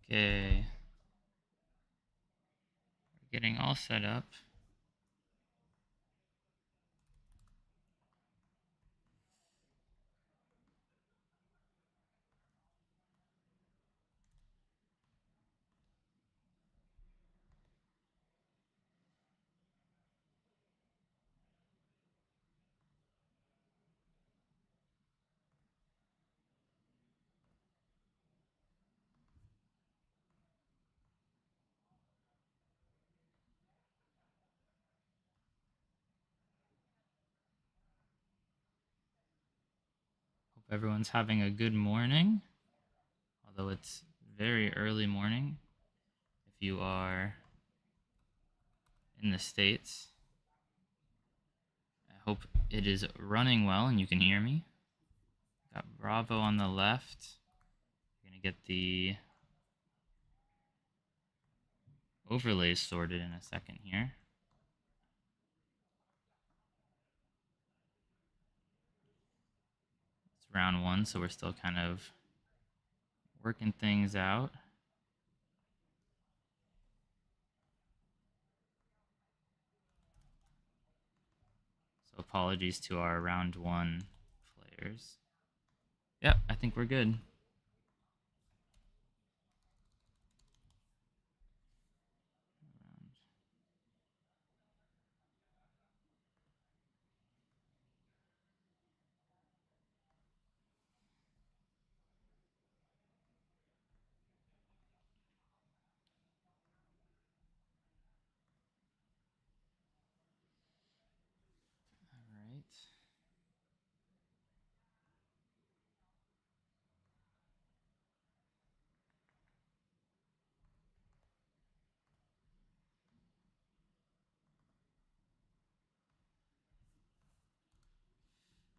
Okay, we're getting all set up. Hope everyone's having a good morning, although it's very early morning if you are in the States. I hope it is running well and you can hear me. Got Bravo on the left. I'm gonna get the overlays sorted in a second here. It's round one, so we're still kind of working things out. So apologies to our round one players. Yep, I think we're good.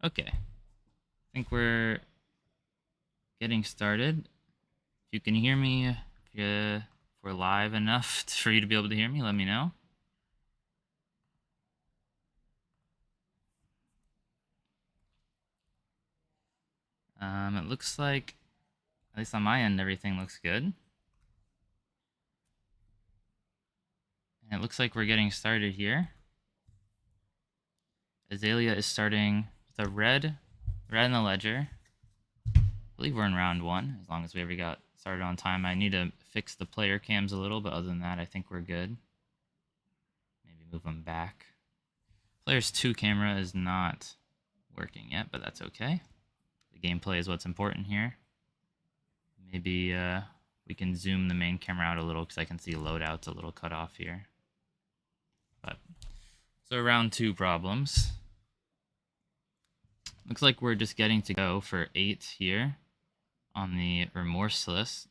Okay, I think we're getting started. If you can hear me, if we're live enough for you to be able to hear me, let me know. It looks like, at least on my end, everything looks good. And it looks like we're getting started here. Azalea is starting with a red in the ledger. I believe we're in round one, as long as we ever got started on time. I need to fix the player cams a little, but other than that, I think we're good. Maybe move them back. Player's 2 camera is not working yet, but that's okay. The gameplay is what's important here. Maybe we can zoom the main camera out a little because I can see loadouts a little cut off here. But so round 2 problems. Looks like we're just getting to go for 8 here on the remorseless.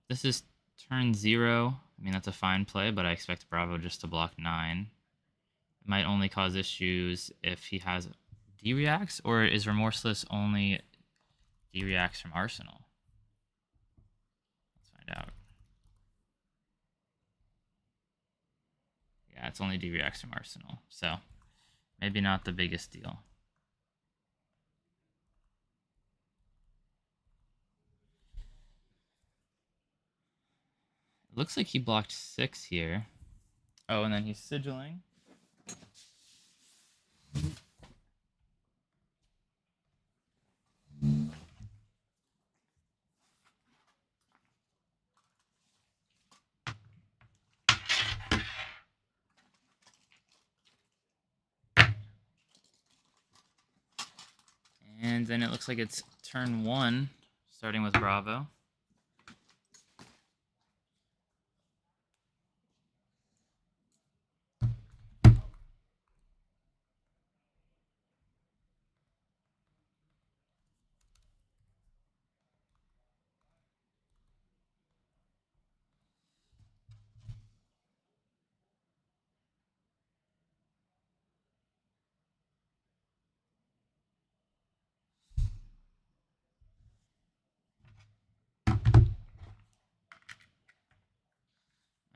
This is turn 0. I mean, that's a fine play, but I expect Bravo just to block 9. It might only cause issues if he has D-reacts, or is remorseless only D-reacts from Arsenal? Let's find out. Yeah, it's only D-reacts from Arsenal, so maybe not the biggest deal. It looks like he blocked 6 here. Oh, and then he's sigilling. And then it looks like it's turn 1, starting with Bravo.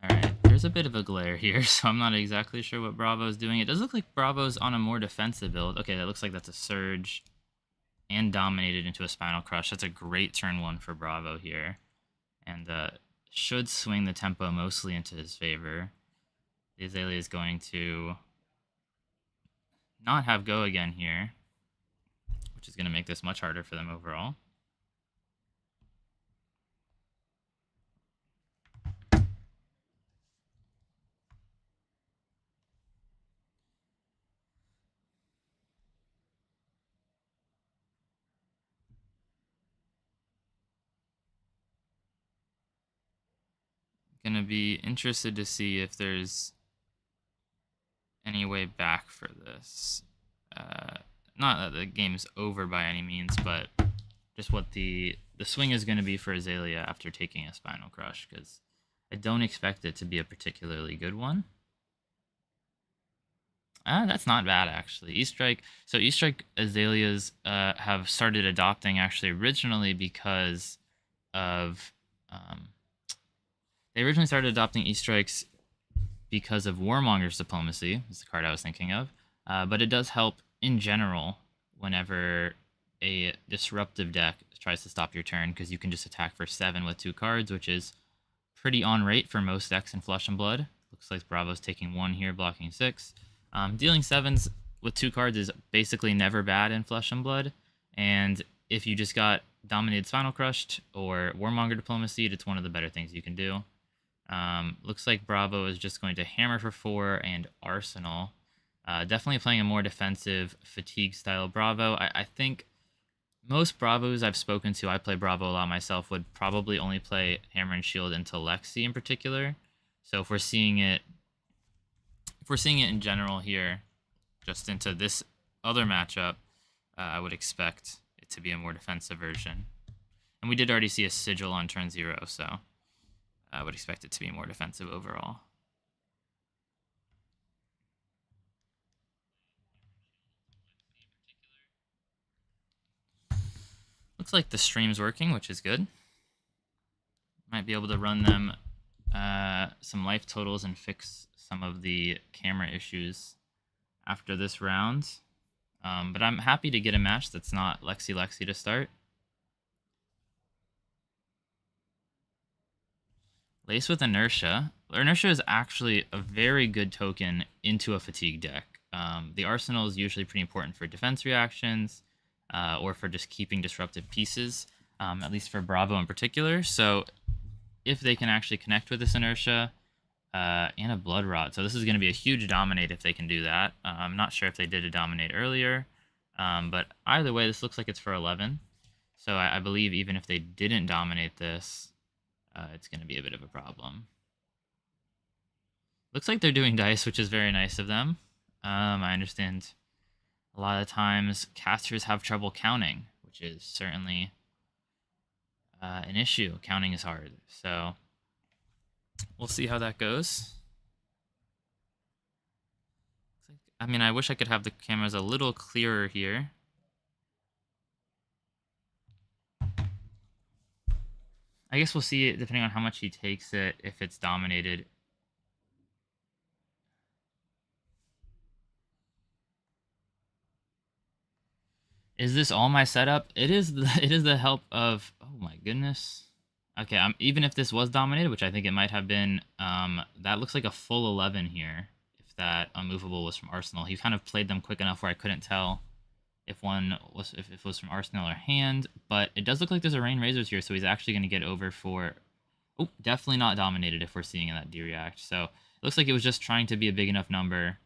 Alright, there's a bit of a glare here, so I'm not exactly sure what Bravo's doing. It does look like Bravo's on a more defensive build. Okay, that looks like that's a Surge and dominated into a Spinal Crush. That's a great turn 1 for Bravo here. and should swing the tempo mostly into his favor. The Azalea is going to not have go again here, which is going to make this much harder for them overall. Going to be interested to see if there's any way back for this. Not that the game's over by any means, but just what the swing is going to be for Azalea after taking a Spinal Crush, because I don't expect it to be a particularly good one. That's not bad, actually. E-Strike. So E-Strike Azaleas have started adopting, actually, originally because of... they originally started adopting E-Strikes because of Warmonger's Diplomacy, is the card I was thinking of. But it does help in general whenever a disruptive deck tries to stop your turn, because you can just attack for 7 with 2 cards, which is pretty on rate for most decks in Flesh and Blood. Looks like Bravo's taking 1 here, blocking 6. Dealing 7s with 2 cards is basically never bad in Flesh and Blood, and if you just got Dominated Spinal Crushed or Warmonger Diplomacy, it's one of the better things you can do. Looks like Bravo is just going to Hammer for 4 and Arsenal. Definitely playing a more defensive fatigue-style Bravo. I think most Bravos I've spoken to, I play Bravo a lot myself, would probably only play Hammer and Shield into Lexi in particular. So if we're seeing it in general here, just into this other matchup, I would expect it to be a more defensive version. And we did already see a Sigil on turn 0, so I would expect it to be more defensive overall. Looks like the stream's working, which is good. Might be able to run them some life totals and fix some of the camera issues after this round. But I'm happy to get a match that's not Lexi to start. Lace with Inertia. Inertia is actually a very good token into a fatigue deck. The Arsenal is usually pretty important for defense reactions, or for just keeping disruptive pieces, at least for Bravo in particular. So if they can actually connect with this Inertia, and a Blood Rot. So this is going to be a huge dominate if they can do that. I'm not sure if they did a dominate earlier, but either way, this looks like it's for 11. So I believe even if they didn't dominate this, it's going to be a bit of a problem. Looks like they're doing dice, which is very nice of them. I understand a lot of times casters have trouble counting, which is certainly an issue. Counting is hard. So we'll see how that goes. I mean, I wish I could have the cameras a little clearer here. I guess we'll see it depending on how much he takes it, if it's dominated. Is this all my setup? It is the help of... Oh my goodness. Okay, even if this was dominated, which I think it might have been, that looks like a full 11 here, if that unmovable was from Arsenal. He kind of played them quick enough where I couldn't tell if it was from Arsenal or hand, but it does look like there's a Rein Razors here, so he's actually going to get over for... Oh, definitely not dominated if we're seeing that D-React. So it looks like it was just trying to be a big enough number.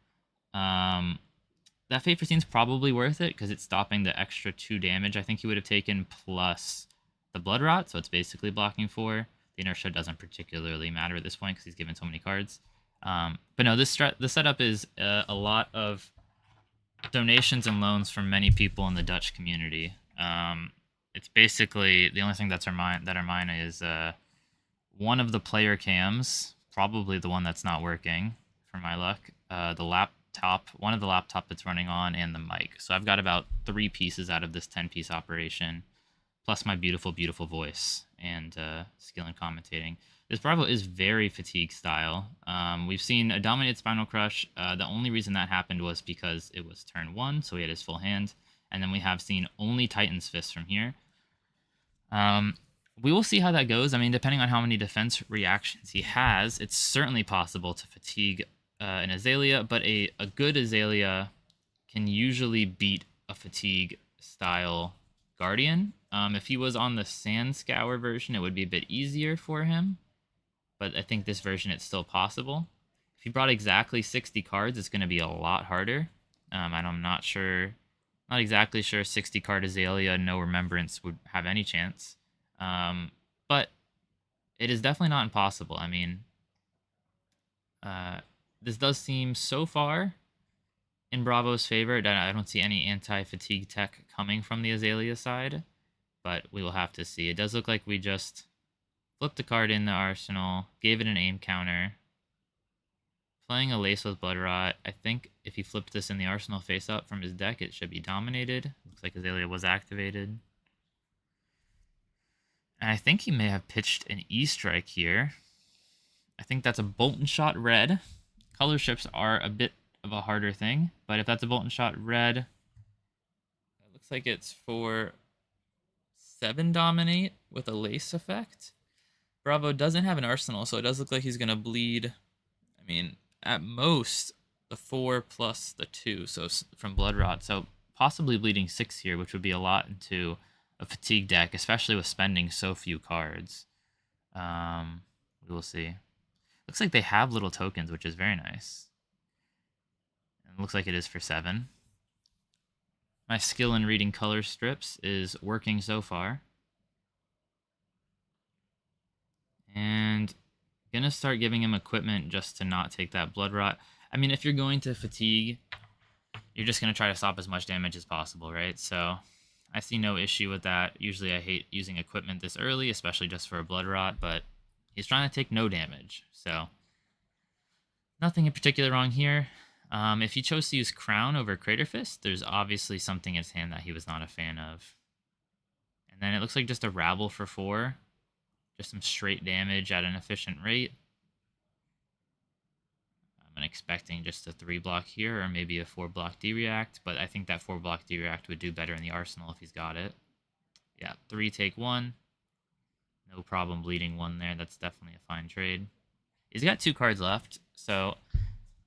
That Fate Foreseen's probably worth it, because it's stopping the extra 2 damage I think he would have taken, plus the Blood Rot, so it's basically blocking 4. The Inertia doesn't particularly matter at this point, because he's given so many cards. But no, the setup is a lot of donations and loans from many people in the Dutch community. It's basically the only thing that are mine is one of the player cams, probably the one that's not working for my luck, the laptop, one of the laptop that's running on, and the mic. So I've got about 3 pieces out of this 10-piece operation, plus my beautiful, beautiful voice and skill in commentating. This Bravo is very fatigue style. We've seen a dominated Spinal Crush. The only reason that happened was because it was turn 1, so he had his full hand. And then we have seen only Titan's Fist from here. We will see how that goes. I mean, depending on how many defense reactions he has, it's certainly possible to fatigue an Azalea, but a good Azalea can usually beat a fatigue style Guardian. If he was on the Sand Scour version, it would be a bit easier for him, but I think this version it's still possible. If he brought exactly 60 cards, it's going to be a lot harder. And I'm not exactly sure 60 card Azalea, no remembrance would have any chance. But it is definitely not impossible. I mean, this does seem so far in Bravo's favor. I don't see any anti-fatigue tech coming from the Azalea side, but we will have to see. It does look like we just flipped a card in the arsenal, gave it an aim counter. Playing a Lace with Blood Rot. I think if he flipped this in the arsenal face up from his deck, it should be dominated. Looks like Azalea was activated. And I think he may have pitched an E-Strike here. I think that's a Bolton shot red. Color ships are a bit of a harder thing, but if that's a Bolton shot red, it looks like it's for 7 dominate with a Lace effect. Bravo doesn't have an arsenal, so it does look like he's going to bleed. I mean, at most, the 4 plus the 2, so from Blood Rot. So possibly bleeding 6 here, which would be a lot into a fatigue deck, especially with spending so few cards. We will see. Looks like they have little tokens, which is very nice. And it looks like it is for 7. My skill in reading color strips is working so far. And gonna start giving him equipment just to not take that Blood Rot. I mean, if you're going to fatigue, you're just gonna try to stop as much damage as possible, right? So I see no issue with that. Usually I hate using equipment this early, especially just for a Blood Rot, but he's trying to take no damage, so nothing in particular wrong here. If he chose to use Crown over Crater Fist, there's obviously something in his hand that he was not a fan of. And then it looks like just a Rabble for 4. Just some straight damage at an efficient rate. I'm expecting just a 3 block here, or maybe a 4 block D-React, but I think that 4 block D-React would do better in the arsenal if he's got it. Yeah, 3 take 1. No problem bleeding 1 there. That's definitely a fine trade. He's got 2 cards left, so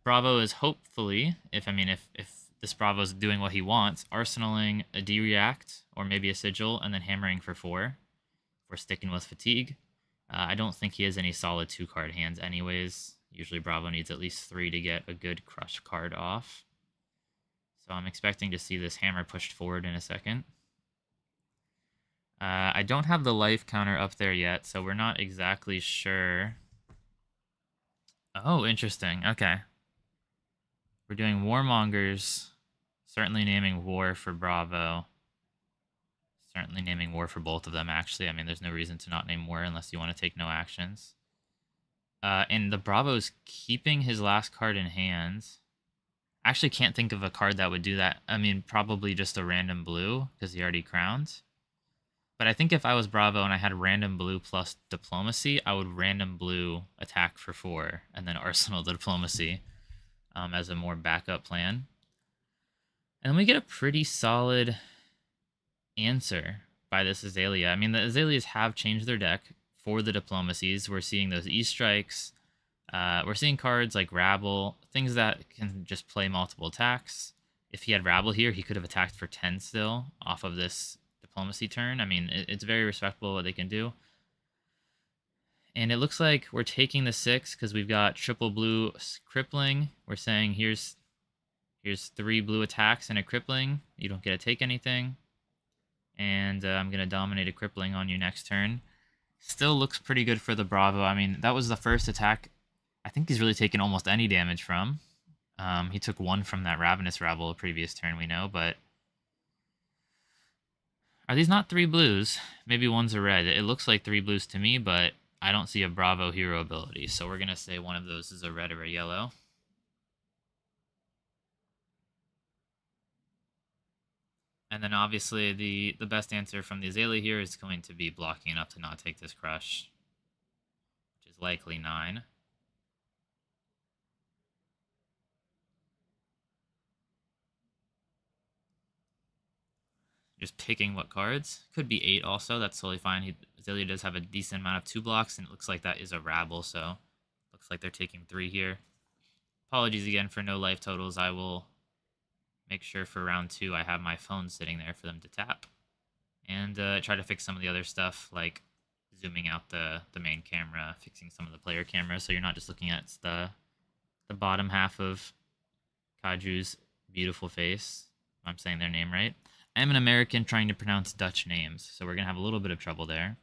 Bravo is hopefully, if this Bravo's doing what he wants, arsenaling a D-React, or maybe a Sigil, and then hammering for 4. We're sticking with fatigue. I don't think he has any solid 2-card hands anyways. Usually Bravo needs at least 3 to get a good crush card off. So I'm expecting to see this hammer pushed forward in a second. I don't have the life counter up there yet, so we're not exactly sure. Oh, interesting. Okay. We're doing Warmongers. Certainly naming War for Bravo. Certainly naming War for both of them, actually. I mean, there's no reason to not name War unless you want to take no actions. And the Bravo's keeping his last card in hand. I actually can't think of a card that would do that. I mean, probably just a random blue, because he already crowned. But I think if I was Bravo and I had random blue plus Diplomacy, I would random blue attack for 4, and then arsenal the Diplomacy as a more backup plan. And then we get a pretty solid answer by this Azalea. I mean, the Azaleas have changed their deck for the Diplomacies. We're seeing those E-Strikes. We're seeing cards like Rabble, things that can just play multiple attacks. If he had Rabble here, he could have attacked for 10 still off of this Diplomacy turn. I mean, it's very respectable what they can do. And it looks like we're taking the 6 because we've got triple blue crippling. We're saying here's 3 blue attacks and a crippling. You don't get to take anything. And I'm going to dominate a crippling on you next turn. Still looks pretty good for the Bravo. I mean, that was the first attack I think he's really taken almost any damage from. He took 1 from that Ravenous Rabble previous turn, we know, but... Are these not 3 blues? Maybe one's a red. It looks like 3 blues to me, but I don't see a Bravo hero ability, so we're going to say one of those is a red or a yellow. And then obviously the best answer from the Azalea here is going to be blocking enough to not take this crush, which is likely 9. Just picking what cards. Could be 8 also, that's totally fine. Azalea does have a decent amount of 2 blocks, and it looks like that is a rabble, so looks like they're taking 3 here. Apologies again for no life totals. I will make sure for round 2 I have my phone sitting there for them to tap. And try to fix some of the other stuff, like zooming out the main camera, fixing some of the player cameras, so you're not just looking at the bottom half of Kaju's beautiful face. If I'm saying their name right. I am an American trying to pronounce Dutch names, so we're going to have a little bit of trouble there.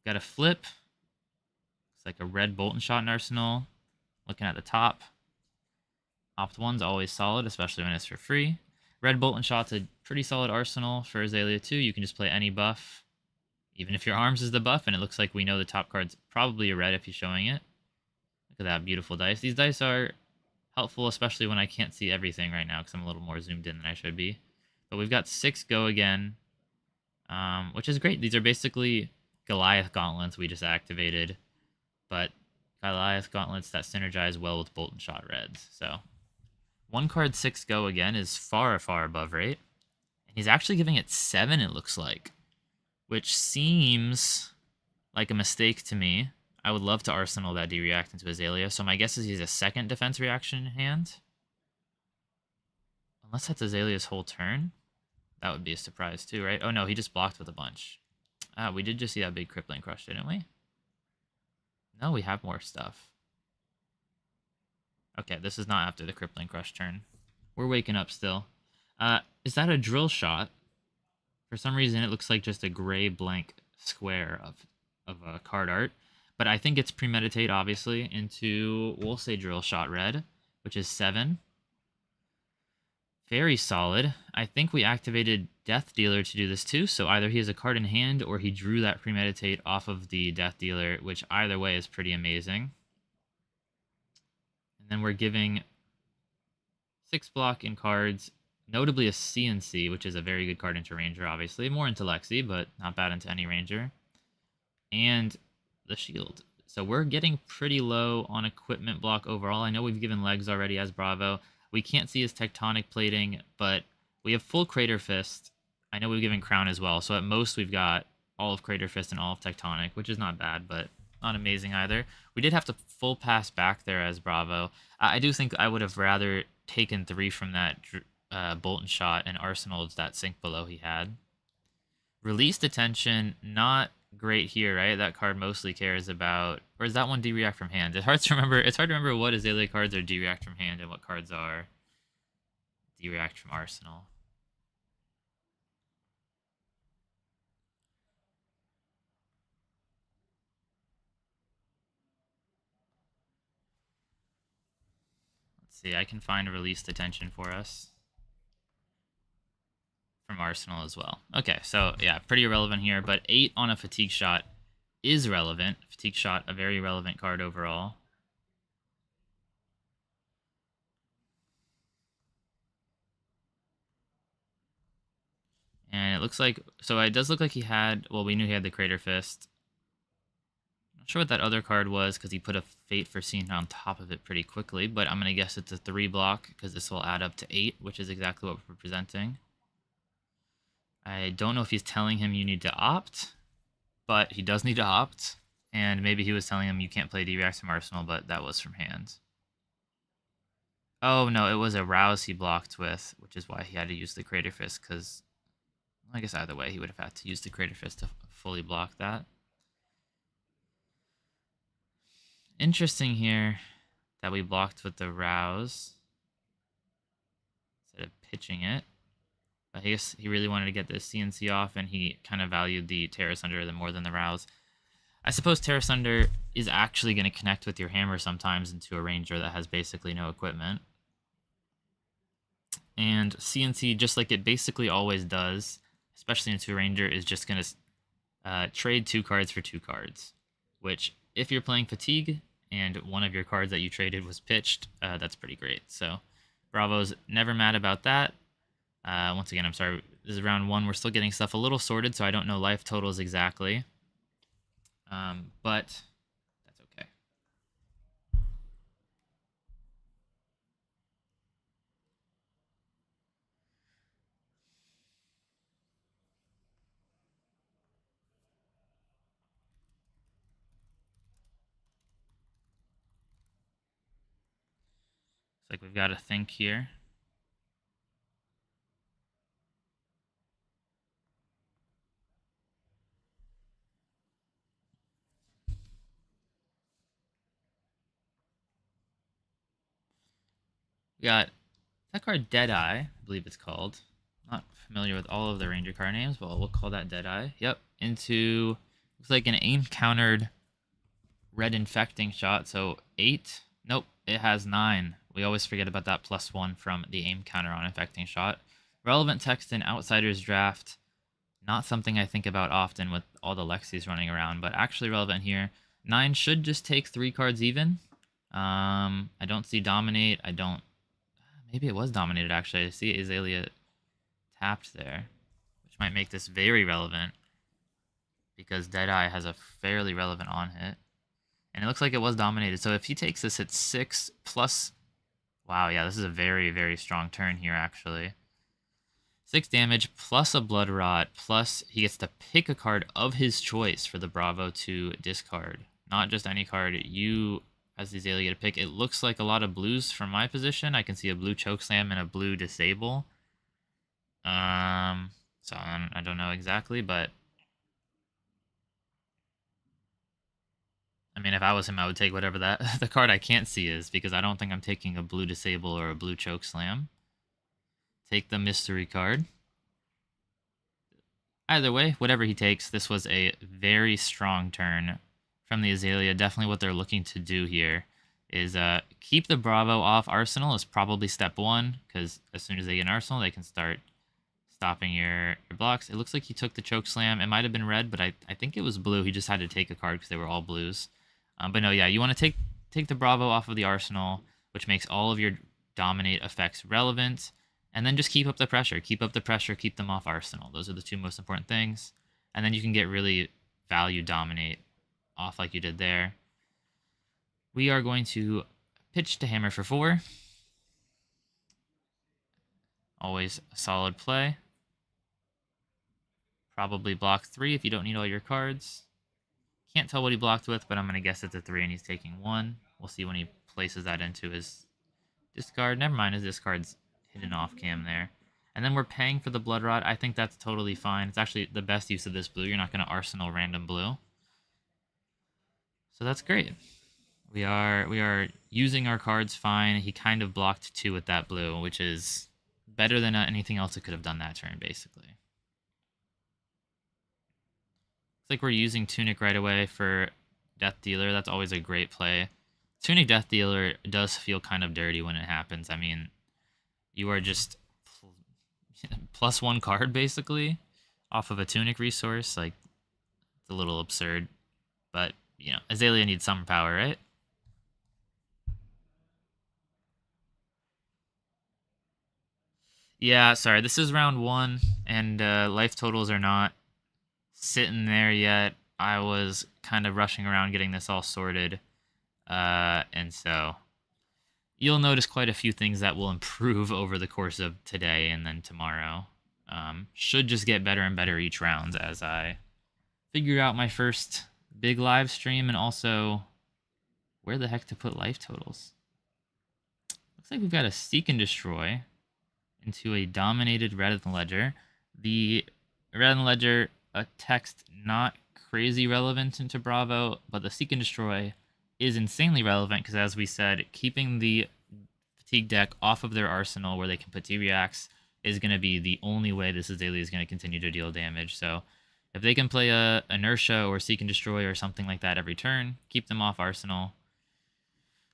Got a flip. Looks like a red Bolton shot in Arsenal. Looking at the top. Opt 1's always solid, especially when it's for free. Red Bolton shot's a pretty solid arsenal for Azalea too. You can just play any buff, even if your arms is the buff, and it looks like we know the top card's probably a red if he's showing it. Look at that beautiful dice. These dice are helpful, especially when I can't see everything right now because I'm a little more zoomed in than I should be. But we've got 6 go again, which is great. These are basically Goliath gauntlets we just activated, but Goliath gauntlets that synergize well with Bolton shot reds. So 1 card 6 go again is far, far above rate. And he's actually giving it 7, it looks like, which seems like a mistake to me. I would love to arsenal that D-react into Azalea, so my guess is he's a second defense reaction in hand. Unless that's Azalea's whole turn. That would be a surprise too, right? Oh no, he just blocked with a bunch. We did just see that big crippling crush, didn't we? No, we have more stuff. Okay, this is not after the crippling crush turn. We're waking up still. Is that a drill shot? For some reason, it looks like just a gray blank square of card art. But I think it's premeditate, obviously, into, we'll say drill shot red, which is 7. Very solid. I think we activated Death Dealer to do this too, so either he has a card in hand or he drew that premeditate off of the Death Dealer, which either way is pretty amazing. And then we're giving 6 block in cards, notably a CNC, which is a very good card into Ranger, obviously. More into Lexi, but not bad into any Ranger. And the shield. So we're getting pretty low on equipment block overall. I know we've given legs already as Bravo. We can't see his tectonic plating, but we have full Crater Fist. I know we've given Crown as well, so at most we've got all of Crater Fist and all of Tectonic, which is not bad, but not amazing either. We did have to full pass back there as Bravo. I do think I would have rather taken 3 from that Bolton shot and arsenaled that sink below he had. Released Attention, not great here, right? That card mostly cares about, or is that one D-react from hand? It's hard to remember what Azalea cards are D-react from hand and what cards are D-react from arsenal. Let's see, I can find Released Attention for us from arsenal as well. Okay, so yeah, pretty irrelevant here, but 8 on a fatigue shot is relevant. Fatigue shot, a very relevant card overall. And it looks like, so it does look like he had, well, we knew he had the Crater Fist. Not sure what that other card was because he put a Fate for Scene on top of it pretty quickly, but I'm going to guess it's a 3 block because this will add up to 8, which is exactly what we're presenting. I don't know if he's telling him you need to opt, but he does need to opt, and maybe he was telling him you can't play D-reacts from arsenal, but that was from hand. Oh, no, it was a Rouse he blocked with, which is why he had to use the Crater Fist, because I guess either way he would have had to use the Crater Fist to fully block that. Interesting here that we blocked with the Rouse instead of pitching it. I guess he really wanted to get the CNC off, and he kind of valued the Terra Sunder more than the Rouse. I suppose Terra Sunder is actually going to connect with your hammer sometimes into a Ranger that has basically no equipment. And CNC, just like it basically always does, especially into a Ranger, is just going to trade 2 cards for 2 cards. Which, if you're playing Fatigue, and one of your cards that you traded was pitched, that's pretty great. So, Bravo's never mad about that. Once again, I'm sorry, this is round 1. We're still getting stuff a little sorted, so I don't know life totals exactly. But that's okay. like we've got to think here. We got that card Deadeye, I believe it's called. Not familiar with all of the Ranger card names, but we'll call that Deadeye. Yep, into, looks like an aim countered red infecting shot. So 8. Nope, it has 9. We always forget about that +1 from the aim counter on infecting shot. Relevant text in Outsiders Draft. Not something I think about often with all the Lexis running around, but actually relevant here. 9 should just take 3 cards even. I don't see Dominate. I don't... Maybe it was Dominated, actually. I see Azalea tapped there, which might make this very relevant because Deadeye has a fairly relevant on-hit. And it looks like it was Dominated. So if he takes this at 6 plus... Wow, yeah, this is a very, very strong turn here, actually. 6 damage plus a Blood Rot, plus he gets to pick a card of his choice for the Bravo to discard. Not just any card. You, as the Azalea, get to pick. It looks like a lot of blues from my position. I can see a blue Chokeslam and a blue Disable. So I don't know exactly, but... I mean, if I was him, I would take whatever the card I can't see is, because I don't think I'm taking a blue Disable or a blue Chokeslam. Take the mystery card. Either way, whatever he takes, this was a very strong turn from the Azalea. Definitely what they're looking to do here is keep the Bravo off Arsenal is probably step 1, because as soon as they get an Arsenal, they can start stopping your blocks. It looks like he took the Chokeslam. It might have been red, but I think it was blue. He just had to take a card because they were all blues. But no, yeah, you want to take the Bravo off of the Arsenal, which makes all of your Dominate effects relevant. And then just keep up the pressure. Keep up the pressure, keep them off Arsenal. Those are the 2 most important things. And then you can get really value Dominate off like you did there. We are going to pitch to hammer for 4. Always a solid play. Probably block 3 if you don't need all your cards. Can't tell what he blocked with, but I'm going to guess it's a 3 and he's taking 1. We'll see when he places that into his discard. Never mind, his discard's hidden off cam there. And then we're paying for the Blood Rot. I think that's totally fine. It's actually the best use of this blue. You're not going to Arsenal random blue. So that's great. We are using our cards fine. He kind of blocked 2 with that blue, which is better than anything else it could have done that turn, basically. Looks like we're using Tunic right away for Death Dealer. That's always a great play. Tunic Death Dealer does feel kind of dirty when it happens. I mean, you are just +1 card, basically, off of a Tunic resource. Like, it's a little absurd. But, you know, Azalea needs some power, right? Yeah, sorry, this is round 1, and life totals are not sitting there yet. I was kind of rushing around getting this all sorted, and so you'll notice quite a few things that will improve over the course of today and then tomorrow. Should just get better and better each round as I figure out my first big live stream, and also where the heck to put life totals. Looks like we've got a Seek and Destroy into a Dominated Red in the Ledger. The Red in the Ledger, a text not crazy relevant into Bravo, but the Seek and Destroy is insanely relevant because, as we said, keeping the Fatigue deck off of their arsenal where they can put T-Reacts is going to be the only way this Azalea is going to continue to deal damage. So if they can play a Inertia or Seek and Destroy or something like that every turn, keep them off arsenal,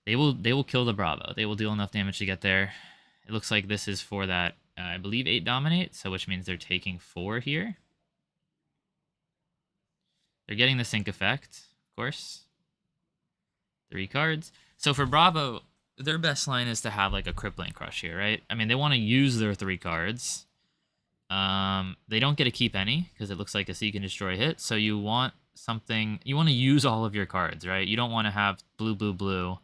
they will kill the Bravo. They will deal enough damage to get there. It looks like this is for that, I believe, 8 Dominate, so which means they're taking 4 here. They're getting the Sync effect, of course. 3 cards. So for Bravo, their best line is to have like a Crippling Crush here, right? I mean, they want to use their 3 cards. They don't get to keep any because it looks like a Seek and Destroy hit. So you want something, you want to use all of your cards, right? You don't want to have blue, blue, blue,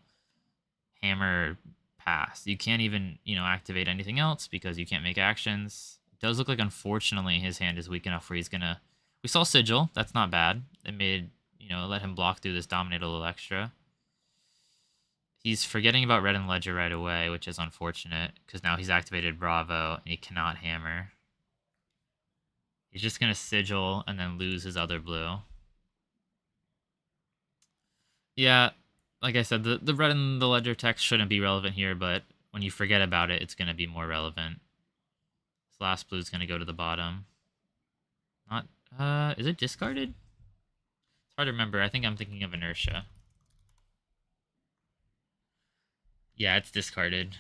hammer, pass. You can't even, activate anything else because you can't make actions. It does look like, unfortunately, his hand is weak enough where he's gonna... We saw Sigil. That's not bad. It made, let him block through this Dominate a little extra. He's forgetting about red and ledger right away, which is unfortunate, because now he's activated Bravo, and he cannot hammer. He's just going to sigil and then lose his other blue. Yeah, like I said, the red and the ledger text shouldn't be relevant here, but when you forget about it, it's going to be more relevant. This last blue is going to go to the bottom. Not, is it discarded? It's hard to remember. I think I'm thinking of inertia. Yeah, it's discarded.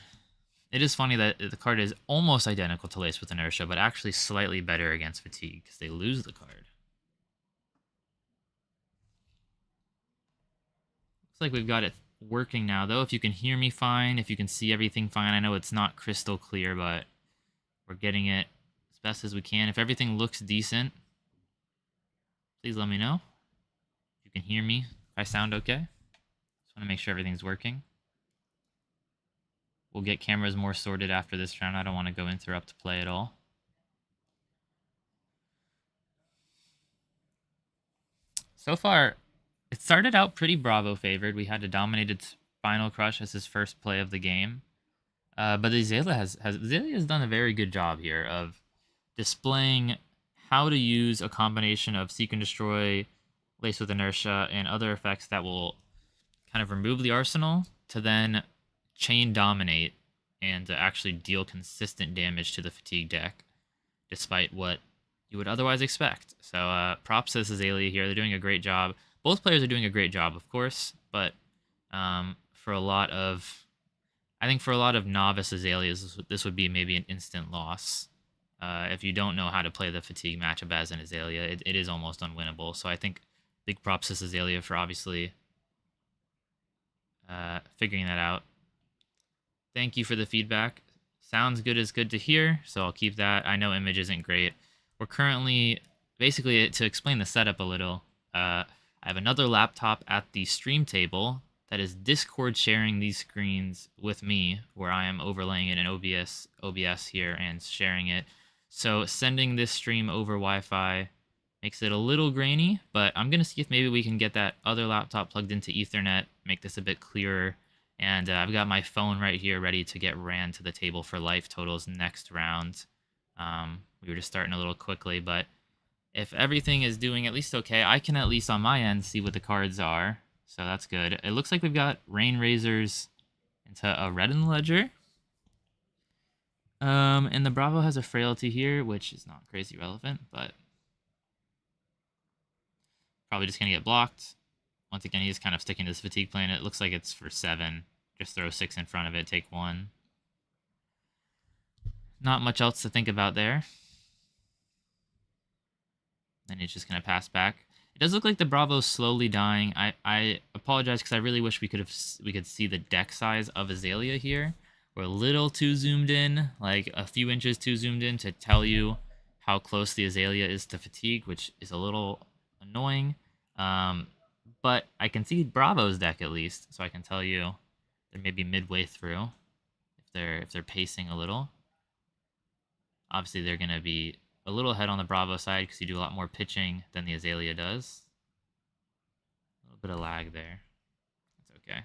It is funny that the card is almost identical to Lace with Inertia, but actually slightly better against Fatigue, because they lose the card. Looks like we've got it working now, though. If you can hear me fine, if you can see everything fine. I know it's not crystal clear, but we're getting it as best as we can. If everything looks decent, please let me know. If you can hear me, if I sound okay. Just want to make sure everything's working. We'll get cameras more sorted after this round. I don't want to go interrupt play at all. So far, it started out pretty Bravo favored. We had a dominated Final Crush as his first play of the game. But Azalea has done a very good job here of displaying how to use a combination of Seek and Destroy, Lace with Inertia, and other effects that will kind of remove the arsenal to then chain dominate and to actually deal consistent damage to the Fatigue deck, despite what you would otherwise expect. So props to this Azalea here. They're doing a great job. Both players are doing a great job, of course, but for a lot of... I think for a lot of novice Azaleas, this would be maybe an instant loss. If you don't know how to play the Fatigue matchup as an Azalea, it is almost unwinnable. So I think big props to Azalea for obviously figuring that out. Thank you for the feedback. Sounds good is good to hear, so I'll keep that. I know image isn't great. We're currently, basically, to explain the setup a little, I have another laptop at the stream table that is Discord sharing these screens with me, where I am overlaying it in OBS here and sharing it. So sending this stream over Wi-Fi makes it a little grainy, but I'm going to see if maybe we can get that other laptop plugged into Ethernet, make this a bit clearer. And I've got my phone right here ready to get ran to the table for life totals next round. We were just starting a little quickly, but if everything is doing at least okay, I can at least on my end see what the cards are. So that's good. It looks like we've got Rein Razors into a red in the ledger. And the Bravo has a frailty here, which is not crazy relevant, but probably just going to get blocked. Once again, he's kind of sticking to this Fatigue plan. It looks like it's for 7. Just throw 6 in front of it, take 1. Not much else to think about there. Then he's just going to pass back. It does look like the Bravo's slowly dying. I apologize because I really wish we could see the deck size of Azalea here. We're a little too zoomed in, like a few inches too zoomed in to tell you how close the Azalea is to Fatigue, which is a little annoying. But I can see Bravo's deck at least, so I can tell you they're maybe midway through if they're pacing a little. Obviously, they're going to be a little ahead on the Bravo side because you do a lot more pitching than the Azalea does. A little bit of lag there. That's okay.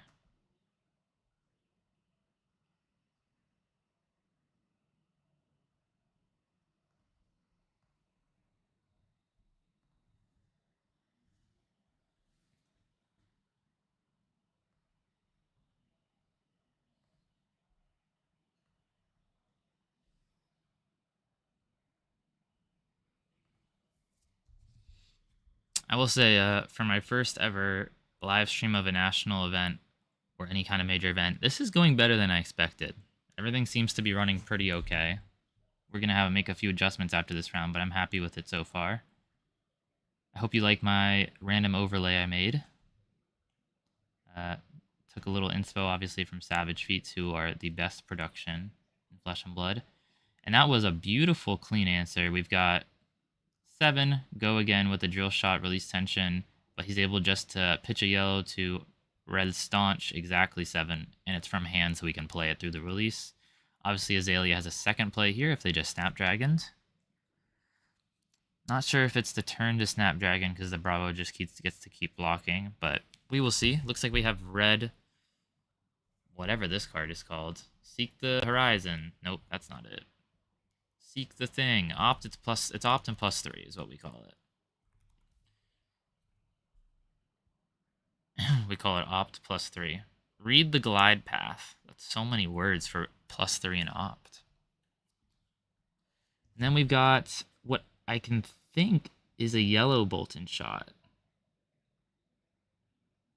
I will say, for my first ever live stream of a national event or any kind of major event, this is going better than I expected. Everything seems to be running pretty okay. We're going to have to make a few adjustments after this round, but I'm happy with it so far. I hope you like my random overlay I made. Took a little inspo, obviously, from Savage Feats, who are the best production in Flesh and Blood. And that was a beautiful, clean answer. We've got 7, go again with the drill shot, release tension, but he's able just to pitch a yellow to red staunch, exactly 7, and it's from hand, so we can play it through the release. Obviously, Azalea has a second play here if they just Snapdragoned. Not sure if it's the turn to Snapdragon because the Bravo just gets to keep blocking, but we will see. Looks like we have red whatever this card is called. Seek the Horizon. Nope, that's not it. Seek the Thing. Opt, it's opt and +3 is what we call it. We call it opt +3. Read the glide path. That's so many words for +3 and opt. And then we've got what I can think is a yellow Bolton shot.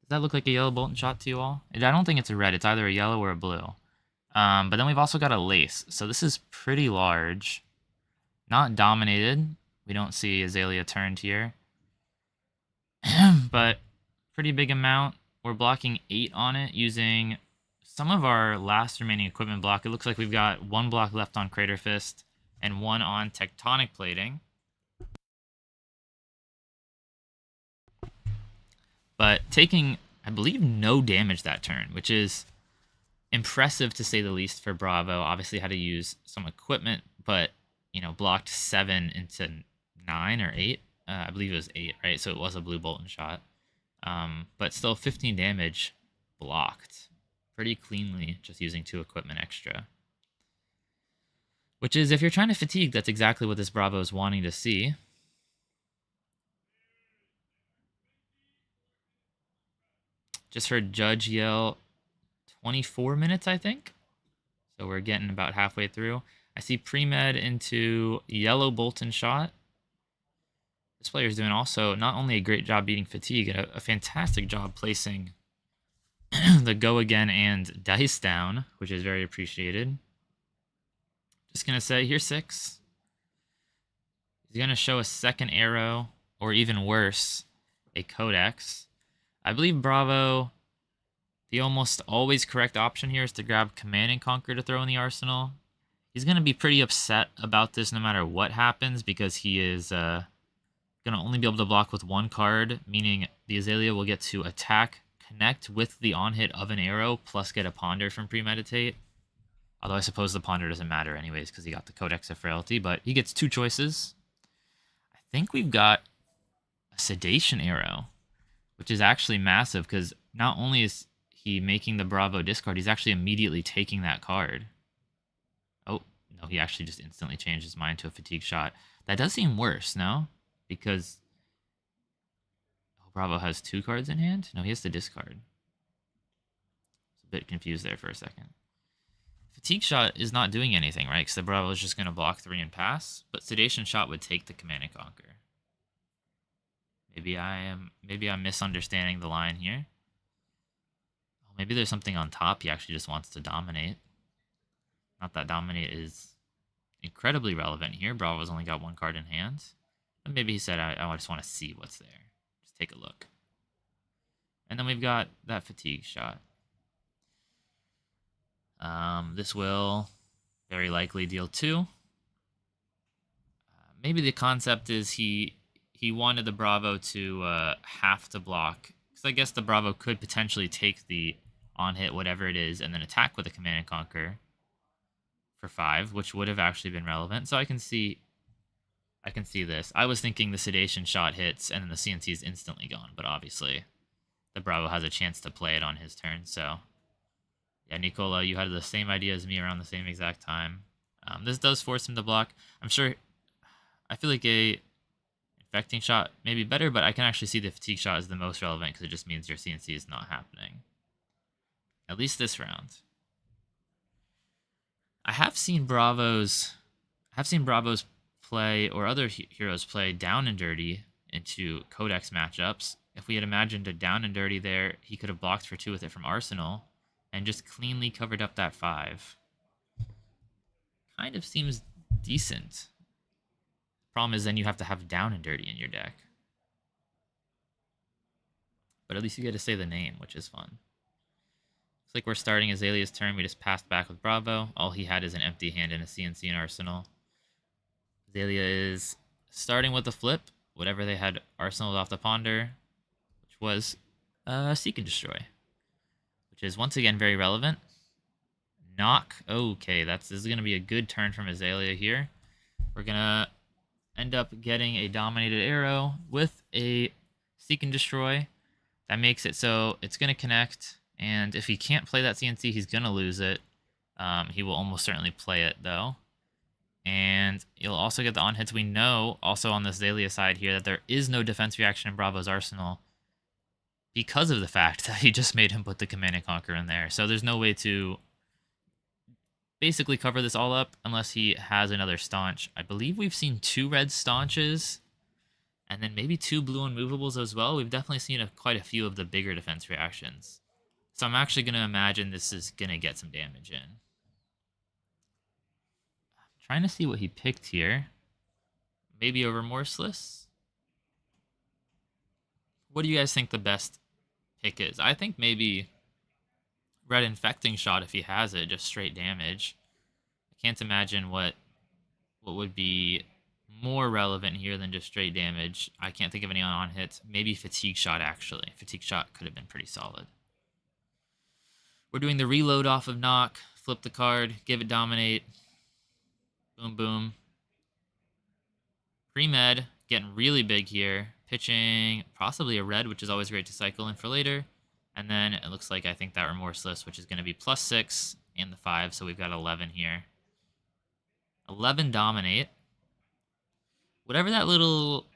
Does that look like a yellow Bolton shot to you all? I don't think it's a red. It's either a yellow or a blue. But then we've also got a lace. So this is pretty large. Not dominated. We don't see Azalea turned here. But pretty big amount. We're blocking 8 on it using some of our last remaining equipment block. It looks like we've got 1 block left on Crater Fist and 1 on Tectonic Plating. But taking, I believe, no damage that turn, which is impressive to say the least for Bravo. Obviously had to use some equipment, but, you know, blocked 7 into 9 or 8. I believe it was 8, right? So it was a blue Bolton shot. But still 15 damage blocked pretty cleanly just using 2 equipment extra. Which is, if you're trying to fatigue, that's exactly what this Bravo is wanting to see. Just heard Judge yell 24 minutes, I think. So we're getting about halfway through. I see pre-med into yellow Bolton shot. This player is doing also not only a great job beating fatigue, a fantastic job placing the go again and dice down, which is very appreciated. Just going to say, here's 6. He's going to show a second arrow, or even worse, a codex. I believe Bravo, the almost always correct option here is to grab Command and Conquer to throw in the arsenal. He's going to be pretty upset about this no matter what happens, because he is going to only be able to block with 1 card, meaning the Azalea will get to attack, connect with the on-hit of an arrow, plus get a Ponder from Premeditate. Although I suppose the Ponder doesn't matter anyways, because he got the Codex of Frailty, but he gets 2 choices. I think we've got a Sedation arrow, which is actually massive, because not only is he making the Bravo discard, he's actually immediately taking that card. Oh, no, he actually just instantly changed his mind to a fatigue shot. That does seem worse, no? Because Bravo has 2 cards in hand? No, he has to discard. I was a bit confused there for a second. Fatigue shot is not doing anything, right? Because the Bravo is just going to block 3 and pass. But Sedation shot would take the Command and Conquer. Maybe I'm misunderstanding the line here. Oh, maybe there's something on top he actually just wants to dominate. Not that dominate is incredibly relevant here. Bravo's only got 1 card in hand. But maybe he said, I just want to see what's there. Just take a look. And then we've got that fatigue shot. This will very likely deal 2. Maybe the concept is he wanted the Bravo to have to block. Because I guess the Bravo could potentially take the on-hit, whatever it is, and then attack with a Command and Conquer for 5, which would have actually been relevant. So I can see this. I was thinking the Sedation shot hits, and then the CNC is instantly gone. But obviously, the Bravo has a chance to play it on his turn, so... Yeah, Nicola, you had the same idea as me around the same exact time. This does force him to block. I feel like a infecting shot may be better, but I can actually see the fatigue shot as the most relevant because it just means your CNC is not happening. At least this round. I have seen Bravos play, or other heroes play down and dirty into Codex matchups. If we had imagined a down and dirty there, he could have blocked for 2 with it from Arsenal. And just cleanly covered up that 5. Kind of seems decent. Problem is then you have to have down and dirty in your deck. But at least you get to say the name, which is fun. Looks like we're starting Azalea's turn. We just passed back with Bravo. All he had is an empty hand and a CNC and Arsenal. Azalea is starting with the flip. Whatever they had Arsenal off the Ponder, which was Seek and Destroy. Which is once again very relevant. Knock. Okay, this is going to be a good turn from Azalea here. We're going to end up getting a dominated arrow with a Seek and Destroy. That makes it so it's going to connect, And if he can't play that CNC, he's going to lose it. He will almost certainly play it, though. And you'll also get the on hits. We know, also on the Azalea side here, that there is no defense reaction in Bravo's arsenal because of the fact that he just made him put the Command and Conquer in there. So there's no way to basically cover this all up unless he has another staunch. I believe we've seen 2 red staunches and then maybe 2 blue unmovables as well. We've definitely seen quite a few of the bigger defense reactions. So I'm actually going to imagine this is going to get some damage in. I'm trying to see what he picked here. Maybe a Remorseless? What do you guys think the best pick is? I think maybe Red Infecting Shot if he has it, just straight damage. I can't imagine what would be more relevant here than just straight damage. I can't think of any on hits. Maybe Fatigue Shot, actually. Fatigue Shot could have been pretty solid. We're doing the reload off of knock. Flip the card. Give it dominate. Boom, boom. Pre-med. Getting really big here. Pitching possibly a red, which is always great to cycle in for later. And then it looks like I think that Remorseless, which is going to be +6 and the 5. So we've got 11 here. 11 dominate. Whatever that little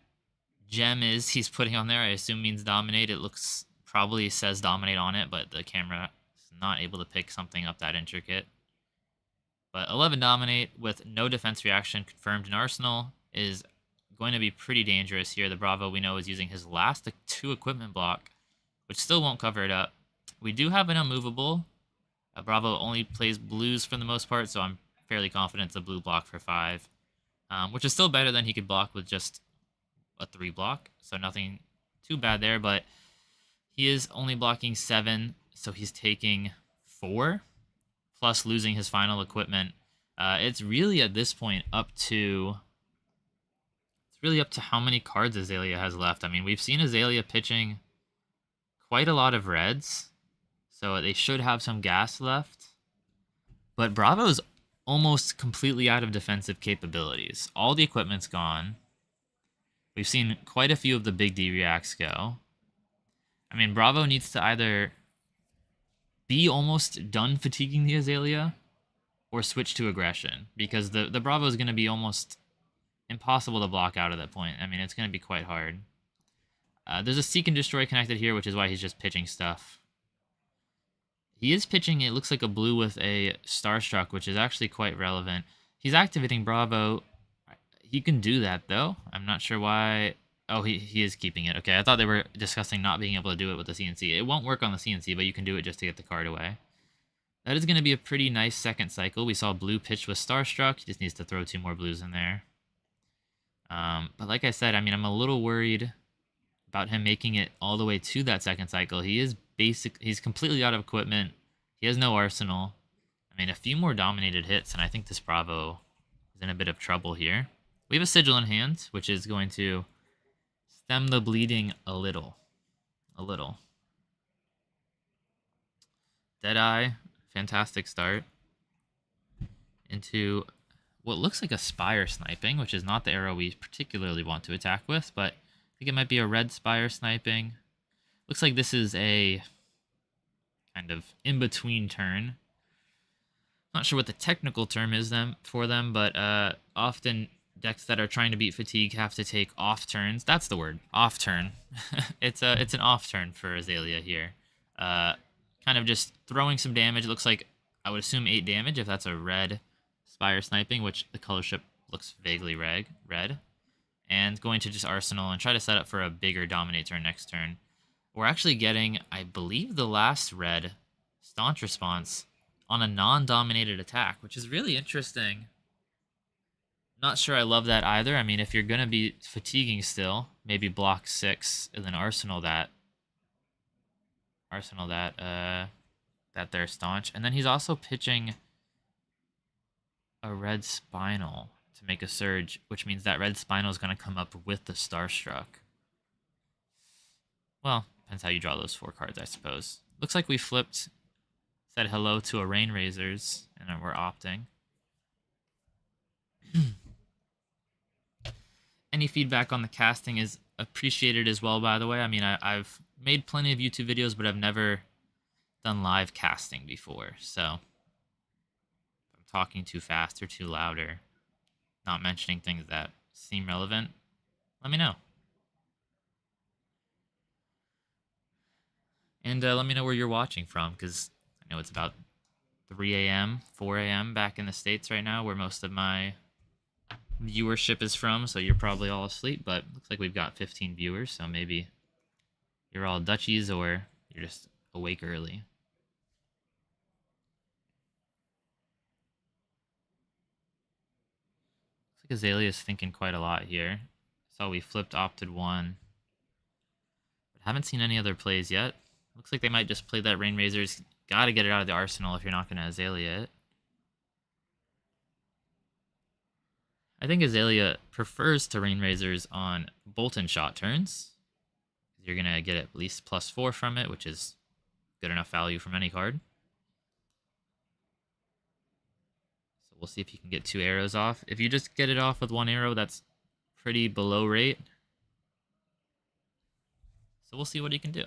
gem is he's putting on there, I assume means dominate. It looks, probably says dominate on it, but the camera is not able to pick something up that intricate. But 11 dominate with no defense reaction confirmed in Arsenal is going to be pretty dangerous here. The Bravo, we know, is using his last 2 equipment block, which still won't cover it up. We do have an unmovable. Bravo only plays blues for the most part, so I'm fairly confident it's a blue block for 5. Which is still better than he could block with just a 3 block. So nothing too bad there, but he is only blocking 7, so he's taking 4, plus losing his final equipment. It's really at this point up to how many cards Azalea has left. I mean, we've seen Azalea pitching quite a lot of reds, so they should have some gas left. But Bravo's almost completely out of defensive capabilities. All the equipment's gone. We've seen quite a few of the big D reacts go. I mean, Bravo needs to either be almost done fatiguing the Azalea or switch to aggression, because the Bravo is going to be almost impossible to block out at that point. I mean, it's going to be quite hard. There's a Seek and Destroy connected here, which is why he's just pitching stuff. He is pitching, it looks like a blue with a Starstruck, which is actually quite relevant. He's activating Bravo. He can do that, though. I'm not sure why. Oh, he is keeping it. Okay, I thought they were discussing not being able to do it with the CNC. It won't work on the CNC, but you can do it just to get the card away. That is going to be a pretty nice second cycle. We saw blue pitch with Starstruck. He just needs to throw 2 more blues in there. But like I said, I mean, I'm a little worried about him making it all the way to that second cycle. He's completely out of equipment. He has no arsenal. I mean, a few more dominated hits, and I think this Bravo is in a bit of trouble here. We have a Sigil in hand, which is going to stem the bleeding a little. Deadeye, fantastic start. Into what looks like a Spire Sniping, which is not the arrow we particularly want to attack with, but I think it might be a red Spire Sniping. Looks like this is a kind of in-between turn. Not sure what the technical term is for them, but often decks that are trying to beat Fatigue have to take off turns. That's the word, off turn. It's an off turn for Azalea here. Kind of just throwing some damage. It looks like, I would assume 8 damage if that's a red Spire Sniping, which the colorship looks vaguely red. And going to just Arsenal and try to set up for a bigger dominate turn next turn. We're actually getting, I believe, the last red staunch response on a non-dominated attack, which is really interesting. Not sure I love that either. I mean, if you're going to be fatiguing still, maybe block 6 and then Arsenal that they're staunch. And then he's also pitching a red Spinal to make a surge, which means that red Spinal is going to come up with the Starstruck. Well, depends how you draw those 4 cards, I suppose. Looks like we flipped, said hello to a Rein Razors, and then we're opting. Any feedback on the casting is appreciated as well, by the way. I mean, I've made plenty of YouTube videos, but I've never done live casting before, so if I'm talking too fast or too loud or not mentioning things that seem relevant, let me know. And let me know where you're watching from, because I know it's about 3 a.m., 4 a.m. back in the States right now, where most of my viewership is from, so you're probably all asleep, but looks like we've got 15 viewers, so maybe you're all Dutchies or you're just awake early. Looks like Azalea's thinking quite a lot here. Saw we flipped opted one, but haven't seen any other plays yet. Looks like they might just play that Rein Razor's. Gotta get it out of the arsenal if you're not going to Azalea it. I think Azalea prefers to Rein Razors on Bolton shot turns. You're going to get at least +4 from it, which is good enough value from any card. So we'll see if you can get 2 arrows off. If you just get it off with 1 arrow, that's pretty below rate. So we'll see what he can do.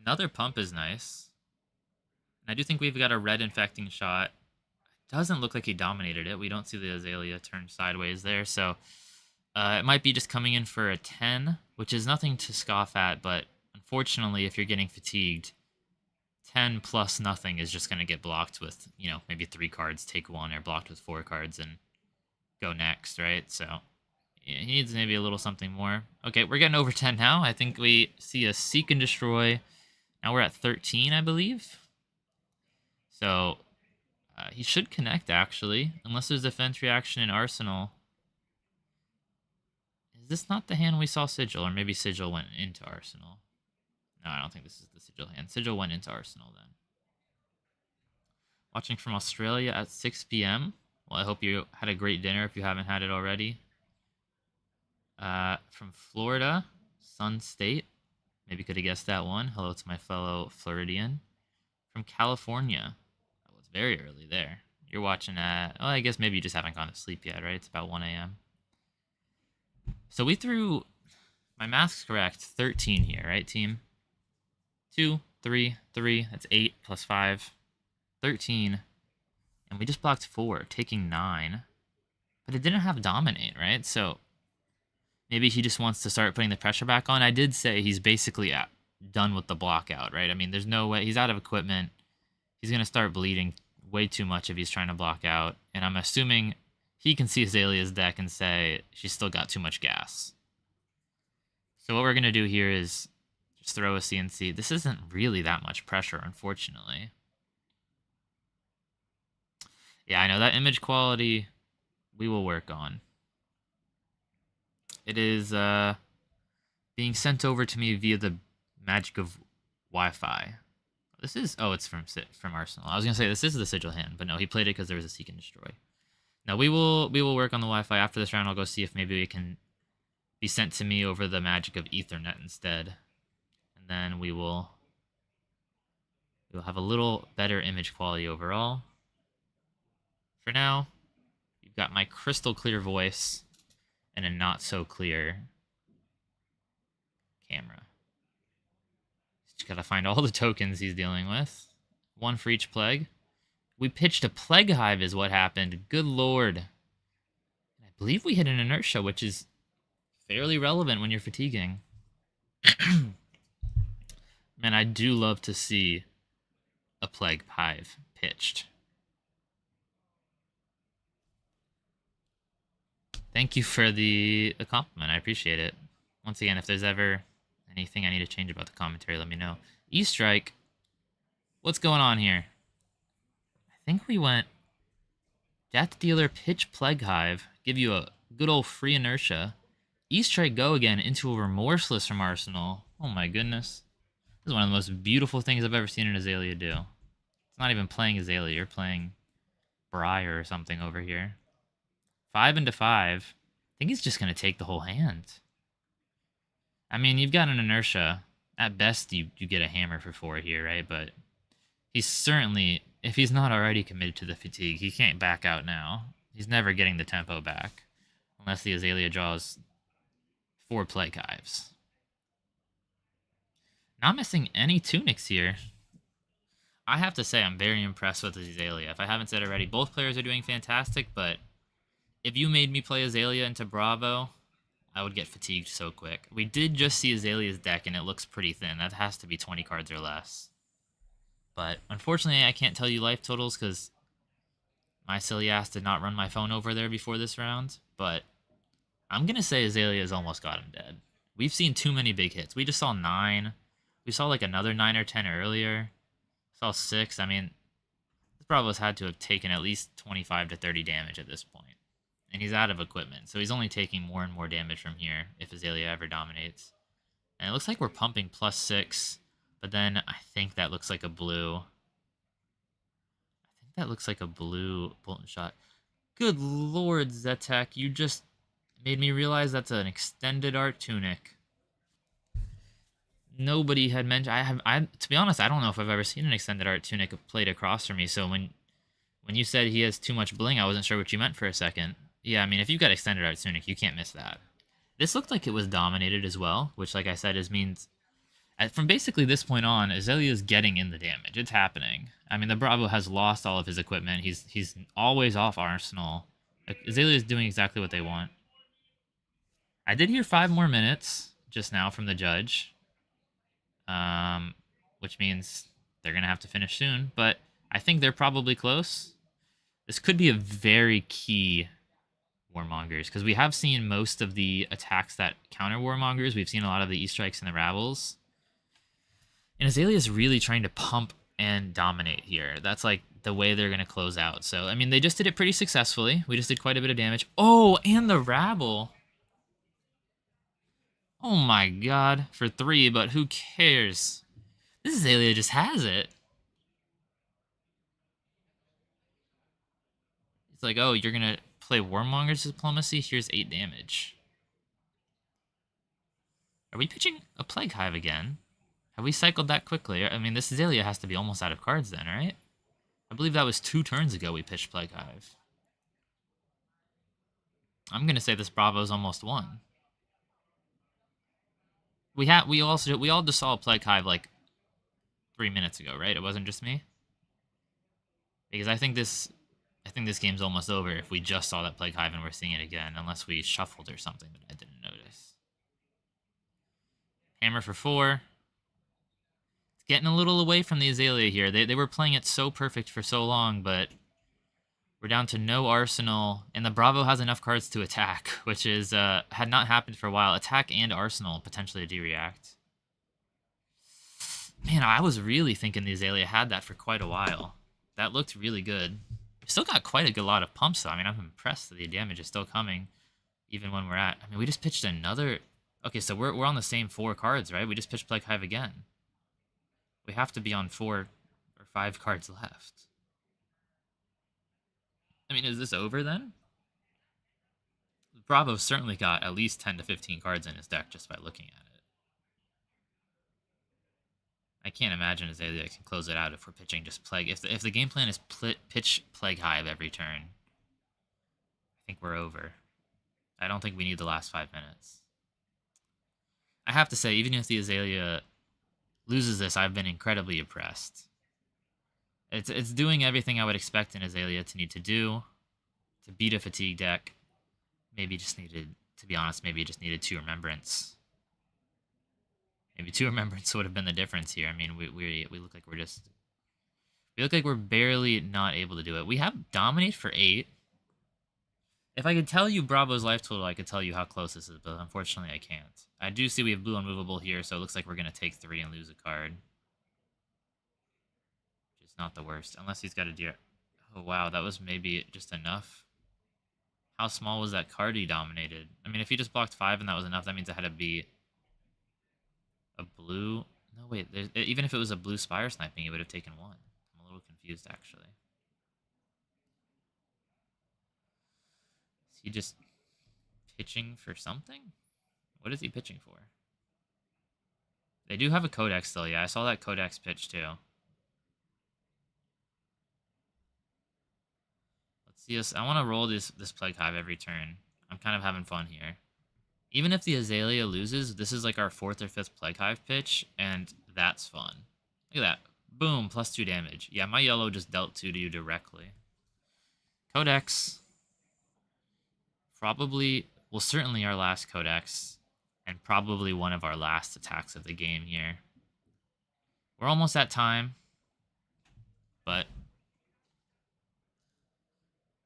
Another pump is nice. And I do think we've got a red infecting shot. Doesn't look like he dominated it. We don't see the Azalea turn sideways there, so it might be just coming in for a 10, which is nothing to scoff at, but unfortunately, if you're getting fatigued, 10 plus nothing is just going to get blocked with, maybe 3 cards, take 1, or blocked with 4 cards and go next, right? So yeah, he needs maybe a little something more. Okay, we're getting over 10 now. I think we see a Seek and Destroy. Now we're at 13, I believe. So he should connect, actually, unless there's defense reaction in Arsenal. Is this not the hand we saw Sigil? Or maybe Sigil went into Arsenal. No, I don't think this is the Sigil hand. Sigil went into Arsenal then. Watching from Australia at 6 p.m. Well, I hope you had a great dinner if you haven't had it already. From Florida, Sun State. Maybe could have guessed that one. Hello to my fellow Floridian. From California. Oh, it's very early there. You're watching at... Oh, I guess maybe you just haven't gone to sleep yet, right? It's about 1 a.m. So we threw... My math's correct. 13 here, right, team? 2, 3, 3. That's 8 plus 5. 13. And we just blocked 4, taking 9. But it didn't have dominate, right? So maybe he just wants to start putting the pressure back on. I did say he's basically done with the block out, right? I mean, there's no way. He's out of equipment. He's going to start bleeding way too much if he's trying to block out. And I'm assuming he can see Azalea's deck and say she's still got too much gas. So what we're going to do here is just throw a CNC. This isn't really that much pressure, unfortunately. Yeah, I know that image quality we will work on. It is being sent over to me via the magic of Wi-Fi. This is... Oh, it's from Arsenal. I was going to say this is the Sigil hand, but no, he played it because there was a Seek and Destroy. Now, we will work on the Wi-Fi. After this round, I'll go see if maybe it can be sent to me over the magic of Ethernet instead. And then we will have a little better image quality overall. For now, you've got my crystal clear voice and a not so clear camera. Just gotta find all the tokens he's dealing with. 1 for each plague. We pitched a plague hive is what happened. Good lord. I believe we hit an inertia, which is fairly relevant when you're fatiguing. Man, I do love to see a plague hive pitched. Thank you for the compliment. I appreciate it. Once again, if there's ever anything I need to change about the commentary, let me know. E-Strike. What's going on here? I think we went Death Dealer, pitch Plague Hive, give you a good old free inertia. E-Strike go again into a Remorseless from Arsenal. Oh my goodness. This is one of the most beautiful things I've ever seen an Azalea do. It's not even playing Azalea. You're playing Briar or something over here. 5 into 5. I think he's just going to take the whole hand. I mean, you've got an inertia. At best, you get a hammer for 4 here, right? But he's certainly if he's not already committed to the fatigue, he can't back out now. He's never getting the tempo back. Unless the Azalea draws 4 Plague Hives. Not missing any Tunics here. I have to say I'm very impressed with Azalea. If I haven't said already, both players are doing fantastic, but if you made me play Azalea into Bravo, I would get fatigued so quick. We did just see Azalea's deck, and it looks pretty thin. That has to be 20 cards or less. But unfortunately, I can't tell you life totals because my silly ass did not run my phone over there before this round. But I'm going to say Azalea's almost got him dead. We've seen too many big hits. We just saw 9. We saw like another 9 or 10 earlier. Saw 6. I mean, this Bravo's had to have taken at least 25 to 30 damage at this point. And he's out of equipment, so he's only taking more and more damage from here if Azalea ever dominates. And it looks like we're pumping +6, but then I think that looks like a blue. I think that looks like a blue Bolton shot. Good lord, Zetek, you just made me realize that's an extended art tunic. Nobody had mentioned. To be honest, I don't know if I've ever seen an extended art tunic played across from me. So when you said he has too much bling, I wasn't sure what you meant for a second. Yeah, I mean, if you've got extended art tunic, you can't miss that. This looked like it was dominated as well, which, like I said, means from basically this point on, Azalea's getting in the damage. It's happening. I mean, the Bravo has lost all of his equipment. He's always off Arsenal. Azalea's doing exactly what they want. I did hear 5 more minutes just now from the judge, which means they're going to have to finish soon. But I think they're probably close. This could be a very key Warmongers, because we have seen most of the attacks that counter Warmongers. We've seen a lot of the E-Strikes and the Ravels. And Azalea is really trying to pump and dominate here. That's like the way they're going to close out. So, I mean, they just did it pretty successfully. We just did quite a bit of damage. Oh, and the Rabble. Oh my god, for 3, but who cares? This Azalea just has it. It's like, oh, you're going to play Warmonger's Diplomacy? Here's 8 damage. Are we pitching a Plague Hive again? Have we cycled that quickly? I mean, this Azalea has to be almost out of cards then, right? I believe that was 2 turns ago we pitched Plague Hive. I'm going to say this Bravo's almost won. We all just saw a Plague Hive like 3 minutes ago, right? It wasn't just me? Because I think this game's almost over if we just saw that Plague Hive and we're seeing it again, unless we shuffled or something that I didn't notice. Hammer for 4. It's getting a little away from the Azalea here. They were playing it so perfect for so long, but we're down to no Arsenal, and the Bravo has enough cards to attack, which is had not happened for a while. Attack and Arsenal, potentially a D-React. Man, I was really thinking the Azalea had that for quite a while. That looked really good. We still got quite a good lot of pumps, though. I mean, I'm impressed that the damage is still coming, even when we're at... I mean, we just pitched another... Okay, so we're on the same 4 cards, right? We just pitched Plague Hive again. We have to be on 4 or 5 cards left. I mean, is this over then? Bravo's certainly got at least 10 to 15 cards in his deck just by looking at it. I can't imagine Azalea can close it out if we're pitching just Plague. If the game plan is pitch Plague Hive every turn, I think we're over. I don't think we need the last 5 minutes. I have to say, even if the Azalea loses this, I've been incredibly impressed. It's doing everything I would expect an Azalea to need to do to beat a fatigue deck. Maybe just needed, to be honest, maybe it just needed 2 Remembrance. Maybe 2 Remembrance would have been the difference here. I mean, we look like we look like we're barely not able to do it. We have Dominate for 8. If I could tell you Bravo's life total, I could tell you how close this is, but unfortunately I can't. I do see we have blue unmovable here, so it looks like we're going to take 3 and lose a card. Which is not the worst, unless he's got a deer. Oh wow, that was maybe just enough. How small was that card he dominated? I mean, if he just blocked 5 and that was enough, that means it had to be a blue... No, wait, even if it was a blue Spire sniping, he would have taken 1. I'm a little confused, actually. Is he just pitching for something? What is he pitching for? They do have a Codex still, yeah. I saw that Codex pitch, too. See us. I want to roll this Plague Hive every turn. I'm kind of having fun here. Even if the Azalea loses, this is like our 4th or 5th Plague Hive pitch, and that's fun. Look at that. Boom, +2 damage. Yeah, my yellow just dealt 2 to you directly. Codex. Probably, well, certainly our last Codex, and probably one of our last attacks of the game here. We're almost at time, but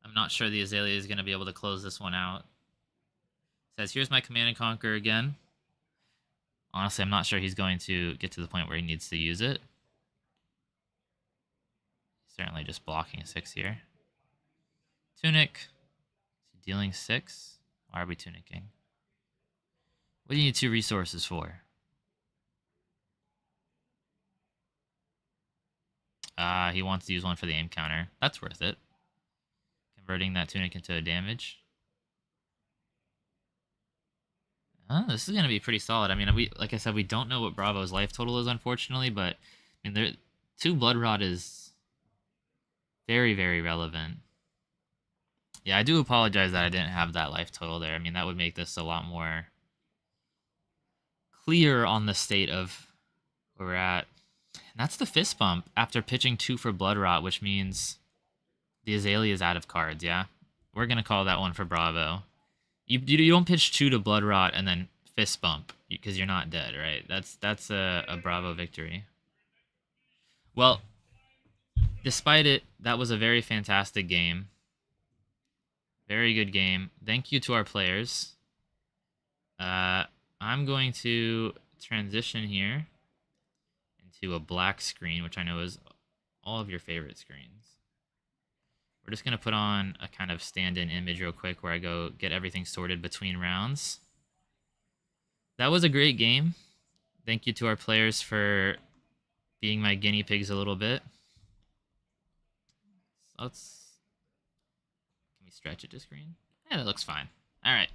I'm not sure the Azalea is going to be able to close this one out. It says, here's my Command and Conquer again. Honestly, I'm not sure he's going to get to the point where he needs to use it. Certainly just blocking a 6 here. Tunic. Dealing 6? Why are we tunicking? What do you need 2 resources for? He wants to use one for the aim counter. That's worth it. Converting that tunic into a damage. This is going to be pretty solid. I mean, like I said, we don't know what Bravo's life total is, unfortunately, but I mean, 2 Blood Rot is very, very relevant. Yeah, I do apologize that I didn't have that life total there. I mean, that would make this a lot more clear on the state of where we're at. And that's the fist bump after pitching 2 for Blood Rot, which means the Azalea is out of cards, yeah? We're going to call that one for Bravo. You don't pitch 2 to Blood Rot and then fist bump because you're not dead, right? That's a Bravo victory. Well, despite it, that was a very fantastic game. Very good game. Thank you to our players. I'm going to transition here into a black screen, which I know is all of your favorite screens. We're just going to put on a kind of stand-in image real quick where I go get everything sorted between rounds. That was a great game. Thank you to our players for being my guinea pigs a little bit. So can we stretch it to screen? Yeah, that looks fine. All right.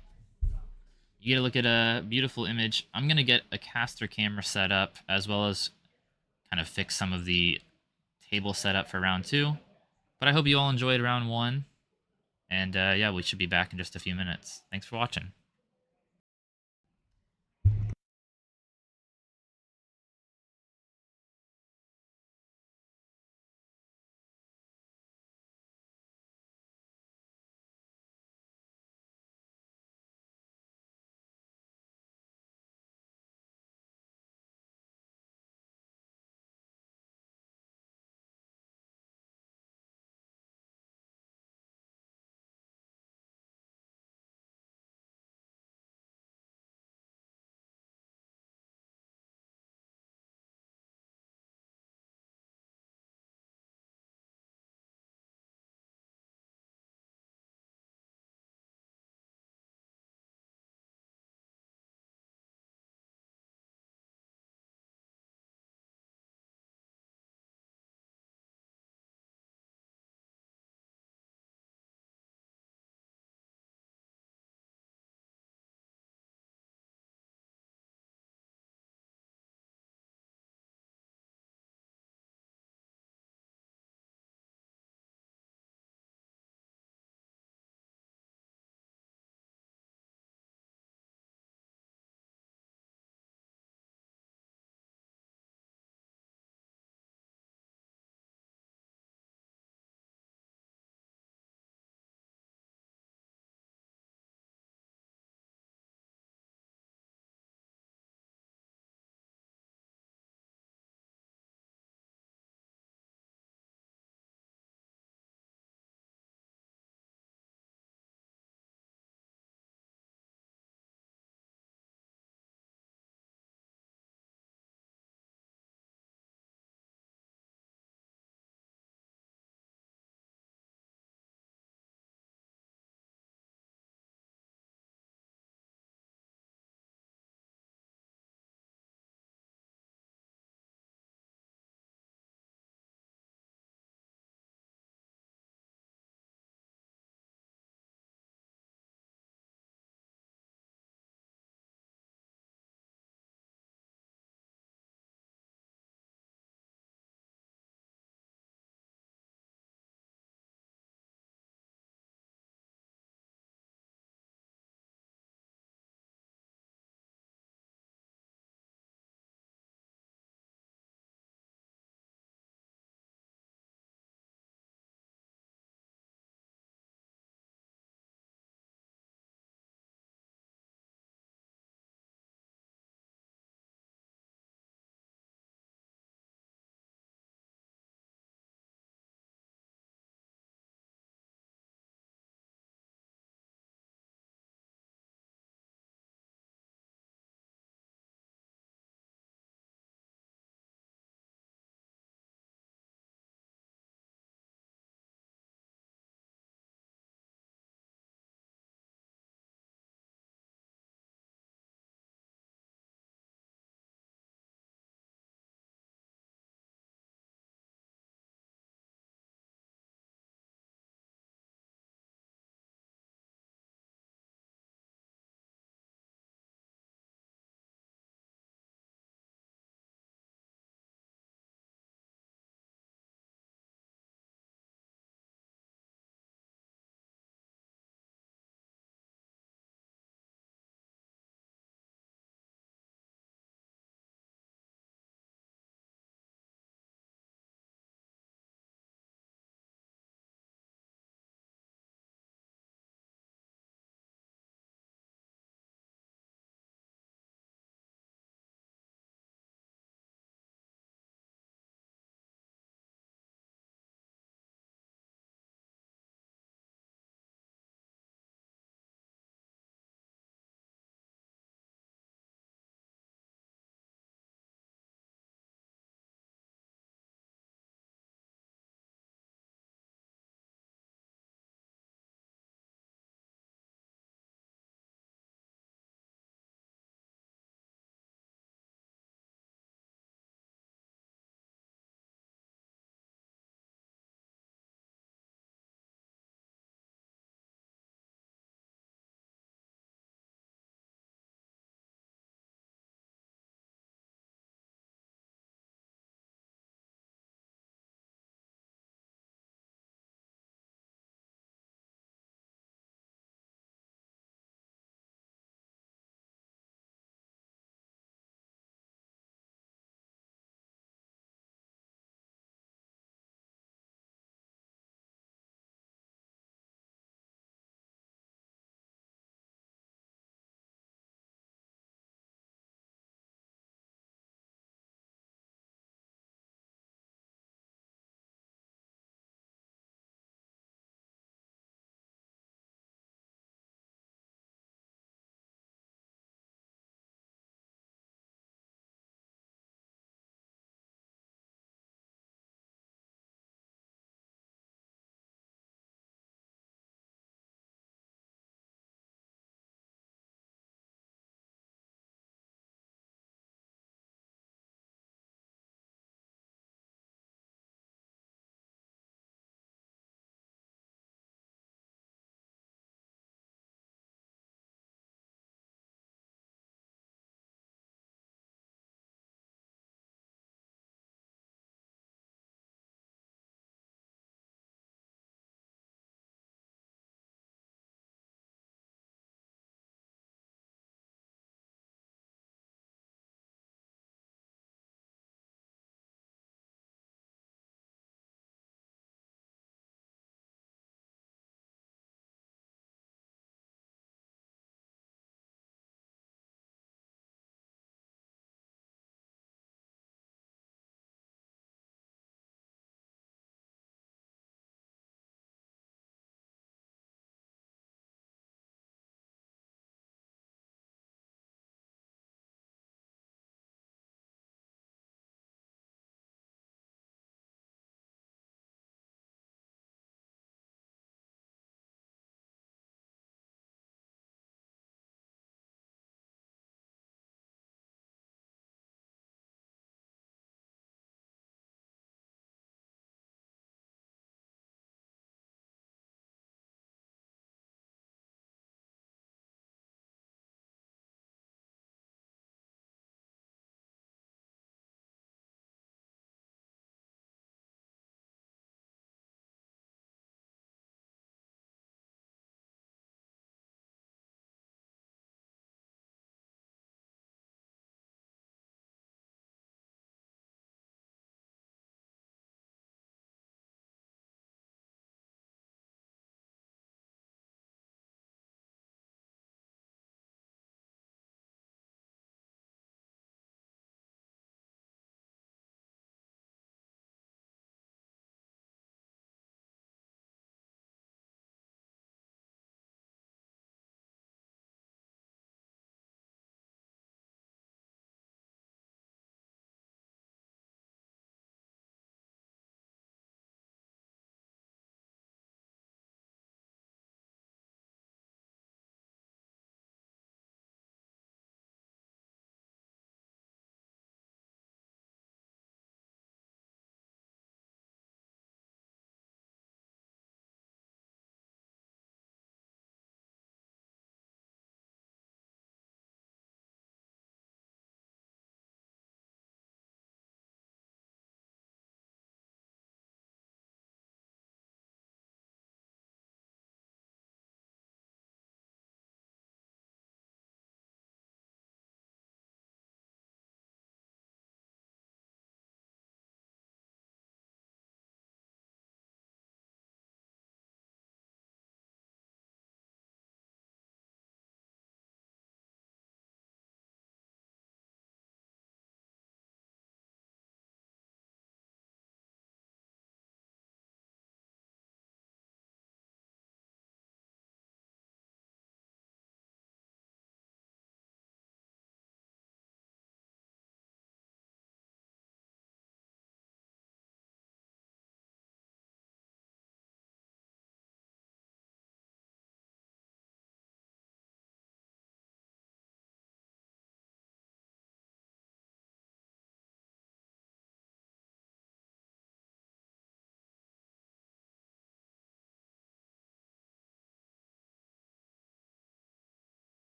You get to look at a beautiful image. I'm going to get a caster camera set up as well as kind of fix some of the table setup for round 2. But I hope you all enjoyed round 1. And yeah, we should be back in just a few minutes. Thanks for watching.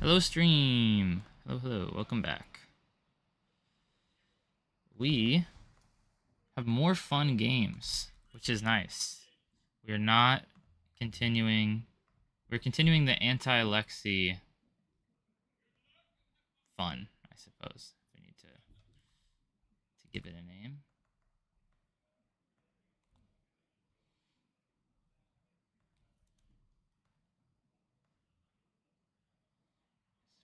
Hello, stream. Hello, hello. Welcome back. We have more fun games, which is nice. We are not continuing. We're continuing the anti-Lexi fun, I suppose. We need to give it a name.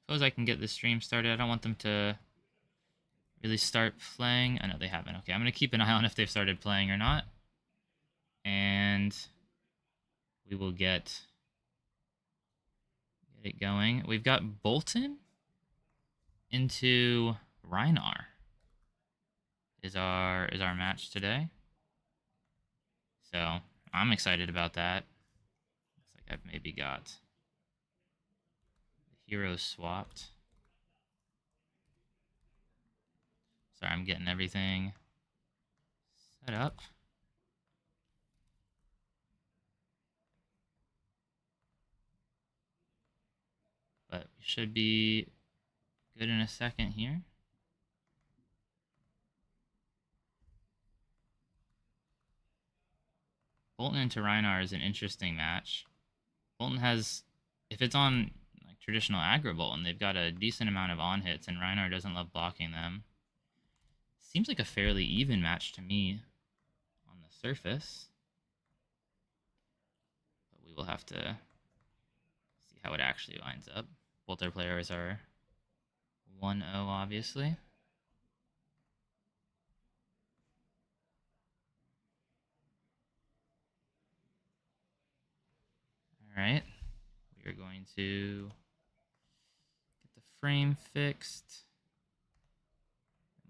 Suppose I can get the stream started. I don't want them to really start playing. I know they haven't. Okay, I'm going to keep an eye on if they've started playing or not. And we will get it going. We've got Bolton into Rein is our match today. So I'm excited about that. Looks like I've maybe got the heroes swapped. Sorry, I'm getting everything set up. But we should be good in a second here. Bolton into Reinar is an interesting match. Bolton has, if it's on like traditional aggro Bolton, they've got a decent amount of on hits, and Reinar doesn't love blocking them. Seems like a fairly even match to me on the surface. But we will have to see how it actually lines up. Both our players are 1-0, obviously. Alright. We are going to get the frame fixed.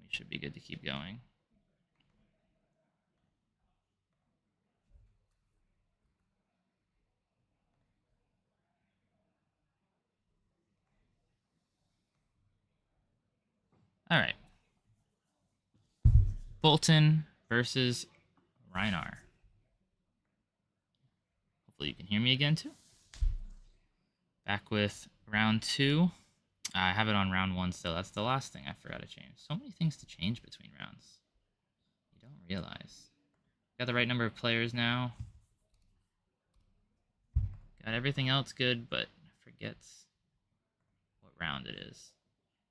We should be good to keep going. Alright. Bolton versus Reinar. Hopefully you can hear me again too. Back with round 2. I have it on round 1 still. That's the last thing I forgot to change. So many things to change between rounds. You don't realize. Got the right number of players now. Got everything else good, but forgets what round it is.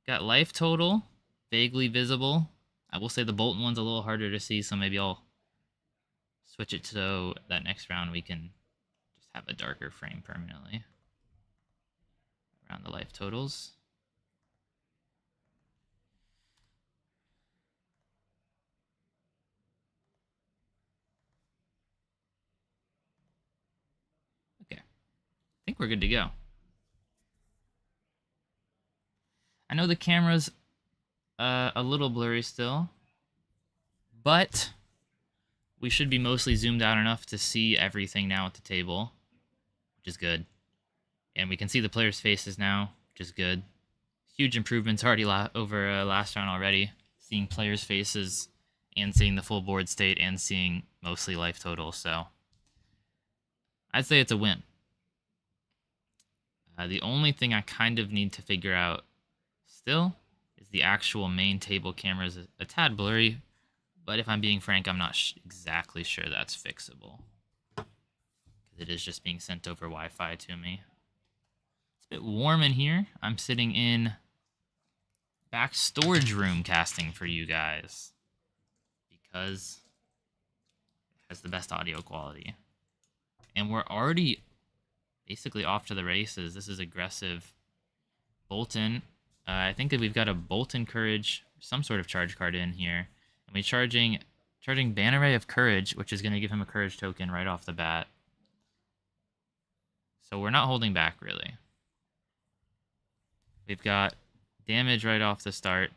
Got life total, vaguely visible. I will say the Bolton one's a little harder to see, so maybe I'll switch it so that next round we can just have a darker frame permanently around the life totals. Okay, I think we're good to go. I know the camera's a little blurry still, but we should be mostly zoomed out enough to see everything now at the table, which is good. And we can see the players' faces now, which is good. Huge improvements already over last round already. Seeing players' faces and seeing the full board state and seeing mostly life total. So I'd say it's a win. The only thing I kind of need to figure out still is the actual main table camera is a tad blurry. But if I'm being frank, I'm not exactly sure that's fixable. Because it is just being sent over Wi-Fi to me. It's a bit warm in here. I'm sitting in back storage room casting for you guys. Because it has the best audio quality. And we're already basically off to the races. This is aggressive. Bolton. I think that we've got a Bolton Courage, some sort of charge card in here. And we're charging Banner of Courage, which is going to give him a Courage token right off the bat. So we're not holding back, really. We've got damage right off the start.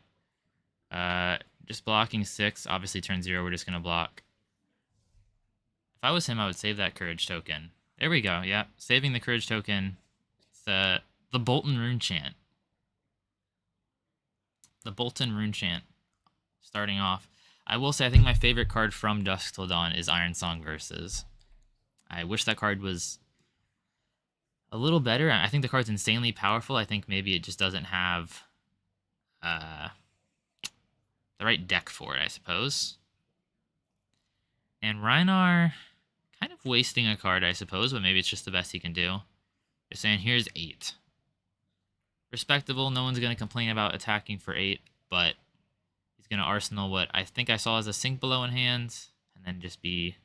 Just blocking 6. Obviously, turn 0, we're just going to block. If I was him, I would save that Courage token. There we go, yeah. Saving the Courage token. It's the Bolton Rune Chant. The Bolton Rune Chant. Starting off. I will say, I think my favorite card from Dusk Till Dawn is Iron Song Versus. I wish that card was a little better. I think the card's insanely powerful. I think maybe it just doesn't have uh, the right deck for it, I suppose. And Reinar, kind of wasting a card, I suppose, but maybe it's just the best he can do. Just saying, here's 8. Respectable. No one's going to complain about attacking for 8, but he's going to arsenal what I think I saw as a sink below in hand, and then just be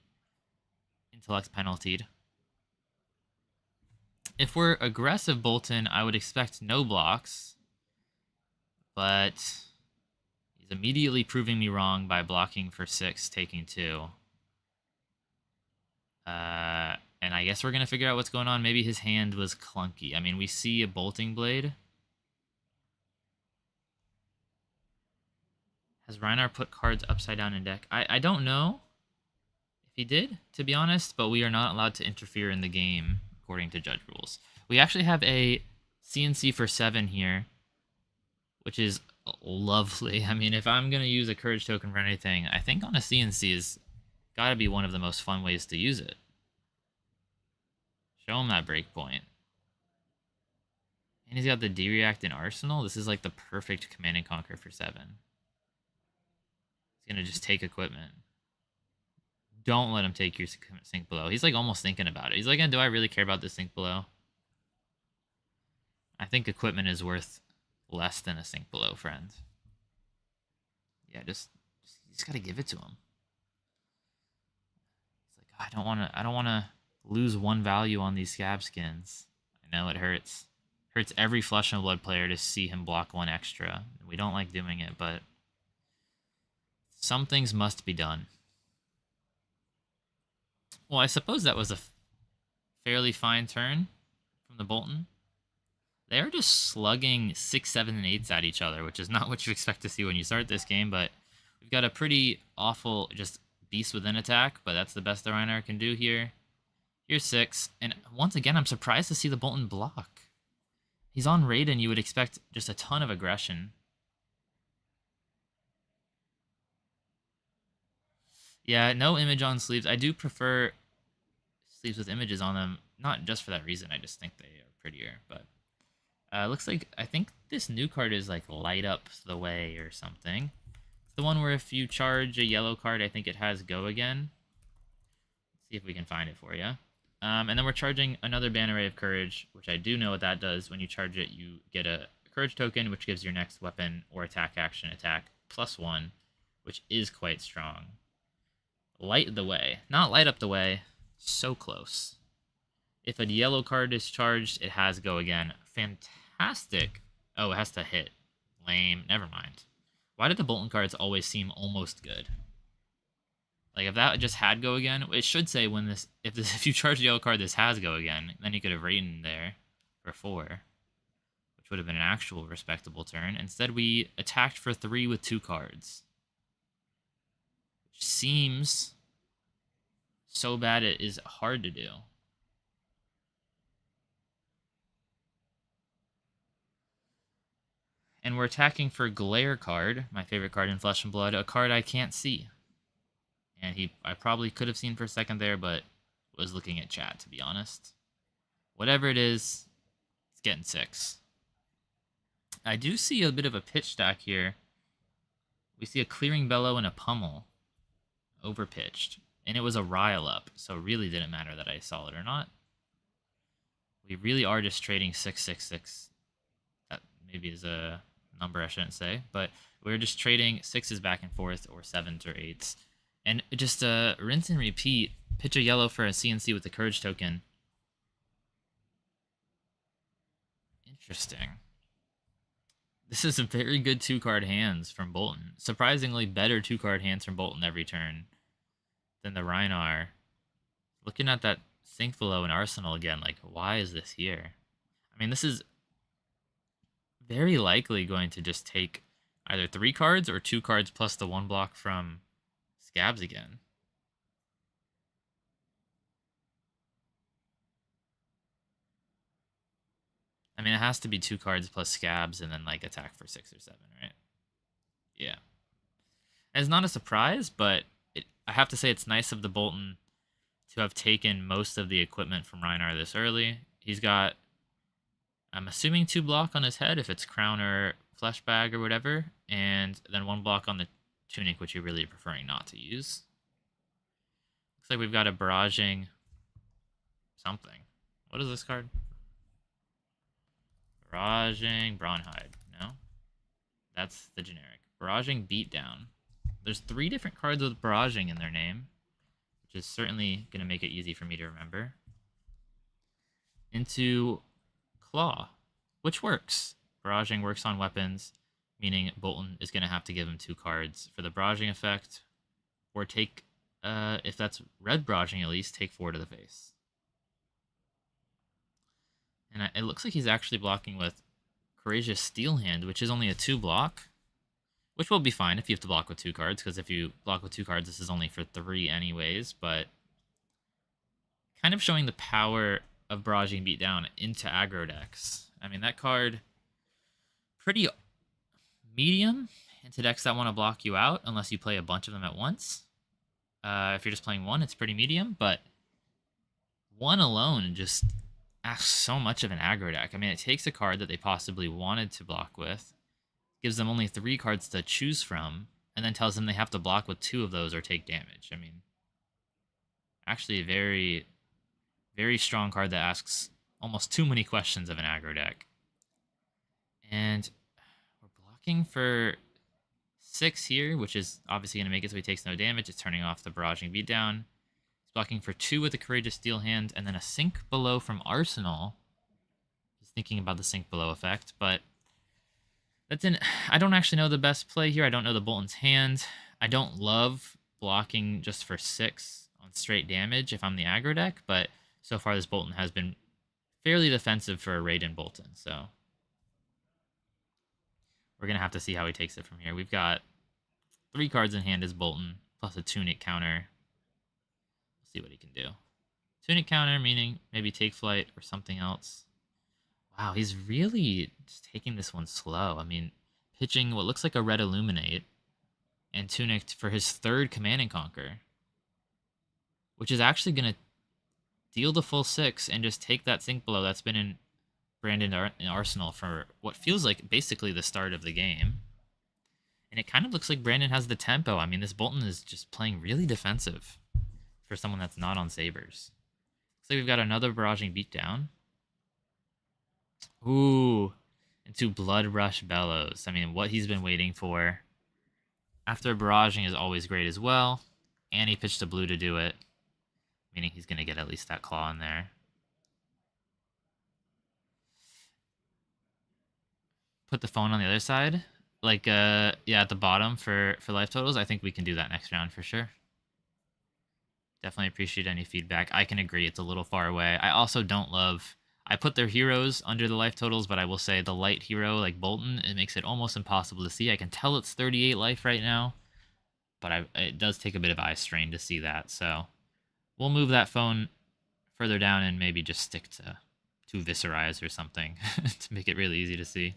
intellect penaltied. If we're aggressive Bolton, I would expect no blocks, but he's immediately proving me wrong by blocking for 6, taking 2. And I guess we're going to figure out what's going on. Maybe his hand was clunky. I mean, we see a bolting blade. Has Reinar put cards upside down in deck? I don't know if he did, to be honest, but we are not allowed to interfere in the game, according to judge rules. We actually have a CNC for 7 here, which is lovely. I mean, if I'm going to use a courage token for anything, I think on a CNC is got to be one of the most fun ways to use it. Show him that breakpoint. And he's got the D-React in Arsenal. This is like the perfect Command and Conquer for 7. He's going to just take equipment. Don't let him take your sink below. He's like almost thinking about it. He's like, do I really care about this sink below? I think equipment is worth less than a sink below, friend. Yeah, you just got to give it to him. It's like, I don't want to lose 1 value on these scab skins. I know it hurts. Hurts every Flesh and Blood player to see him block 1 extra. We don't like doing it, but some things must be done. Well, I suppose that was a fairly fine turn from the Bolton. They're just slugging 6, 7, and 8s at each other, which is not what you expect to see when you start this game, but we've got a pretty awful just beast within attack, but that's the best the Reinar can do here. Here's 6, and once again, I'm surprised to see the Bolton block. He's on Raiden, you would expect just a ton of aggression. Yeah, no image on sleeves. I do prefer sleeves with images on them, not just for that reason, I just think they are prettier, but looks like, I think this new card is like Light Up the Way or something. It's the one where if you charge a yellow card, I think it has Go Again. Let's see if we can find it for you. And then we're charging another Banner Ray of Courage, which I do know what that does. When you charge it, you get a Courage token, which gives your next weapon or attack action attack +1, which is quite strong. Light the Way. Not Light Up the Way. So close. If a yellow card is charged, it has Go Again. Fantastic. Oh, it has to hit. Lame. Never mind. Why did the Bolton cards always seem almost good? Like, if that just had Go Again, it should say when this, if you charge the yellow card, this has Go Again, then you could have Raiden there for 4, which would have been an actual respectable turn. Instead, we attacked for 3 with 2 cards, which seems so bad it is hard to do. And we're attacking for Glare card, my favorite card in Flesh and Blood, a card I can't see. And I probably could have seen for a second there, but was looking at chat, to be honest. Whatever it is, it's getting 6. I do see a bit of a pitch stack here. We see a Clearing Bellow and a Pummel. Overpitched. And it was a rile up, so it really didn't matter that I saw it or not. We really are just trading 6, 6, 6. That maybe is a number I shouldn't say, but we're just trading 6s back and forth, or 7s or 8s. And just rinse and repeat. Pitch a yellow for a CNC with the Courage token. Interesting. This is a very good 2-card hands from Bolton. Surprisingly better 2-card hands from Bolton every turn than the Reinar. Looking at that sink below in Arsenal again, like, why is this here? I mean, this is very likely going to just take either 3 cards or 2 cards plus the 1 block from Scabs again. I mean, it has to be 2 cards plus Scabs and then, like, attack for 6 or 7, right? Yeah. And it's not a surprise, but I have to say it's nice of the Bolton to have taken most of the equipment from Reinar this early. he's got, I'm assuming 2 block on his head if it's crown or flesh bag or whatever, and then 1 block on the tunic, which you're really preferring not to use. Looks like we've got a barraging something. What is this card? Barraging Brawnhide. No? That's the generic. Barraging Beatdown. There's 3 different cards with barraging in their name, which is certainly going to make it easy for me to remember. Into Claw, which works. Barraging works on weapons, meaning Bolton is going to have to give him 2 cards for the barraging effect, or take, if that's red barraging at least, take 4 to the face. And it looks like he's actually blocking with Courageous Steel Hand, which is only a 2 block, which will be fine if you have to block with 2 cards, because if you block with 2 cards, this is only for 3 anyways, but kind of showing the power of barraging Beatdown into aggro decks. I mean, that card, pretty medium into decks that want to block you out, unless you play a bunch of them at once. If you're just playing 1, it's pretty medium, but 1 alone just asks so much of an aggro deck. I mean, it takes a card that they possibly wanted to block with, gives them only 3 cards to choose from, and then tells them they have to block with 2 of those or take damage. I mean, actually a very, very strong card that asks almost too many questions of an aggro deck. And we're blocking for 6 here, which is obviously going to make it so he takes no damage. It's turning off the barraging beatdown. He's blocking for 2 with the Courageous Steel Hand, and then a Sink Below from Arsenal. Just thinking about the Sink Below effect, but I don't actually know the best play here. I don't know the Bolton's hand. I don't love blocking just for 6 on straight damage if I'm the aggro deck, but so far this Bolton has been fairly defensive for a Raiden Bolton, so we're going to have to see how he takes it from here. We've got 3 cards in hand as Bolton, plus a Tunic counter. We'll see what he can do. Tunic counter, meaning maybe take flight or something else. Wow, he's really just taking this one slow. I mean, pitching what looks like a red Illuminate and Tunic for his 3rd Command and Conquer, which is actually going to deal the full 6 and just take that Sink Below that's been in Brandon in Arsenal for what feels like basically the start of the game. And it kind of looks like Brandon has the tempo. I mean, this Bolton is just playing really defensive for someone that's not on Sabers. Looks like we've got another barraging beatdown. Ooh, into Blood Rush Bellows. I mean, what he's been waiting for. After barraging is always great as well. And he pitched a blue to do it, meaning he's going to get at least that claw in there. Put the phone on the other side. Like, yeah, at the bottom for life totals. I think we can do that next round for sure. Definitely appreciate any feedback. I can agree, it's a little far away. I also don't love... I put their heroes under the life totals, but I will say the light hero, like Bolton, it makes it almost impossible to see. I can tell it's 38 life right now, but it does take a bit of eye strain to see that. So we'll move that phone further down and maybe just stick to 2 Viscerize or something to make it really easy to see.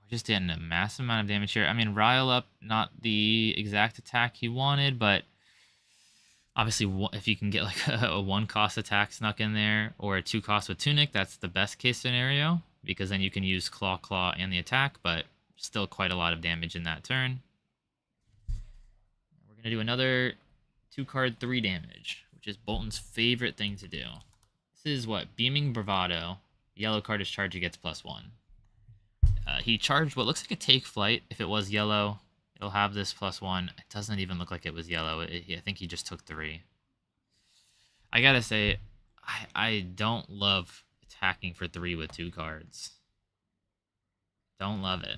We're just getting a massive amount of damage here. I mean, Rile Up, not the exact attack he wanted, but obviously, if you can get like a 1-cost attack snuck in there or a 2-cost with Tunic, that's the best case scenario because then you can use Claw and the attack, but still quite a lot of damage in that turn. We're going to do another 2-card 3 damage, which is Bolton's favorite thing to do. This is what? Beaming Bravado. The yellow card is charged, he gets +1. He charged what looks like a Take Flight. If it was yellow, it'll have this +1. It doesn't even look like it was yellow. I think he just took 3. I gotta say, I don't love attacking for 3 with 2 cards. Don't love it.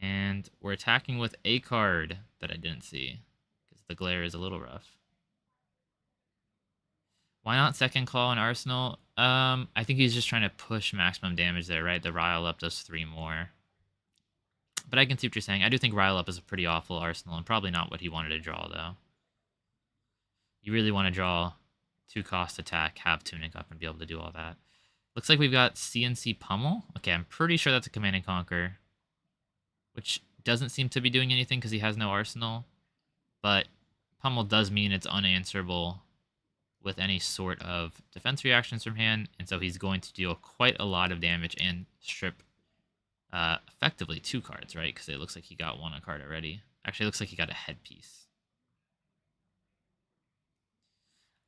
And we're attacking with a card that I didn't see, because the glare is a little rough. Why not Second Claw in Arsenal? I think he's just trying to push maximum damage there, right? The Rile Up does 3 more. But I can see what you're saying. I do think Rile Up is a pretty awful Arsenal, and probably not what he wanted to draw, though. You really want to draw 2-cost attack, have Tunic up, and be able to do all that. Looks like we've got CNC Pummel. Okay, I'm pretty sure that's a Command and Conquer, which doesn't seem to be doing anything because he has no Arsenal. but pummel does mean it's unanswerable with any sort of defense reactions from hand, and so he's going to deal quite a lot of damage and strip effectively 2 cards, right? Because it looks like he got 1 card already. Actually, it looks like he got a headpiece.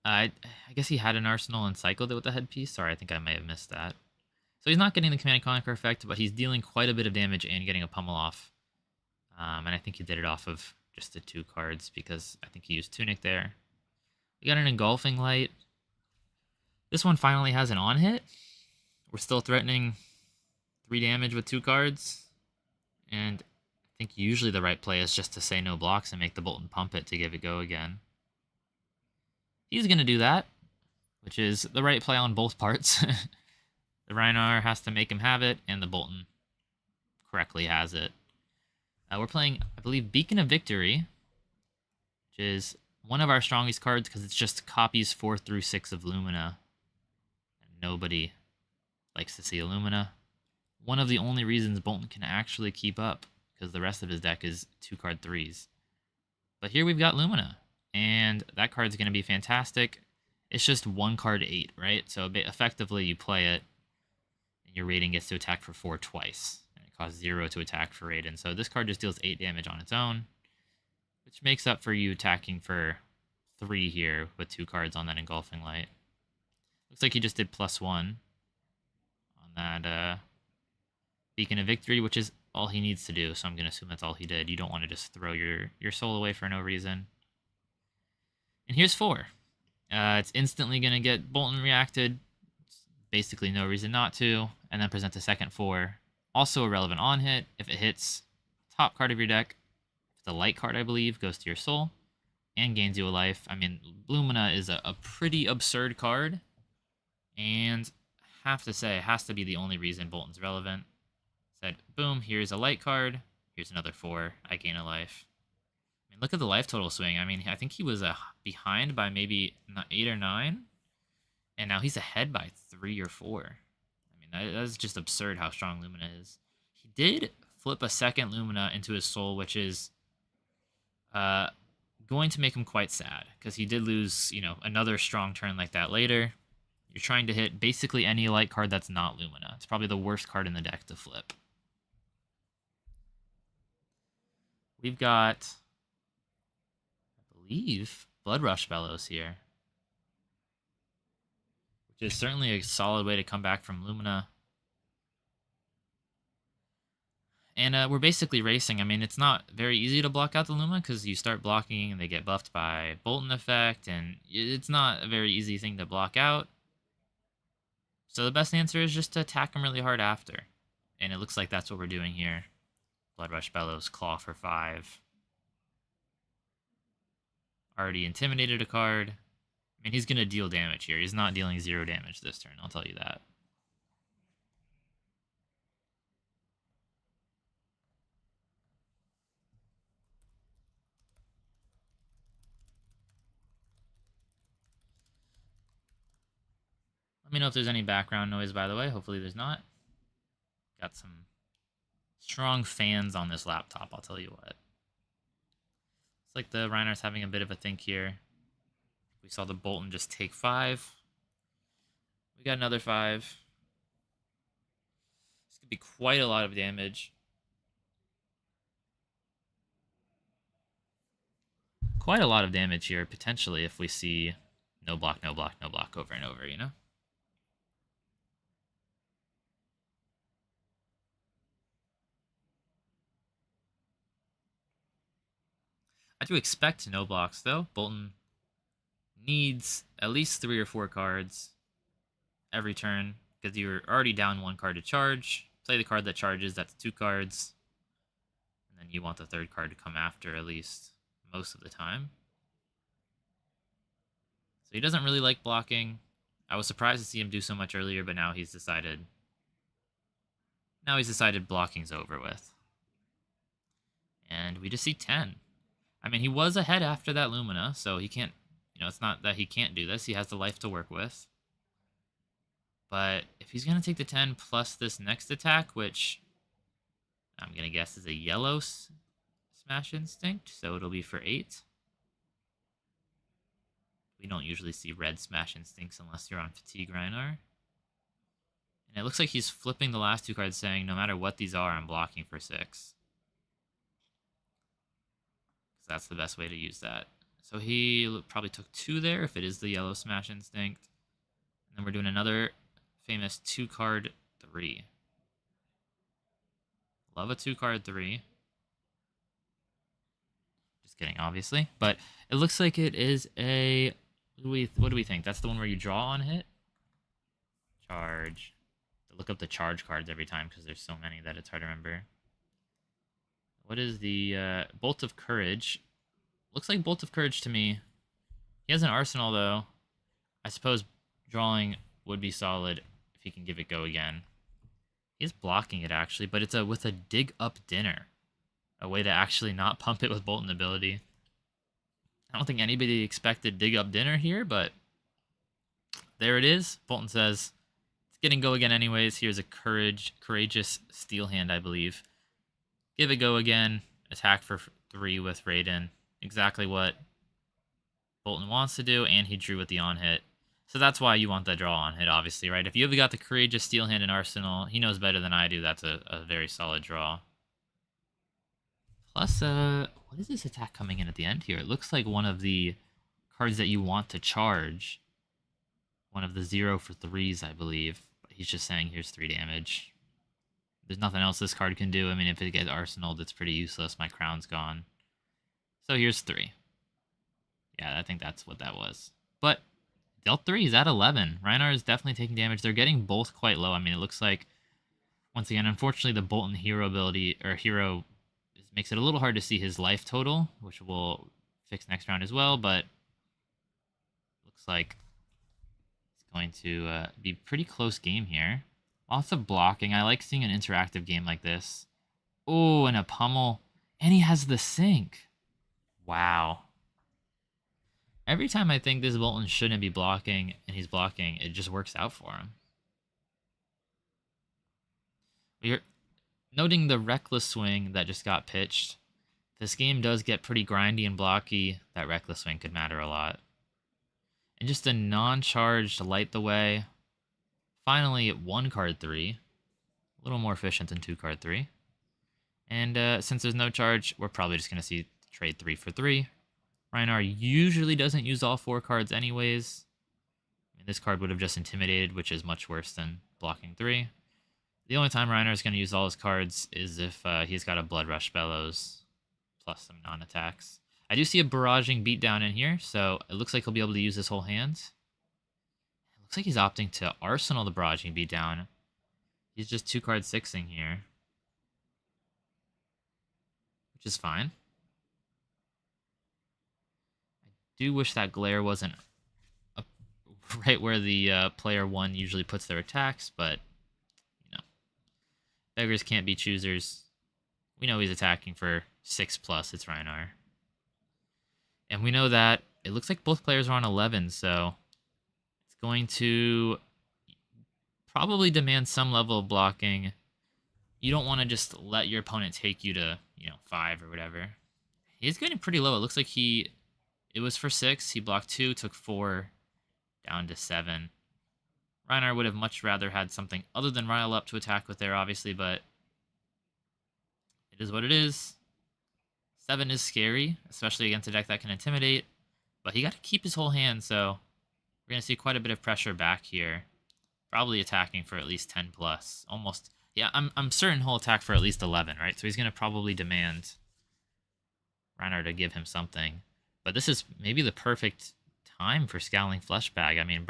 I guess he had an arsenal and cycled it with the headpiece. Sorry, I think I may have missed that. So he's not getting the Command and Conquer effect, but he's dealing quite a bit of damage and getting a pummel off. And I think he did it off of just the 2 cards because I think he used Tunic there. We got an Engulfing Light. This one finally has an on hit. We're still threatening 3 damage with 2 cards. And I think usually the right play is just to say no blocks and make the Bolton pump it to give it go again. He's going to do that, which is the right play on both parts. The Reinar has to make him have it, and the Bolton correctly has it. We're playing, I believe, Beacon of Victory, which is one of our strongest cards because it's just copies 4 through 6 of Lumina. And nobody likes to see Illumina. One of the only reasons Bolton can actually keep up, because the rest of his deck is 2-card 3s. But here we've got Lumina, and that card's going to be fantastic. It's just 1 card 8, right? So effectively you play it, and your rating gets to attack for 4 twice, and it costs 0 to attack for 8. And so this card just deals 8 damage on its own, which makes up for you attacking for 3 here with 2 cards on that Engulfing Light. Looks like he just did +1 on that Beacon of Victory, which is all he needs to do, so I'm going to assume that's all he did. You don't want to just throw your soul away for no reason. And here's 4. It's instantly going to get Bolton reacted. Basically no reason not to. And then present a second 4. Also a relevant on hit. If it hits top card of your deck, if it's a light card, I believe, goes to your soul and gains you a life. I mean, Lumina is a pretty absurd card. And I have to say, it has to be the only reason Bolton's relevant. Said, boom, here's a light card. Here's another 4. I gain a life. I mean, look at the life total swing. I mean, I think he was behind by maybe 8 or 9. And now he's ahead by 3 or 4. I mean, that's just absurd how strong Lumina is. He did flip a second Lumina into his soul, which is going to make him quite sad. Because he did lose, another strong turn like that later. You're trying to hit basically any light card that's not Lumina. It's probably the worst card in the deck to flip. We've got, I believe, Blood Rush Bellows here, which is certainly a solid way to come back from Lumina. And we're basically racing. I mean, it's not very easy to block out the Luma because you start blocking and they get buffed by Bolton effect, and it's not a very easy thing to block out. So the best answer is just to attack them really hard after. And it looks like that's what we're doing here. Blood Rush Bellows, Claw for 5. Already intimidated a card. I mean, he's going to deal damage here. He's not dealing 0 damage this turn, I'll tell you that. Let me know if there's any background noise, by the way. Hopefully there's not. Got some strong fans on this laptop, I'll tell you what. It's like the Reinar's having a bit of a think here. We saw the Bolton just take 5. We got another 5. This could be quite a lot of damage. Quite a lot of damage here, potentially, if we see no block, no block, no block over and over, I do expect no blocks, though. Bolton needs at least 3 or 4 cards every turn, because you're already down 1 card to charge. Play the card that charges, that's 2 cards. And then you want the 3rd card to come after, at least most of the time. So he doesn't really like blocking. I was surprised to see him do so much earlier, but now he's decided blocking's over with. And we just see 10. I mean, he was ahead after that Lumina, so he can't, it's not that he can't do this. He has the life to work with. But if he's going to take the 10 plus this next attack, which I'm going to guess is a yellow Smash Instinct, so it'll be for 8. We don't usually see red Smash Instincts unless you're on Fatigue Reinar. And it looks like he's flipping the last 2 cards saying, no matter what these are, I'm blocking for 6. So that's the best way to use that. So he probably took 2 there if it is the yellow Smash Instinct. And then we're doing another famous 2-card 3. Love a 2-card 3. Just kidding, obviously. But it looks like it is a... What do we think? That's the one where you draw on hit? Charge. Look up the charge cards every time because there's so many that it's hard to remember. What is the Bolt of Courage? Looks like Bolt of Courage to me. He has an arsenal though. I suppose drawing would be solid if he can give it go again. He's blocking it actually, but it's with a dig up dinner. A way to actually not pump it with Bolton ability. I don't think anybody expected dig up dinner here, but there it is. Bolton says, it's getting go again anyways. Here's a courageous steel hand, I believe. Give it go again. Attack for 3 with Rein. Exactly what Bolton wants to do, and he drew with the on hit. So that's why you want the draw on hit, obviously, right? If you've got the courageous steel hand in Arsenal, he knows better than I do. That's a very solid draw. Plus, what is this attack coming in at the end here? It looks like one of the cards that you want to charge. One of the 0 for 3s, I believe. But he's just saying, here's 3 damage. There's nothing else this card can do. I mean, if it gets arsenaled, it's pretty useless. My crown's gone. So here's 3. Yeah, I think that's what that was. But dealt 3, he's at 11. Reinar is definitely taking damage. They're getting both quite low. I mean, it looks like, once again, unfortunately, the Bolton hero ability, or hero, makes it a little hard to see his life total, which we'll fix next round as well, but looks like it's going to be a pretty close game here. Lots of blocking. I like seeing an interactive game like this. Oh, and a pummel. And he has the sink. Wow. Every time I think this Bolton shouldn't be blocking, and he's blocking, it just works out for him. We're noting the reckless swing that just got pitched. This game does get pretty grindy and blocky. That reckless swing could matter a lot. And just a non-charged light the way. Finally, 1-card 3. A little more efficient than 2-card 3. And since there's no charge, we're probably just going to see trade 3 for 3. Reinar usually doesn't use all 4 cards anyways. I mean, this card would have just intimidated, which is much worse than blocking 3. The only time Reinar is going to use all his cards is if he's got a Blood Rush Bellows plus some non-attacks. I do see a Barraging Beatdown in here, so it looks like he'll be able to use his whole hand. It looks like he's opting to Arsenal the Barraging Beatdown. He's just 2-card 6ing here, which is fine. I do wish that Glare wasn't right where the player 1 usually puts their attacks, but beggars can't be choosers. We know he's attacking for 6+. It's Reinar. And we know that it looks like both players are on 11, so it's going to probably demand some level of blocking. You don't want to just let your opponent take you to, 5 or whatever. He's getting pretty low. It looks like it was for 6. He blocked 2, took 4, down to 7. Reinar would have much rather had something other than Rile up to attack with there, obviously, but it is what it is. 7 is scary, especially against a deck that can intimidate, but he got to keep his whole hand, so we're going to see quite a bit of pressure back here. Probably attacking for at least 10+. Almost, yeah, I'm certain he'll attack for at least 11, right? So he's going to probably demand Reinar to give him something. But this is maybe the perfect time for Scowling Fleshbag. I mean,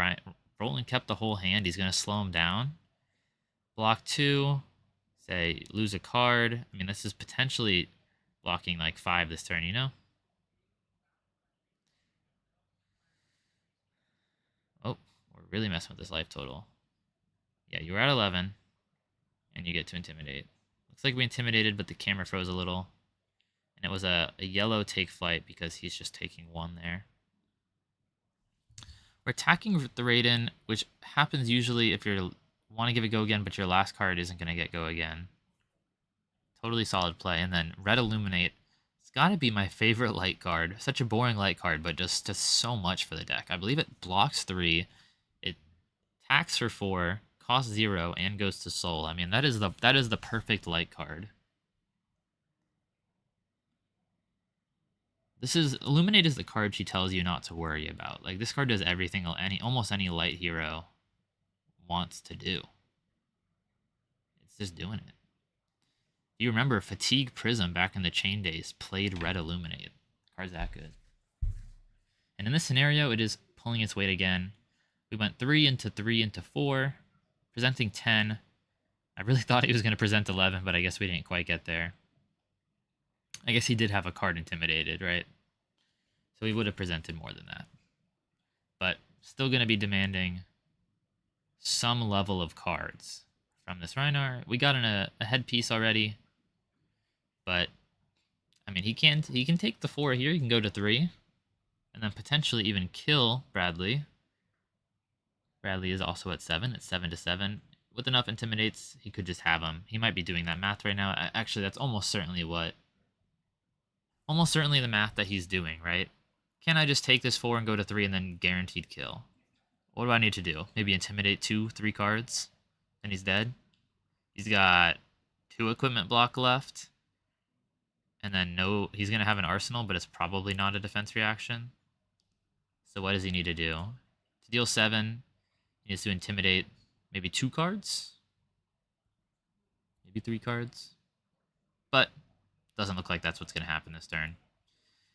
Bolton kept the whole hand. He's going to slow him down. Block 2. Say, lose a card. I mean, this is potentially blocking like 5 this turn, Oh, we're really messing with this life total. Yeah, you were at 11, and you get to intimidate. Looks like we intimidated, but the camera froze a little. And it was a yellow take flight because he's just taking 1 there. We're attacking the Rein, which happens usually if you want to give it go again, but your last card isn't going to get go again. Totally solid play. And then Red Illuminate. It's got to be my favorite light card. Such a boring light card, but just so much for the deck. I believe it blocks 3, it attacks for 4, costs 0, and goes to soul. I mean, that is the perfect light card. This is Illuminate is the card she tells you not to worry about. Like, this card does everything almost any light hero wants to do. It's just doing it. You remember Fatigue Prism back in the Chain days played red Illuminate. The card's that good. And in this scenario, it is pulling its weight again. We went 3 into 4, presenting 10. I really thought he was going to present 11, but I guess we didn't quite get there. I guess he did have a card Intimidated, right? So he would have presented more than that. But still going to be demanding some level of cards from this Rein. We got in a headpiece already. But, I mean, he can take the 4 here. He can go to 3. And then potentially even kill Bradley. Bradley is also at 7. It's 7-7. With enough Intimidates, he could just have him. He might be doing that math right now. Actually, that's almost certainly the math that he's doing, right? Can I just take this 4 and go to 3 and then guaranteed kill? What do I need to do? Maybe Intimidate 2, 3 cards, and he's dead? He's got 2 equipment block left. And then he's going to have an arsenal, but it's probably not a defense reaction. So what does he need to do? To deal 7, he needs to Intimidate maybe 2 cards? Maybe 3 cards? But doesn't look like that's what's going to happen this turn.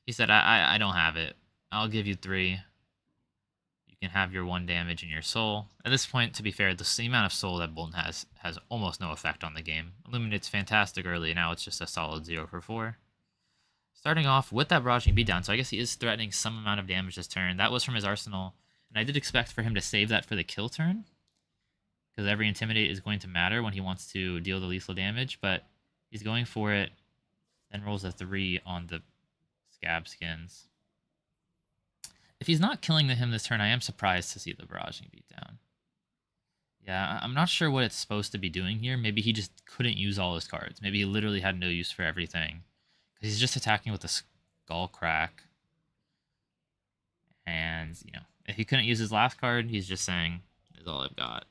He said, I don't have it. I'll give you 3. You can have your 1 damage in your soul. At this point, to be fair, the amount of soul that Bolton has almost no effect on the game. Illuminate's fantastic early, now it's just a solid 0 for 4. Starting off with that barraging beatdown, so I guess he is threatening some amount of damage this turn. That was from his arsenal, and I did expect for him to save that for the kill turn, because every Intimidate is going to matter when he wants to deal the lethal damage, but he's going for it, then rolls a 3 on the Scab Skins. If he's not killing him this turn, I am surprised to see the barraging beatdown. Yeah, I'm not sure what it's supposed to be doing here. Maybe he just couldn't use all his cards. Maybe he literally had no use for everything. Because he's just attacking with the Skull Crack. And, if he couldn't use his last card, he's just saying, this is all I've got.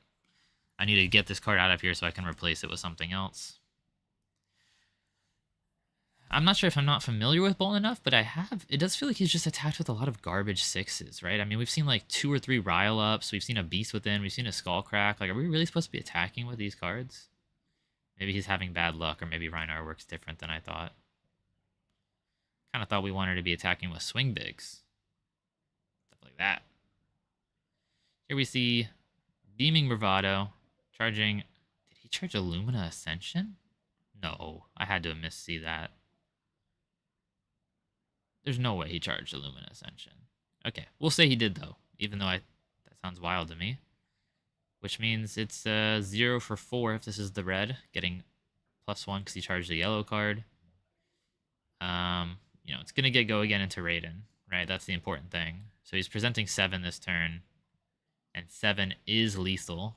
I need to get this card out of here so I can replace it with something else. I'm not sure if I'm not familiar with Bolton enough, but it does feel like he's just attacked with a lot of garbage 6s, right? I mean, we've seen like 2 or 3 Rile Ups, we've seen a Beast Within, we've seen a Skull Crack. Like, are we really supposed to be attacking with these cards? Maybe he's having bad luck, or maybe Rein works different than I thought. Kind of thought we wanted to be attacking with Swing Bigs. Stuff like that. Here we see Beaming Bravado, charging... Did he charge Illumina Ascension? No, I had to see that. There's no way he charged Illumina Ascension. Okay, we'll say he did, though, even though that sounds wild to me. Which means it's 0 for 4 if this is the red, getting +1 because he charged a yellow card. It's going to go again into Raiden, right? That's the important thing. So he's presenting 7 this turn, and 7 is lethal,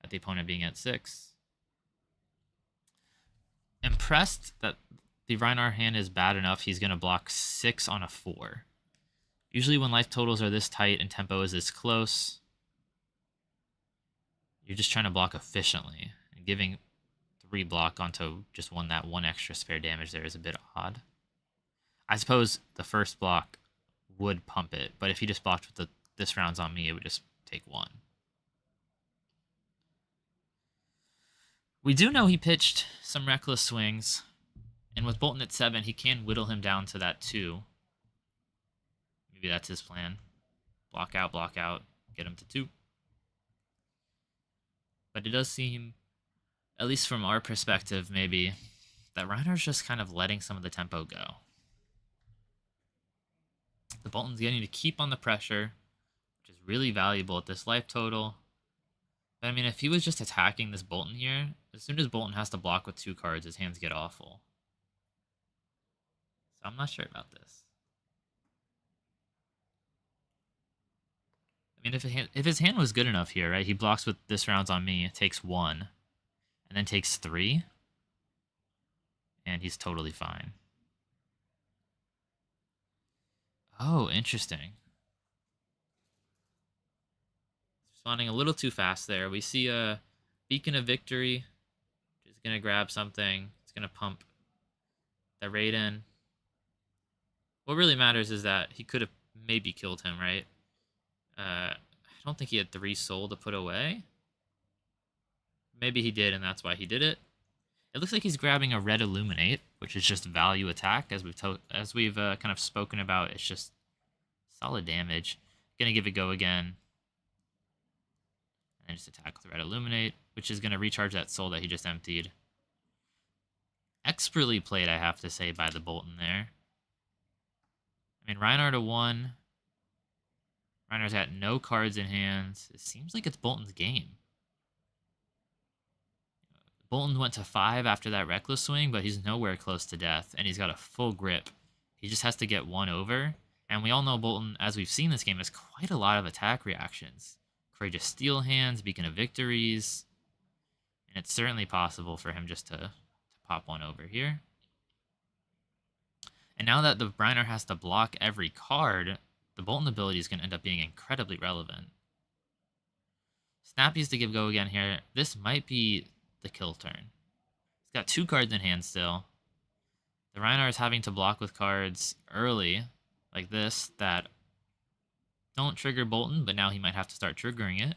at the opponent being at 6. Impressed that the Rein hand is bad enough, he's going to block 6 on a 4. Usually when life totals are this tight and tempo is this close, you're just trying to block efficiently. And giving 3 block onto just that one extra spare damage there is a bit odd. I suppose the first block would pump it, but if he just blocked with this round's on me, it would just take 1. We do know he pitched some reckless swings, and with Bolton at 7, he can whittle him down to that 2. Maybe that's his plan. Block out, get him to 2. But it does seem, at least from our perspective, maybe, that Reiner's just kind of letting some of the tempo go. The Bolton's getting to keep on the pressure, which is really valuable at this life total. But I mean, if he was just attacking this Bolton here, as soon as Bolton has to block with 2 cards, his hands get awful. So I'm not sure about this. I mean, if his hand was good enough here, right? He blocks with this round's on me, takes 1, and then takes 3, and he's totally fine. Oh, interesting. Spawning a little too fast there. We see a Beacon of Victory. Is going to grab something. It's going to pump the raid in. What really matters is that he could have maybe killed him, right? I don't think he had 3 soul to put away. Maybe he did, and that's why he did it. It looks like he's grabbing a red illuminate, which is just value attack, as we've kind of spoken about. It's just solid damage. Gonna give it a go again, and then just attack with red illuminate, which is gonna recharge that soul that he just emptied. Expertly played, I have to say, by the Bolton there. I mean, Reinhardt a 1. Reinhardt's got no cards in hands. It seems like it's Bolton's game. Bolton went to 5 after that reckless swing, but he's nowhere close to death, and he's got a full grip. He just has to get 1 over, and we all know Bolton, as we've seen this game, has quite a lot of attack reactions. Courageous Steel Hands, Beacon of Victories, and it's certainly possible for him just to pop 1 over here. And now that the Reiner has to block every card, the Bolton ability is going to end up being incredibly relevant. Snappy's to give go again here. This might be the kill turn. He's got 2 cards in hand still. The Reiner is having to block with cards early, like this, that don't trigger Bolton, but now he might have to start triggering it.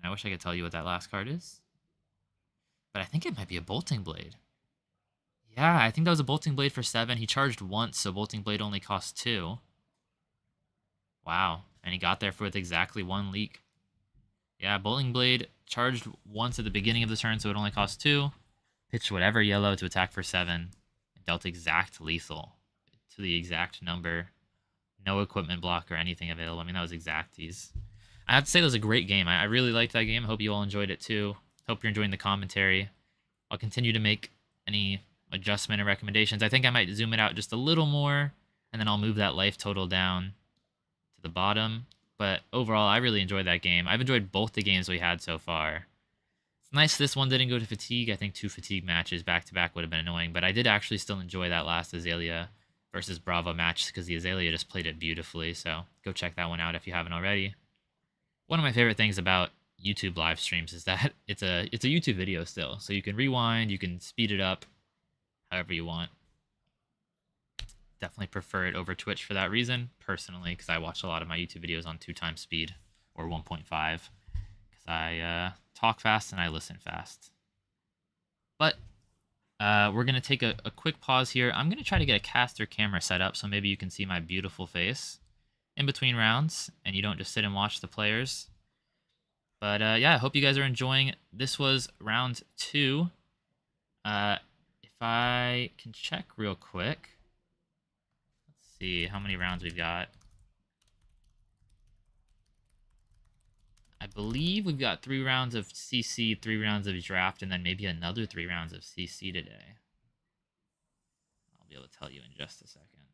I wish I could tell you what that last card is. But I think it might be a Bolting Blade. Yeah, I think that was a Bolting Blade for 7. He charged once, so Bolting Blade only cost 2. Wow. And he got there with exactly 1 leak. Yeah, Bolting Blade charged once at the beginning of the turn, so it only cost 2. Pitched whatever yellow to attack for 7. And dealt exact lethal to the exact number. No equipment block or anything available. I mean, that was exacties. I have to say that was a great game. I really liked that game. I hope you all enjoyed it too. Hope you're enjoying the commentary. I'll continue to make any adjustment or recommendations. I think I might zoom it out just a little more, and then I'll move that life total down to the bottom. But overall, I really enjoyed that game. I've enjoyed both the games we had so far. It's nice this one didn't go to fatigue. I think 2 fatigue matches back-to-back would have been annoying, but I did actually still enjoy that last Azalea versus Bravo match because the Azalea just played it beautifully, so go check that one out if you haven't already. One of my favorite things about YouTube live streams is that it's a YouTube video still, so you can rewind, you can speed it up however you want. Definitely prefer it over Twitch for that reason, personally, because I watch a lot of my YouTube videos on 2x speed or 1.5 because I talk fast and I listen fast. But we're going to take a quick pause here. I'm going to try to get a caster camera set up so maybe you can see my beautiful face in between rounds and you don't just sit and watch the players. But yeah, I hope you guys are enjoying. This was round 2. If I can check real quick. Let's see how many rounds we've got. I believe we've got 3 rounds of CC, 3 rounds of draft, and then maybe another 3 rounds of CC today. I'll be able to tell you in just a second.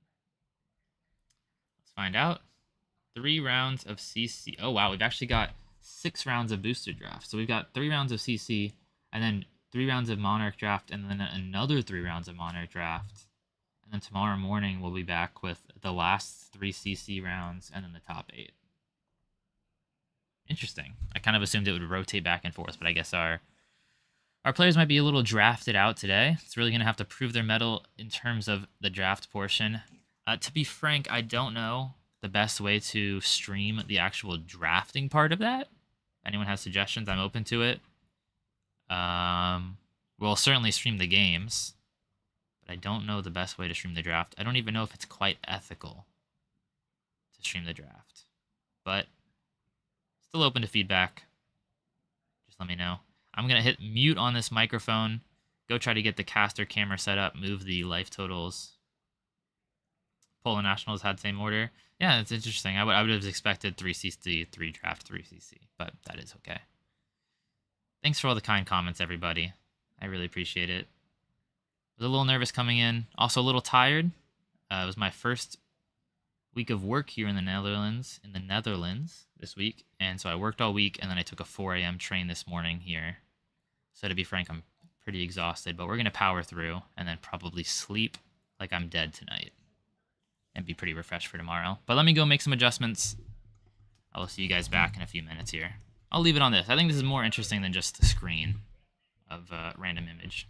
Let's find out. 3 rounds of CC. Oh, wow. We've actually got 6 rounds of booster draft. So we've got 3 rounds of CC, and then 3 rounds of Monarch draft, and then another 3 rounds of Monarch draft. And then tomorrow morning, we'll be back with the last 3 CC rounds, and then the top 8. Interesting. I kind of assumed it would rotate back and forth, but I guess our players might be a little drafted out today. It's really going to have to prove their mettle in terms of the draft portion. To be frank, I don't know the best way to stream the actual drafting part of that. If anyone has suggestions, I'm open to it. We'll certainly stream the games, but I don't know the best way to stream the draft. I don't even know if it's quite ethical to stream the draft, but still open to feedback. Just let me know. I'm going to hit mute on this microphone, go try to get the caster camera set up, move the life totals. Poland Nationals had same order. Yeah, it's interesting. I would have expected 3 CC, 3 draft, 3 CC, but that is okay. Thanks for all the kind comments, everybody. I really appreciate it. I was a little nervous coming in, also a little tired. It was my first week of work here in the Netherlands this week, and so I worked all week, and then I took a 4 a.m. train this morning here. So to be frank, I'm pretty exhausted, but we're going to power through and then probably sleep like I'm dead tonight and be pretty refreshed for tomorrow. But let me go make some adjustments. I will see you guys back in a few minutes here. I'll leave it on this. I think this is more interesting than just the screen of a random image.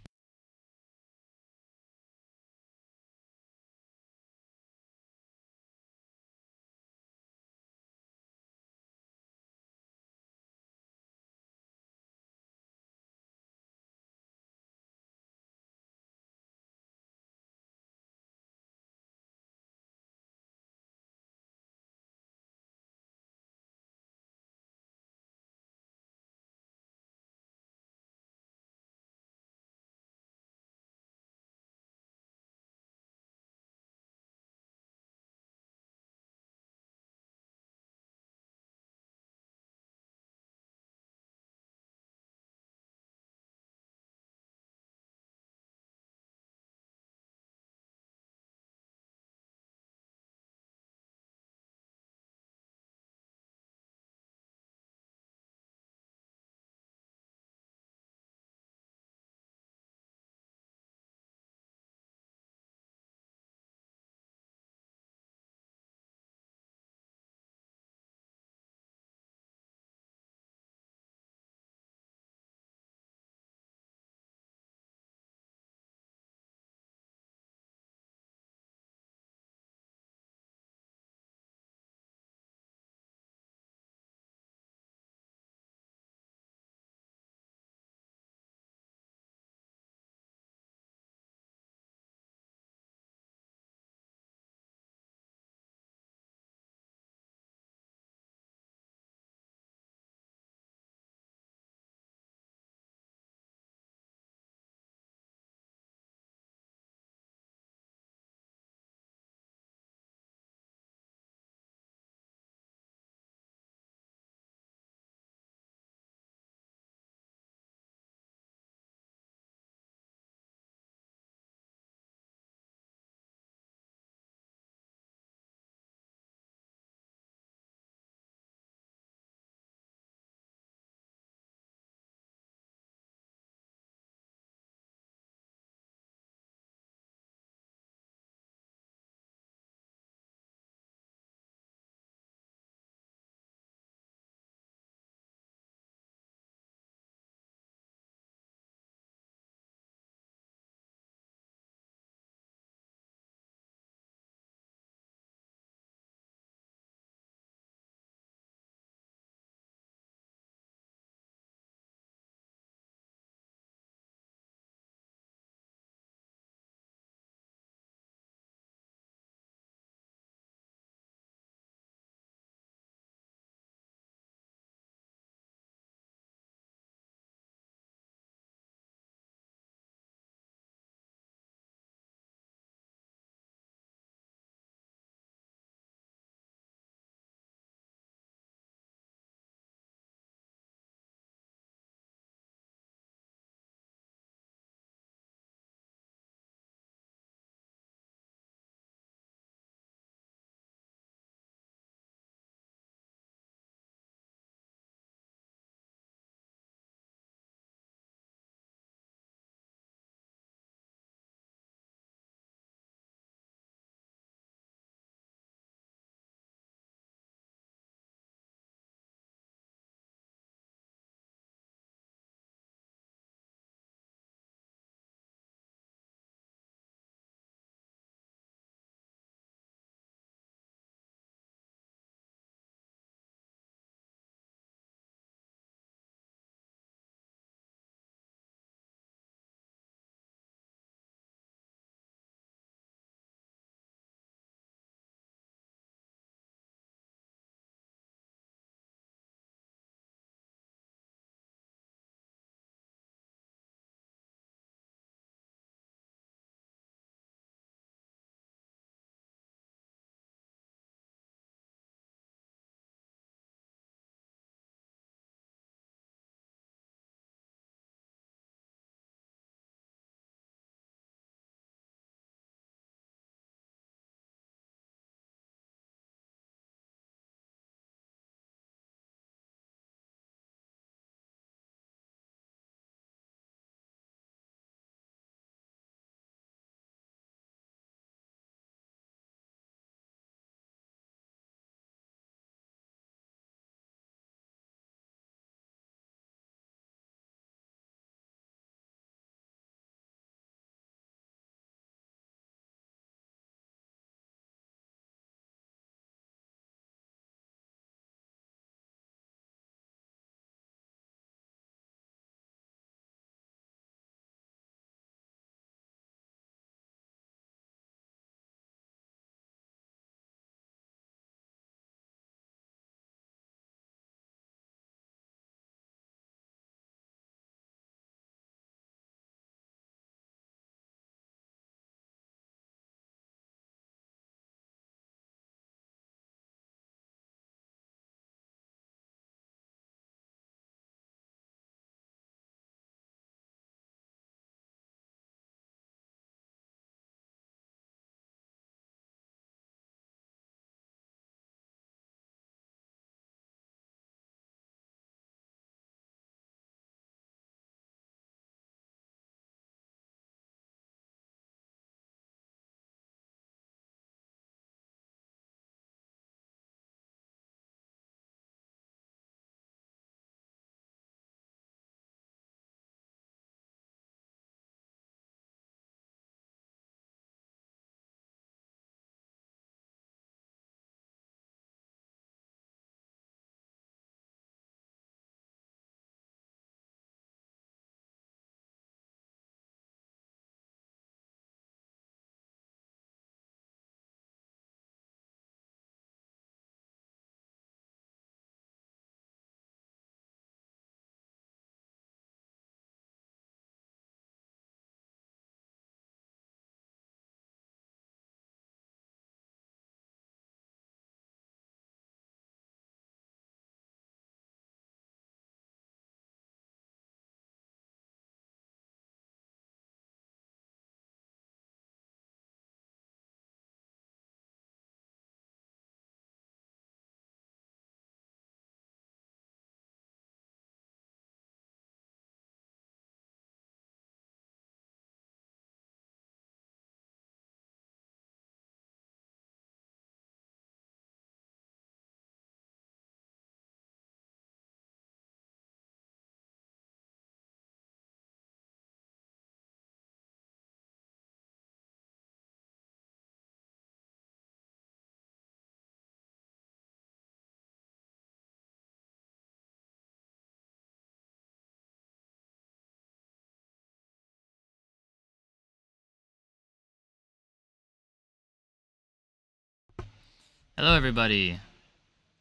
Hello, everybody.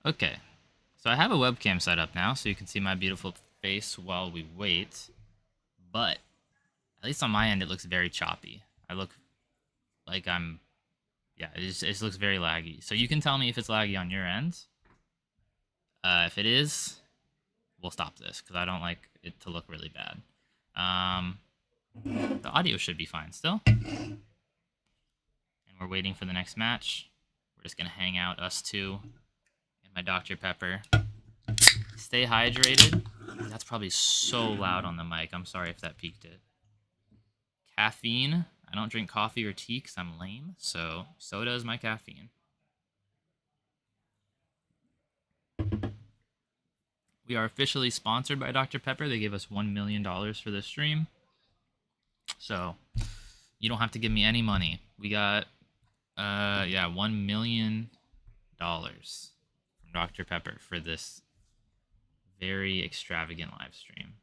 Okay, so I have a webcam set up now, so you can see my beautiful face while we wait. But at least on my end, it looks very choppy. I look like yeah, it looks very laggy. So you can tell me if it's laggy on your end. If it is, we'll stop this because I don't like it to look really bad. The audio should be fine still. And we're waiting for the next match. We're just gonna hang out, us two, and my Dr. Pepper. Stay hydrated. That's probably so loud on the mic. I'm sorry if that peaked it. Caffeine. I don't drink coffee or tea because I'm lame, so soda is my caffeine. We are officially sponsored by Dr. Pepper. They gave us $1 million for this stream. So you don't have to give me any money. We got, $1 million from Dr. Pepper for this very extravagant live stream.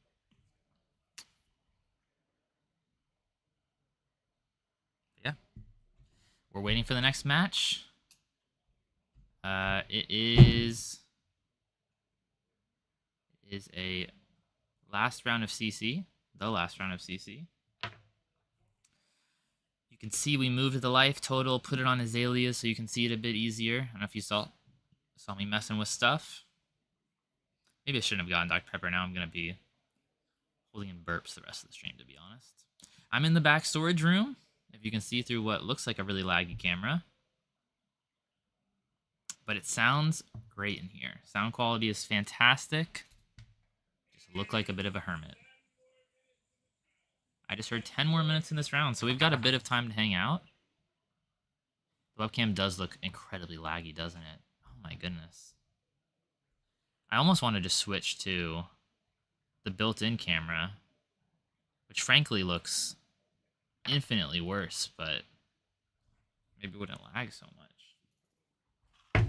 Yeah. We're waiting for the next match. It is a last round of CC. The last round of CC. You can see we moved the life total, put it on Azalea so you can see it a bit easier. I don't know if you saw me messing with stuff. Maybe I shouldn't have gotten Dr. Pepper. Now I'm going to be holding in burps the rest of the stream, to be honest. I'm in the back storage room, if you can see through what looks like a really laggy camera. But it sounds great in here. Sound quality is fantastic. Just look like a bit of a hermit. I just heard 10 more minutes in this round, so we've got a bit of time to hang out. The webcam does look incredibly laggy, doesn't it? Oh my goodness. I almost wanted to switch to the built-in camera, which frankly looks infinitely worse, but maybe it wouldn't lag so much.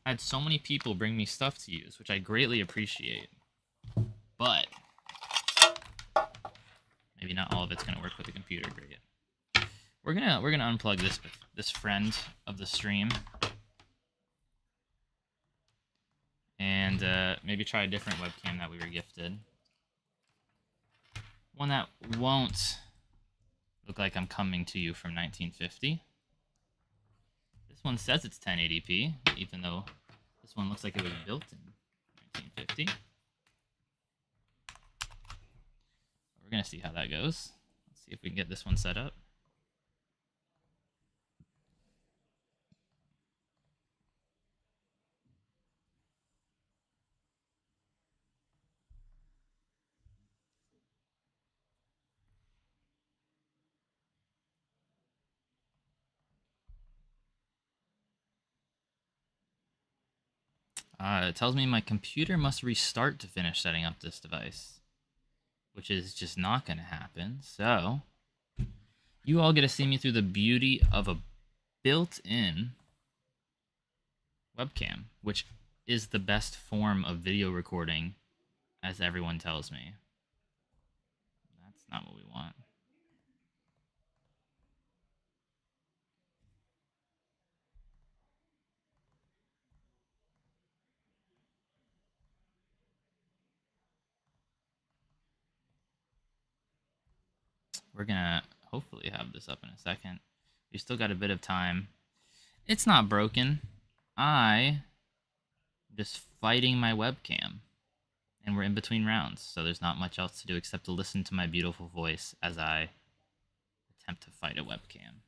I had so many people bring me stuff to use, which I greatly appreciate, but maybe not all of it's gonna work with the computer great. We're gonna unplug this friend of the stream and maybe try a different webcam that we were gifted. One that won't look like I'm coming to you from 1950. This one says it's 1080p, even though this one looks like it was built in 1950. We're gonna see how that goes. Let's see if we can get this one set up. It tells me my computer must restart to finish setting up this device, which is just not going to happen. So you all get to see me through the beauty of a built-in webcam, which is the best form of video recording, as everyone tells me. That's not what we want. We're gonna hopefully have this up in a second. We still got a bit of time. It's not broken. I'm just fighting my webcam. And we're in between rounds, so there's not much else to do except to listen to my beautiful voice as I attempt to fight a webcam.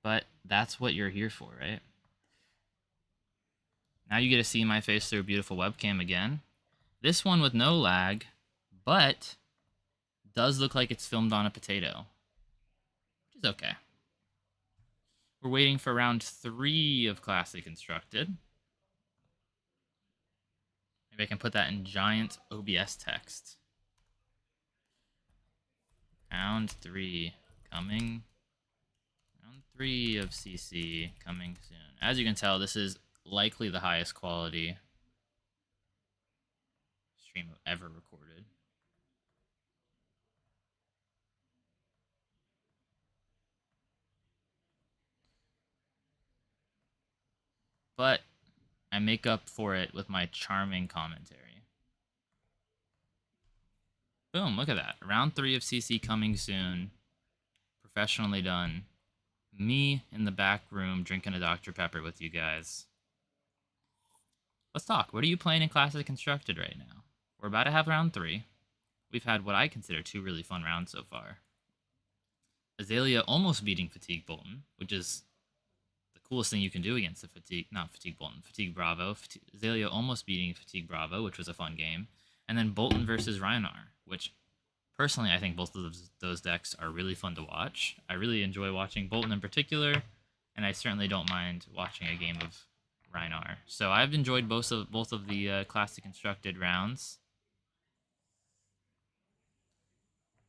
But that's what you're here for, right? Now you get to see my face through a beautiful webcam again. This one with no lag, but does look like it's filmed on a potato, which is okay. We're waiting for round 3 of Classic Constructed. Maybe I can put that in giant OBS text. Round 3 coming. Round 3 of CC coming soon. As you can tell, this is likely the highest quality stream I've ever recorded. but I make up for it with my charming commentary. Boom, look at that. Round 3 of CC coming soon. Professionally done. Me in the back room drinking a Dr. Pepper with you guys. Let's talk. What are you playing in Classic Constructed right now? We're about to have round 3. We've had what I consider 2 really fun rounds so far. Azalea almost beating Fatigue Bolton, which is the coolest thing you can do against the Fatigue Bolton, Fatigue Bravo. Azalea almost beating Fatigue Bravo, which was a fun game. And then Bolton versus Rein, which personally I think both of those decks are really fun to watch. I really enjoy watching Bolton in particular, and I certainly don't mind watching a game of Rein. So I've enjoyed both of the Classic Constructed rounds.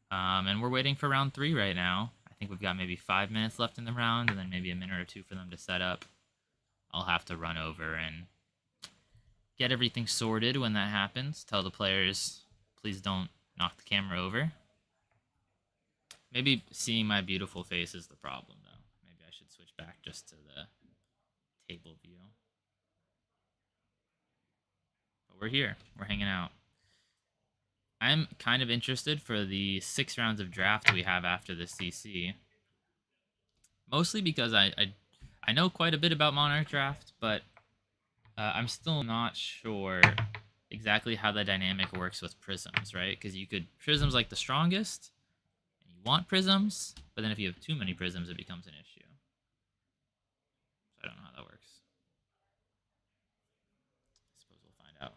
And we're waiting for round 3 right now. I think we've got maybe 5 minutes left in the round, and then maybe a minute or 2 for them to set up. I'll have to run over and get everything sorted when that happens. Tell the players, please don't knock the camera over. Maybe seeing my beautiful face is the problem, though. Maybe I should switch back just to the table view. But we're here. We're hanging out. I'm kind of interested for the 6 rounds of draft we have after the CC. Mostly because I know quite a bit about Monarch Draft, but I'm still not sure exactly how the dynamic works with prisms, right? Because prisms like the strongest, and you want prisms, but then if you have too many prisms, it becomes an issue. So I don't know how that works. I suppose we'll find out.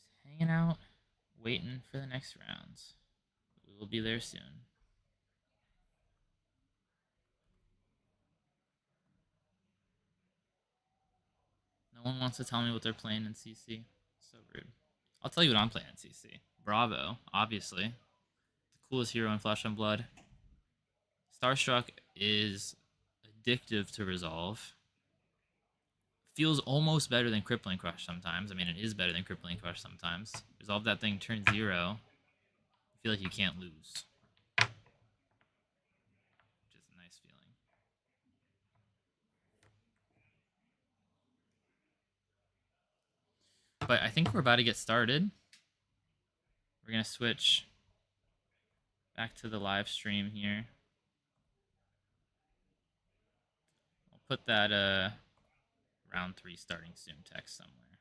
Just hanging out, waiting for the next rounds. We will be there soon. No one wants to tell me what they're playing in CC. So rude. I'll tell you what I'm playing in CC. Bravo, obviously. The coolest hero in Flesh and Blood. Starstruck is addictive to resolve. Feels almost better than Crippling Crush sometimes. I mean, it is better than Crippling Crush sometimes. Resolve that thing, turn 0. I feel like you can't lose. Which is a nice feeling. But I think we're about to get started. We're going to switch back to the live stream here. I'll put that round 3 starting soon text somewhere.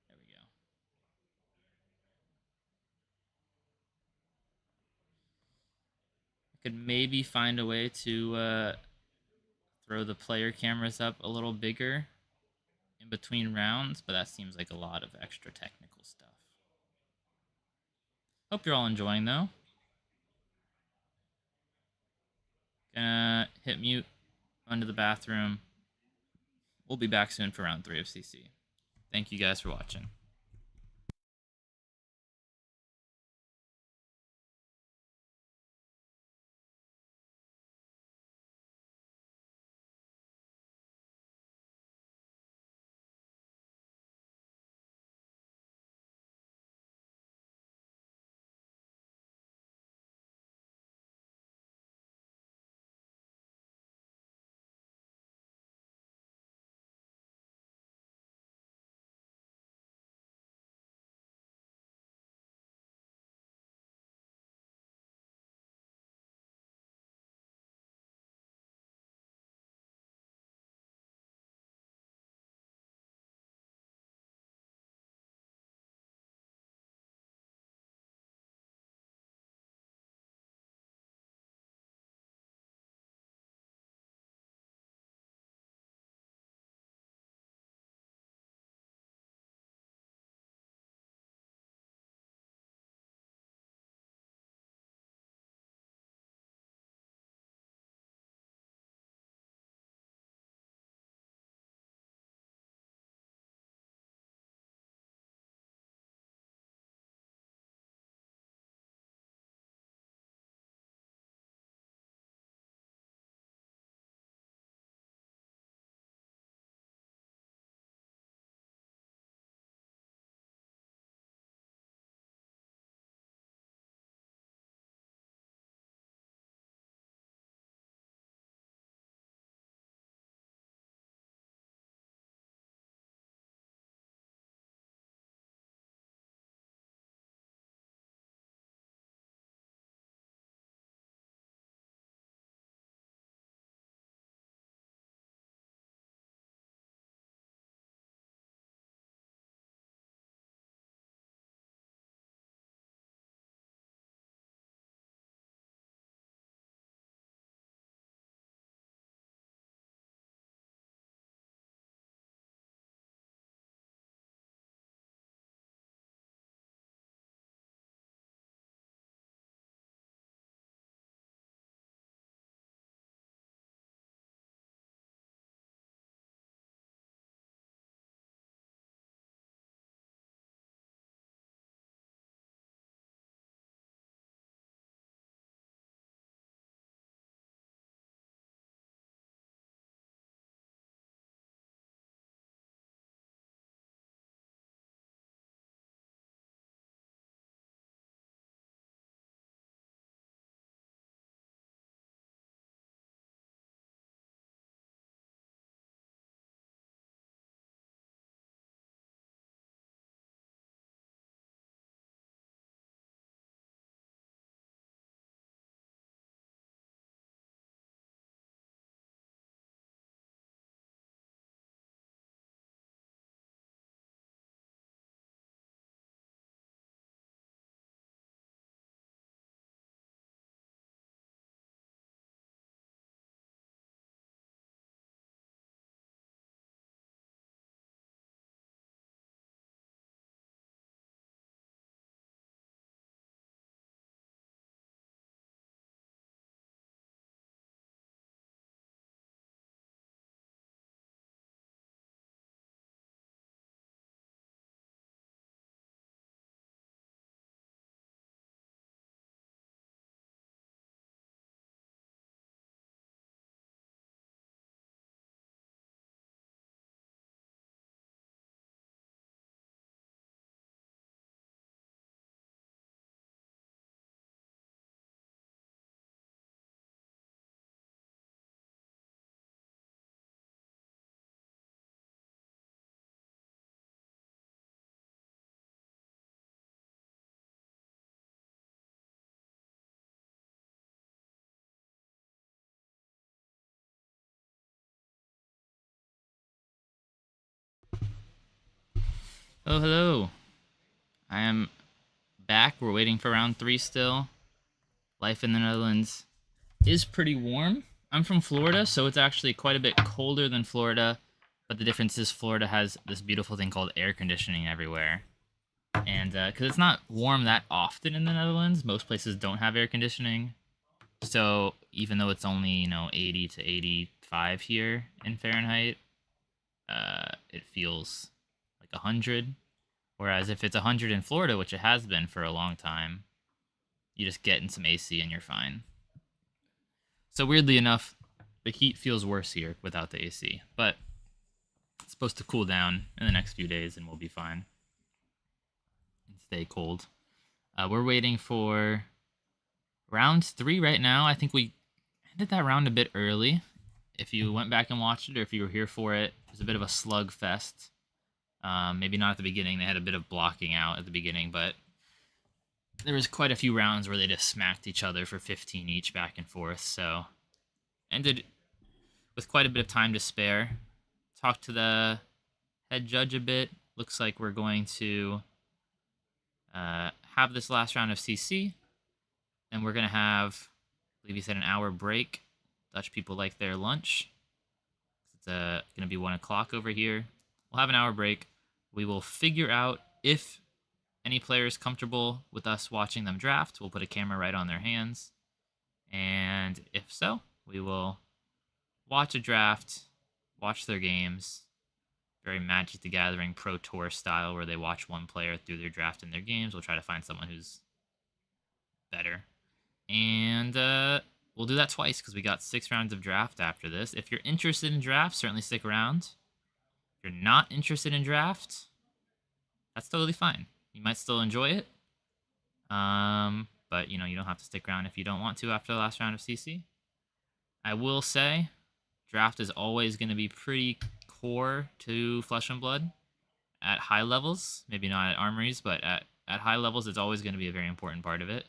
There we go. I could maybe find a way to throw the player cameras up a little bigger in between rounds, but that seems like a lot of extra technical stuff. Hope you're all enjoying, though. Gonna hit mute, run to the bathroom. We'll be back soon for round 3 of CC. Thank you guys for watching. Oh, hello. I am back. We're waiting for round 3 still. Life in the Netherlands is pretty warm. I'm from Florida, so it's actually quite a bit colder than Florida. But the difference is Florida has this beautiful thing called air conditioning everywhere. And because it's not warm that often in the Netherlands, most places don't have air conditioning. So even though it's only, 80 to 85 here in Fahrenheit, it feels like 100. Whereas if it's 100 in Florida, which it has been for a long time, you just get in some AC and you're fine. So weirdly enough, the heat feels worse here without the AC, but it's supposed to cool down in the next few days and we'll be fine and stay cold. We're waiting for round 3 right now. I think we ended that round a bit early. If you went back and watched it, or if you were here for it, it was a bit of a slugfest. Maybe not at the beginning. They had a bit of blocking out at the beginning, but there was quite a few rounds where they just smacked each other for 15 each back and forth. So ended with quite a bit of time to spare. Talked to the head judge a bit. Looks like we're going to have this last round of CC. Then we're going to have, I believe he said, an hour break. Dutch people like their lunch. It's going to be 1 o'clock over here. We'll have an hour break. We will figure out if any player is comfortable with us watching them draft. We'll put a camera right on their hands. And if so, we will watch a draft, watch their games. Very Magic the Gathering Pro Tour style, where they watch one player through their draft and their games. We'll try to find someone who's better. And we'll do that twice because we got 6 rounds of draft after this. If you're interested in draft, certainly stick around. If you're not interested in draft, that's totally fine. You might still enjoy it. But, you don't have to stick around if you don't want to after the last round of CC. I will say, draft is always going to be pretty core to Flesh and Blood at high levels. Maybe not at armories, but at high levels, it's always going to be a very important part of it.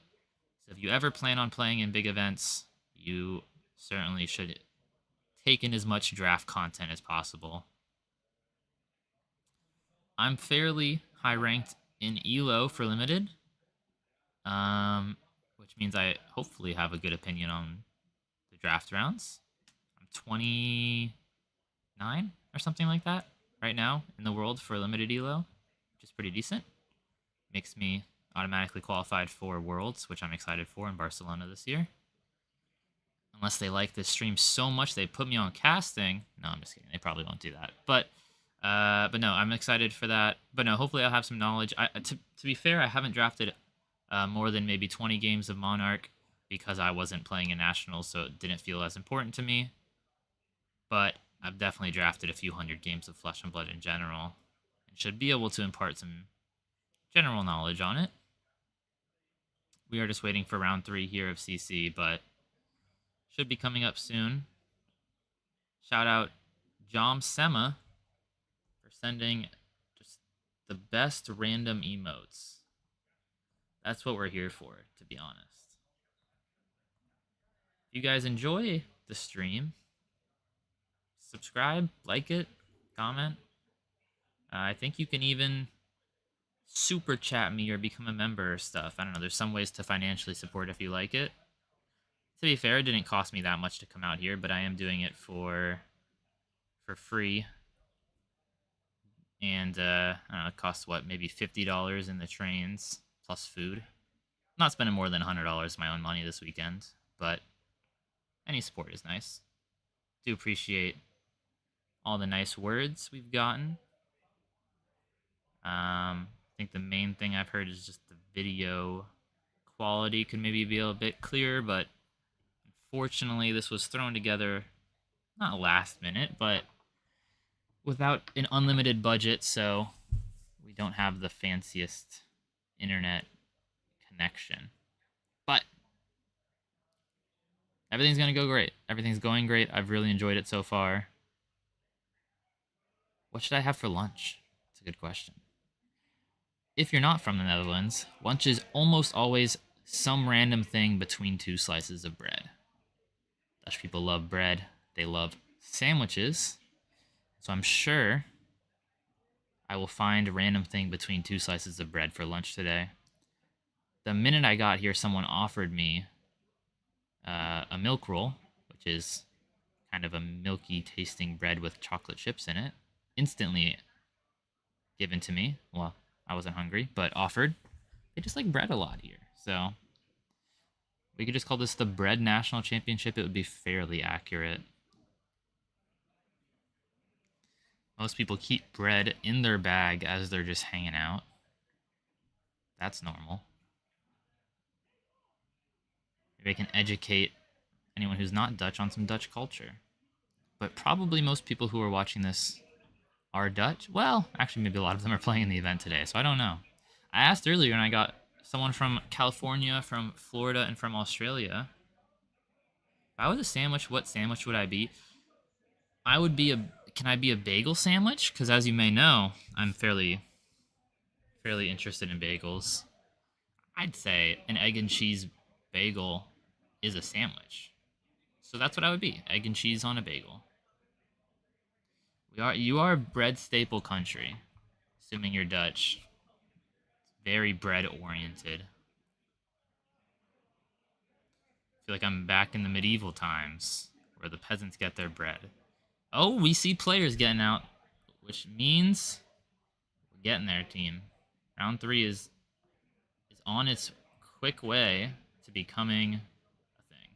So if you ever plan on playing in big events, you certainly should take in as much draft content as possible. I'm fairly high ranked in ELO for limited, which means I hopefully have a good opinion on the draft rounds. I'm 29 or something like that right now in the world for limited ELO, which is pretty decent. Makes me automatically qualified for Worlds, which I'm excited for in Barcelona this year. Unless they like this stream so much they put me on casting. No, I'm just kidding. They probably won't do that. But no, I'm excited for that. But no, hopefully I'll have some knowledge. To be fair, I haven't drafted more than maybe 20 games of Monarch because I wasn't playing in Nationals, so it didn't feel as important to me. But I've definitely drafted a few hundred games of Flesh and Blood in general and should be able to impart some general knowledge on it. We are just waiting for round 3 here of CC, but should be coming up soon. Shout out Jom Sema for sending just the best random emotes. That's what we're here for, to be honest. If you guys enjoy the stream, subscribe, like it, comment. I think you can even super chat me or become a member or stuff. I don't know. There's some ways to financially support if you like it. To be fair, it didn't cost me that much to come out here, but I am doing it for free. And I don't know, it costs what, maybe $50 in the trains plus food. I'm not spending more than $100 my own money this weekend, but any support is nice. Do appreciate all the nice words we've gotten. I think the main thing I've heard is just the video quality could maybe be a bit clearer, but unfortunately this was thrown together not last minute, but without an unlimited budget, so we don't have the fanciest internet connection. But everything's going to go great. Everything's going great. I've really enjoyed it so far. What should I have for lunch? That's a good question. If you're not from the Netherlands, lunch is almost always some random thing between 2 slices of bread. Dutch people love bread. They love sandwiches. So I'm sure I will find a random thing between 2 slices of bread for lunch today. The minute I got here, someone offered me a milk roll, which is kind of a milky tasting bread with chocolate chips in it. Instantly given to me. Well, I wasn't hungry, but offered. They just like bread a lot here. So we could just call this the Bread National Championship. It would be fairly accurate. Most people keep bread in their bag as they're just hanging out. That's normal. Maybe I can educate anyone who's not Dutch on some Dutch culture. But probably most people who are watching this are Dutch. Well, actually, maybe a lot of them are playing in the event today, so I don't know. I asked earlier and I got someone from California, from Florida, and from Australia. If I was a sandwich, what sandwich would I be? I would be a. Can I be a bagel sandwich? Because as you may know, I'm fairly interested in bagels. I'd say an egg and cheese bagel is a sandwich. So that's what I would be. Egg and cheese on a bagel. You are a bread staple country. Assuming you're Dutch. Very bread oriented. I feel like I'm back in the medieval times where the peasants get their bread. Oh, we see players getting out, which means we're getting there, team. Round 3 is on its quick way to becoming a thing,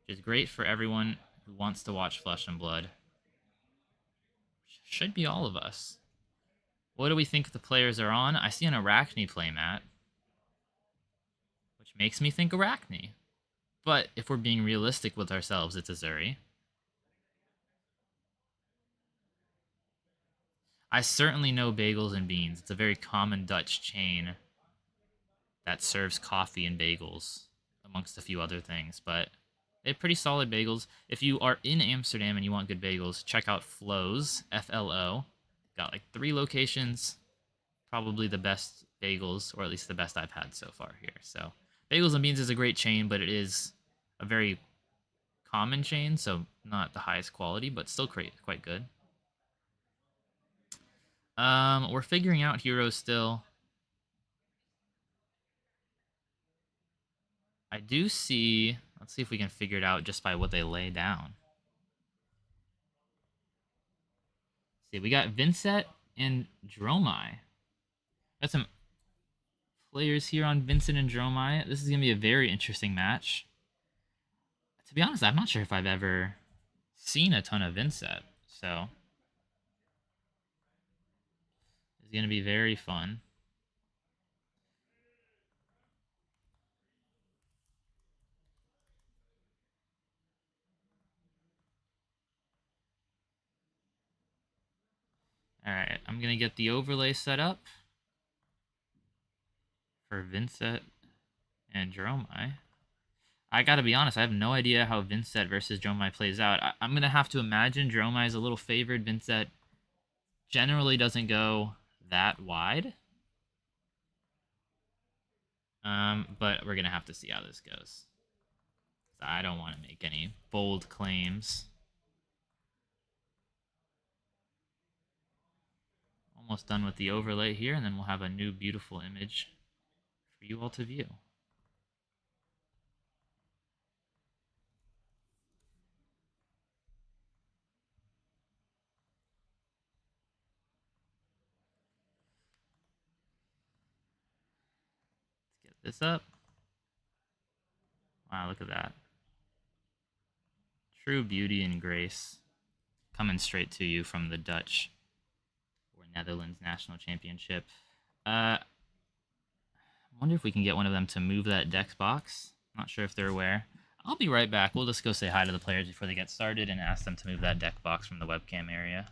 which is great for everyone who wants to watch Flesh and Blood. Should be all of us. What do we think the players are on? I see an Arachne playmat, which makes me think Arachne. But if we're being realistic with ourselves, it's Azuri. I certainly know Bagels and Beans. It's a very common Dutch chain that serves coffee and bagels, amongst a few other things. But they have pretty solid bagels. If you are in Amsterdam and you want good bagels, check out Flo's, F-L-O. Got like 3 locations. Probably the best bagels, or at least the best I've had so far here. So Bagels and Beans is a great chain, but it is a very common chain, so not the highest quality, but still quite good. We're figuring out heroes still. I do see. Let's see if we can figure it out just by what they lay down. See, we got Vincent and Dromai. Got some players here on Vincent and Dromai. This is gonna be a very interesting match. To be honest, I'm not sure if I've ever seen a ton of Vincent, so it's gonna be very fun. Alright, I'm gonna get the overlay set up for Vincent and Dromai. I gotta be honest, I have no idea how Vincent versus Dromai plays out. I'm gonna have to imagine Dromai is a little favored. Vincent generally doesn't go that wide. But we're gonna have to see how this goes. I don't want to make any bold claims. Almost done with the overlay here, and then we'll have a new beautiful image for you all to view. Let's get this up. Wow, look at that. True beauty and grace coming straight to you from the Dutch or Netherlands National Championship. I wonder if we can get one of them to move that deck box. Not sure if they're aware. I'll be right back. We'll just go say hi to the players before they get started and ask them to move that deck box from the webcam area.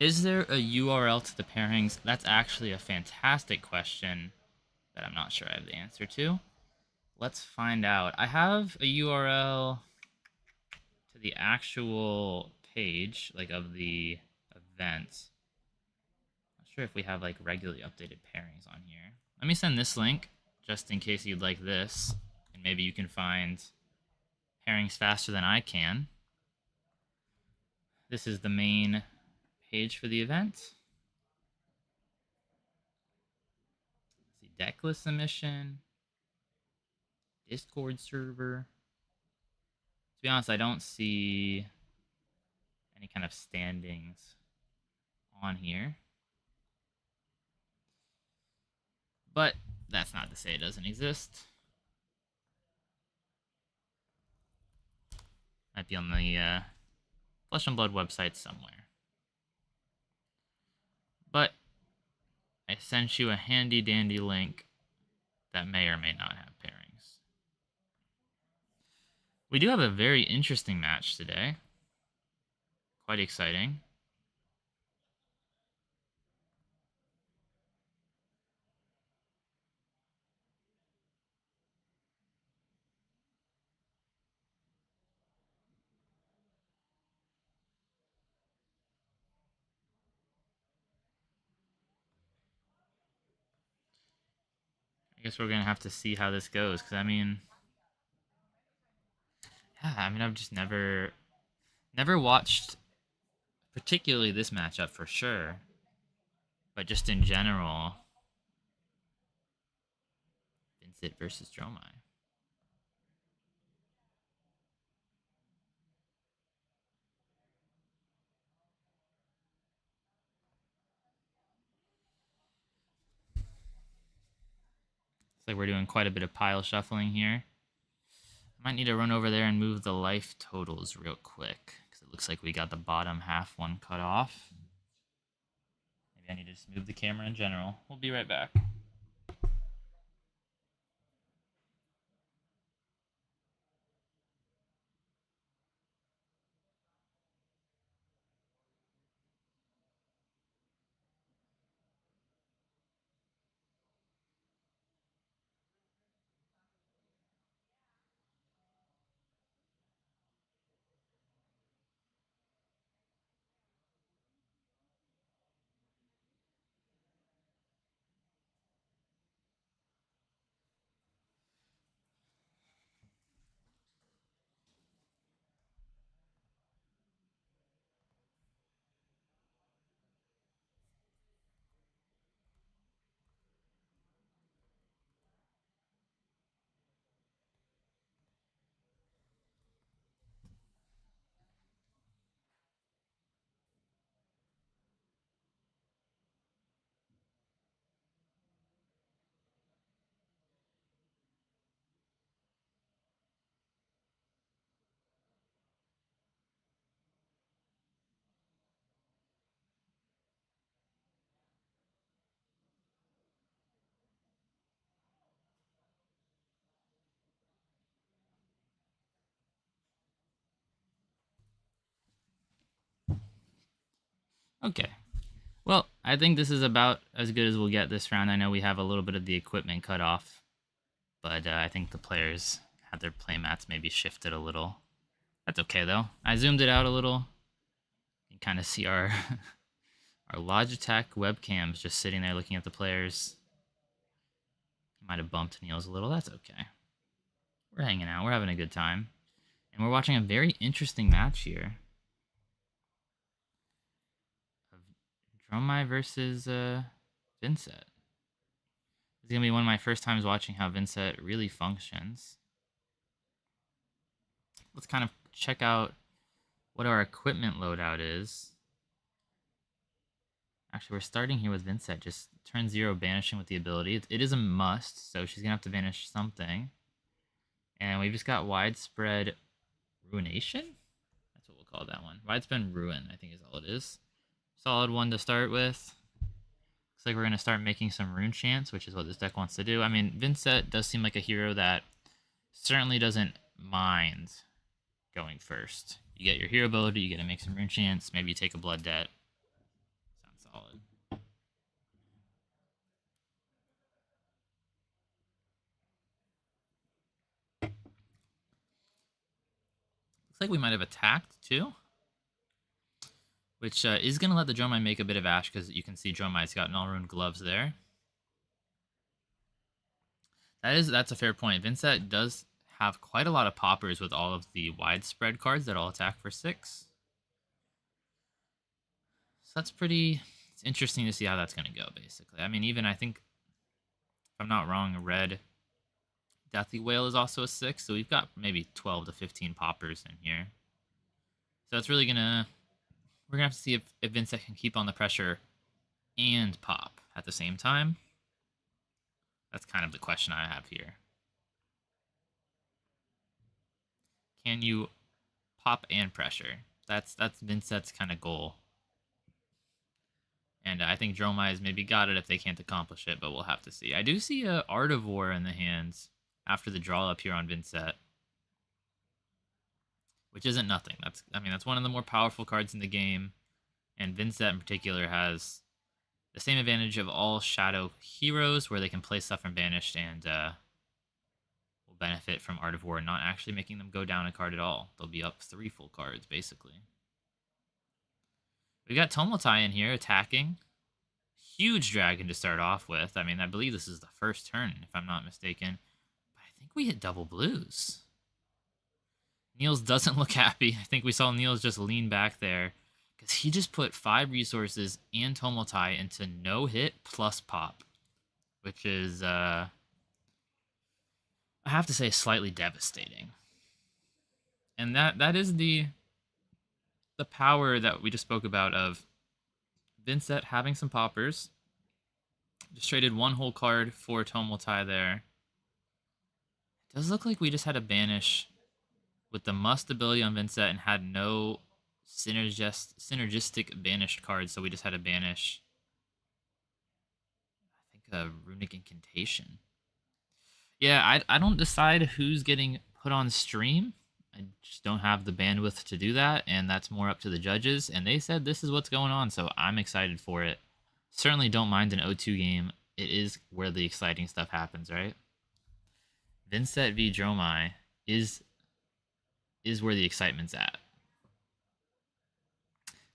Is there a URL to the pairings? That's actually a fantastic question that I'm not sure I have the answer to. Let's find out. I have a URL to the actual page, like of the event. Not sure if we have like regularly updated pairings on here. Let me send this link just in case you'd like this, and maybe you can find pairings faster than I can. This is the main page for the event. Let's see, deck list submission, Discord server. To be honest, I don't see any kind of standings on here. But that's not to say it doesn't exist. Might be on the Flesh and Blood website somewhere. But I sent you a handy dandy link that may or may not have pairings. We do have a very interesting match today. Quite exciting. I guess we're going to have to see how this goes, because I mean, I've just never watched particularly this matchup for sure, but just in general, Vincent versus Dromai. Looks like we're doing quite a bit of pile shuffling here. I might need to run over there and move the life totals real quick, because it looks like we got the bottom half one cut off. Maybe I need to just move the camera in general. We'll be right back. Okay. Well, I think this is about as good as we'll get this round. I know we have a little bit of the equipment cut off, but I think the players had their playmats maybe shifted a little. That's okay, though. I zoomed it out a little. You can kind of see our our Logitech webcams just sitting there looking at the players. Might have bumped Niels a little. That's okay. We're hanging out. We're having a good time. And we're watching a very interesting match here. Dromai versus Vincent. This is going to be one of my first times watching how Vincent really functions. Let's kind of check out what our equipment loadout is. Actually, we're starting here with Vincent. Just turn 0 banishing with the ability. It is a must, so she's going to have to banish something. And we've just got widespread ruination? That's what we'll call that one. Widespread ruin, I think is all it is. Solid one to start with. Looks like we're going to start making some rune chants, which is what this deck wants to do. I mean, Vincent does seem like a hero that certainly doesn't mind going first. You get your hero ability, you get to make some rune chants, maybe you take a blood debt. Looks like we might have attacked too, which is going to let the Dromai make a bit of ash because you can see Dromai's got null-ruined gloves there. That's a fair point. Vincent does have quite a lot of poppers with all of the widespread cards that all attack for 6. So that's pretty... It's interesting to see how that's going to go, basically. I mean, even I think, if I'm not wrong, a red Deathly Whale is also a 6, so we've got maybe 12 to 15 poppers in here. So it's really going to... We're going to have to see if Vincent can keep on the pressure and pop at the same time. That's kind of the question I have here. Can you pop and pressure? That's Vincent's kind of goal. And I think Dromai's maybe got it if they can't accomplish it, but we'll have to see. I do see a Artivore in the hands after the draw up here on Vincent, which isn't nothing. That's one of the more powerful cards in the game, and Vincent in particular has the same advantage of all Shadow heroes, where they can play stuff from Banished and will benefit from Artivore not actually making them go down a card at all. They'll be up 3 full cards, basically. We got Tomotai in here attacking. Huge dragon to start off with. I mean, I believe this is the first turn, if I'm not mistaken. But I think we hit double blues. Niels doesn't look happy. I think we saw Niels just lean back there, because he just put 5 resources and Tomotai into no hit plus pop, which is, I have to say, slightly devastating. And that is the power that we just spoke about of Vincent having some poppers. Just traded 1 whole card for Tomotai there. It does look like we just had a banish with the must ability on Vincent and had no synergistic banished cards, so we just had a banish, I think, a Runic Incantation. Yeah, I don't decide who's getting put on stream. I just don't have the bandwidth to do that, and that's more up to the judges, and they said this is what's going on, so I'm excited for it. Certainly don't mind an O2 game. It is where the exciting stuff happens, right? Vincent v Dromai is where the excitement's at.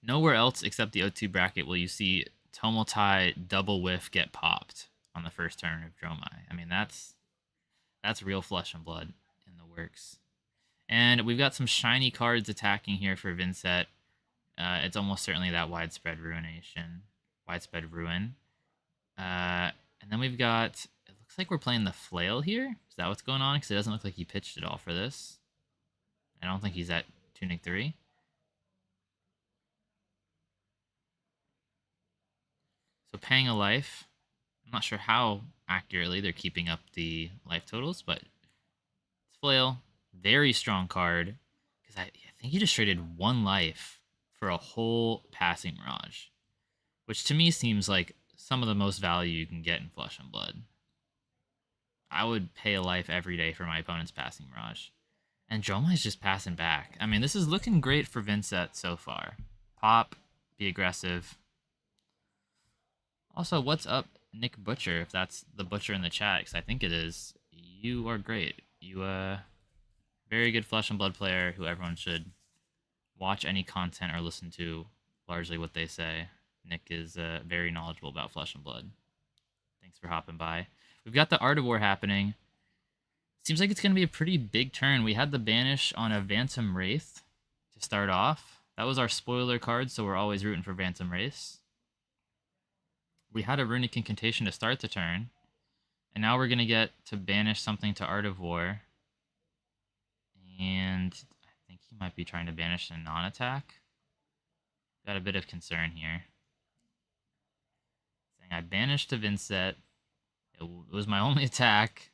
Nowhere else except the O2 bracket will you see Tomotai double whiff get popped on the first turn of Dromai. I mean, that's real flesh and blood in the works. And we've got some shiny cards attacking here for Vincent. It's almost certainly that widespread ruin. And then we've got, it looks like we're playing the flail here. Is that what's going on? Because it doesn't look like he pitched at all for this. I don't think he's at Tunic 3. So paying a life. I'm not sure how accurately they're keeping up the life totals, but it's flail. Very strong card, because I think he just traded 1 life for a whole passing mirage, which to me seems like some of the most value you can get in Flesh and Blood. I would pay a life every day for my opponent's passing mirage. And Dromai's just passing back. I mean, this is looking great for Vincent so far. Pop, be aggressive. Also, what's up, Nick Butcher, if that's the Butcher in the chat, because I think it is. You are great. You, very good Flesh and Blood player who everyone should watch any content or listen to, largely what they say. Nick is very knowledgeable about Flesh and Blood. Thanks for hopping by. We've got the Artivore happening. Seems like it's going to be a pretty big turn. We had the banish on a Phantom Wraith to start off. That was our spoiler card, so we're always rooting for Phantom Wraiths. We had a Runic Incantation to start the turn, and now we're going to get to banish something to Artivore. And I think he might be trying to banish a non-attack. Got a bit of concern here. Saying I banished to Vincent. It was my only attack.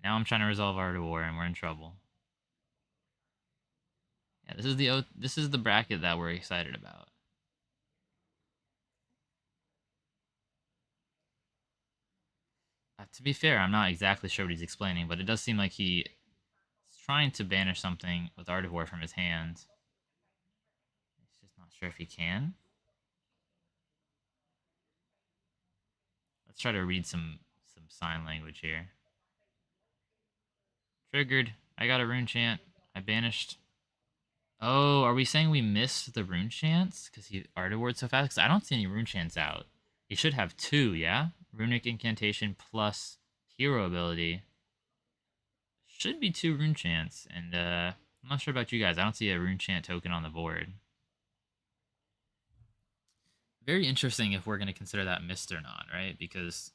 Now I'm trying to resolve Artivore, and we're in trouble. Yeah, this is the bracket that we're excited about. To be fair, I'm not exactly sure what he's explaining, but it does seem like he's trying to banish something with Artivore from his hand. He's just not sure if he can. Let's try to read some sign language here. Triggered. I got a rune chant. I banished Oh, are we saying we missed the rune chance because he art award so fast? Because I don't see any rune chance out. He should have two, yeah? Runic incantation plus hero ability. Should be two rune chants, and I'm not sure about you guys. I don't see a rune chant token on the board. Very interesting if we're going to consider that missed or not, right? Because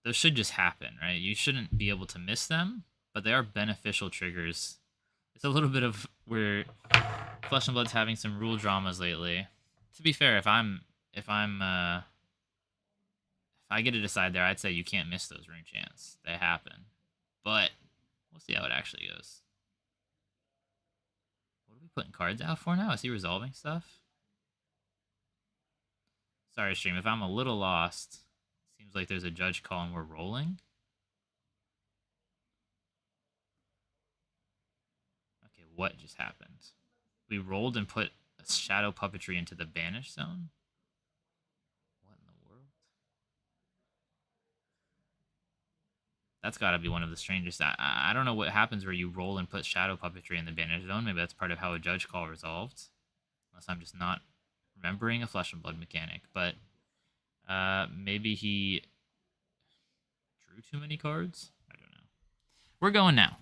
those should just happen, right? You shouldn't be able to miss them, but they are beneficial triggers. It's a little bit of where Flesh and Blood's having some rule dramas lately. To be fair, if I get to decide there, I'd say you can't miss those rune chants. They happen, but we'll see how it actually goes. What are we putting cards out for now? Is he resolving stuff? Sorry, stream. If I'm a little lost, seems like there's a judge call and we're rolling. Okay, what just happened? We rolled and put a shadow puppetry into the banish zone? What in the world? That's got to be one of the strangest. I don't know what happens where you roll and put shadow puppetry in the banish zone. Maybe that's part of how a judge call resolved. Unless I'm just not remembering a Flesh and Blood mechanic. But maybe he drew too many cards? I don't know. We're going now.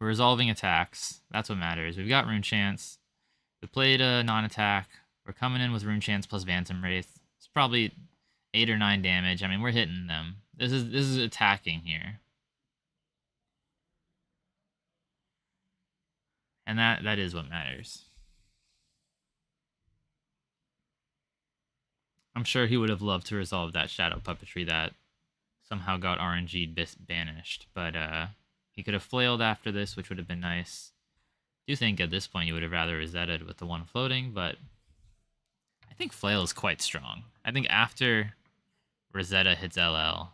We're resolving attacks. That's what matters. We've got Rune Chance. We played a non-attack. We're coming in with Rune Chance plus Phantom Wraith. It's probably 8 or 9 damage. I mean, we're hitting them. This is attacking here. And that is what matters. I'm sure he would have loved to resolve that shadow puppetry that somehow got RNG'd banished, but he could have flailed after this, which would have been nice. I do think at this point you would have rather resetted with the one floating, but I think flail is quite strong. I think after Rosetta hits LL,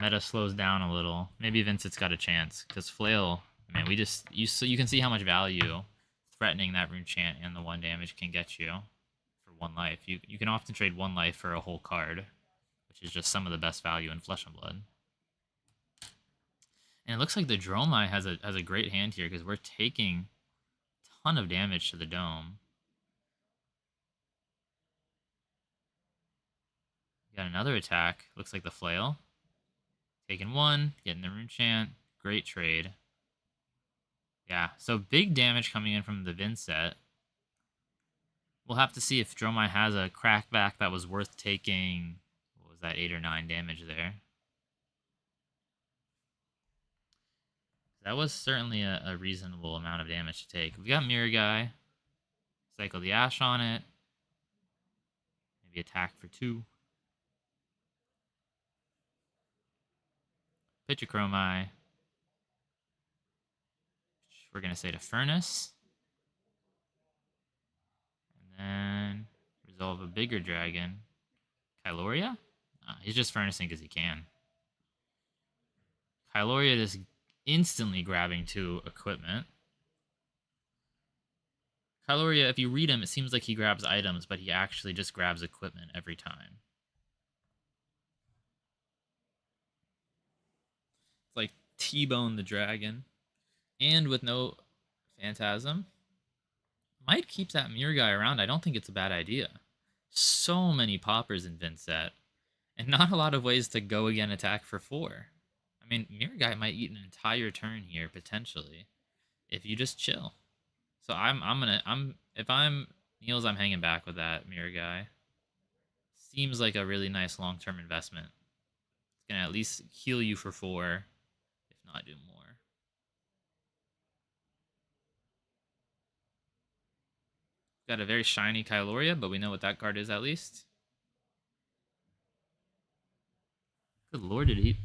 meta slows down a little. Maybe Vincent's got a chance, because flail, man, you can see how much value threatening that rune chant and the 1 damage can get you for 1 life. You can often trade 1 life for a whole card, which is just some of the best value in Flesh and Blood. And it looks like the Dromai has a great hand here because we're taking a ton of damage to the dome. Got another attack. Looks like the flail. Taking 1, getting the rune chant. Great trade. Yeah, so big damage coming in from the Vin set. We'll have to see if Dromai has a crackback that was worth taking. What was that, 8 or 9 damage there? That was certainly a reasonable amount of damage to take. We got Mirror Guy. Cycle the Ash on it. Maybe attack for 2. Pitch a Chromai. We're going to say to Furnace. And then resolve a bigger dragon. Kyloria? He's just Furnacing because he can. Kyloria just instantly grabbing 2 equipment. Kyloria, if you read him, it seems like he grabs items, but he actually just grabs equipment every time. It's like T-Bone the dragon. And with no Phantasm. Might keep that Mirror Guy around. I don't think it's a bad idea. So many poppers in Vincent. And not a lot of ways to go again attack for 4. I mean, Mirror Guy might eat an entire turn here, potentially, if you just chill. So if I'm Niels, I'm hanging back with that Mirror Guy. Seems like a really nice long-term investment. It's gonna at least heal you for 4, if not do more. Got a very shiny Kyloria, but we know what that card is at least. Good lord, did he... Is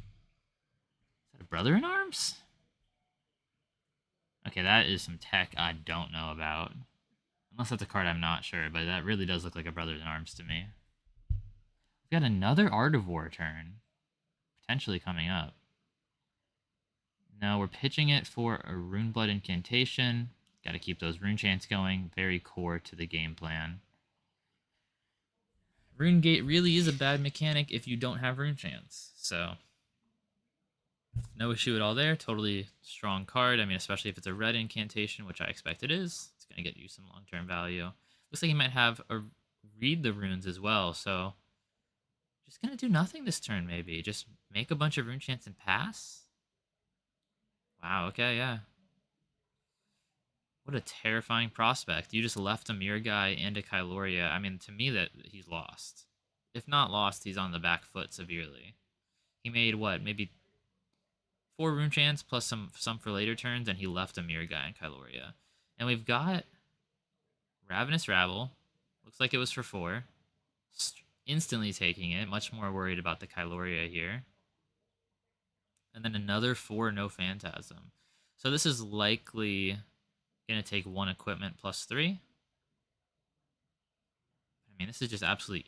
that a Brother in Arms? Okay, that is some tech I don't know about. Unless that's a card I'm not sure, but that really does look like a Brother in Arms to me. We've got another Art of War turn. Potentially coming up. No, we're pitching it for a Rune Blood incantation. Got to keep those rune chants going. Very core to the game plan. Rune Gate really is a bad mechanic if you don't have rune chants. So No issue at all there. Totally strong card. I mean, especially if it's a red incantation, which I expect it is. It's going to get you some long-term value. Looks like he might have a read the runes as well, so just going to do nothing this turn maybe. Just make a bunch of rune chants and pass? Wow, okay, yeah. What a terrifying prospect. You just left a Mirror Guy and a Kyloria. I mean, to me, that he's lost. If not lost, he's on the back foot severely. He made, what, maybe 4 rune chants plus some for later turns, and he left a Mirror Guy and Kyloria. And we've got Ravenous Rabble. Looks like it was for 4. Instantly taking it. Much more worried about the Kyloria here. And then another 4 no Phantasm. So this is likely going to take 1 equipment plus 3. I mean, this is just absolutely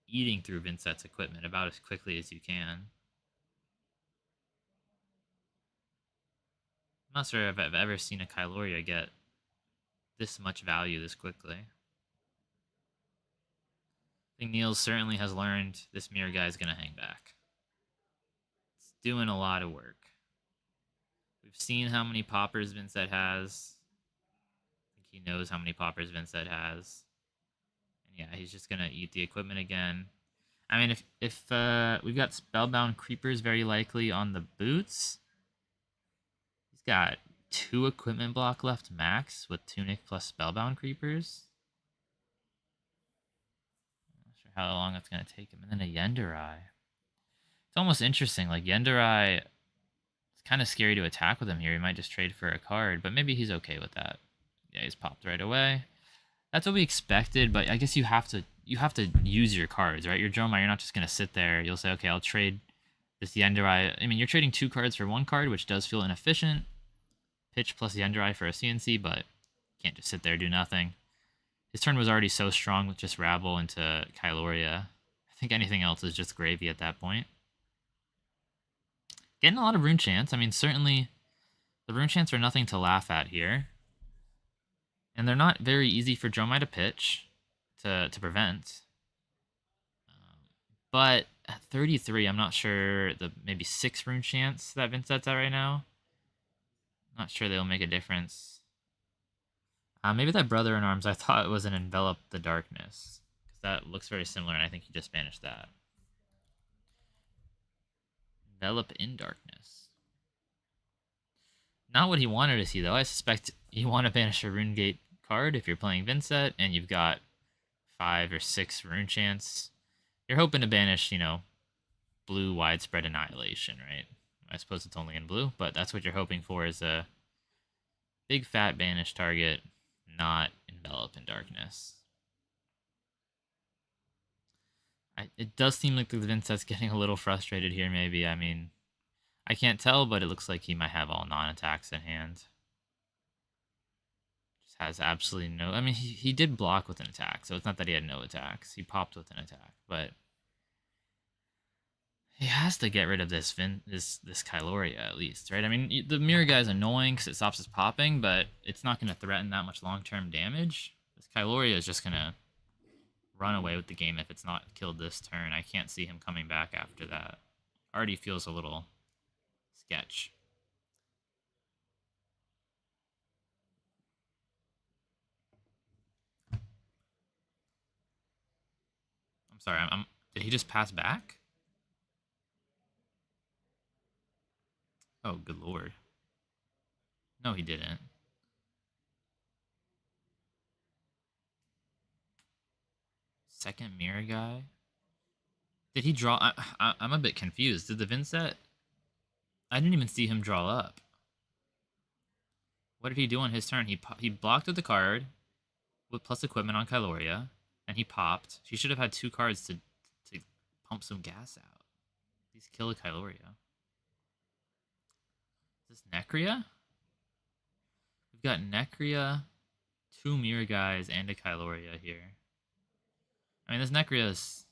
eating through Vincett's equipment about as quickly as you can. I'm not sure if I've ever seen a Kyloria get this much value this quickly. I think Niels certainly has learned this Mirror Guy is going to hang back. It's doing a lot of work. We've seen how many poppers Vincett has. I think he knows how many poppers Vincett has. And yeah, he's just going to eat the equipment again. I mean, if we've got Spellbound Creepers very likely on the boots. He's got 2 equipment block left max with Tunic plus Spellbound Creepers. Not sure how long it's going to take him. And then a Yenderai. It's almost interesting. Like, Yenderai, it's kind of scary to attack with him here. He might just trade for a card, but maybe he's okay with that. Yeah, he's popped right away. That's what we expected, but I guess you have to use your cards, right? Your Dromai, you're not just going to sit there. You'll say, okay, I'll trade this Yenderai. I mean, you're trading 2 cards for 1 card, which does feel inefficient. Pitch plus Yenderai for a CNC, but you can't just sit there do nothing. His turn was already so strong with just Rabble into Kyloria. I think anything else is just gravy at that point. Getting a lot of rune chants. I mean, certainly the rune chants are nothing to laugh at here. And they're not very easy for Dromai to pitch, to prevent. But at 33, I'm not sure the maybe 6 rune chants that Vincett's at right now. Not sure they'll make a difference. Maybe that Brother in Arms, I thought it was an Envelop the Darkness. Because that looks very similar, and I think he just banished that. Envelop in Darkness. Not what he wanted to see, though. I suspect you want to banish a Rune Gate card if you're playing Vincett, and you've got 5 or 6 rune chants. You're hoping to banish, you know, blue Widespread Annihilation, right? I suppose it's only in blue, but that's what you're hoping for, is a big fat banish target, not Envelop in Darkness. It does seem like the Vincett's getting a little frustrated here, maybe. I mean, I can't tell, but it looks like he might have all non-attacks in hand. Just has absolutely no... I mean, he did block with an attack, so it's not that he had no attacks. He popped with an attack, but... he has to get rid of this Kyloria, at least, right? I mean, the Mirror Guy is annoying because it stops his popping, but it's not going to threaten that much long-term damage. This Kyloria is just going to run away with the game if it's not killed this turn. I can't see him coming back after that. Already feels a little sketch. I'm sorry, did he just pass back? Oh, good lord. No, he didn't. Second Mirror Guy? Did he draw? I'm a bit confused. Did the Vincett... I didn't even see him draw up. What did he do on his turn? He blocked with the card with plus equipment on Kyloria, and he popped. She should have had 2 cards to pump some gas out. Please kill a Kyloria. Is this Necria? We've got Necria, 2 Mirror Guys, and a Kyloria here. I mean, this Necria is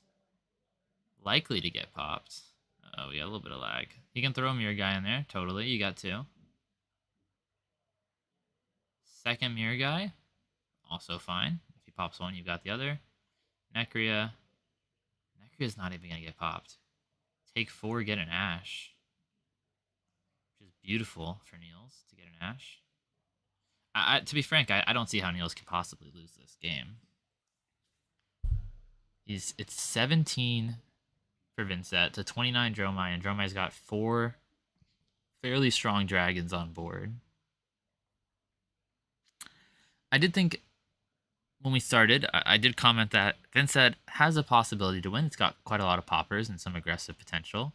likely to get popped. Oh, we got a little bit of lag. You can throw a Mirror Guy in there. Totally, you got 2. Second Mirror Guy, also fine. If he pops 1, you've got the other. Necria. Necria's not even going to get popped. Take 4, get an Ash. beautiful for Niels to get an Ash. To be frank, I don't see how Niels can possibly lose this game. It's 17 for Vincent to 29 Dromai, and Dromai's got 4 fairly strong dragons on board. I did think when we started, I did comment that Vincent has a possibility to win. It's got quite a lot of poppers and some aggressive potential.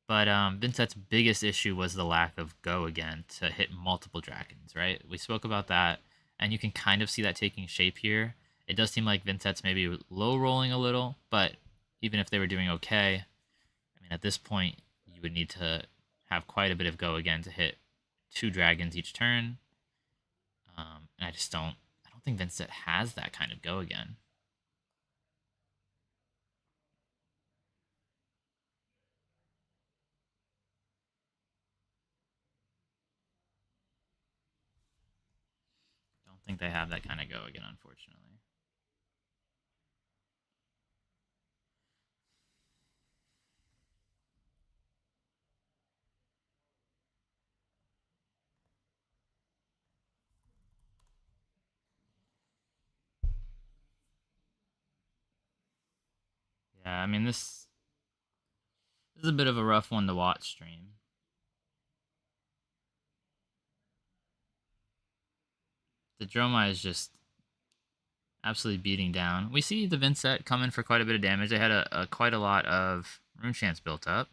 But Vincent's biggest issue was the lack of go again to hit multiple dragons, right? We spoke about that, and you can kind of see that taking shape here. It does seem like Vincent's maybe low rolling a little, but even if they were doing okay, I mean, at this point, you would need to have quite a bit of go again to hit 2 dragons each turn. And I don't think Vincent has that kind of go again. Don't think they have that kind of go again, unfortunately. Yeah, I mean, this is a bit of a rough one to watch stream. The Dromai is just absolutely beating down. We see the Vincent come in for quite a bit of damage. They had quite a lot of rune chance built up.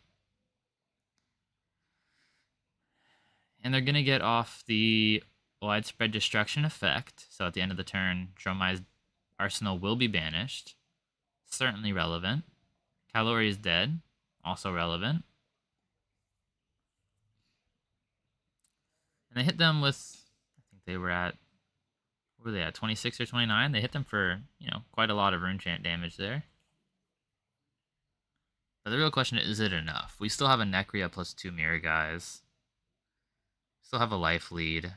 And they're going to get off the widespread destruction effect. So at the end of the turn, Dromai's arsenal will be banished. Certainly relevant. Kalori is dead. Also relevant. And they hit them with, I think they were at, what were they at, 26 or 29? They hit them for, quite a lot of rune chant damage there. But the real question is it enough? We still have a Necria plus 2 mirror guys. Still have a life lead.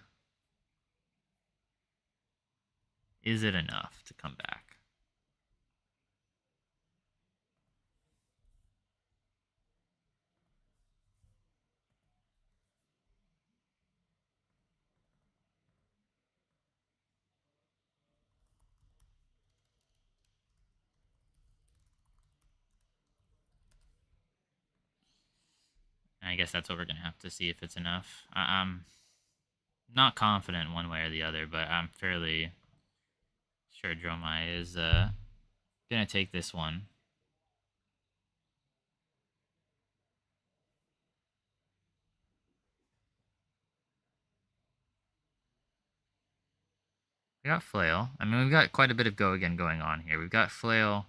Is it enough to come back? And I guess that's what we're going to have to see if it's enough. I'm not confident one way or the other, but I'm fairly sure Dromai is going to take this one. We got Flail. I mean, we've got quite a bit of go again going on here. We've got Flail,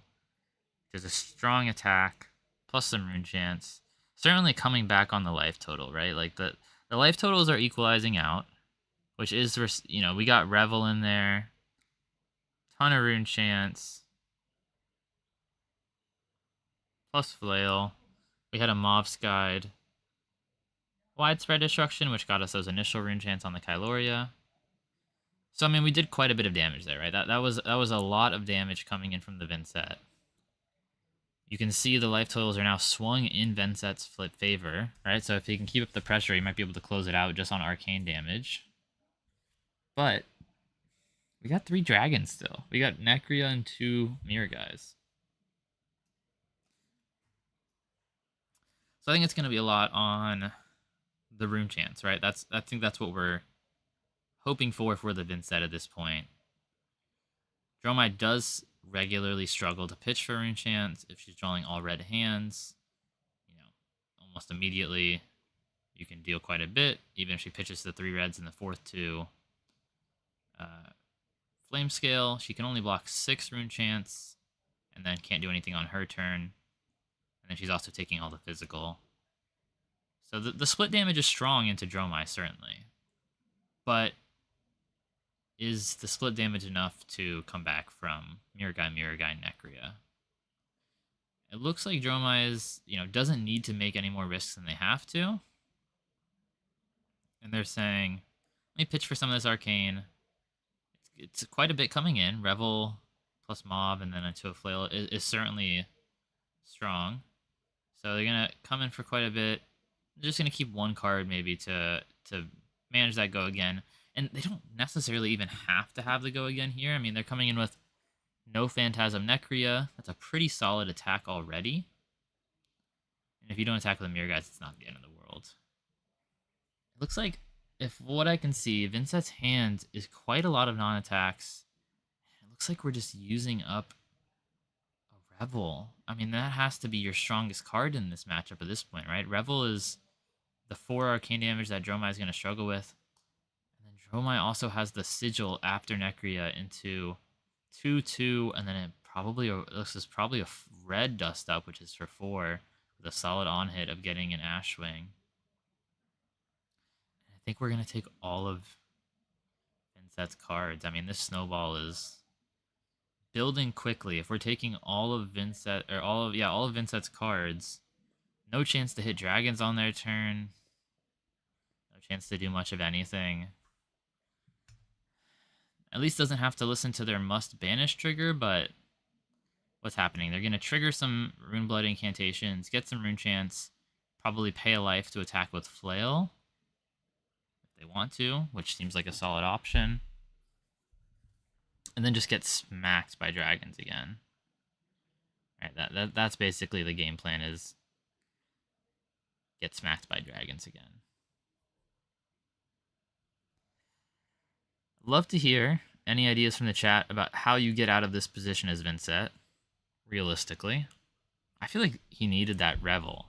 which is a strong attack, plus some rune chance. Certainly coming back on the life total, right? Like, the life totals are equalizing out, which is, we got Revel in there. Ton of rune chance. Plus Flail. We had a Mauve's Guide. Widespread Destruction, which got us those initial rune chants on the Kyloria. So, I mean, we did quite a bit of damage there, right? That was a lot of damage coming in from the Vincent. You can see the life totals are now swung in Vincent's favor, right? So if he can keep up the pressure, he might be able to close it out just on arcane damage. But we got 3 dragons still. We got Necria and 2 mirror guys. So I think it's going to be a lot on the rune chance, right? I think that's what we're hoping for the Vincent at this point. Dromai does regularly struggle to pitch for rune chance if she's drawing all red hands. Almost immediately you can deal quite a bit, even if she pitches the 3 reds in the 4th to Flame Scale. She can only block 6 rune chance, and then can't do anything on her turn. And then she's also taking all the physical. So the split damage is strong into Dromai, certainly. But is the split damage enough to come back from Mirror Guy, Necria? It looks like Dromai is, doesn't need to make any more risks than they have to. And they're saying, let me pitch for some of this arcane. It's quite a bit coming in. Revel plus Mob and then into a Flail is certainly strong. So they're going to come in for quite a bit. They're just gonna keep one card maybe to manage that go again. And they don't necessarily even have to have the go again here. I mean, they're coming in with no Phantasm Necria. That's a pretty solid attack already. And if you don't attack with the Mirror Guys, it's not the end of the world. It looks like, if what I can see, Vincent's hand is quite a lot of non-attacks. It looks like we're just using up a Revel. I mean, that has to be your strongest card in this matchup at this point, right? Revel is the 4 arcane damage that Dromai is going to struggle with. And then Dromai also has the Sigil after Necria into 2/2, and then this is probably a red Dust Up, which is for 4, with a solid on hit of getting an Ashwing. And I think we're going to take all of Vincent's cards. I mean, this snowball is building quickly. If we're taking all of Vincent's cards, no chance to hit dragons on their turn. No chance to do much of anything. At least doesn't have to listen to their must banish trigger, but what's happening? They're going to trigger some Runeblood incantations, get some rune chance, probably pay a life to attack with Flail if they want to, which seems like a solid option. And then just get smacked by dragons again. Right, that's basically the game plan, is get smacked by dragons again. Love to hear any ideas from the chat about how you get out of this position as Vincent, realistically. I feel like he needed that Revel.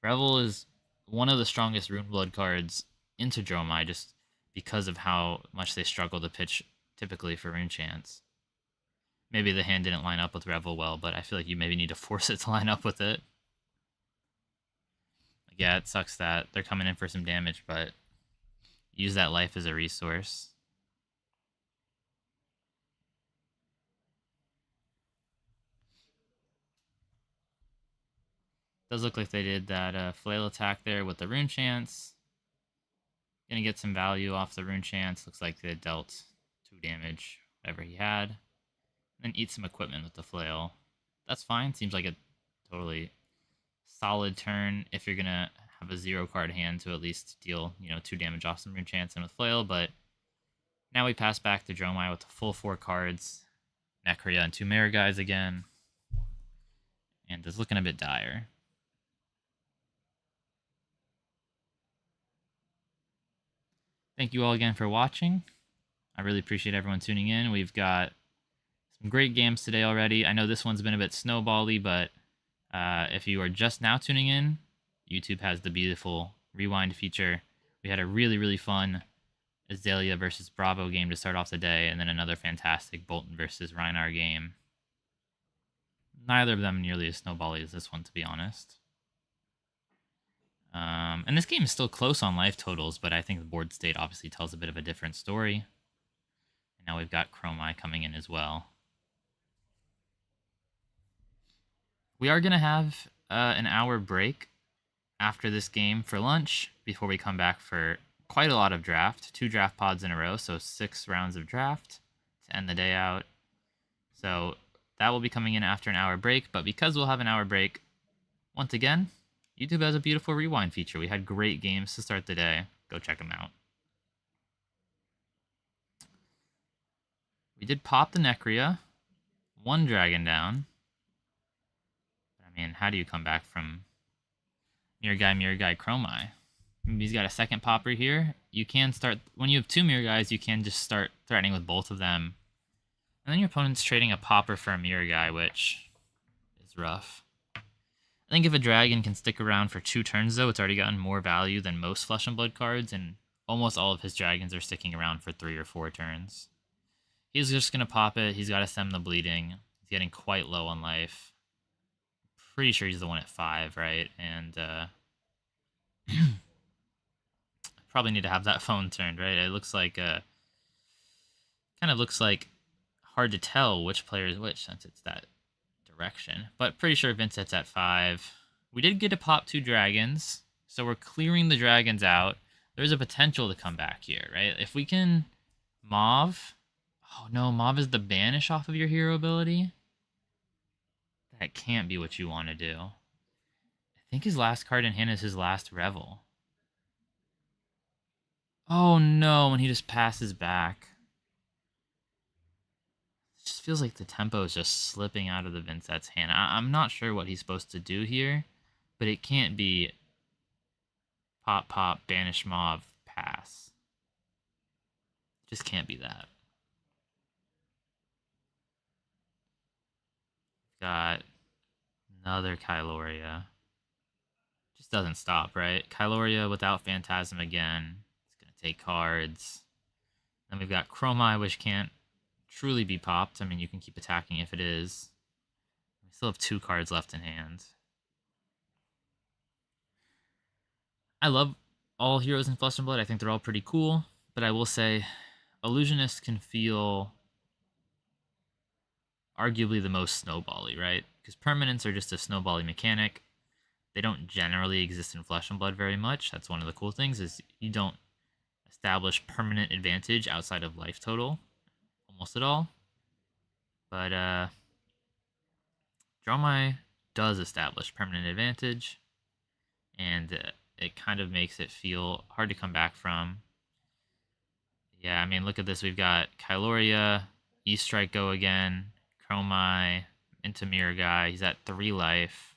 Revel is one of the strongest Runeblood cards into Dromai, just because of how much they struggle to pitch typically for rune chance. Maybe the hand didn't line up with Revel well, but I feel like you maybe need to force it to line up with it. Like, yeah, it sucks that they're coming in for some damage, but use that life as a resource. Does look like they did that flail attack there with the rune chance. Gonna get some value off the rune chance. Looks like they dealt 2 damage, whatever he had. And then eat some equipment with the flail. That's fine. Seems like a totally solid turn if you're gonna have a 0-card hand to at least deal, 2 damage off some rune chance and with flail. But now we pass back to Dromai with the full 4 cards, Necria and 2 Mirror Guys again, and it's looking a bit dire. Thank you all again for watching. I really appreciate everyone tuning in. We've got some great games today already. I know this one's been a bit snowbally, but if you are just now tuning in, YouTube has the beautiful rewind feature. We had a really, really fun Azalea versus Bravo game to start off the day, and then another fantastic Bolton versus Rein game. Neither of them nearly as snowbally as this one, to be honest. And this game is still close on life totals, but I think the board state obviously tells a bit of a different story. And now we've got Chromai coming in as well. We are going to have an hour break after this game for lunch before we come back for quite a lot of draft. 2 draft pods in a row, so 6 rounds of draft to end the day out. So that will be coming in after an hour break, but because we'll have an hour break, once again, YouTube has a beautiful rewind feature. We had great games to start the day. Go check them out. We did pop the Necria. 1 dragon down. I mean, how do you come back from Mirror Guy, Chromai? He's got a second popper here. You can start, when you have 2 Mirror Guys, you can just start threatening with both of them. And then your opponent's trading a popper for a Mirror Guy, which is rough. I think if a dragon can stick around for 2 turns, though, it's already gotten more value than most Flesh and Blood cards, and almost all of his dragons are sticking around for 3 or 4 turns. He's just going to pop it. He's got to stem the bleeding. He's getting quite low on life. Pretty sure he's the one at 5, right? And probably need to have that phone turned, right? It looks like kind of looks like hard to tell which player is which since it's that direction, but pretty sure Vincent's at 5. We did get to pop 2 dragons, so we're clearing the dragons out. There's a potential to come back here, right? If we can Mauve. Oh no, Mauve is the banish off of your hero ability. That can't be what you want to do. I think his last card in hand is his last Revel. Oh no, when he just passes back. It just feels like the tempo is just slipping out of the Vincett's hand. I'm not sure what he's supposed to do here, but it can't be pop, pop, banish mob, pass. Just can't be that. Got another Kyloria. Just doesn't stop, right? Kyloria without Phantasm again. It's going to take cards. Then we've got Chromai, which can't truly be popped. I mean, you can keep attacking if it is. We still have 2 cards left in hand. I love all heroes in Flesh and Blood. I think they're all pretty cool. But I will say, Illusionist can feel arguably the most snowbally, right? Because permanents are just a snowbally mechanic. They don't generally exist in Flesh and Blood very much. That's one of the cool things, is you don't establish permanent advantage outside of life total almost at all. But Dromai does establish permanent advantage, and it kind of makes it feel hard to come back from. Yeah, I mean, look at this. We've got Kyloria, E-Strike go again, Chromai, into Mirror Guy. He's at 3 life.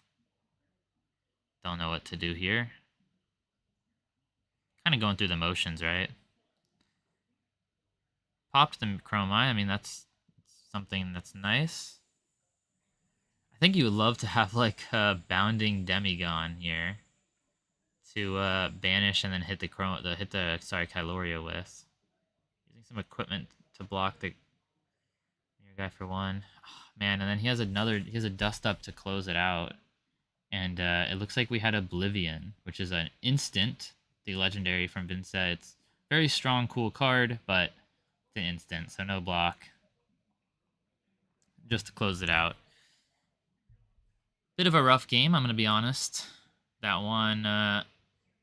Don't know what to do here. Kind of going through the motions, right? Popped the Chromai. I mean, that's something that's nice. I think you would love to have like a bounding Demigon here to banish and then hit the Kyloria with. Using some equipment to block the Mirror Guy for 1. Oh, man, and then he has a dust up to close it out. And it looks like we had Oblivion, which is an instant, the legendary from Vincett. It's a very strong, cool card, but it's an instant, so no block. Just to close it out. Bit of a rough game, I'm going to be honest. That one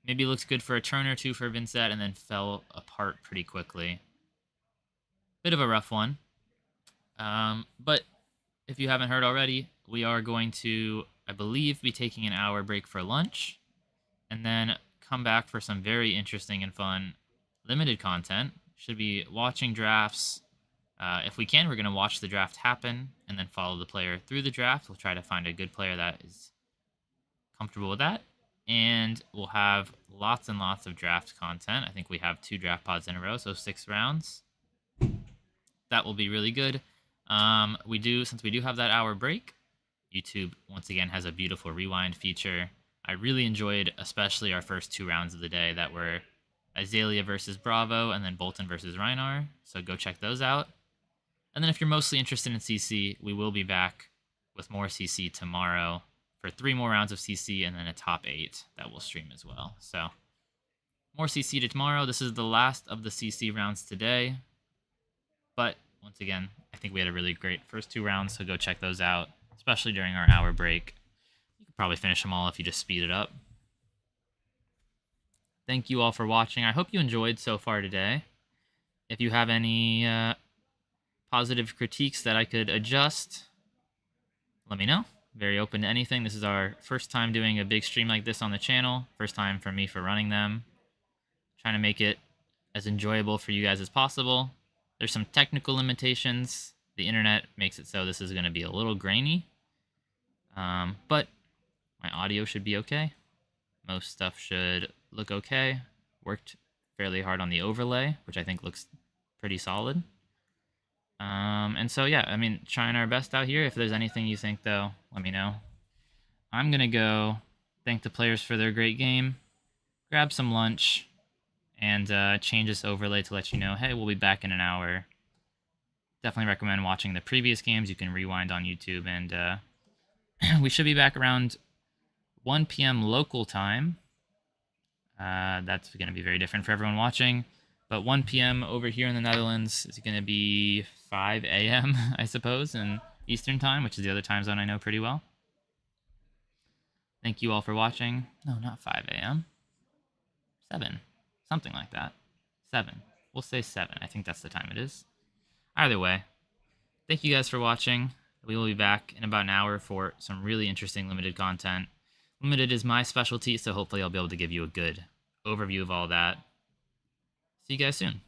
maybe looks good for a turn or 2 for Vincett, and then fell apart pretty quickly. Bit of a rough one. But if you haven't heard already, we are going to, I believe, be taking an hour break for lunch, and then come back for some very interesting and fun limited content. Should be watching drafts. If we can, we're going to watch the draft happen and then follow the player through the draft. We'll try to find a good player that is comfortable with that. And we'll have lots and lots of draft content. I think we have 2 draft pods in a row, so 6 rounds. That will be really good. Since we do have that hour break, YouTube once again has a beautiful rewind feature. I really enjoyed especially our first 2 rounds of the day that were Azalea versus Bravo and then Bolton versus Rein. So go check those out. And then if you're mostly interested in CC, we will be back with more CC tomorrow for 3 more rounds of CC and then a top 8 that we'll stream as well. So more CC to tomorrow. This is the last of the CC rounds today. But once again, I think we had a really great first 2 rounds, so go check those out, especially during our hour break. You could probably finish them all if you just speed it up. Thank you all for watching. I hope you enjoyed so far today. If you have any positive critiques that I could adjust, let me know. Very open to anything. This is our first time doing a big stream like this on the channel. First time for me for running them. Trying to make it as enjoyable for you guys as possible. There's some technical limitations. The internet makes it so this is going to be a little grainy. But my audio should be okay. Most stuff should look okay. Worked fairly hard on the overlay, which I think looks pretty solid. And so, yeah, I mean, trying our best out here. If there's anything you think, though, let me know. I'm going to go thank the players for their great game, grab some lunch, and change this overlay to let you know, hey, we'll be back in an hour. Definitely recommend watching the previous games. You can rewind on YouTube, and we should be back around 1 p.m. local time. That's going to be very different for everyone watching. But 1 p.m. over here in the Netherlands is going to be 5 a.m., I suppose, in Eastern time, which is the other time zone I know pretty well. Thank you all for watching. No, not 5 a.m. 7. Something like that. 7. We'll say 7. I think that's the time it is. Either way, thank you guys for watching. We will be back in about an hour for some really interesting limited content. Limited is my specialty, so hopefully I'll be able to give you a good overview of all that. See you guys soon.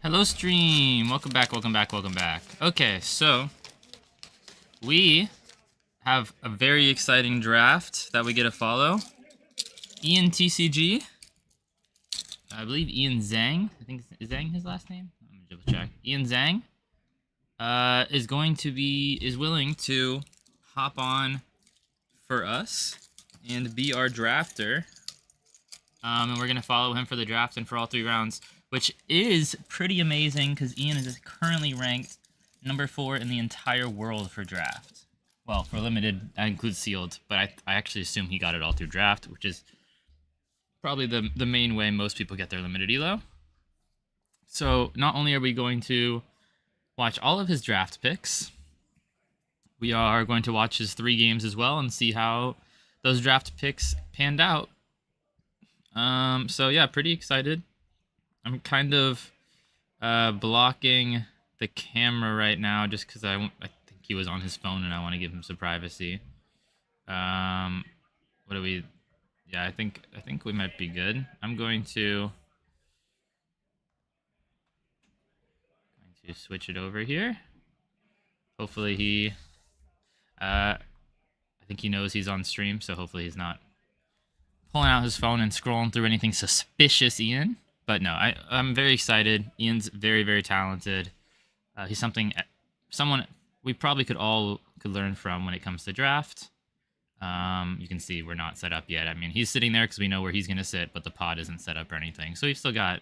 Hello stream, welcome back. Okay, so we have a very exciting draft that we get to follow. Ian TCG, I believe Ian Zhang, I think is Zhang his last name? Let me double check. Ian Zhang is willing to hop on for us and be our drafter. And we're gonna follow him for the draft and for all 3 rounds, which is pretty amazing because Ian is currently ranked number 4 in the entire world for draft. Well, for limited, that includes sealed, but I actually assume he got it all through draft, which is probably the main way most people get their limited elo. So not only are we going to watch all of his draft picks, we are going to watch his 3 games as well and see how those draft picks panned out. So yeah, pretty excited. I'm kind of blocking the camera right now just because I think he was on his phone and I want to give him some privacy. What do we? Yeah, I think we might be good. I'm going to switch it over here. Hopefully he. I think he knows he's on stream, so hopefully he's not pulling out his phone and scrolling through anything suspicious, Ian. But no, I'm very excited. Ian's very, very talented. He's someone we probably could learn from when it comes to draft. You can see we're not set up yet. I mean, he's sitting there because we know where he's going to sit, but the pod isn't set up or anything. So we've still got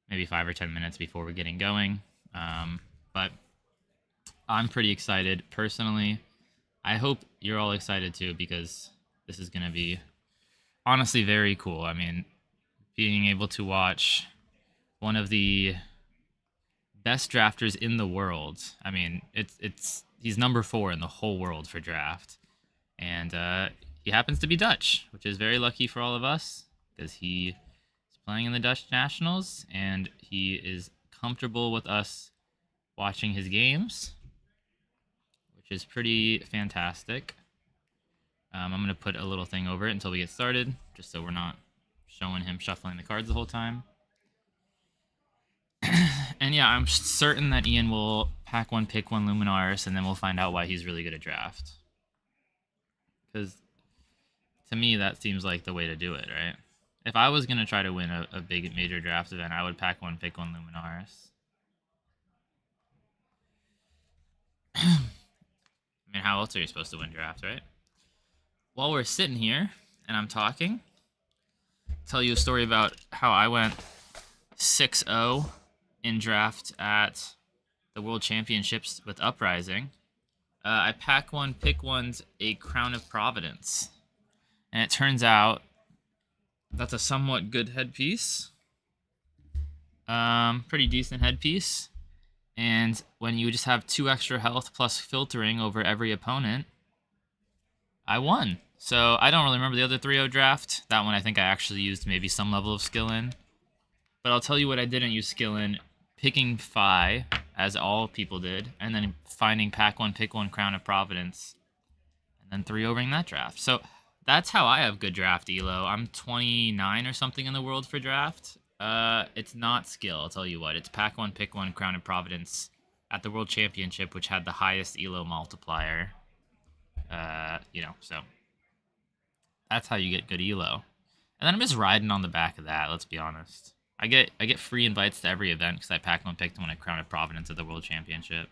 maybe 5 or 10 minutes before we're getting going. But I'm pretty excited personally. I hope you're all excited too, because this is going to be honestly very cool. I mean, being able to watch one of the best drafters in the world. I mean, he's number 4 in the whole world for draft. And he happens to be Dutch, which is very lucky for all of us because he is playing in the Dutch Nationals and he is comfortable with us watching his games, which is pretty fantastic. I'm going to put a little thing over it until we get started, just so we're not showing him shuffling the cards the whole time. And yeah, I'm certain that Ian will pack 1, pick 1 Luminaris, and then we'll find out why he's really good at draft. Because to me, that seems like the way to do it, right? If I was going to try to win a big major draft event, I would pack 1, pick 1 Luminaris. I mean, how else are you supposed to win draft, right? While we're sitting here and I'm talking, tell you a story about how I went 6-0 in draft at the World Championships with Uprising. I pack 1, pick 1's a Crown of Providence. And it turns out that's a somewhat good headpiece. Pretty decent headpiece. And when you just have 2 extra health plus filtering over every opponent, I won. So I don't really remember the other 3-0 draft. That one I think I actually used maybe some level of skill in. But I'll tell you what I didn't use skill in. Picking Phi, as all people did, and then finding pack 1, pick 1 Crown of Providence, and then 3-0ing that draft. So that's how I have good draft elo. I'm 29 or something in the world for draft. It's not skill, I'll tell you what. It's pack 1, pick 1 Crown of Providence at the World Championship, which had the highest elo multiplier. So that's how you get good elo. And then I'm just riding on the back of that, let's be honest. I get free invites to every event because I pack 1, picked 1 at Crown of Providence at the World Championship.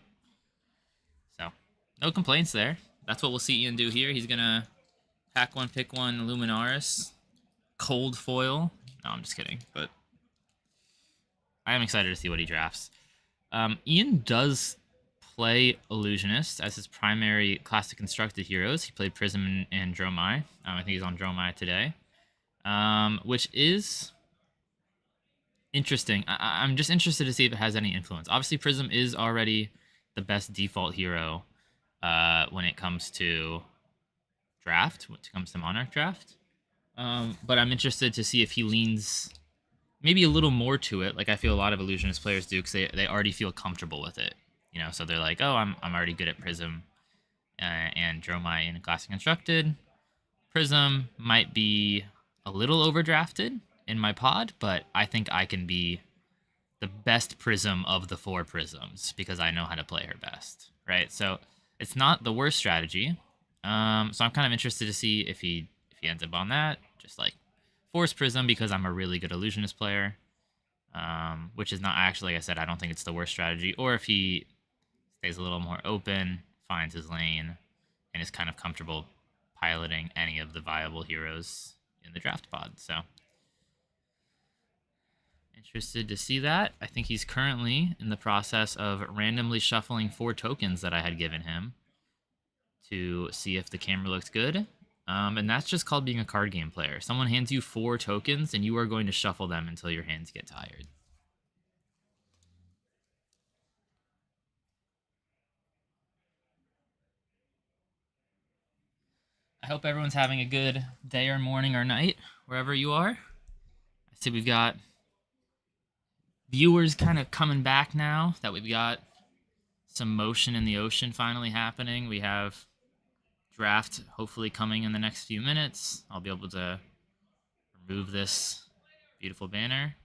So, no complaints there. That's what we'll see Ian do here. He's going to pack 1, pick 1 Luminaris. Cold foil. No, I'm just kidding. But I am excited to see what he drafts. Ian does play Illusionist as his primary classic constructed heroes. He played Prism and Dromai. I think he's on Dromai today. Which is interesting. I'm just interested to see if it has any influence. Obviously, Prism is already the best default hero when it comes to draft, when it comes to Monarch draft. But I'm interested to see if he leans maybe a little more to it, like I feel a lot of Illusionist players do, because they already feel comfortable with it. So they're like, oh, I'm already good at Prism and Dromai in Classic Constructed. Prism might be a little overdrafted in my pod, but I think I can be the best prism of the 4 prisms because I know how to play her best, right? So it's not the worst strategy. So I'm kind of interested to see if he ends up on that, just like force prism because I'm a really good illusionist player, which is not actually, like I said, I don't think it's the worst strategy. Or if he stays a little more open, finds his lane, and is kind of comfortable piloting any of the viable heroes in the draft pod. So interested to see that. I think he's currently in the process of randomly shuffling 4 tokens that I had given him to see if the camera looks good. And that's just called being a card game player. Someone hands you 4 tokens and you are going to shuffle them until your hands get tired. I hope everyone's having a good day or morning or night, wherever you are. I see we've got viewers kind of coming back now that we've got some motion in the ocean finally happening. We have draft hopefully coming in the next few minutes. I'll be able to remove this beautiful banner.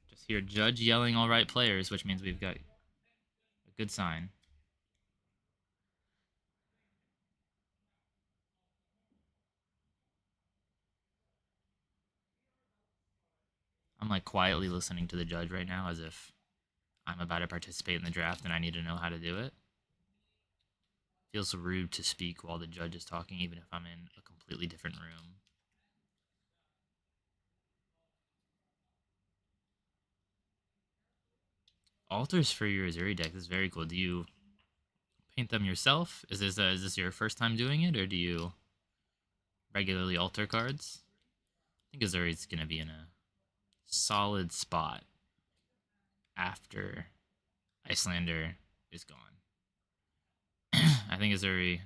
Just hear Judge yelling all right players, which means we've got a good sign. I'm like quietly listening to the judge right now as if I'm about to participate in the draft and I need to know how to do it. Feels rude to speak while the judge is talking, even if I'm in a completely different room. Altars for your Azuri deck is very cool. Do you paint them yourself? Is this your first time doing it, or do you regularly alter cards? I think Azuri's going to be in a solid spot after Icelander is gone. I think Azuri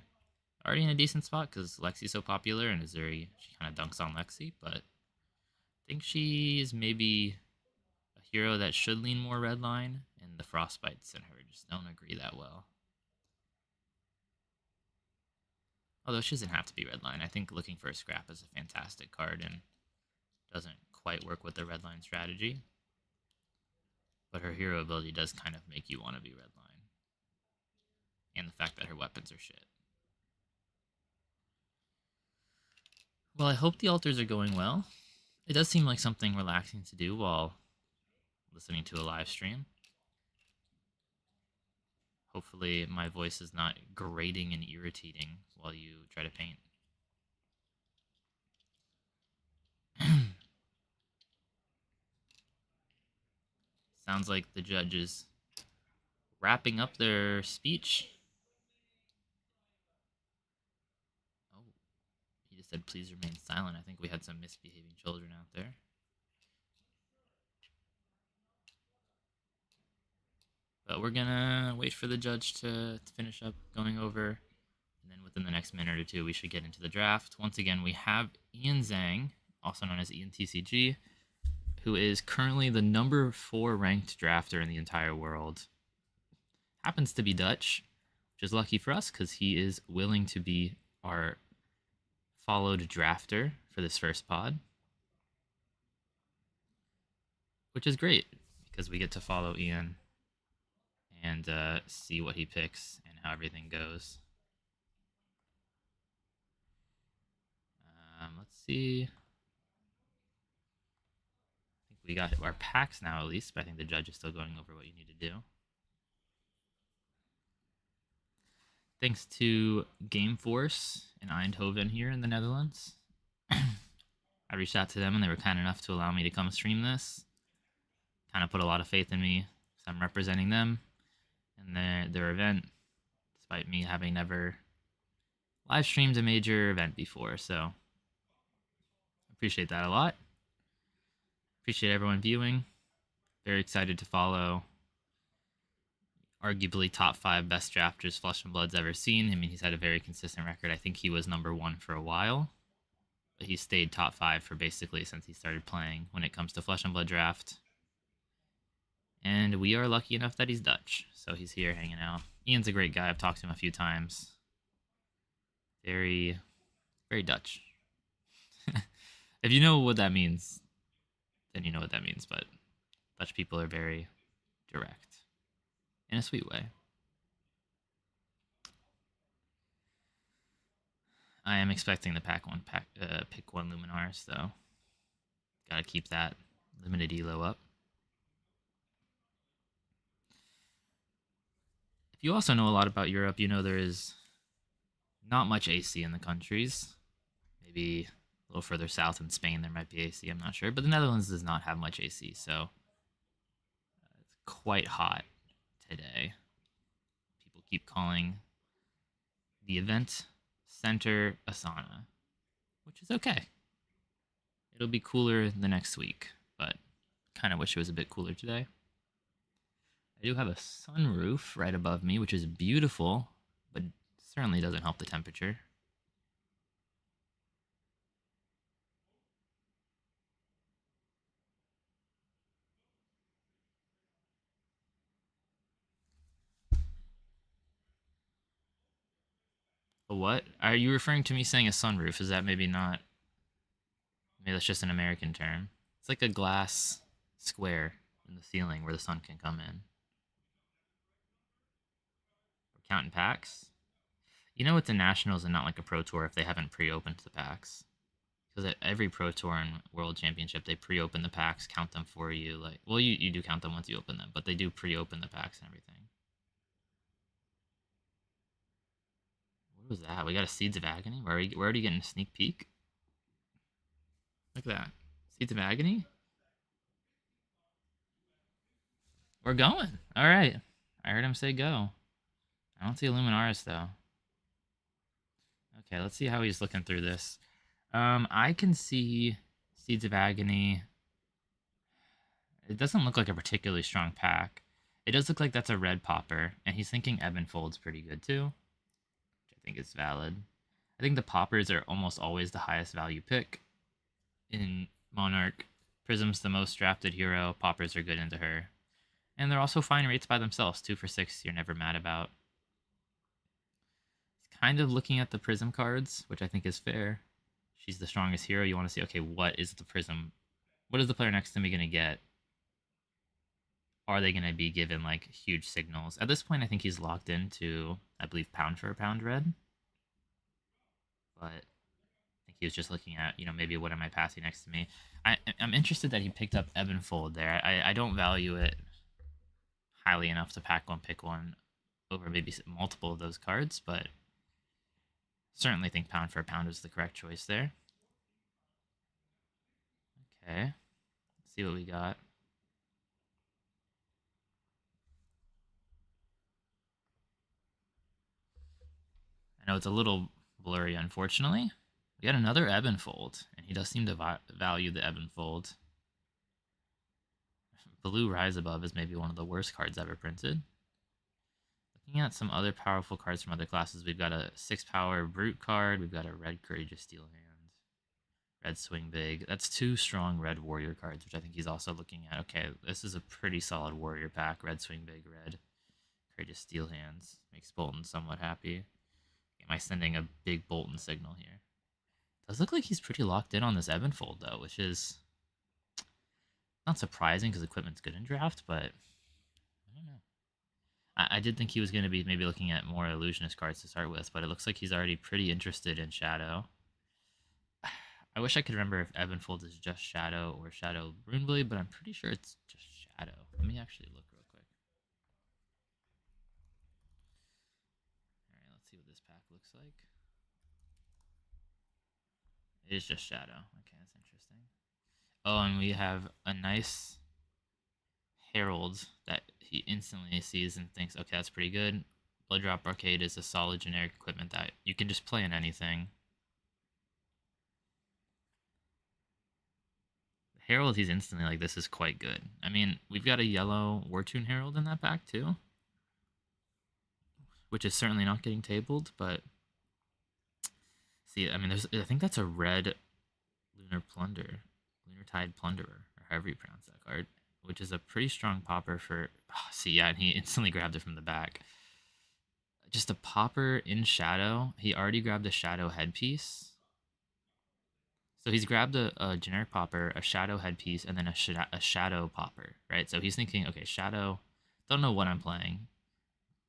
already in a decent spot because Lexi's so popular, and Azuri, she kind of dunks on Lexi, but I think she is maybe a hero that should lean more redline, and the Frostbites and her just don't agree that well. Although she doesn't have to be redline. I think looking for a scrap is a fantastic card and doesn't quite work with the redline strategy. But her hero ability does kind of make you want to be redline. And the fact that her weapons are shit. Well, I hope the altars are going well. It does seem like something relaxing to do while listening to a live stream. Hopefully my voice is not grating and irritating while you try to paint. Sounds like the judge is wrapping up their speech. Oh, he just said, please remain silent. I think we had some misbehaving children out there. But we're gonna wait for the judge to finish up going over, and then within the next minute or two, we should get into the draft. Once again, we have Ian Zhang, also known as Ian TCG, who is currently the number 4 ranked drafter in the entire world. Happens to be Dutch, which is lucky for us because he is willing to be our followed drafter for this first pod, which is great because we get to follow Ian and see what he picks and how everything goes. Let's see. I think we got our packs now at least, but I think the judge is still going over what you need to do. Thanks to Gameforce in Eindhoven here in the Netherlands. I reached out to them and they were kind enough to allow me to come stream this. Kind of put a lot of faith in me, so I'm representing them in their event, despite me having never live streamed a major event before, so appreciate that a lot. Appreciate everyone viewing. Very excited to follow arguably top 5 best drafters Flesh and Blood's ever seen. I mean, he's had a very consistent record. I think he was number 1 for a while, but he stayed top 5 for basically since he started playing when it comes to Flesh and Blood draft. And we are lucky enough that he's Dutch, so he's here hanging out. Ian's a great guy. I've talked to him a few times. Very, very Dutch. If you know what that means, then you know what that means, but Dutch people are very direct in a sweet way. I am expecting the pick one Luminars though. Gotta keep that limited elo up. If you also know a lot about Europe, you know there is not much AC in the countries. Maybe a little further south in Spain there might be AC, I'm not sure. But the Netherlands does not have much AC, so it's quite hot today. People keep calling the event center a sauna, which is okay. It'll be cooler the next week, but kind of wish it was a bit cooler today. I do have a sunroof right above me, which is beautiful, but certainly doesn't help the temperature. A what? Are you referring to me saying a sunroof? Is that maybe not? Maybe that's just an American term. It's like a glass square in the ceiling where the sun can come in. We're counting packs. You know, with the Nationals and not like a Pro Tour, if they haven't pre-opened the packs, because at every Pro Tour and World Championship, they pre-open the packs, count them for you. Like, well, you do count them once you open them, but they do pre-open the packs and everything. What was that? We got a Seeds of Agony. We're already getting a sneak peek. Look at that. Seeds of Agony. We're going. All right. I heard him say go. I don't see Luminaris though. Okay, let's see how he's looking through this. I can see Seeds of Agony. It doesn't look like a particularly strong pack. It does look like that's a red popper, and he's thinking Ebonfold's pretty good too, which I think is valid. I think the poppers are almost always the highest value pick in Monarch. Prism's the most drafted hero. Poppers are good into her. And they're also fine rates by themselves. 2 for 6, you're never mad about. He's kind of looking at the Prism cards, which I think is fair. She's the strongest hero. You want to see, okay, what is the Prism? What is the player next to me going to get? Are they going to be given, like, huge signals? At this point, I think he's locked into, I believe, pound for a pound red. But I think he was just looking at, maybe what am I passing next to me? I'm interested that he picked up Ebonfold there. I don't value it highly enough to pack one, pick one over maybe multiple of those cards, but certainly think pound for a pound is the correct choice there. Okay, let's see what we got. I know it's a little blurry, unfortunately. We got another Ebonfold, and he does seem to value the Ebonfold. Blue Rise Above is maybe one of the worst cards ever printed. Looking at some other powerful cards from other classes, we've got a 6-power Brute card, we've got a red Courageous Steel Hand, red Swing Big. That's 2 strong red Warrior cards, which I think he's also looking at. Okay, this is a pretty solid Warrior pack. Red Swing Big, red Courageous Steel Hands. Makes Bolton somewhat happy. Am I sending a big Bolton signal here? Does look like he's pretty locked in on this Ebonfold, though, which is not surprising because equipment's good in draft, but I don't know. I did think he was going to be maybe looking at more illusionist cards to start with, but it looks like he's already pretty interested in Shadow. I wish I could remember if Ebonfold is just Shadow or Shadow Runeblade, but I'm pretty sure it's just Shadow. Let me actually look real quick. Alright, let's see what this pack looks like. It is just Shadow. Okay, that's interesting. Oh, and we have a nice Herald that he instantly sees and thinks, okay, that's pretty good. Blood Drop Arcade is a solid generic equipment that you can just play in anything. The Herald, he's instantly like, this is quite good. I mean, we've got a yellow Wartune Herald in that pack too, which is certainly not getting tabled, but see, I mean, I think that's a red Lunar Tide Plunderer, or however you pronounce that card, which is a pretty strong popper for... Oh, see, yeah, and he instantly grabbed it from the back. Just a popper in Shadow. He already grabbed a Shadow headpiece. So he's grabbed a generic popper, a shadow headpiece, and then a shadow popper, right? So he's thinking, okay, shadow, don't know what I'm playing,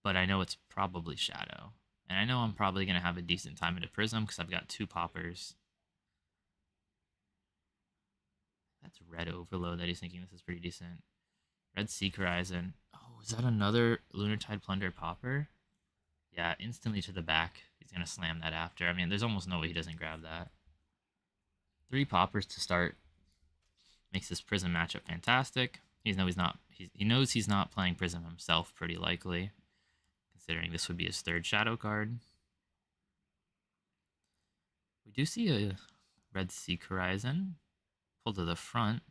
but I know it's probably shadow. And I know I'm probably going to have a decent time into prism because I've got 2 poppers. That's red overload that he's thinking this is pretty decent. Red Seek Horizon. Oh, is that another Lunartide Plunder popper? Yeah, instantly to the back. He's going to slam that after. I mean, there's almost no way he doesn't grab that. 3 poppers to start makes this prism matchup fantastic. He knows he's not playing prism himself, pretty likely, considering this would be his 3rd shadow card. We do see a Red Seek Horizon pulled to the front,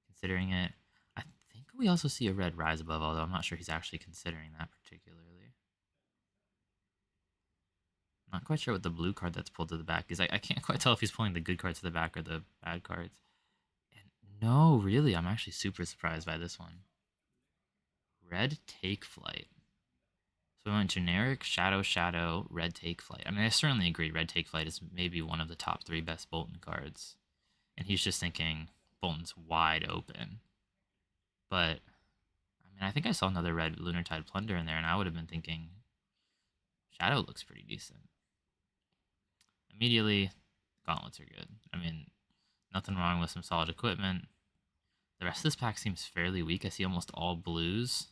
considering it. I think we also see a red Rise Above, although I'm not sure he's actually considering that particularly. Not quite sure what the blue card that's pulled to the back is. I can't quite tell if he's pulling the good cards to the back or the bad cards. And no, really, I'm actually super surprised by this one. Red Take Flight. So we went generic, shadow, red Take Flight. I mean, I certainly agree red Take Flight is maybe one of the top 3 best Bolton cards. And he's just thinking Bolton's wide open. But, I mean, I think I saw another red Lunartide Plunder in there, and I would have been thinking shadow looks pretty decent. Immediately, gauntlets are good. I mean, nothing wrong with some solid equipment. The rest of this pack seems fairly weak. I see almost all blues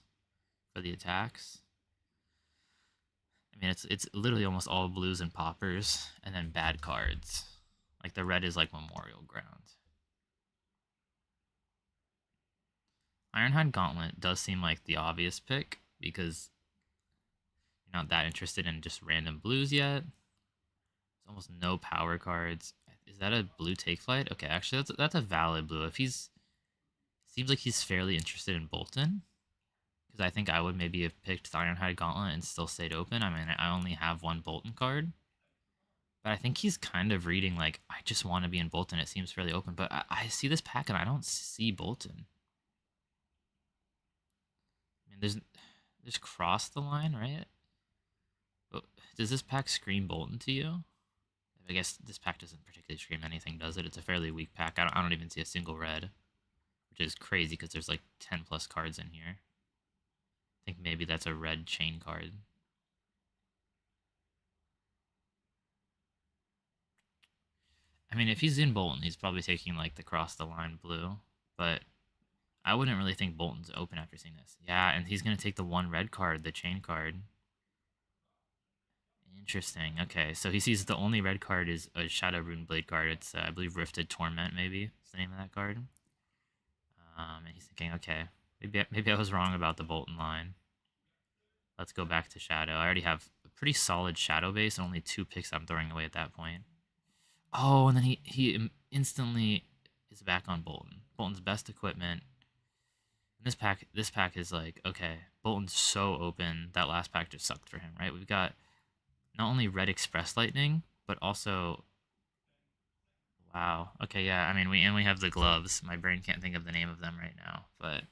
for the attacks. I mean, it's literally almost all blues and poppers, and then bad cards. Like the red is like Memorial Ground. Ironhide Gauntlet does seem like the obvious pick because you're not that interested in just random blues yet. There's almost no power cards. Is that a blue Take Flight? Okay, actually that's a valid blue. If he's seems like he's fairly interested in Bolton, because I think I would maybe have picked the Ironhide Gauntlet and still stayed open. I mean, I only have 1 Bolton card, but I think he's kind of reading like, I just want to be in Bolton. It seems fairly open, but I see this pack and I don't see Bolton. I mean, there's Cross the Line, right? But does this pack scream Bolton to you? I guess this pack doesn't particularly scream anything, does it? It's a fairly weak pack. I don't even see a single red, which is crazy because there's like 10 plus cards in here. I think maybe that's a red chain card. I mean, if he's in Bolton, he's probably taking like the cross the line blue, but I wouldn't really think Bolton's open after seeing this. Yeah, and he's going to take the 1 red card, the chain card. Interesting. Okay, so he sees the only red card is a Shadow Rune Blade card. It's, I believe, Rifted Torment, maybe. Is the name of that card. And he's thinking, okay, maybe I was wrong about the Bolton line. Let's go back to Shadow. I already have a pretty solid Shadow base and only 2 picks I'm throwing away at that point. Oh, and then he instantly is back on Bolton. Bolton's best equipment. And this pack is like, okay, Bolton's so open. That last pack just sucked for him, right? We've got not only Red Express Lightning, but also, wow. Okay, yeah. I mean, we have the gloves. My brain can't think of the name of them right now, but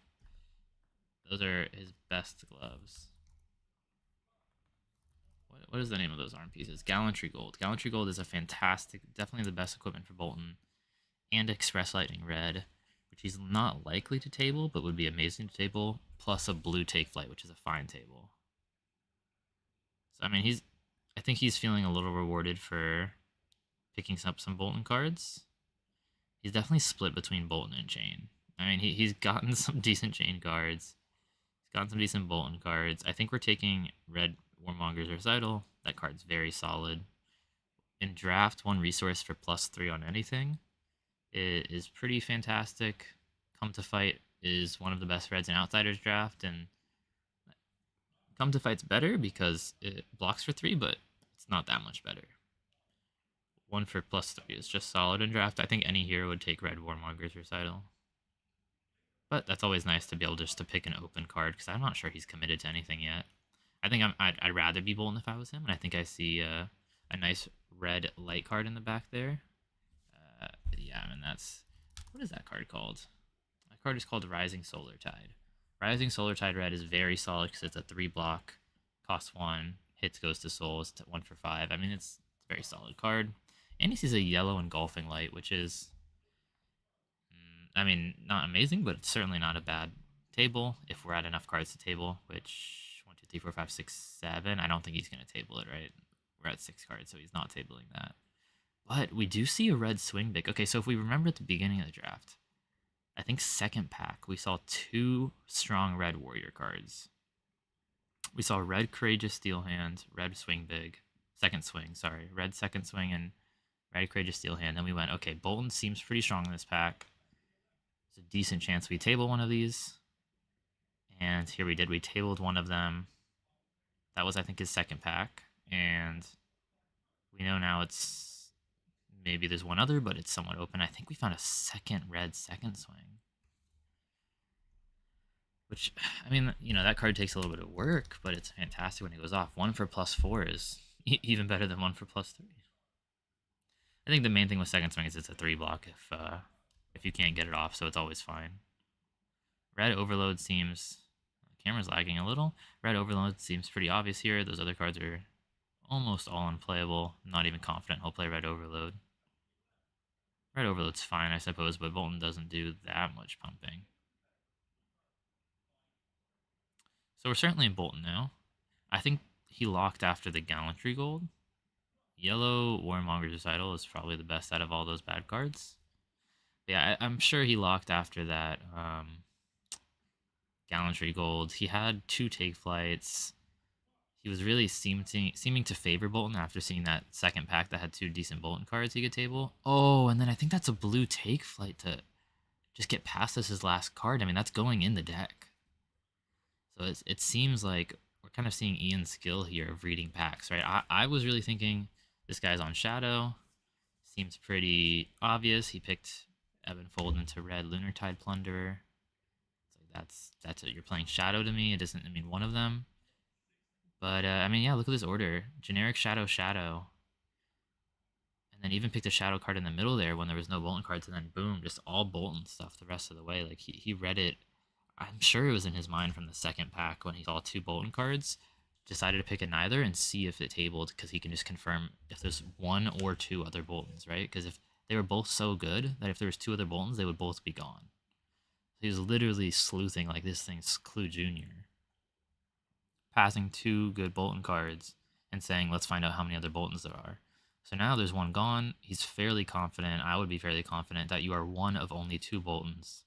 those are his best gloves. What is the name of those arm pieces? Gallantry Gold. Gallantry Gold is a fantastic, definitely the best equipment for Bolton. And Express Lightning Red, which he's not likely to table, but would be amazing to table, plus a blue Take Flight, which is a fine table. So, I mean, I think he's feeling a little rewarded for picking up some Bolton cards. He's definitely split between Bolton and Chain. I mean, he's gotten some decent Chain cards. He's gotten some decent Bolton cards. I think we're taking Red Warmonger's Recital. That card's very solid. In draft, 1 resource for +3 on anything. It is pretty fantastic. Come to Fight is one of the best Reds in Outsiders draft, and Come to Fight's better because it blocks for 3, but it's not that much better. 1 for +3 is just solid in draft. I think any hero would take Red Warmonger's Recital. But that's always nice to be able just to pick an open card, because I'm not sure he's committed to anything yet. I think I'd rather be Bolton if I was him, and I think I see a nice red light card in the back there. Yeah, I mean, that's... What is that card called? That card is called Rising Solar Tide. Rising Solar Tide red is very solid because it's a 3 block, costs 1, hits goes to souls, 1 for 5. I mean, it's a very solid card. And he sees a yellow engulfing light, which is, I mean, not amazing, but it's certainly not a bad table if we're at enough cards to table, which 1, 2, 3, 4, 5, 6, 7. I don't think he's going to table it, right? We're at 6 cards, so he's not tabling that. But we do see a red swing big. Okay, so if we remember at the beginning of the draft, I think second pack, we saw 2 strong red warrior cards. We saw red courageous steel hand, red swing big, second swing, sorry, red second swing, and red courageous steel hand. Then we went, okay, Bolton seems pretty strong in this pack. There's a decent chance we table one of these. And here we did. We tabled one of them. That was, I think, his second pack. And we know now it's maybe there's one other, but it's somewhat open. I think we found a second red second swing. Which, I mean, you know, that card takes a little bit of work, but it's fantastic when it goes off. 1 for +4 is even better than 1 for +3. I think the main thing with second swing is it's a 3 block if you can't get it off, so it's always fine. Red overload seems... The camera's lagging a little. Red overload seems pretty obvious here. Those other cards are almost all unplayable. I'm not even confident he'll play red overload. Red overload's fine, I suppose, but Bolton doesn't do that much pumping. So we're certainly in Bolton now. I think he locked after the Gallantry Gold. Yellow Warmonger's Recital is probably the best out of all those bad cards. Yeah, I'm sure he locked after that Gallantry Gold. He had 2 take flights. He was really seeming to favor Bolton after seeing that second pack that had 2 decent Bolton cards he could table. Oh, and then I think that's a blue take flight to just get past this his last card. I mean, that's going in the deck. So it seems like we're kind of seeing Ian's skill here of reading packs, right? I was really thinking this guy's on Shadow. Seems pretty obvious. He picked Ebon Fold into red Lunar Tide Plunderer. It's like that's it. You're playing Shadow to me. It doesn't, I mean, one of them. But, I mean, yeah, look at this order. Generic Shadow, Shadow. And then even picked a Shadow card in the middle there when there was no Bolton cards. And then, boom, just all Bolton stuff the rest of the way. Like, he read it. I'm sure it was in his mind from the second pack when he saw 2 Bolton cards. Decided to pick a neither and see if it tabled because he can just confirm if there's 1 or 2 other Boltons, right? Because if they were both so good that if there was 2 other Boltons, they would both be gone. So he was literally sleuthing like this thing's Clue Jr. Passing 2 good Bolton cards and saying, let's find out how many other Boltons there are. So now there's 1 gone. He's fairly confident. I would be fairly confident that you are one of only 2 Boltons,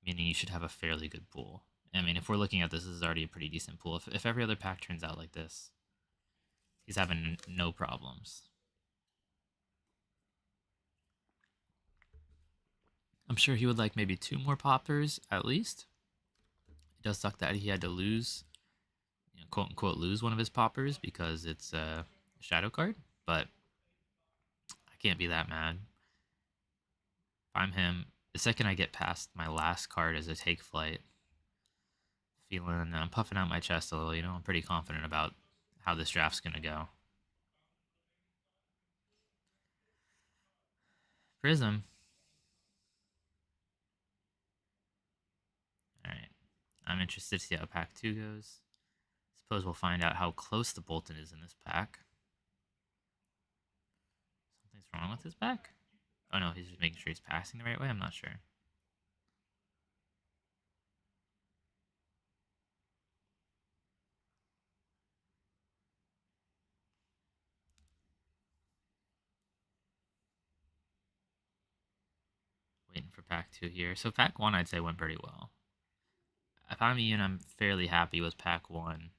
meaning you should have a fairly good pool. I mean, if we're looking at this is already a pretty decent pool. If every other pack turns out like this, he's having no problems. I'm sure he would like maybe 2 more poppers at least. It does suck that he had to lose, you know, quote unquote, lose one of his poppers because it's a shadow card, but I can't be that mad. If I'm him, the second I get past my last card as a take flight, feeling I'm puffing out my chest a little, you know, I'm pretty confident about how this draft's gonna go. Prism. Alright. I'm interested to see how pack 2 goes. Suppose we'll find out how close the Bolton is in this pack. Something's wrong with his pack? Oh no, he's just making sure he's passing the right way? I'm not sure. Waiting for pack 2 here. So pack 1 I'd say went pretty well. If I'm Ian, I'm fairly happy with pack 1.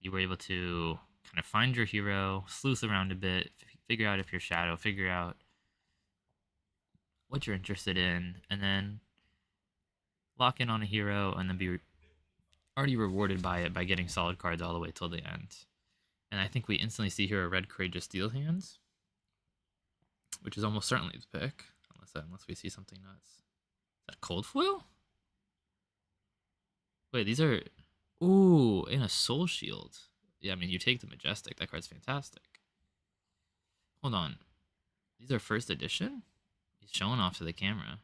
You were able to kind of find your hero, sleuth around a bit, figure out if you're Shadow, figure out what you're interested in, and then lock in on a hero and then be already rewarded by it by getting solid cards all the way till the end. And I think we instantly see here a red Courageous Steel Hands, which is almost certainly the pick, unless we see something nuts. Is that cold foil? Wait, these are... Ooh, in a Soul Shield. Yeah, I mean, you take the Majestic. That card's fantastic. Hold on. These are first edition? He's showing off to the camera.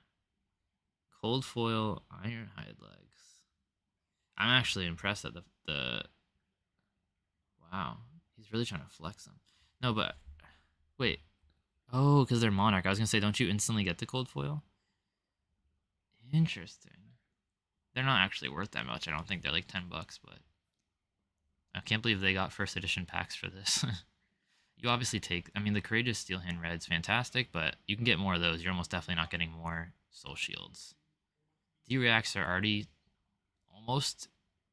Cold foil, Ironhide legs. I'm actually impressed at the... Wow. He's really trying to flex them. No, but... Wait. Oh, because they're Monarch. I was going to say, don't you instantly get the cold foil? Interesting. They're not actually worth that much. I don't think they're like $10, but I can't believe they got first edition packs for this. You obviously take, I mean, the Courageous Steel Hand Red's fantastic, but you can get more of those. You're almost definitely not getting more Soul Shields. D-Reacts are already almost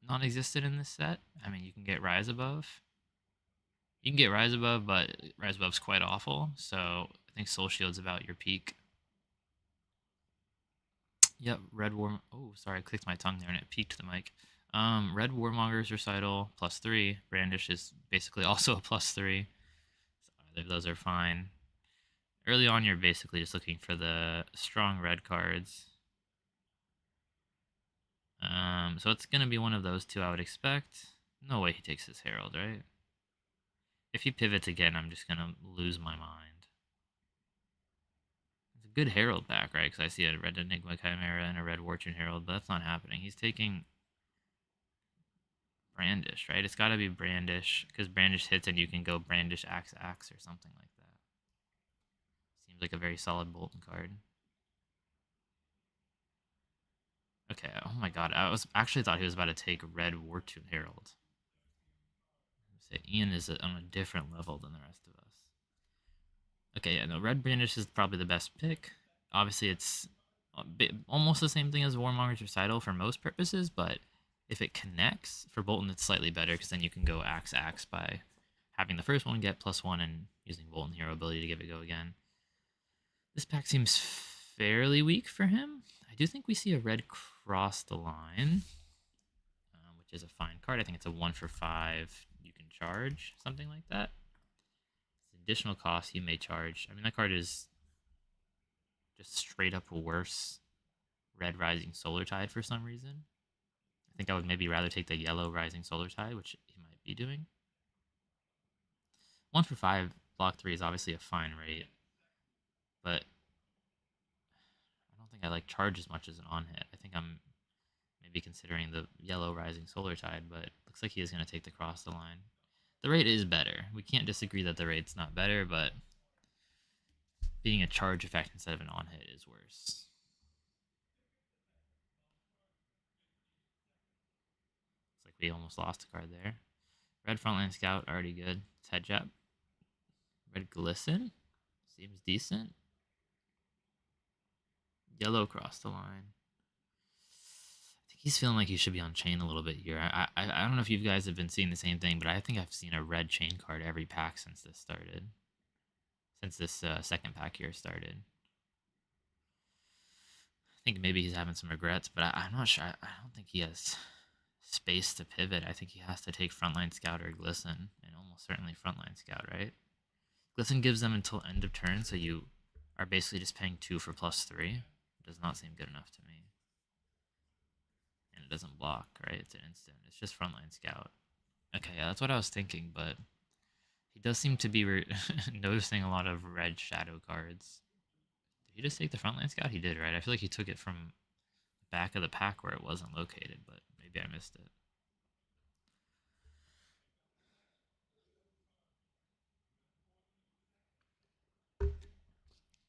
non-existent in this set. I mean, you can get Rise Above. You can get Rise Above, but Rise Above's quite awful, so I think Soul Shield's about your peak. Yep, Red War. Oh, sorry, I clicked my tongue there and it peaked the mic. Red Warmonger's Recital +3. Brandish is basically also a +3. So either of those are fine. Early on, you're basically just looking for the strong red cards. So it's gonna be one of those two, I would expect. No way he takes his Herald, right? If he pivots again, I'm just gonna lose my mind. It's a good Herald back, right? Because I see a red Enigma Chimera and a red Wartune Herald, but that's not happening. He's taking Brandish, right? It's got to be Brandish, because Brandish hits and you can go Brandish Axe Axe or something like that. Seems like a very solid Bolton card. Okay, oh my god, I was actually thought he was about to take red Wartune Herald. Say Ian is on a different level than the rest of us. Okay, yeah, no, red Brandish is probably the best pick. Obviously, it's almost the same thing as Warmonger's Recital for most purposes, but if it connects, for Bolton it's slightly better, because then you can go Axe Axe by having the first one get +1 and using Bolton Hero ability to give it go again. This pack seems fairly weak for him. I do think we see a red cross the line, which is a fine card. I think it's a 1 for 5. You can charge, something like that. It's additional cost you may charge. I mean, that card is just straight up worse red Rising Solar Tide for some reason. I think I would maybe rather take the yellow Rising Solar Tide, which he might be doing. 1 for 5, block 3 is obviously a fine rate, but I don't think I like charge as much as an on hit. I think I'm maybe considering the yellow Rising Solar Tide, but it looks like he is going to take the cross the line. The rate is better. We can't disagree that the rate's not better, but being a charge effect instead of an on hit is worse. Looks like we almost lost a card there. Red Frontline Scout, already good. It's head jab. Red Glisten, seems decent. Yellow cross the line. I think he's feeling like he should be on chain a little bit here. I don't know if you guys have been seeing the same thing, but I think I've seen a red chain card every pack since this started. Since this second pack here started. I think maybe he's having some regrets, but I'm not sure. I don't think he has space to pivot. I think he has to take Frontline Scout or Glisten, and almost certainly Frontline Scout, right? Glisten gives them until end of turn, so you are basically just paying 2 for +3. It does not seem good enough to me. And it doesn't block, right? It's an instant. It's just Frontline Scout. Okay, yeah, that's what I was thinking, but he does seem to be noticing a lot of red shadow cards. Did he just take the Frontline Scout? He did, right? I feel like he took it from the back of the pack where it wasn't located, but maybe I missed it.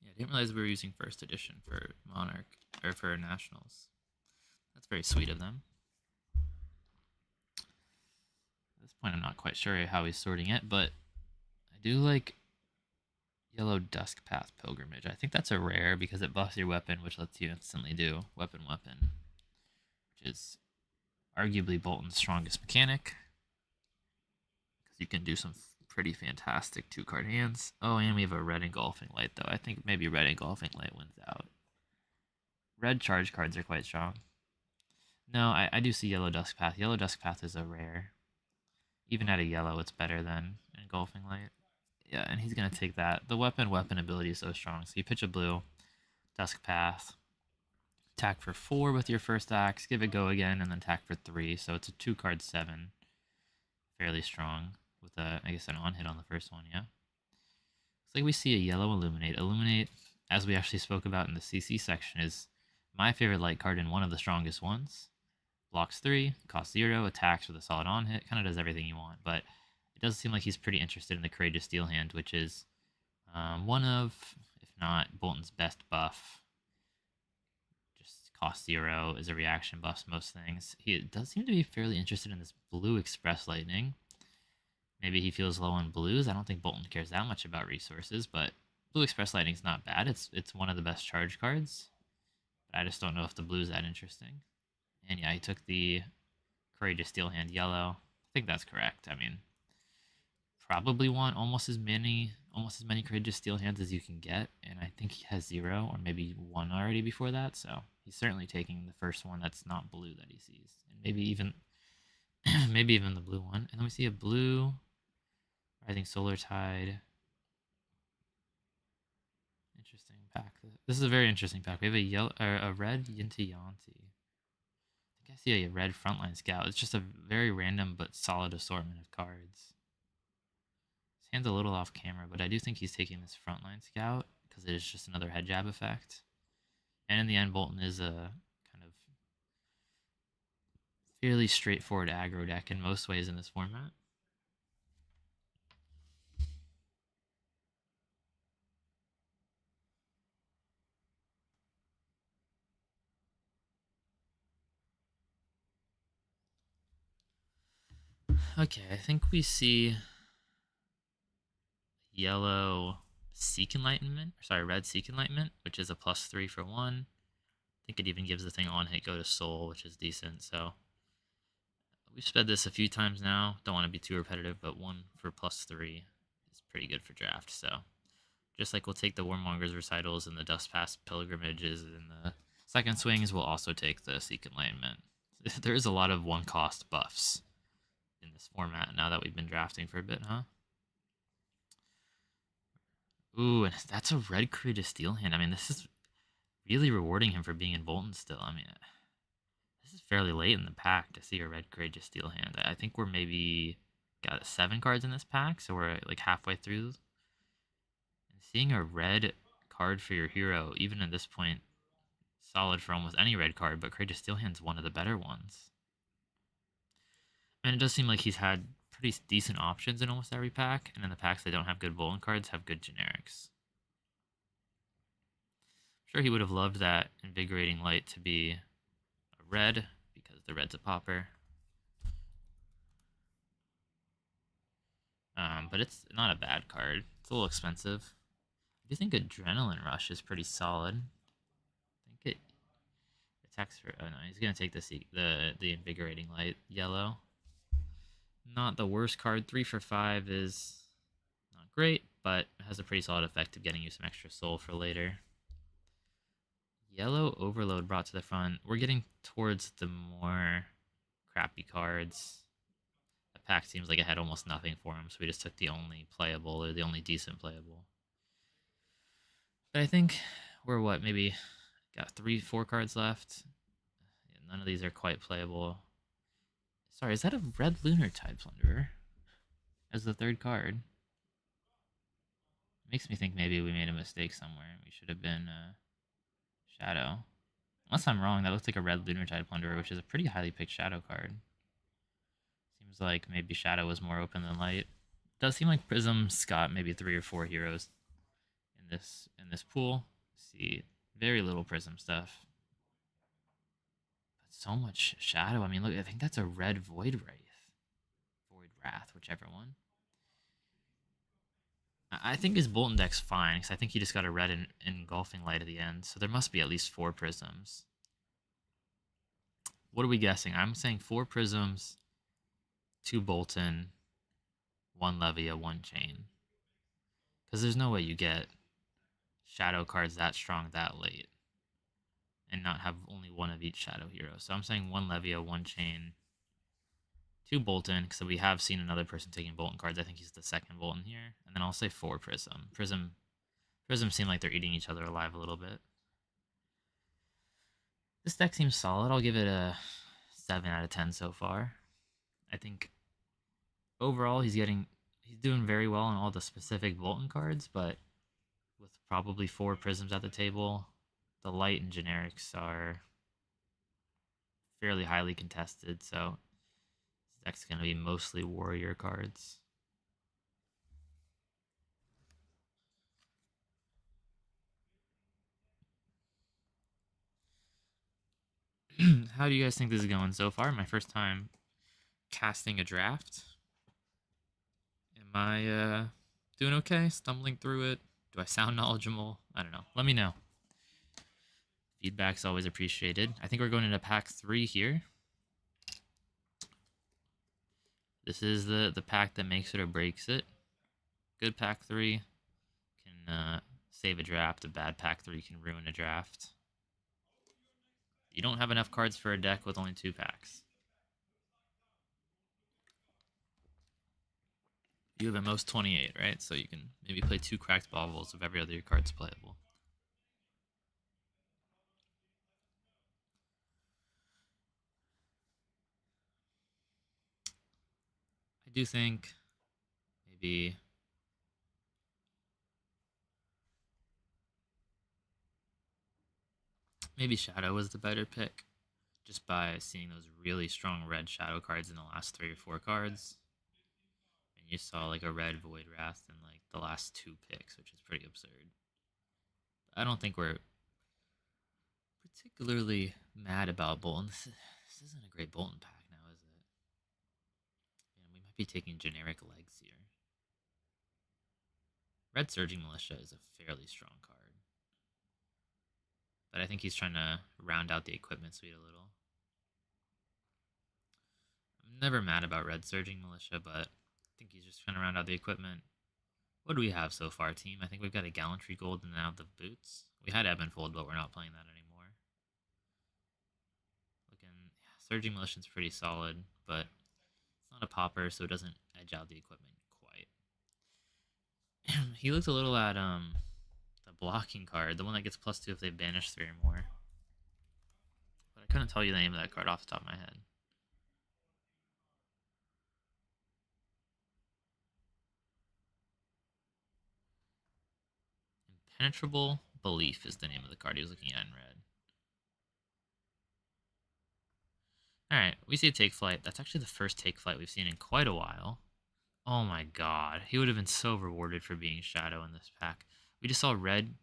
Yeah, I didn't realize we were using first edition for Monarch, or for Nationals. That's very sweet of them. At this point, I'm not quite sure how he's sorting it, but I do like Yellow Dusk Path Pilgrimage. I think that's a rare because it buffs your weapon, which lets you instantly do weapon, which is arguably Bolton's strongest mechanic, because you can do some pretty fantastic 2-card hands. Oh, and we have a red Engulfing Light, though. I think maybe red Engulfing Light wins out. Red charge cards are quite strong. No, I do see Yellow Dusk Path. Yellow Dusk Path is a rare. Even at a yellow, it's better than Engulfing Light. Yeah, and he's going to take that. The weapon ability is so strong. So you pitch a blue, Dusk Path, attack for 4 with your first axe, give it go again, and then attack for 3. So it's a 2-card 7. Fairly strong with, I guess, an on-hit on the first one, yeah? Looks like we see a yellow Illuminate. Illuminate, as we actually spoke about in the CC section, is my favorite light card and one of the strongest ones. Blocks 3, costs 0, attacks with a solid on-hit, kind of does everything you want, but it does seem like he's pretty interested in the Courageous Steel Hand, which is One of, if not, Bolton's best buff. Just cost 0 is a reaction buffs most things. He does seem to be fairly interested in this blue Express Lightning. Maybe he feels low on blues. I don't think Bolton cares that much about resources, but blue Express Lightning's not bad. It's one of the best charge cards. But I just don't know if the blue's that interesting. And yeah, he took the Courageous Steel Hand yellow. I think that's correct. I mean, probably want almost as many Courageous Steel Hands as you can get, and I think he has 0 or maybe 1 already before that, so he's certainly taking the first one that's not blue that he sees, and maybe even maybe even the blue one. And then we see a blue Rising Solar Tide. Interesting pack. This is a very interesting pack. We have a yellow or a red Yinti Yanti. I think I see a red Frontline Scout. It's just a very random but solid assortment of cards. His hand's a little off camera, but I do think he's taking this Frontline Scout because it is just another head jab effect. And in the end, Bolton is a kind of fairly straightforward aggro deck in most ways in this format. Okay, I think we see yellow Seek Enlightenment, red Seek Enlightenment, which is a +3 for 1. I think it even gives the thing on hit go to soul, which is decent. So we've sped this a few times now. Don't want to be too repetitive, but 1 for +3 is pretty good for draft. So just like we'll take the Warmonger's Recitals and the Dustpass Pilgrimages and the second swings, we'll also take the Seek Enlightenment. There is a lot of 1-cost buffs in this format now that we've been drafting for a bit, huh? Ooh, and that's a red Courageous Steel Hand. I mean, this is really rewarding him for being in Bolton still. I mean, this is fairly late in the pack to see a red Courageous Steel Hand. I think we're maybe got 7 cards in this pack, so we're like halfway through. And seeing a red card for your hero, even at this point, solid for almost any red card, but Courageous Steel Hand's one of the better ones. And it does seem like he's had pretty decent options in almost every pack, and in the packs that don't have good Bolton cards have good generics. I'm sure he would have loved that Invigorating Light to be a red, because the red's a popper. But it's not a bad card. It's a little expensive. I do think Adrenaline Rush is pretty solid. I think it attacks for... Oh no, he's going to take the Invigorating Light yellow. Not the worst card. 3 for 5 is not great, but it has a pretty solid effect of getting you some extra soul for later. Yellow Overload brought to the front. We're getting towards the more crappy cards. The pack seems like it had almost nothing for him, so we just took the only playable, or the only decent playable. But I think we're maybe got 3-4 cards left. Yeah, none of these are quite playable. Sorry, is that a red Lunar Tide Plunderer as the 3rd card? Makes me think maybe we made a mistake somewhere. We should have been Shadow. Unless I'm wrong, that looks like a red Lunar Tide Plunderer, which is a pretty highly picked Shadow card. Seems like maybe Shadow was more open than Light. Does seem like Prism's got maybe 3 or 4 heroes in this pool. See, very little Prism stuff. But so much Shadow. I mean, look, I think that's a red Void Wrath, whichever one. I think his Bolton deck's fine, because I think he just got a red Engulfing Light at the end, so there must be at least 4 Prisms. What are we guessing? I'm saying 4 Prisms, 2 Bolton, 1 Levia, 1 Chain. Because there's no way you get Shadow cards that strong that late and not have only 1 of each Shadow hero. So I'm saying 1 Levia, 1 Chain, 2 Bolton, because we have seen another person taking Bolton cards. I think he's the 2nd Bolton here. And then I'll say 4 Prism. Prism seem like they're eating each other alive a little bit. This deck seems solid. I'll give it a 7 out of 10 so far. I think overall he's doing very well on all the specific Bolton cards, but with probably 4 Prisms at the table, the Light and generics are fairly highly contested, so this deck's going to be mostly warrior cards. How do you guys think this is going so far? My first time casting a draft. Am I doing okay? Stumbling through it? Do I sound knowledgeable? I don't know. Let me know. Feedback's always appreciated. I think we're going into pack 3 here. This is the pack that makes it or breaks it. Good pack 3 can save a draft. A bad pack 3 can ruin a draft. You don't have enough cards for a deck with only 2 packs. You have at most 28, right? So you can maybe play 2 cracked baubles if every other card's playable. I do think maybe Shadow was the better pick, just by seeing those really strong red Shadow cards in the last 3 or 4 cards. And you saw like a red Void Wrath in like the last 2 picks, which is pretty absurd. I don't think we're particularly mad about Bolton. This isn't a great Bolton pack now, is it? We might be taking generic legs here. Red Surging Militia is a fairly strong card. But I think he's trying to round out the equipment suite a little. I'm never mad about Red Surging Militia, but I think he's just trying to round out the equipment. What do we have so far, team? I think we've got a Gallantry Gold and now the boots. We had Ebb and Fold, but we're not playing that anymore. Surging Militia's pretty solid, but it's not a popper, so it doesn't edge out the equipment quite. He looked a little at the blocking card, the one that gets +2 if they banish 3 or more. But I couldn't tell you the name of that card off the top of my head. Impenetrable Belief is the name of the card he was looking at in red. Alright, we see a Take Flight. That's actually the first Take Flight we've seen in quite a while. Oh my god, he would have been so rewarded for being Shadow in this pack. We just saw red.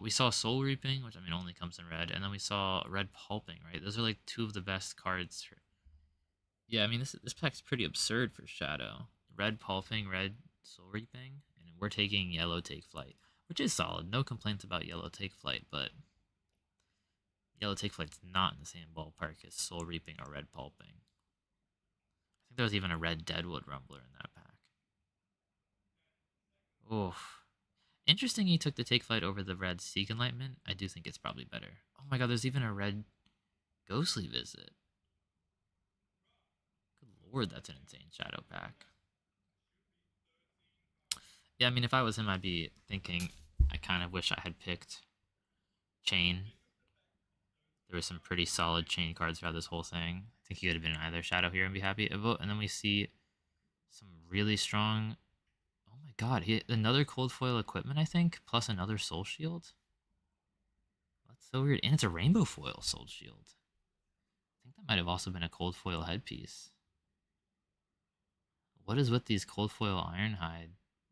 We saw Soul Reaping, which I mean only comes in red, and then we saw Red Pulping, right? Those are like 2 of the best cards. Yeah, I mean this pack's pretty absurd for Shadow. Red Pulping, red Soul Reaping, and we're taking yellow Take Flight, which is solid. No complaints about yellow Take Flight, but yellow Take Flight's not in the same ballpark as Soul Reaping or red Pulping. I think there was even a red Deadwood Rumbler in that pack. Oof. Interesting he took the Take Flight over the red Seek Enlightenment. I do think it's probably better. Oh my god, there's even a red Ghostly Visit. Good lord, that's an insane Shadow pack. Yeah, I mean, if I was him, I'd be thinking, I kind of wish I had picked Chain. There were some pretty solid Chain cards throughout this whole thing. I think he could have been either Shadow here and be happy. And then we see some really strong... Oh my god, another Cold Foil Equipment, I think, plus another Soul Shield. That's so weird. And it's a Rainbow Foil Soul Shield. I think that might have also been a Cold Foil Headpiece. What is with these Cold Foil Ironhide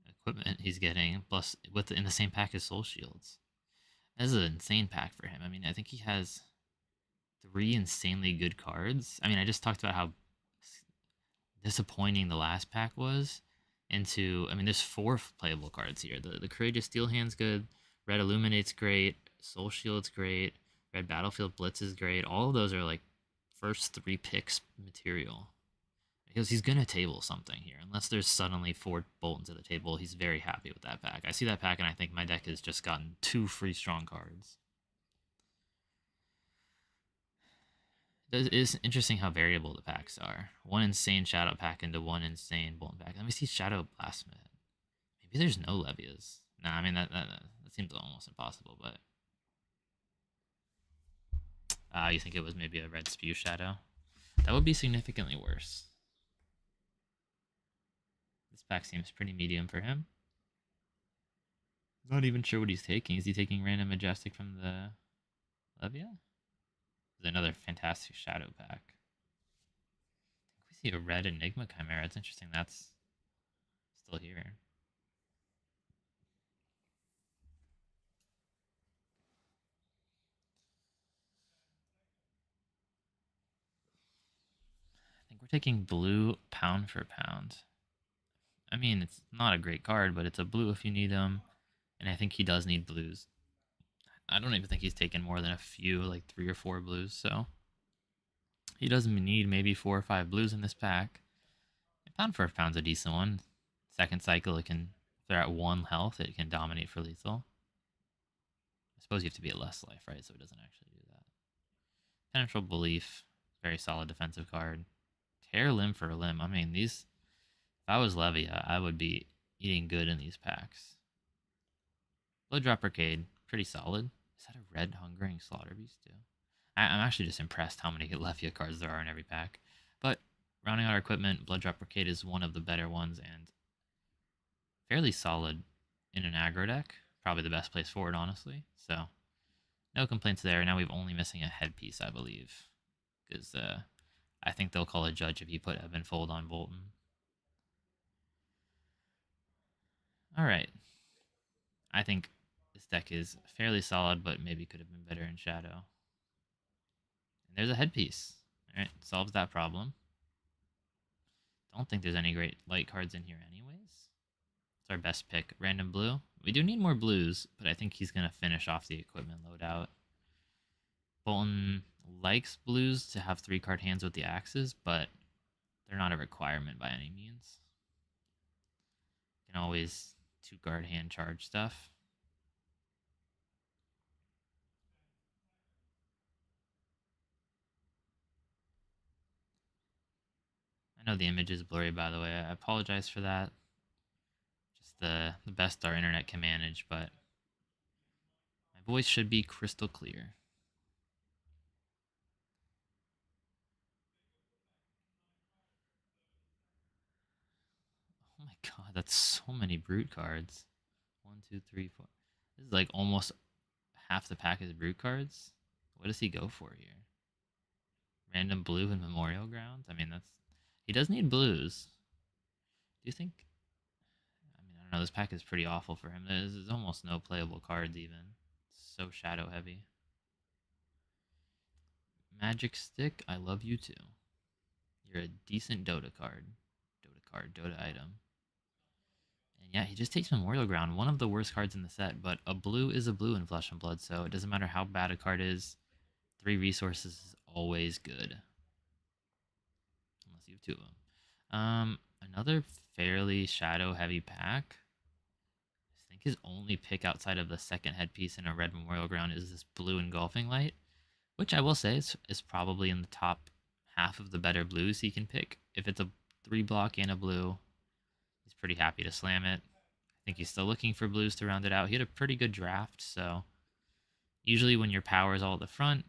equipment he's getting, plus in the same pack as Soul Shields? This is an insane pack for him. I mean, I think he has 3 insanely good cards. I mean, I just talked about how disappointing the last pack was. I mean, there's 4 playable cards here. The Courageous Steel Hand's good. Red Illuminate's great. Soul Shield's great. Red Battlefield Blitz is great. All of those are like first 3 picks material. Because he's going to table something here. Unless there's suddenly 4 Boltons at the table, he's very happy with that pack. I see that pack and I think my deck has just gotten 2 free strong cards. It is interesting how variable the packs are. One insane Shadow pack into one insane Bolton pack. Let me see Shadow Blasphemous. Maybe there's no Levias. Nah, I mean, that seems almost impossible, but... you think it was maybe a red Spew Shadow? That would be significantly worse. This pack seems pretty medium for him. Not even sure what he's taking. Is he taking Random Majestic from the Levia? There's another fantastic Shadow pack. I think we see a red Enigma Chimera. It's interesting that's still here. We're taking blue pound for pound. I mean, it's not a great card, but it's a blue if you need them. And I think he does need blues. I don't even think he's taken more than a few, like 3 or 4 blues, so he doesn't need maybe 4 or 5 blues in this pack. And pound for pound's a decent one. Second cycle, it can, if they're at 1 health, it can dominate for lethal. I suppose you have to be at less life, right? So it doesn't actually do that. Penetrable Belief, very solid defensive card. Tear limb for limb. I mean, these. If I was Levia, I would be eating good in these packs. Blood Drop Arcade, pretty solid. Is that a red Hungering Slaughter Beast too? I'm actually just impressed how many Levia cards there are in every pack. But rounding out our equipment, Blood Drop Arcade is one of the better ones and fairly solid in an aggro deck. Probably the best place for it, honestly. So no complaints there. Now we're only missing a headpiece, I believe, because I think they'll call a judge if you put Ebb and Fold on Bolton. All right. I think this deck is fairly solid, but maybe could have been better in Shadow. And there's a headpiece. All right, solves that problem. Don't think there's any great light cards in here anyways. It's our best pick. Random blue. We do need more blues, but I think he's going to finish off the equipment loadout. Bolton likes blues to have 3-card hands with the axes, but they're not a requirement by any means. You can always 2-card hand charge stuff. I know the image is blurry, by the way. I apologize for that. Just the best our internet can manage, but my voice should be crystal clear. Oh my god, that's so many brute cards. 1, 2, 3, 4. This is like almost half the pack is brute cards. What does he go for here? Random blue and Memorial Grounds? I mean, that's... He does need blues. Do you think... I mean, I don't know. This pack is pretty awful for him. There's almost no playable cards even. It's so shadow heavy. Magic Stick, I love you too. You're a decent Dota card. Dota item. And yeah, he just takes Memorial Ground, one of the worst cards in the set, but a blue is a blue in Flesh and Blood, so it doesn't matter how bad a card is. 3 resources is always good. Unless you have 2 of them. Another fairly shadow-heavy pack. I think his only pick outside of the second headpiece and a red Memorial Ground is this blue Engulfing Light, which I will say is probably in the top half of the better blues he can pick. If it's a 3-block and a blue, he's pretty happy to slam it. I think he's still looking for blues to round it out. He had a pretty good draft, so usually when your power is all at the front,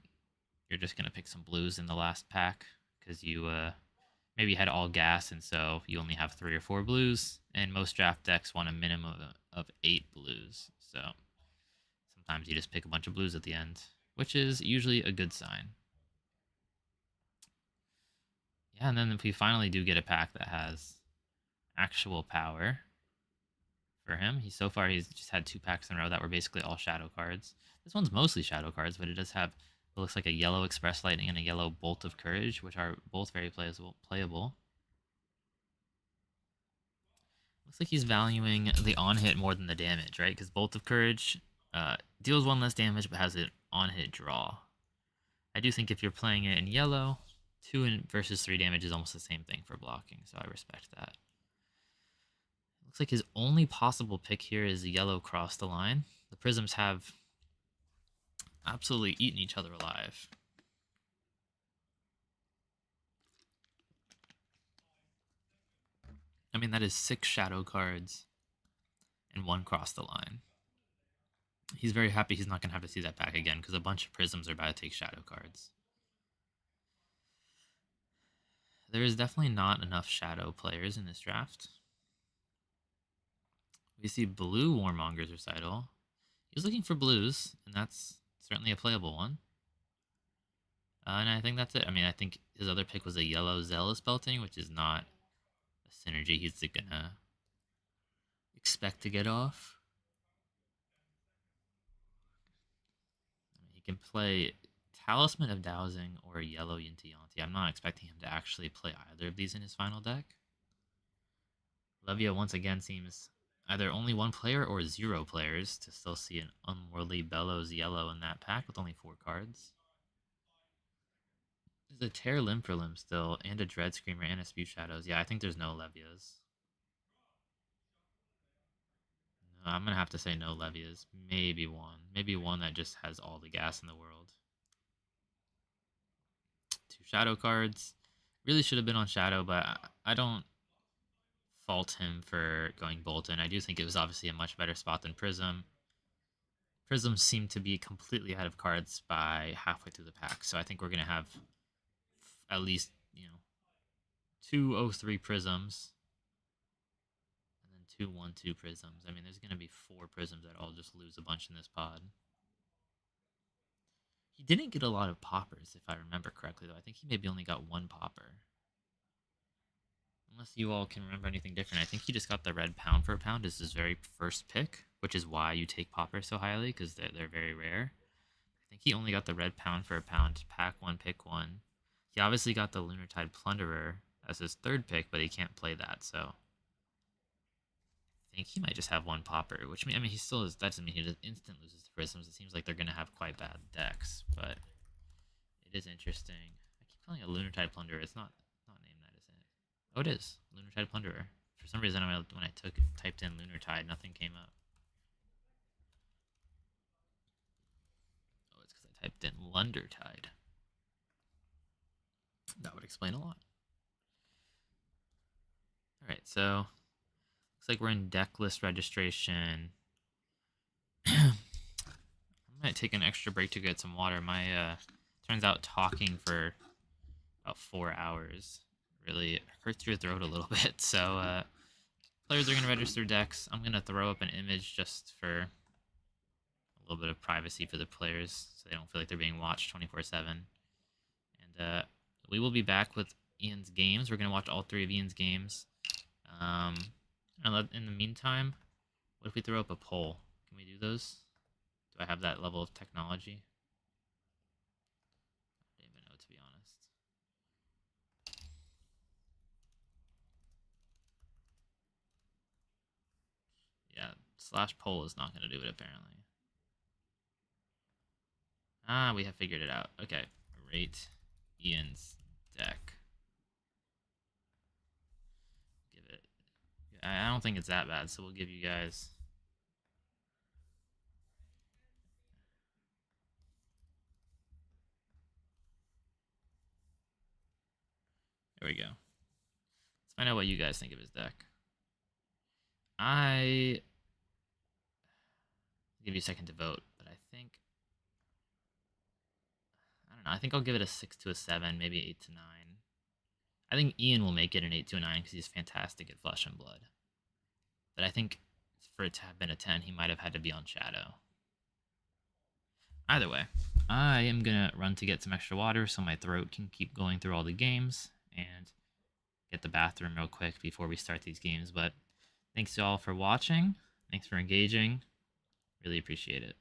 you're just going to pick some blues in the last pack because you maybe had all gas, and so you only have 3 or 4 blues, and most draft decks want a minimum of 8 blues, so sometimes you just pick a bunch of blues at the end, which is usually a good sign. Yeah, and then if we finally do get a pack that has actual power for him, he's just had 2 packs in a row that were basically all shadow cards. This one's mostly shadow cards, but it does have, it looks like a yellow Express Lightning and a yellow Bolt of Courage, which are both very playable. Looks like he's valuing the on-hit more than the damage, right? Because Bolt of Courage deals 1 less damage, but has an on-hit draw. I do think if you're playing it in yellow, 2 versus 3 damage is almost the same thing for blocking, so I respect that. Looks like his only possible pick here is yellow cross the line. The Prisms have absolutely eaten each other alive. I mean, that is 6 shadow cards and 1 cross the line. He's very happy he's not going to have to see that back again because a bunch of Prisms are about to take shadow cards. There is definitely not enough shadow players in this draft. We see blue Warmonger's Recital. He's looking for blues, and that's certainly a playable one. And I think that's it. I mean, I think his other pick was a yellow Zealous Belting, which is not a synergy he's gonna expect to get off. I mean, he can play Talisman of Dowsing or a yellow Yinti Yanti. I'm not expecting him to actually play either of these in his final deck. Levia once again seems either only one player or 0 players to still see an Unworldly Bellows yellow in that pack with only 4 cards. There's a Tear Limb for Limb still, and a Dread Screamer and a Spew Shadows. Yeah, I think there's no Levias. No, I'm going to have to say no Levias. Maybe one. Maybe one that just has all the gas in the world. 2 Shadow cards. Really should have been on Shadow, but I don't fault him for going Bolton. I do think it was obviously a much better spot than Prism. Prism seemed to be completely out of cards by halfway through the pack, so I think we're going to have at least, 203 Prisms, and then 212 Prisms. I mean, there's going to be 4 Prisms that all just lose a bunch in this pod. He didn't get a lot of poppers, if I remember correctly, though. I think he maybe only got 1 popper. Unless you all can remember anything different. I think he just got the red pound for a pound as his very first pick, which is why you take poppers so highly, because they're very rare. I think he only got the red pound for a pound, pack 1, pick 1. He obviously got the Lunartide Plunderer as his 3rd pick, but he can't play that, so I think he might just have 1 popper, which means, he still is. That doesn't mean he just instant loses to Prisms. It seems like they're going to have quite bad decks, but it is interesting. I keep calling it a Lunartide Plunderer. It's not named that, is it? Oh, it is. Lunartide Plunderer. For some reason, when I typed in Lunartide, nothing came up. Oh, it's because I typed in Lundertide. That would explain a lot. Alright, so looks like we're in deck list registration. I might take an extra break to get some water. Turns out talking for about 4 hours really hurts your throat a little bit. So players are going to register decks. I'm going to throw up an image just for a little bit of privacy for the players so they don't feel like they're being watched 24/7. And we will be back with Ian's games. We're going to watch all 3 of Ian's games. And in the meantime, what if we throw up a poll? Can we do those? Do I have that level of technology? I don't even know, to be honest. Yeah, /poll is not going to do it, apparently. We have figured it out. Okay, rate Ian's deck. Give it. I don't think it's that bad, so we'll give you guys. There we go. Let's find out what you guys think of his deck. I give you a second to vote, but I don't know. I think I'll give it a 6 to a 7, maybe 8 to 9. I think Ian will make it an 8 to a 9 because he's fantastic at Flesh and Blood. But I think for it to have been a 10, he might have had to be on Shadow. Either way, I am going to run to get some extra water so my throat can keep going through all the games and get the bathroom real quick before we start these games. But thanks to all for watching. Thanks for engaging. Really appreciate it.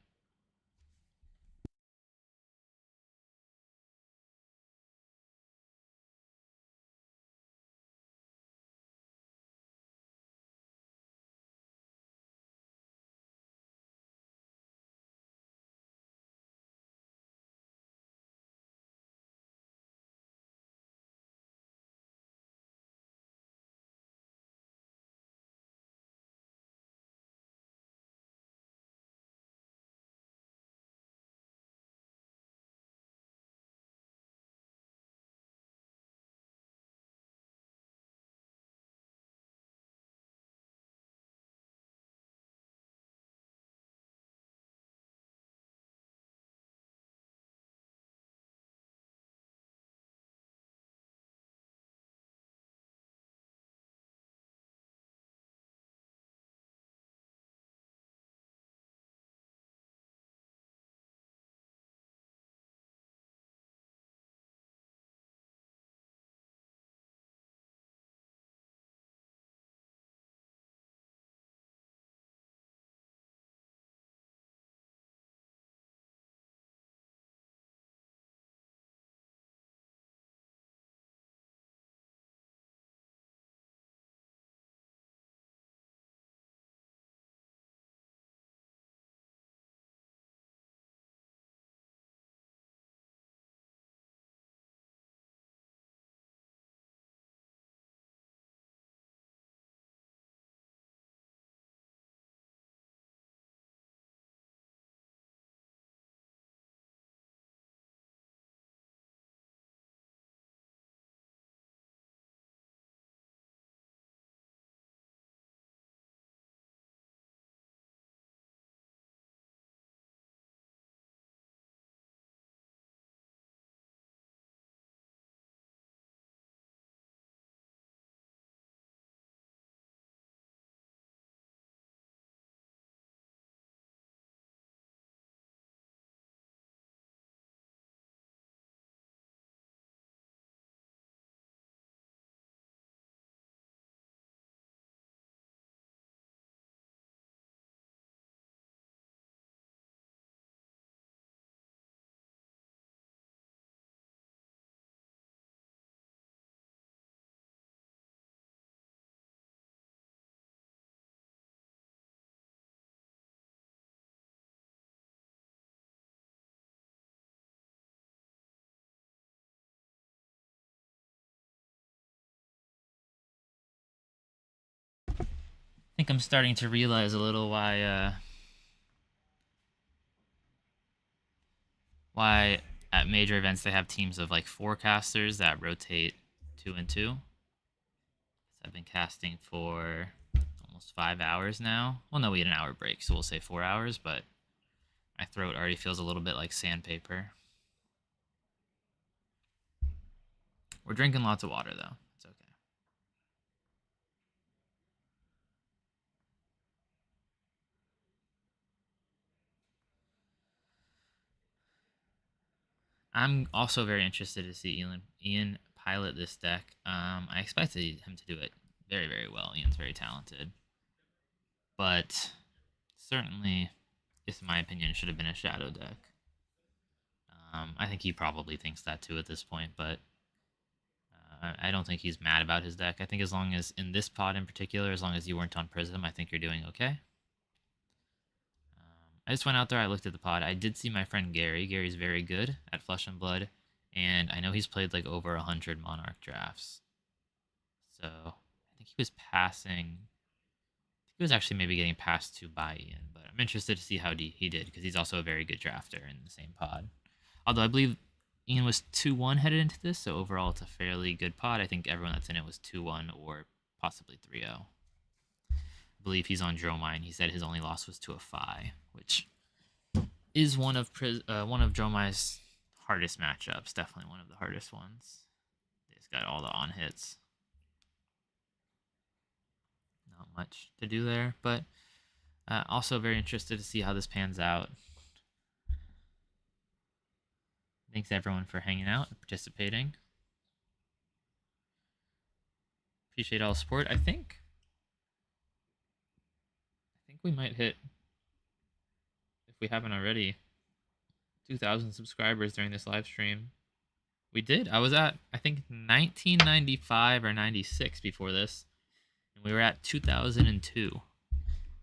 think I'm starting to realize a little why at major events they have teams of like 4 casters that rotate 2 and 2. I've been casting for almost 5 hours now. Well, no, we had an hour break, so we'll say 4 hours, but my throat already feels a little bit like sandpaper. We're drinking lots of water, though. It's okay. I'm also very interested to see Ian pilot this deck. I expected him to do it very, very well. Ian's very talented. But certainly, in my opinion, should have been a shadow deck. I think he probably thinks that too at this point, but I don't think he's mad about his deck. I think as long as, in this pod in particular, as long as you weren't on Prism, I think you're doing okay. I just went out there, I looked at the pod. I did see my friend Gary. Gary's very good at Flesh and Blood, and I know he's played like over 100 Monarch drafts. So I think he was passing. I think he was actually maybe getting passed to by Ian, but I'm interested to see how he did because he's also a very good drafter in the same pod. Although I believe Ian was 2-1 headed into this, so overall it's a fairly good pod. I think everyone that's in it was 2-1 or possibly 3-0. I believe he's on Dromine. He said his only loss was to a Phi, which is one of Dromai's hardest matchups. Definitely one of the hardest ones. He's got all the on hits. Not much to do there, but also very interested to see how this pans out. Thanks everyone for hanging out and participating. Appreciate all the support. I think we might hit, if we haven't already, 2,000 subscribers during this live stream. We did. I was at, I think, 1995 or 96 before this, and we were at 2002.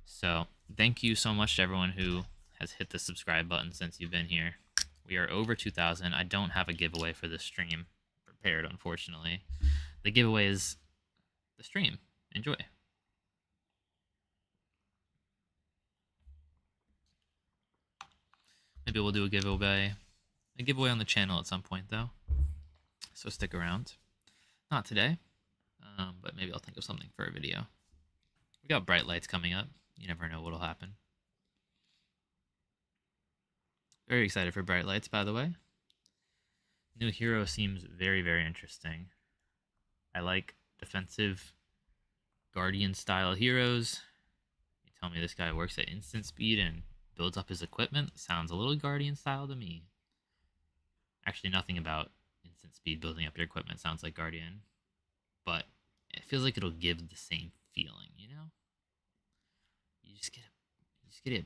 So thank you so much to everyone who has hit the subscribe button since you've been here. We are over 2,000. I don't have a giveaway for this stream prepared, unfortunately. The giveaway is the stream. Enjoy. Maybe we'll do a giveaway on the channel at some point, though. So stick around. Not today, but maybe I'll think of something for a video. We got bright lights coming up. You never know what'll happen. Very excited for bright lights, by the way. New hero seems very, very interesting. I like defensive guardian style heroes. You tell me this guy works at instant speed and builds up his equipment. Sounds a little guardian style to me. Actually, nothing about instant speed building up your equipment sounds like guardian, but it feels like it'll give the same feeling, you know? You just get it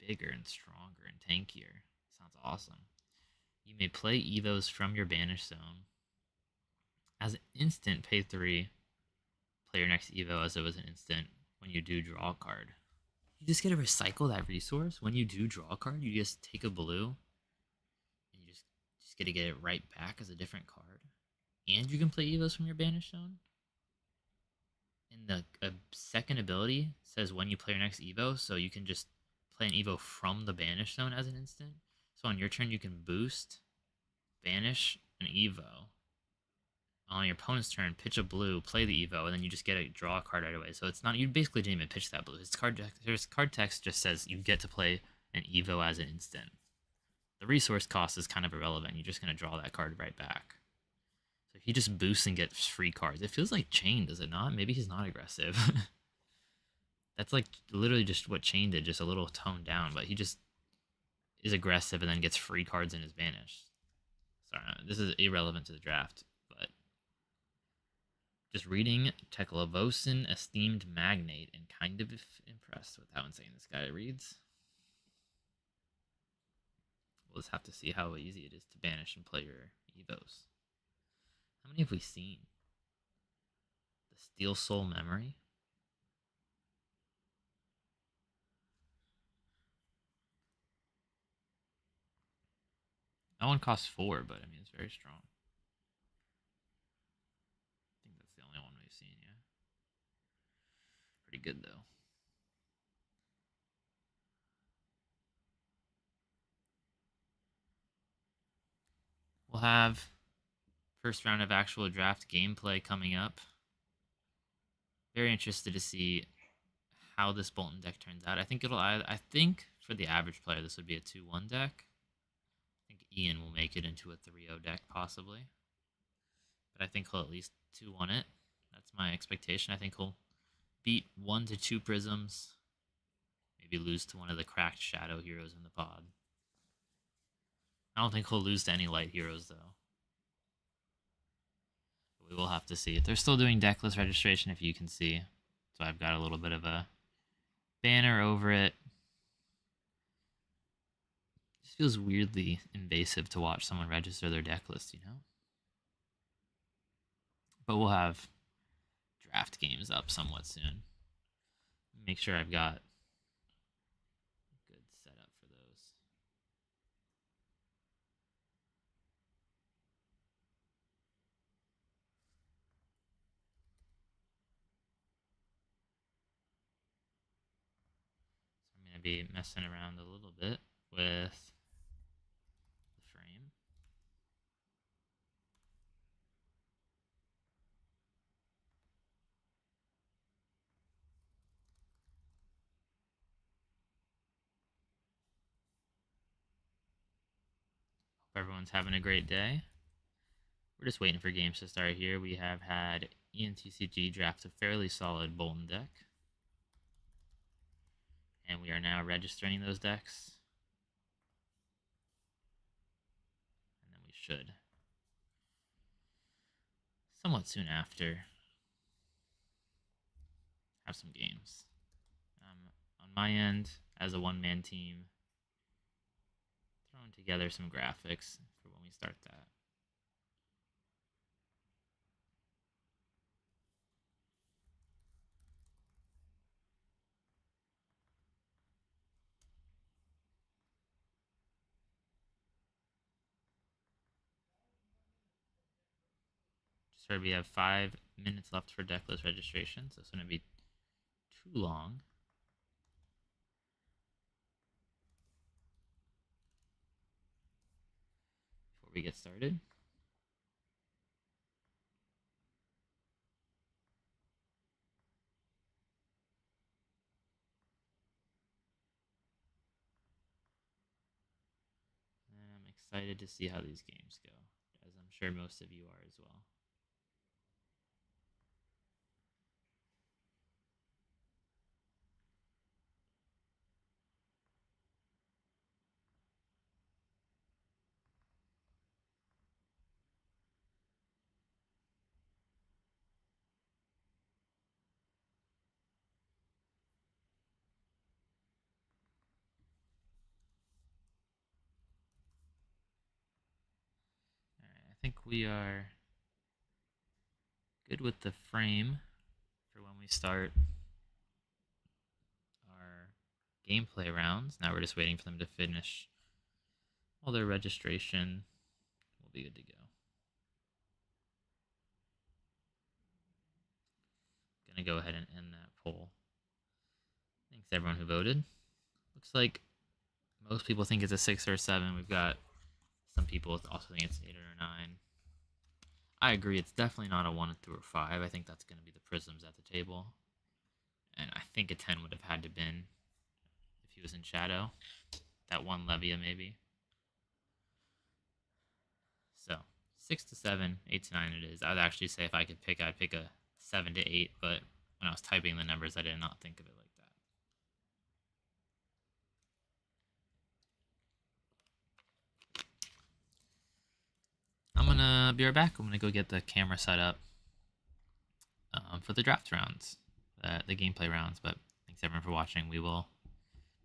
bigger and stronger and tankier. Sounds awesome. You may play Evos from your Banish Zone. As an instant, pay 3. Play your next Evo as it was an instant when you do draw a card. You just get to recycle that resource. When you do draw a card, you just take a blue and you just get to get it right back as a different card. And you can play Evos from your Banish Zone. And the second ability says when you play your next Evo, so you can just play an Evo from the Banish Zone as an instant. So on your turn, you can boost, banish an Evo. On your opponent's turn, pitch a blue, play the Evo, and then you just get a draw card right away. So it's not, you basically didn't even pitch that blue. His card text just says you get to play an Evo as an instant. The resource cost is kind of irrelevant. You're just going to draw that card right back. So he just boosts and gets free cards. It feels like Chain, does it not? Maybe he's not aggressive. That's like literally just what Chain did, just a little toned down, but he just is aggressive and then gets free cards in his Banish. Sorry, this is irrelevant to the draft, but just reading Teklevosin Esteemed Magnate and kind of impressed with how insane this guy reads. We'll just have to see how easy it is to banish and play your Evos. How many have we seen? The Steel Soul Memory? That one costs 4, but I mean, it's very strong. I think that's the only one we've seen, yeah. Pretty good, though. have first round of actual draft gameplay coming up. Very interested to see how this Bolton deck turns out. I think for the average player this would be a 2-1 deck. I think Ian will make it into a 3-0 deck possibly. But I think he'll at least 2-1 it. That's my expectation. I think he'll beat 1 to 2 prisms. Maybe lose to one of the cracked shadow heroes in the pod. I don't think he'll lose to any light heroes though. But we will have to see. They're still doing decklist registration if you can see. So I've got a little bit of a banner over it. It just feels weirdly invasive to watch someone register their deck list, you know? But we'll have draft games up somewhat soon. Make sure I've got a good setup for those. So I'm going to be messing around a little bit with the frame. Hope everyone's having a great day. We're just waiting for games to start here. We have had ENTCG draft a fairly solid Bolton deck. And we are now registering those decks. And then we should, somewhat soon after, have some games. On my end, as a one-man team, throwing together some graphics for when we start that. Just heard we have 5 minutes left for decklist registration, so it's going to be too long. Before we get started. And I'm excited to see how these games go, as I'm sure most of you are as well. Alright, I think we are good with the frame for when we start our gameplay rounds. Now we're just waiting for them to finish all their registration. We'll be good to go. Gonna go ahead and end that poll. Thanks everyone who voted. Looks like most people think it's a 6 or a 7. We've got some people also think it's 8 or a 9. I agree, it's definitely not a 1 through a 5. I think that's going to be the prisms at the table. And I think a 10 would have had to been if he was in shadow. That one Levia maybe. So 6 to 7, 8 to 9 it is. I'd actually say if I could pick, I'd pick a 7 to 8, but when I was typing the numbers, I did not think of it like that. I'm gonna be right back. I'm gonna go get the camera set up for the draft rounds, the gameplay rounds. But thanks everyone for watching. We will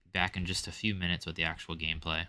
be back in just a few minutes with the actual gameplay.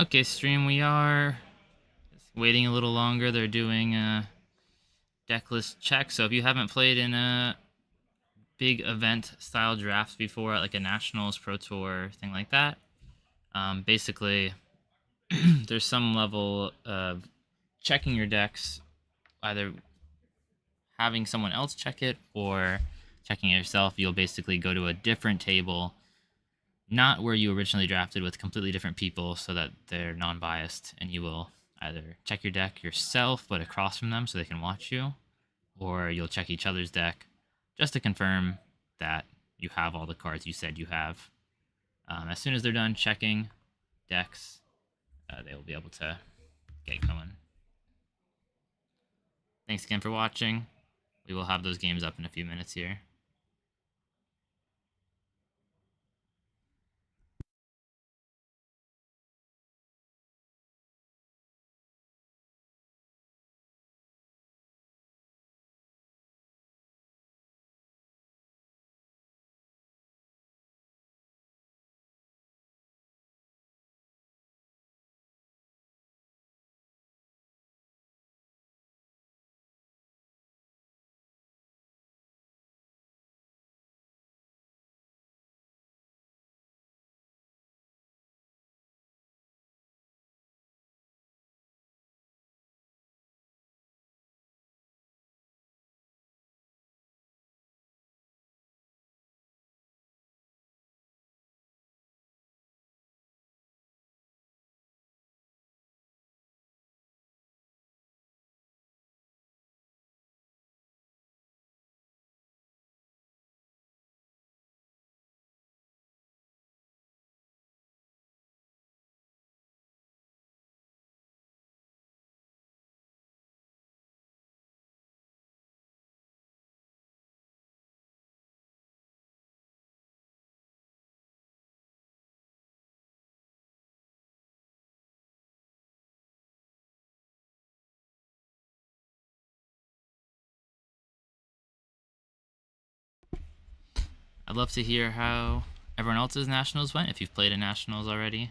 Okay, stream, we are waiting a little longer. They're doing a deck list check, so if you haven't played in a big event style drafts before, like a Nationals, Pro Tour, thing like that, basically there's some level of checking your decks, either having someone else check it or checking it yourself. You'll basically go to a different table, not where you originally drafted, with completely different people so that they're non-biased, and you will either check your deck yourself but across from them so they can watch you, or you'll check each other's deck just to confirm that you have all the cards you said you have. As soon as they're done checking decks, they will be able to get going. Thanks again for watching. We will have those games up in a few minutes here. I'd love to hear how everyone else's Nationals went, if you've played a Nationals already,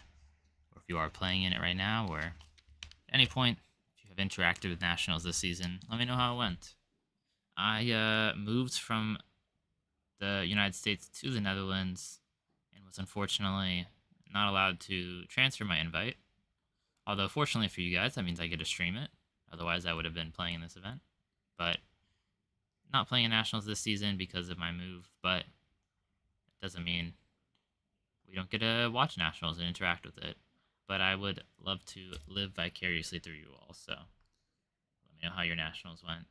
or if you are playing in it right now, or at any point, if you have interacted with Nationals this season, let me know how it went. I moved from the United States to the Netherlands and was unfortunately not allowed to transfer my invite. Although, fortunately for you guys, that means I get to stream it. Otherwise, I would have been playing in this event. But not playing in Nationals this season because of my move, but it doesn't mean we don't get to watch Nationals and interact with it. But I would love to live vicariously through you all, so let me know how your Nationals went.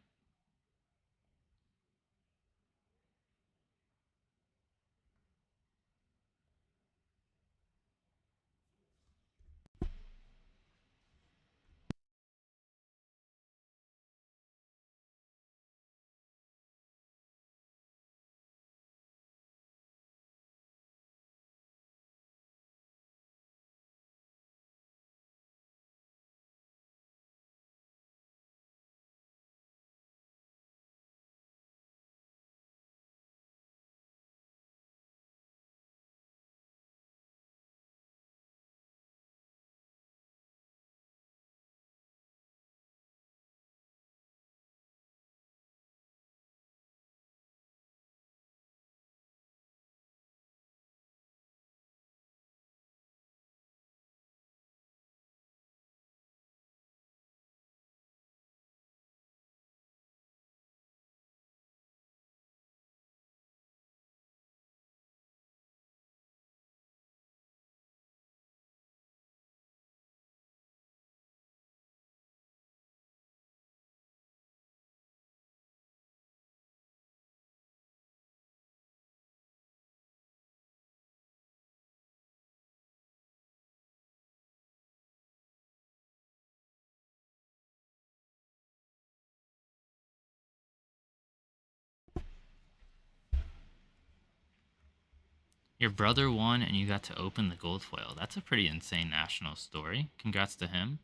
Your brother won and you got to open the gold foil. That's a pretty insane Nationals story. Congrats to him.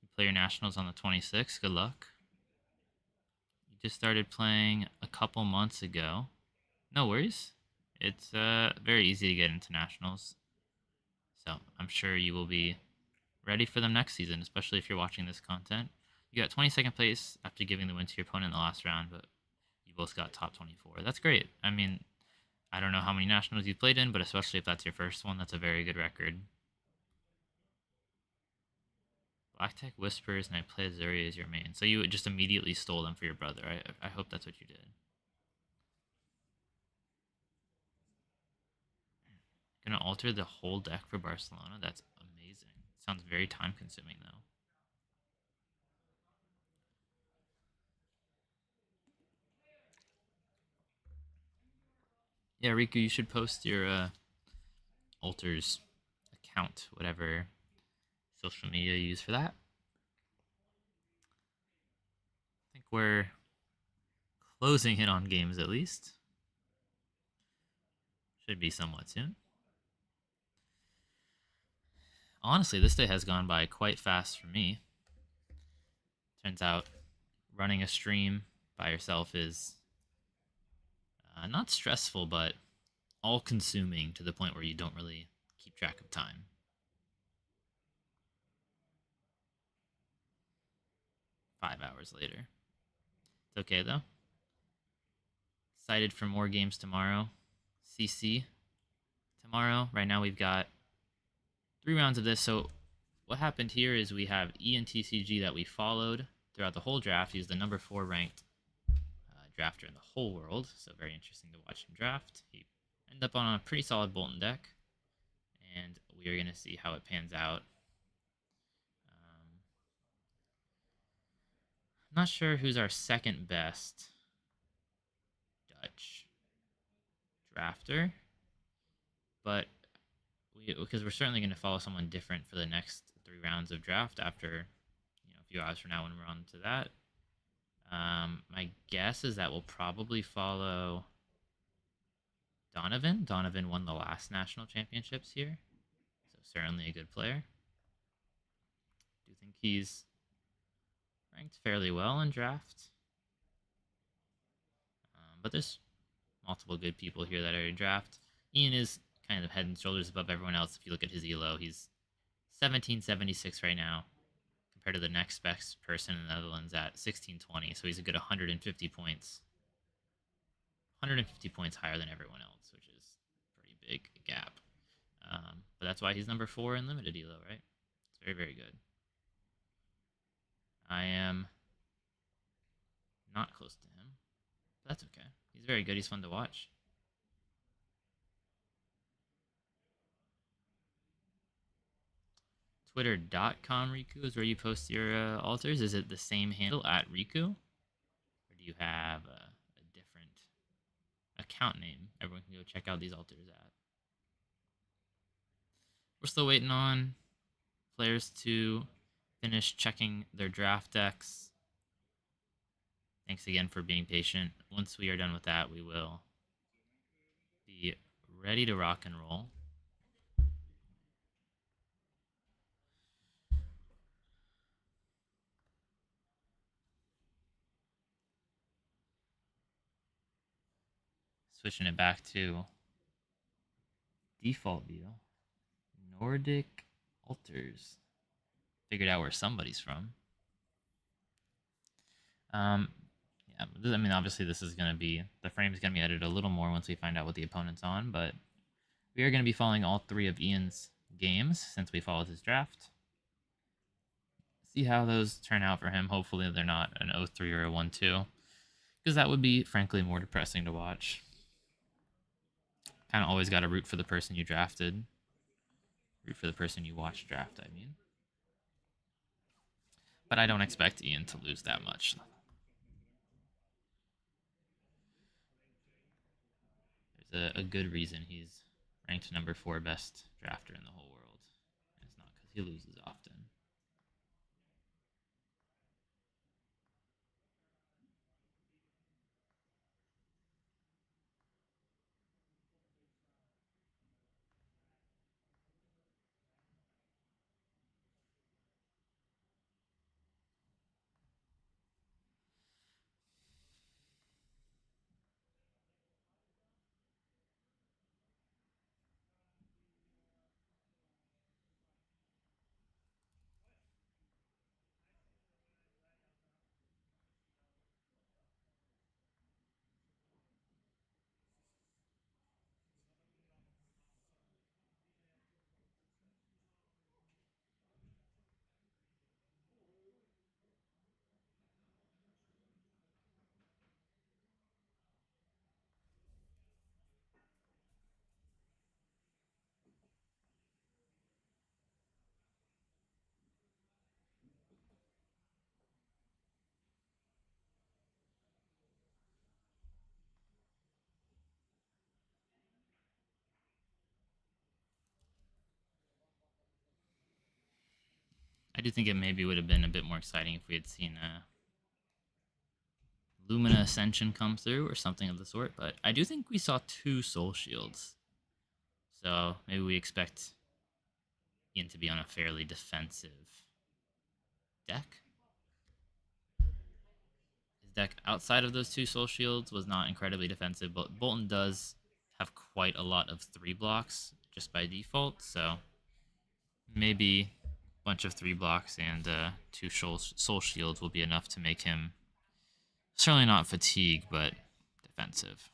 You play your Nationals on the 26th. Good luck. You just started playing a couple months ago. No worries. It's very easy to get into Nationals. So I'm sure you will be ready for them next season, especially if you're watching this content. You got 22nd place after giving the win to your opponent in the last round, but you both got top 24. That's great. I mean, I don't know how many nationals you've played in, but especially if that's your first one, that's a very good record. Black Tech Whispers and I play Azalea as your main. So you just immediately stole them for your brother. I hope that's what you did. Gonna alter the whole deck for Barcelona? That's amazing. Sounds very time consuming though. Yeah, Riku, you should post your alters account, whatever social media you use for that. I think we're closing in on games at least. Should be somewhat soon. Honestly, this day has gone by quite fast for me. Turns out running a stream by yourself is not stressful, but all consuming to the point where you don't really keep track of time. $5 later. It's okay though. Excited for more games tomorrow. CC tomorrow. Right now we've got 3 rounds of this. So what happened here is we have ENTCG that we followed throughout the whole draft. He's the number 4 ranked drafter in the whole world. So very interesting to watch him draft. He ended up on a pretty solid Bolton deck. And we are going to see how it pans out. I'm not sure who's our second best Dutch drafter, but because we're certainly going to follow someone different for the next 3 rounds of draft after a few hours from now when we're on to that. My guess is that we'll probably follow Donovan. Donovan won the last national championships here, so certainly a good player. Do think he's ranked fairly well in draft, but there's multiple good people here that are in draft. Ian is kind of head and shoulders above everyone else. If you look at his elo, he's 1776 right now, compared to the next best person in the Netherlands at 1620. So he's a good 150 points. 150 points higher than everyone else, which is a pretty big gap. But that's why he's number 4 in limited elo, right? It's very, very good. I am not close to him, but that's okay. He's very good. He's fun to watch. Twitter.com Riku is where you post your alters. Is it the same handle at Riku? Or do you have a different account name everyone can go check out these alters at? We're still waiting on players to finish checking their draft decks. Thanks again for being patient. Once we are done with that, we will be ready to rock and roll. Switching it back to default view. Nordic alters. Figured out where somebody's from. Yeah, I mean, obviously this is going to be, the frame is going to be edited a little more once we find out what the opponent's on, but we are going to be following all 3 of Ian's games since we followed his draft. See how those turn out for him. Hopefully they're not an 0-3 or a 1-2, because that would be, frankly, more depressing to watch. Kind of always got to root for the person you drafted. Root for the person you watched draft, I mean. But I don't expect Ian to lose that much. There's a good reason he's ranked number 4 best drafter in the whole world. And it's not because he loses often. I do think it maybe would have been a bit more exciting if we had seen Lumina Ascension come through or something of the sort, but I do think we saw 2 Soul Shields. So maybe we expect Ian to be on a fairly defensive deck. His deck outside of those 2 Soul Shields was not incredibly defensive, but Bolton does have quite a lot of 3 blocks just by default, so maybe a bunch of 3 blocks and 2 Soul Shields will be enough to make him certainly not fatigue, but defensive.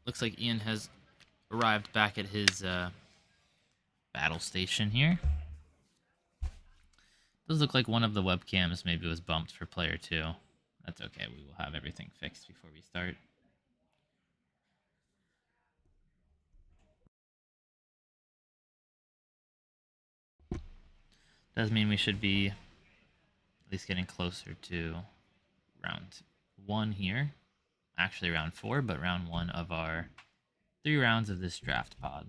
Looks like Ian has arrived back at his battle station here. Does look like one of the webcams maybe was bumped for player 2. That's okay, we will have everything fixed before we start. Does mean we should be at least getting closer to round 1 here. Actually round 4, but round 1 of our 3 rounds of this draft pod.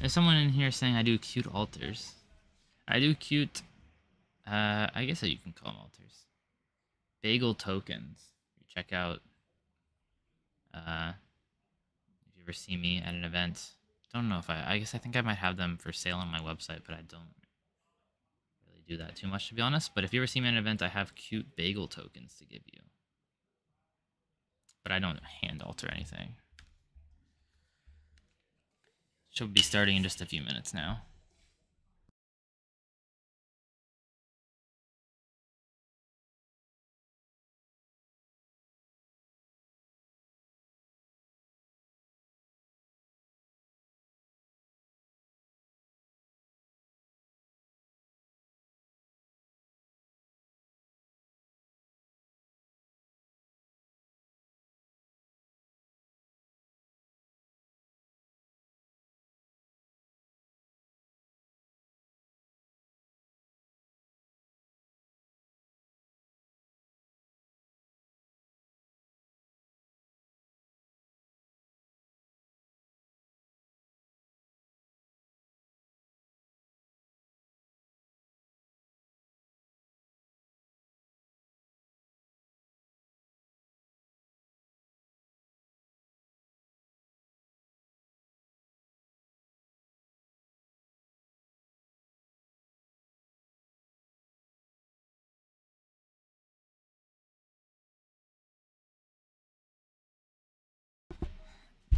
There's someone in here saying I do cute alters. I do cute, I guess you can call them alters. Bagel tokens. You check out, if you ever see me at an event. Don't know if I guess I think I might have them for sale on my website, but I don't really do that too much, to be honest. But if you ever see me at an event, I have cute bagel tokens to give you. But I don't hand alter anything. Should be starting in just a few minutes now.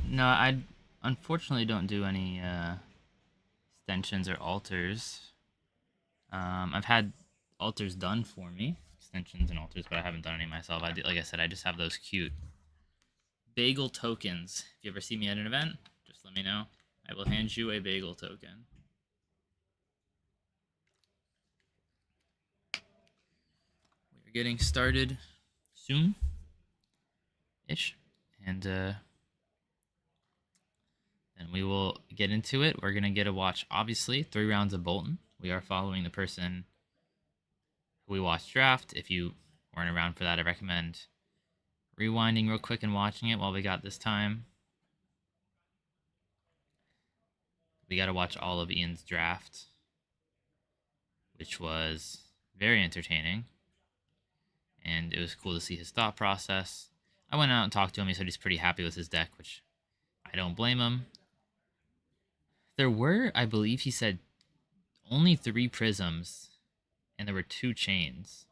No, I unfortunately don't do any extensions or alters. I've had alters done for me, extensions and alters, but I haven't done any myself. Like I said, I just have those cute bagel tokens. If you ever see me at an event, just let me know. I will hand you a bagel token. We're getting started soon-ish, and then we will get into it. We're gonna get a watch, obviously, 3 rounds of Bolton. We are following the person who we watched draft. If you weren't around for that, I recommend rewinding real quick and watching it while we got this time. We got to watch all of Ian's draft, which was very entertaining, and it was cool to see his thought process. I went out and talked to him. He said he's pretty happy with his deck, which I don't blame him. There were, I believe he said, only 3 prisms, and there were 2 chains,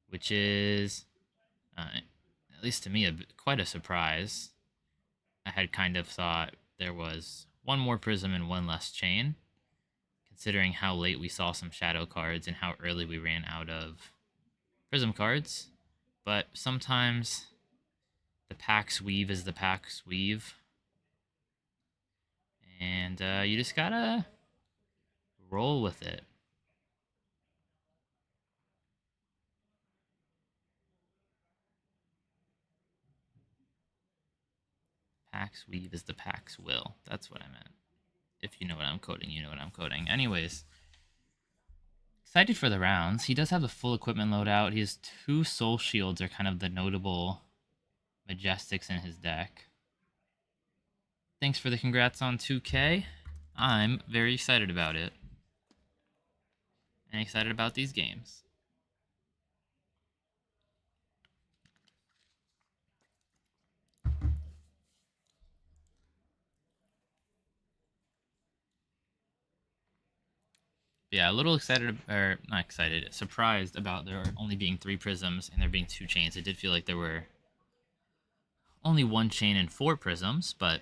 which is, at least to me, quite a surprise. I had kind of thought there was 1 more prism and 1 less chain, considering how late we saw some shadow cards and how early we ran out of prism cards. But sometimes the pack's weave is the pack's weave, and you just gotta roll with it. Pack's weave is the pack's will. That's what I meant. If you know what I'm coding, you know what I'm coding. Anyways, excited for the rounds. He does have the full equipment loadout. He has 2 soul shields are kind of the notable majestics in his deck. Thanks for the congrats on 2K. I'm very excited about it. And excited about these games. Yeah, a little excited, or not excited, surprised about there only being 3 prisms and there being 2 chains. It did feel like there were only 1 chain and 4 prisms, but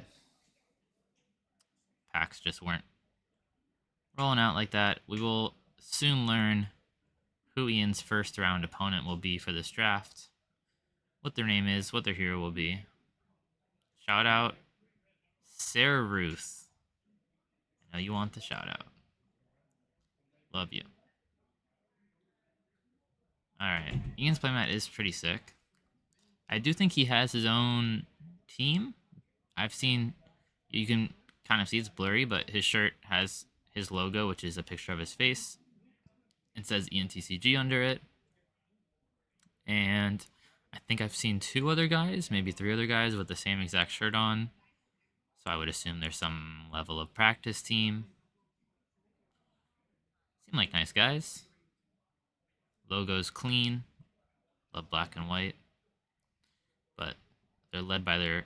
packs just weren't rolling out like that. We will soon learn who Ian's first round opponent will be for this draft, what their name is, what their hero will be. Shout out Sarah Ruth. I know you want the shout out. Love you. Alright, Ian's playmat is pretty sick. I do think he has his own team. I've seen, you can kind of see it's blurry, but his shirt has his logo, which is a picture of his face. It says ENTCG under it. And I think I've seen 2 other guys, maybe 3 other guys with the same exact shirt on. So I would assume there's some level of practice team. Seem like nice guys. Logo's clean. Love black and white. But they're led by their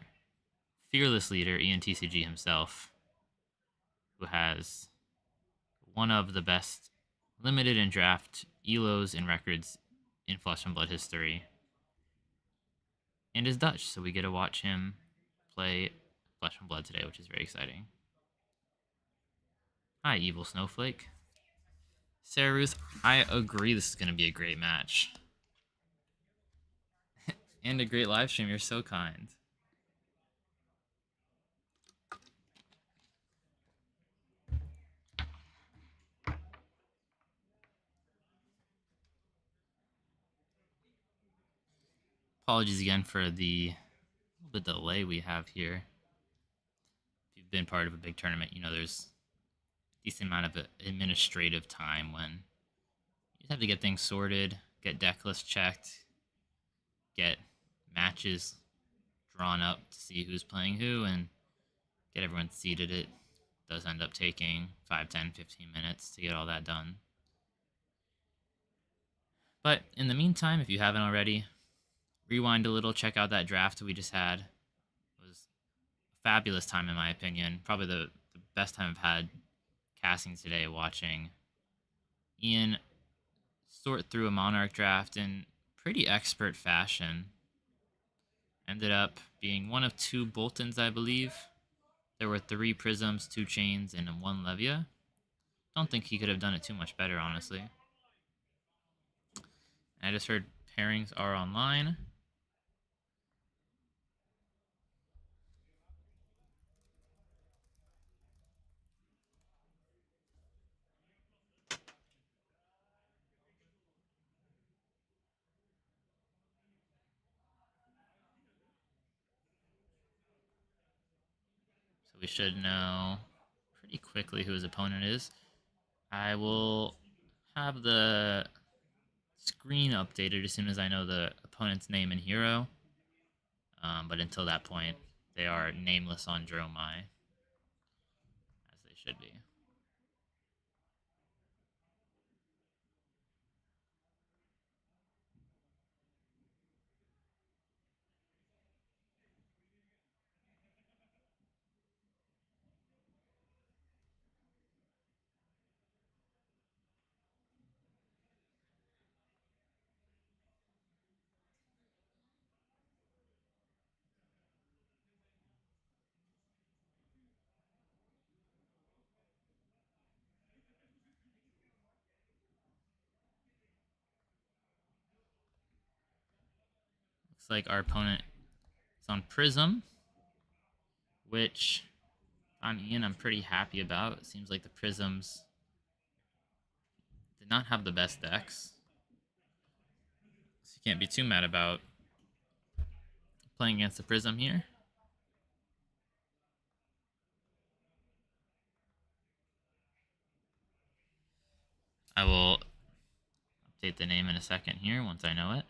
fearless leader, ENTCG himself, who has one of the best limited and draft elos and records in Flesh and Blood history. And is Dutch, so we get to watch him play Flesh and Blood today, which is very exciting. Hi, Evil Snowflake. Sarah Ruth, I agree this is going to be a great match. And a great live stream. You're so kind. Apologies again for the delay we have here. If you've been part of a big tournament, you know there's a decent amount of administrative time when you just have to get things sorted, get deck lists checked, get matches drawn up to see who's playing who, and get everyone seated. It does end up taking 5, 10, 15 minutes to get all that done. But in the meantime, if you haven't already, rewind a little, check out that draft we just had. It was a fabulous time, in my opinion. Probably the best time I've had casting today, watching Ian sort through a Monarch draft in pretty expert fashion. Ended up being one of 2 Boltons, I believe. There were 3 Prisms, 2 Chains, and 1 Levia. Don't think he could have done it too much better, honestly. I just heard pairings are online. So we should know pretty quickly who his opponent is. I will have the screen updated as soon as I know the opponent's name and hero. But until that point, they are nameless on Dromai, as they should be. Looks like our opponent is on Prism, which on Ian I'm pretty happy about. It seems like the Prisms did not have the best decks, so you can't be too mad about playing against the Prism here. I will update the name in a second here once I know it.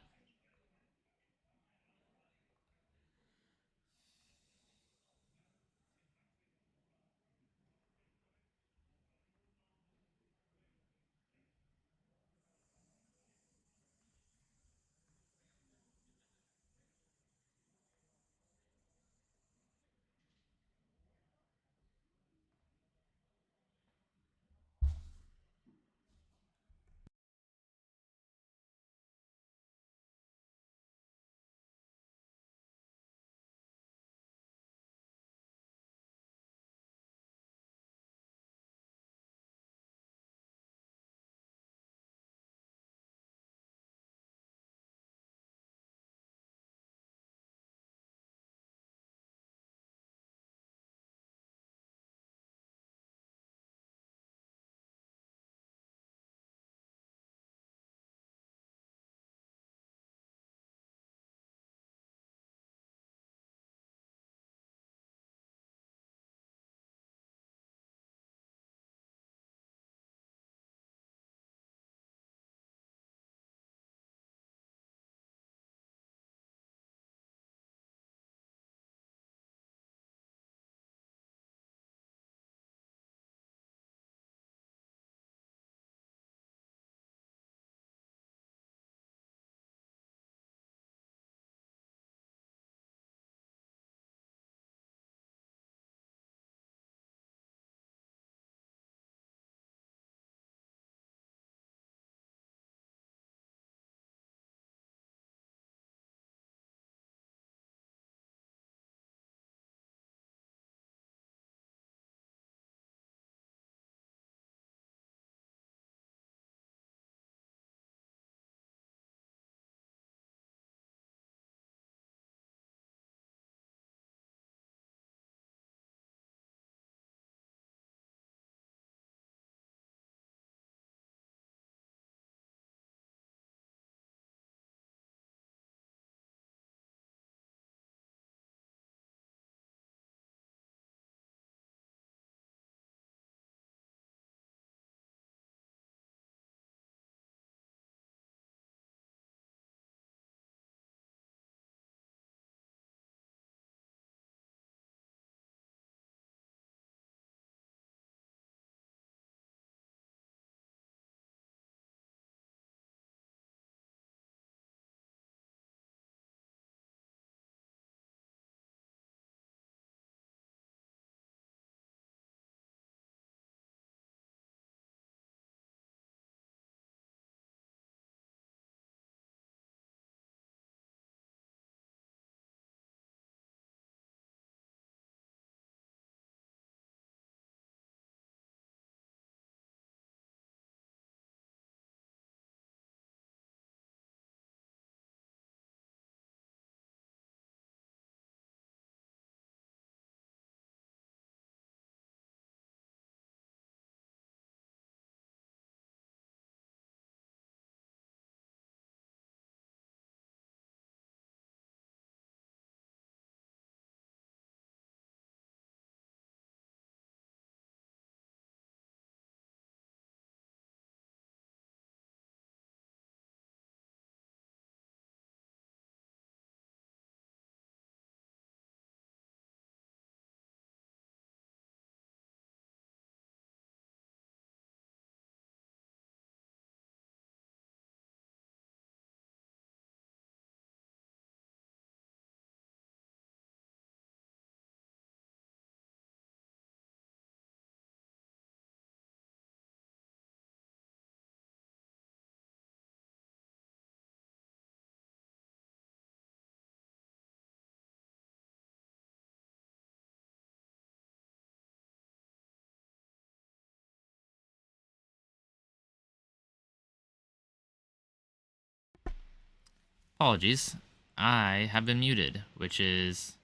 Apologies. I have been muted, which is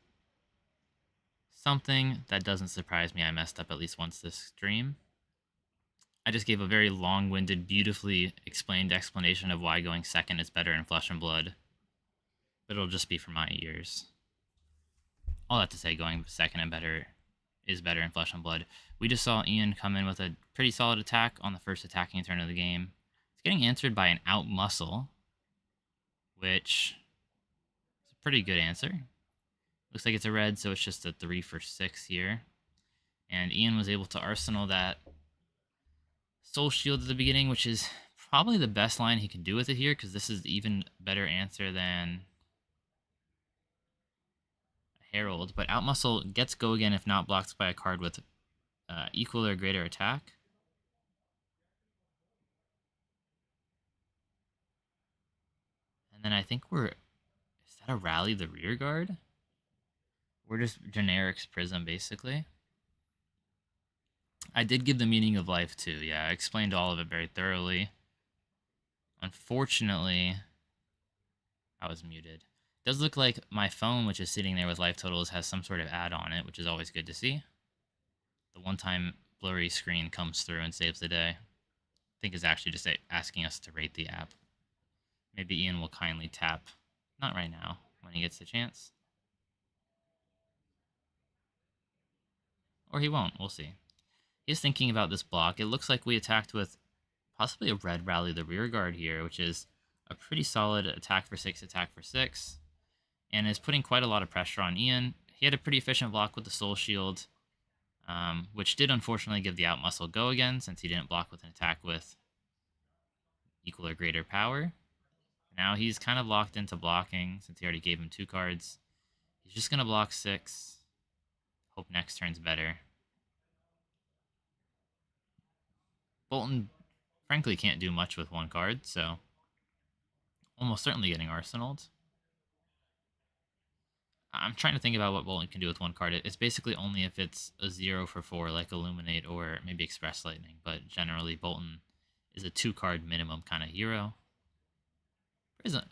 something that doesn't surprise me. I messed up at least once this stream. I just gave a very long-winded, beautifully explained explanation of why going second is better in Flesh and Blood. But it'll just be for my ears. All that to say, going second and better is better in Flesh and Blood. We just saw Ian come in with a pretty solid attack on the first attacking turn of the game. It's getting answered by an out muscle, which is a pretty good answer. Looks like it's a red, so it's just a 3 for 6 here. And Ian was able to arsenal that Soul Shield at the beginning, which is probably the best line he can do with it here, because this is even better answer than a Herald. But Outmuscle gets go again if not blocked by a card with equal or greater attack. And then I think is that a Rally the Rear Guard? We're just generics Prism, basically. I did give the meaning of life too. Yeah, I explained all of it very thoroughly. Unfortunately, I was muted. It does look like my phone, which is sitting there with life totals, has some sort of ad on it, which is always good to see. The one-time blurry screen comes through and saves the day. I think is actually just asking us to rate the app. Maybe Ian will kindly tap. Not right now, when he gets the chance. Or he won't, we'll see. He's thinking about this block. It looks like we attacked with possibly a red Rally the Rear Guard here, which is a pretty solid attack for 6, attack for 6, and is putting quite a lot of pressure on Ian. He had a pretty efficient block with the Soul Shield, which did unfortunately give the out muscle go again, since he didn't block with an attack with equal or greater power. Now he's kind of locked into blocking, since he already gave him 2 cards. He's just going to block 6. Hope next turn's better. Bolton, frankly, can't do much with 1 card, so almost certainly getting arsenaled. I'm trying to think about what Bolton can do with 1 card. It's basically only if it's a 0 for 4, like Illuminate or maybe Express Lightning, but generally Bolton is a 2-card minimum kind of hero.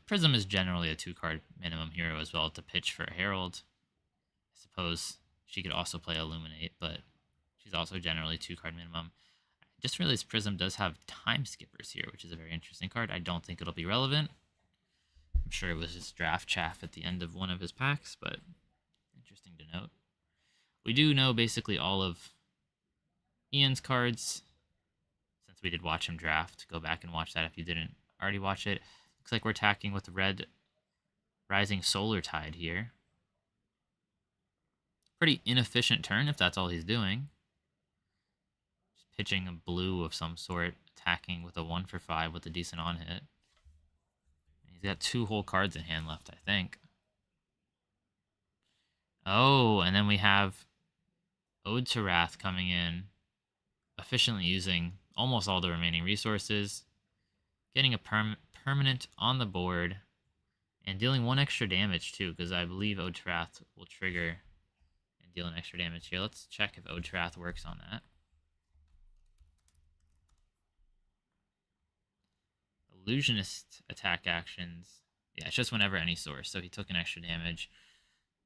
Prism is generally a 2-card minimum hero as well to pitch for a Herald. I suppose she could also play Illuminate, but she's also generally 2-card minimum. I just realized Prism does have Time Skippers here, which is a very interesting card. I don't think it'll be relevant. I'm sure it was just draft chaff at the end of one of his packs, but interesting to note. We do know basically all of Ian's cards, since we did watch him draft. Go back and watch that if you didn't already watch it. Looks like we're attacking with red Rising Solar Tide here. Pretty inefficient turn if that's all he's doing. Just pitching a blue of some sort, attacking with a 1 for 5 with a decent on hit. He's got 2 whole cards in hand left, I think. Oh, and then we have Ode to Wrath coming in, efficiently using almost all the remaining resources, getting a permanent on the board, and dealing 1 extra damage too, because I believe Ode to Wrath will trigger and deal an extra damage here. Let's check if Ode to Wrath works on that. Illusionist attack actions. Yeah, it's just whenever any source, so he took an extra damage.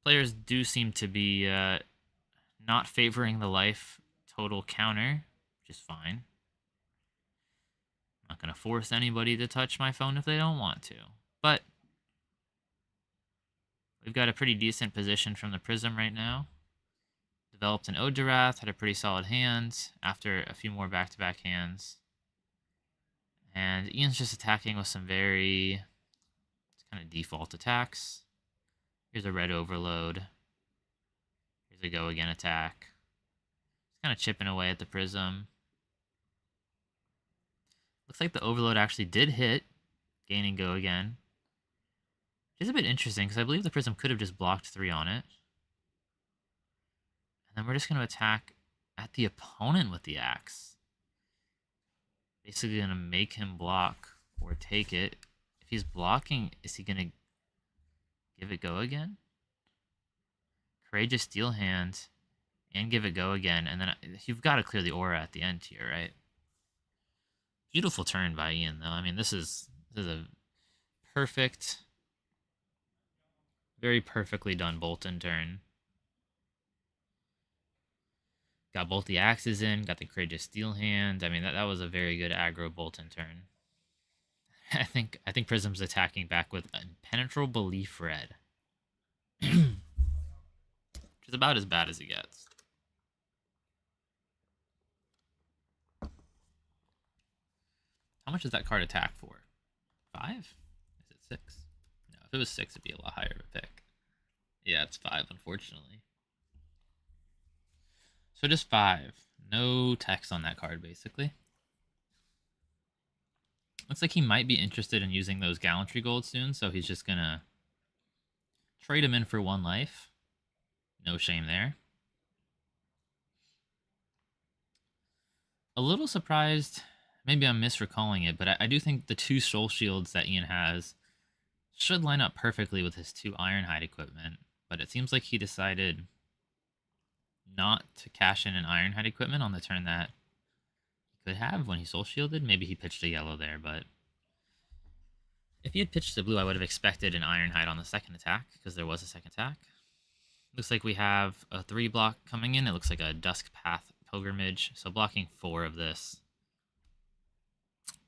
Players do seem to be not favoring the life total counter, which is fine. I'm not going to force anybody to touch my phone if they don't want to. But we've got a pretty decent position from the Prism right now. Developed an Ode to Wrath, had a pretty solid hand after a few more back-to-back hands. And Ian's just attacking with some very kind of default attacks. Here's a red Overload. Here's a go again attack. Just kind of chipping away at the Prism. Looks like the Overload actually did hit, gaining go again. Which is a bit interesting, because I believe the Prism could have just blocked 3 on it. And then we're just going to attack at the opponent with the axe. Basically going to make him block or take it. If he's blocking, is he going to give it go again? Courageous Steel Hand and give it go again. And then you've got to clear the aura at the end here, right? Beautiful turn by Ian, though. I mean, this is a perfect Very perfectly done Bolton turn. Got both the axes in, got the courageous steel hand. I mean, that was a very good aggro Bolton turn. I think Prism's attacking back with impenetrable leaf red. Which is about as bad as it gets. How much does that card attack for? 5? Is it 6? No, if it was 6, it'd be a lot higher of a pick. Yeah, it's 5, unfortunately. So just 5. No text on that card, basically. Looks like he might be interested in using those gallantry gold soon, so he's just gonna trade him in for 1 life. No shame there. A little surprised, maybe I'm misrecalling it, but I do think the 2 soul shields that Ian has should line up perfectly with his 2 Ironhide equipment, but it seems like he decided not to cash in an Ironhide equipment on the turn that he could have when he soul shielded. Maybe he pitched a yellow there, but if he had pitched a blue, I would have expected an Ironhide on the second attack, because there was a second attack. Looks like we have a 3 block coming in. It looks like a Dusk Path Pilgrimage, so blocking 4 of this.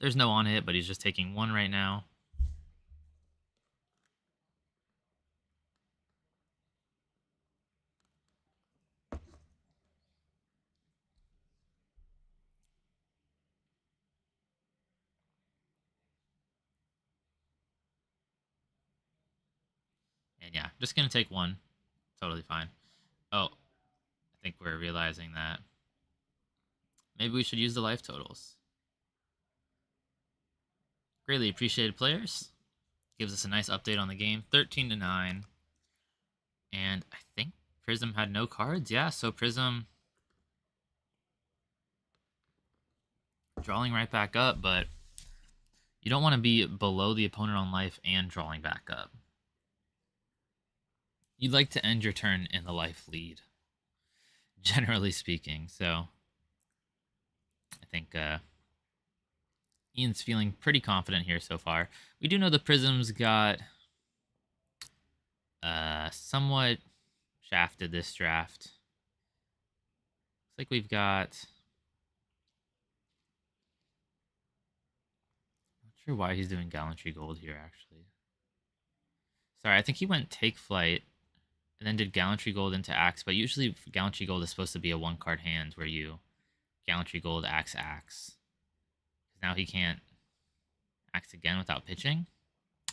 There's no on hit, but he's just taking 1 right now. And yeah, just going to take 1. Totally fine. Oh, I think we're realizing that maybe we should use the life totals. Greatly appreciated, players. Gives us a nice update on the game. 13-9. And I think Prism had no cards. Yeah, so Prism drawing right back up, but you don't want to be below the opponent on life and drawing back up. You'd like to end your turn in the life lead, generally speaking. So I think Ian's feeling pretty confident here so far. We do know the Prism's got somewhat shafted this draft. Looks like we've got... Not sure why he's doing Gallantry Gold here, actually. Sorry, I think he went Take Flight and then did Gallantry Gold into Axe, but usually Gallantry Gold is supposed to be a 1-card hand where you Gallantry Gold, Axe. Now he can't Axe again without pitching?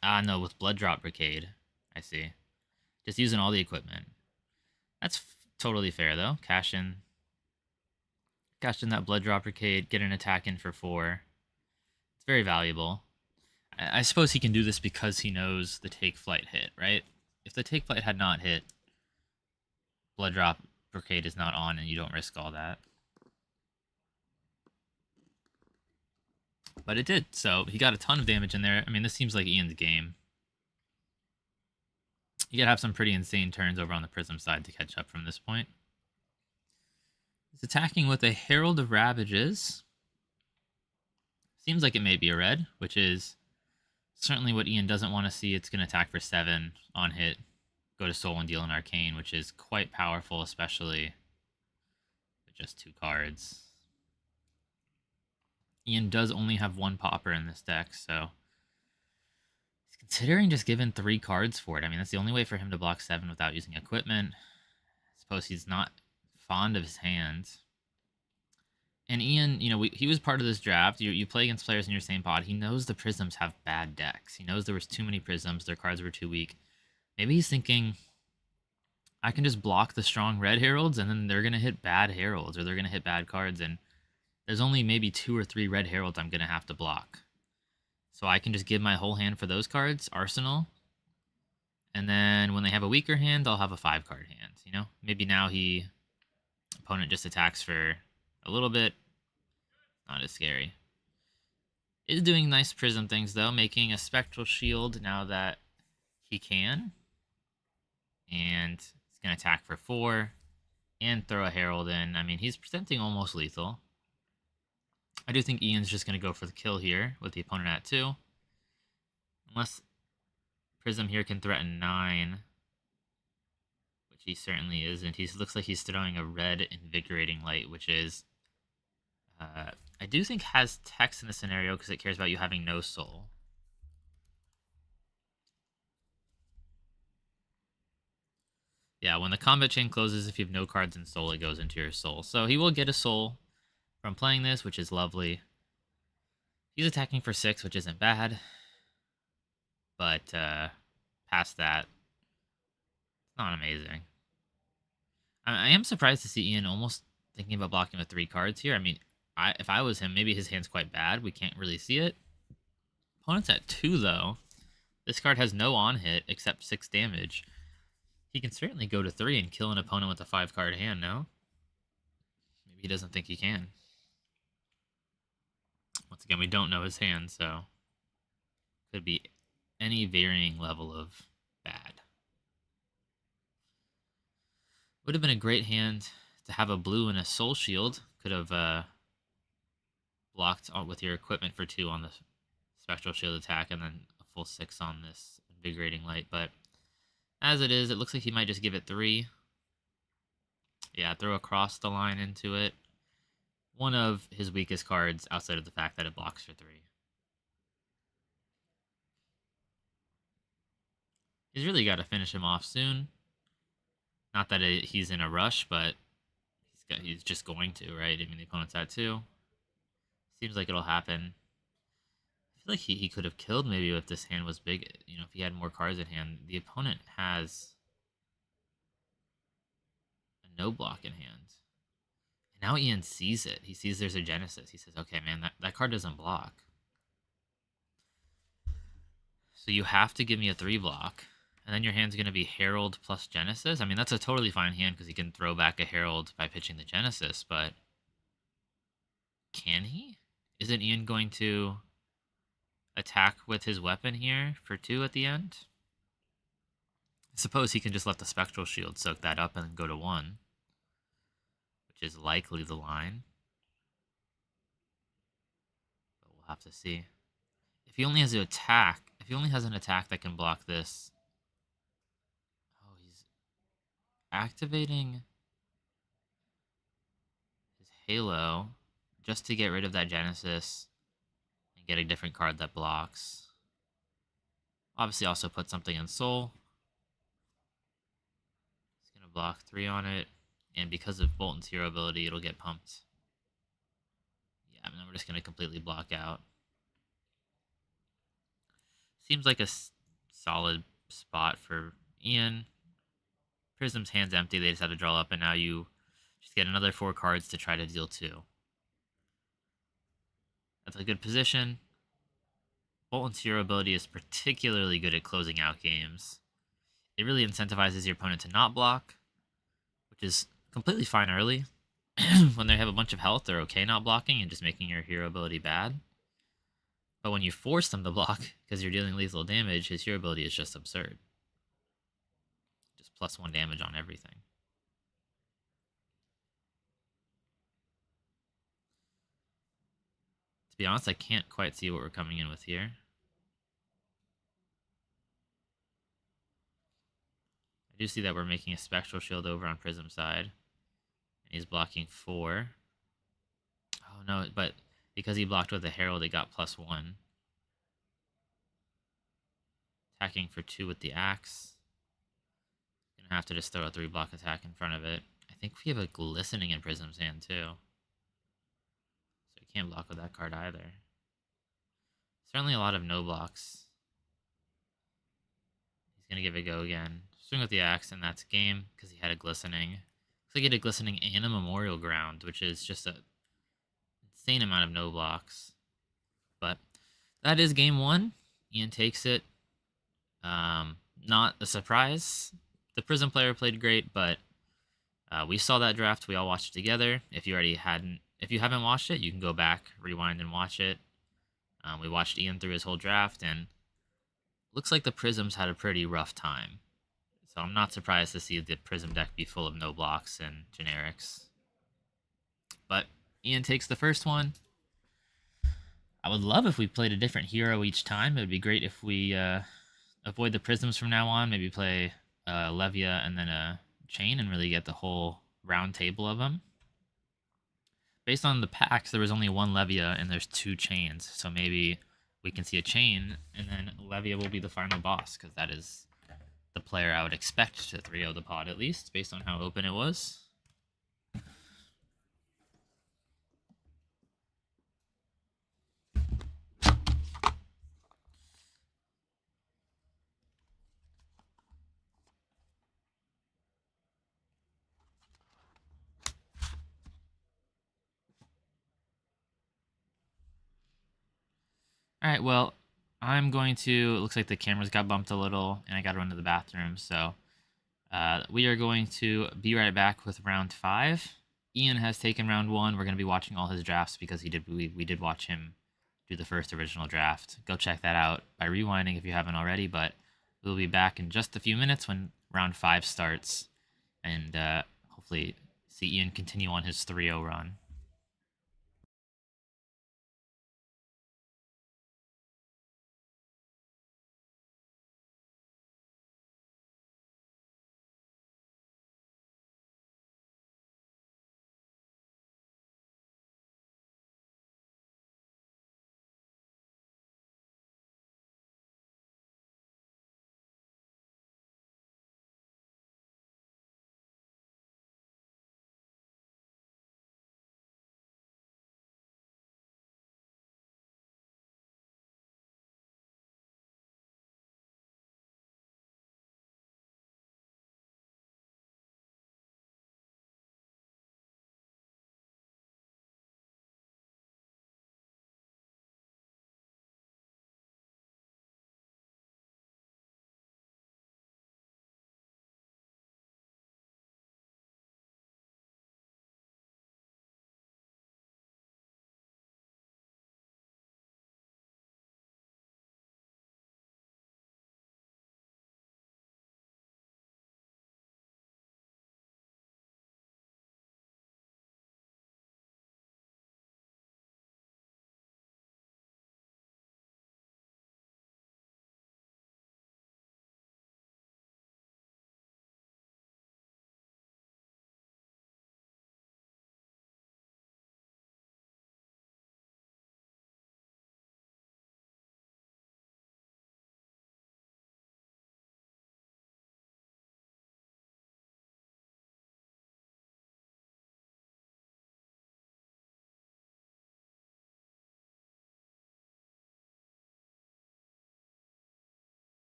Ah, no, with Blood Drop Brigade. I see. Just using all the equipment. That's totally fair, though. Cash in that Blood Drop Brigade, get an attack in for 4. It's very valuable. I suppose he can do this because he knows the Take Flight hit, right? If the Take Flight had not hit, Blood Drop Brigade is not on and you don't risk all that. But it did, so he got a ton of damage in there. I mean, this seems like Ian's game. You gotta have some pretty insane turns over on the Prism side to catch up from this point. He's attacking with a Herald of Ravages. Seems like it may be a red, which is certainly what Ian doesn't want to see. It's going to attack for 7 on hit, go to Soul and deal an Arcane, which is quite powerful, especially with just 2 cards. Ian does only have 1 popper in this deck, so he's considering just giving 3 cards for it. I mean, that's the only way for him to block 7 without using equipment. I suppose he's not fond of his hands. And Ian, you know, he was part of this draft. You play against players in your same pod. He knows the Prisms have bad decks. He knows there was too many Prisms. Their cards were too weak. Maybe he's thinking, I can just block the strong red Heralds, and then they're going to hit bad Heralds, or they're going to hit bad cards, and there's only maybe 2 or 3 red Heralds I'm going to have to block. So I can just give my whole hand for those cards, Arsenal, and then when they have a weaker hand, I'll have a 5-card hand, you know? Maybe now opponent just attacks for a little bit. Not as scary. Is doing nice Prism things, though, making a Spectral Shield now that he can. And he's going to attack for 4 and throw a Herald in. I mean, he's presenting almost lethal. I do think Ian's just going to go for the kill here with the opponent at 2. Unless Prism here can threaten 9. which he certainly isn't. He looks like he's throwing a red invigorating light, which is, I do think has text in the scenario because it cares about you having no soul. Yeah, when the combat chain closes, if you have no cards in soul, it goes into your soul. So he will get a soul from playing this, which is lovely. He's attacking for 6, which isn't bad. But past that, it's not amazing. I am surprised to see Ian almost thinking about blocking with 3 cards here. I mean, if I was him, maybe his hand's quite bad. We can't really see it. Opponent's at 2, though. This card has no on-hit except 6 damage. He can certainly go to 3 and kill an opponent with a 5-card hand, no? Maybe he doesn't think he can. Once again, we don't know his hand, so could be any varying level of bad. Would have been a great hand to have a blue and a soul shield. Could have blocked with your equipment for 2 on the spectral shield attack and then a full 6 on this invigorating light, but as it is, it looks like he might just give it 3. Yeah, throw across the line into it. One of his weakest cards outside of the fact that it blocks for 3. He's really got to finish him off soon. Not that he's in a rush, but he's just going to, right? I mean, the opponent's at 2. Seems like it'll happen. I feel like he could have killed maybe if this hand was big. You know, if he had more cards in hand. The opponent has a no block in hand. And now Ian sees it. He sees there's a Genesis. He says, okay, man, that card doesn't block. So you have to give me a 3 block. And then your hand's going to be Herald plus Genesis. I mean, that's a totally fine hand because he can throw back a Herald by pitching the Genesis, but can he? Isn't Ian going to attack with his weapon here for 2 at the end? I suppose he can just let the Spectral Shield soak that up and then go to 1, which is likely the line. But we'll have to see. If he only has an attack, that can block this. Oh, he's activating his Halo just to get rid of that Genesis and get a different card that blocks. Obviously also put something in Soul. He's going to block 3 on it. And because of Bolton's hero ability, it'll get pumped. Yeah, I mean, we're just going to completely block out. Seems like a solid spot for Ian. Prism's hand's empty. They just have to draw up, and now you just get another 4 cards to try to deal 2. That's a good position. Bolton's hero ability is particularly good at closing out games. It really incentivizes your opponent to not block, which is completely fine early. When they have a bunch of health, they're okay not blocking and just making your hero ability bad. But when you force them to block because you're dealing lethal damage, his hero ability is just absurd. Just +1 damage on everything. To be honest, I can't quite see what we're coming in with here. I do see that we're making a Spectral Shield over on Prism's side. And he's blocking 4. Oh no, but because he blocked with the Herald, it got +1. Attacking for 2 with the Axe. Gonna have to just throw a 3-block attack in front of it. I think we have a Glistening in Prism's hand too. So he can't block with that card either. Certainly a lot of no blocks. He's gonna give it a go again. Swing with the Axe, and that's game because he had a Glistening. Looks like he had a Glistening and a Memorial Ground, which is just an insane amount of no blocks. But that is game 1. Ian takes it. Not a surprise. The Prism player played great, but we saw that draft. We all watched it together. If you haven't watched it, you can go back, rewind, and watch it. We watched Ian through his whole draft, and looks like the Prisms had a pretty rough time. So I'm not surprised to see the Prism deck be full of no blocks and generics. But Ian takes the first one. I would love if we played a different hero each time. It would be great if we avoid the Prisms from now on. Maybe play Levia and then a chain and really get the whole round table of them. Based on the packs, there was only one Levia and there's 2 chains, so maybe we can see a chain and then Levia will be the final boss, because that is the player I would expect to 3-0 the pod, at least based on how open it was. All right, well, I'm going to, it looks like the cameras got bumped a little and I got to run to the bathroom, so we are going to be right back with round 5. Ian has taken round 1. We're going to be watching all his drafts because we did watch him do the first original draft. Go check that out by rewinding if you haven't already, but we'll be back in just a few minutes when round 5 starts, and hopefully see Ian continue on his 3-0 run.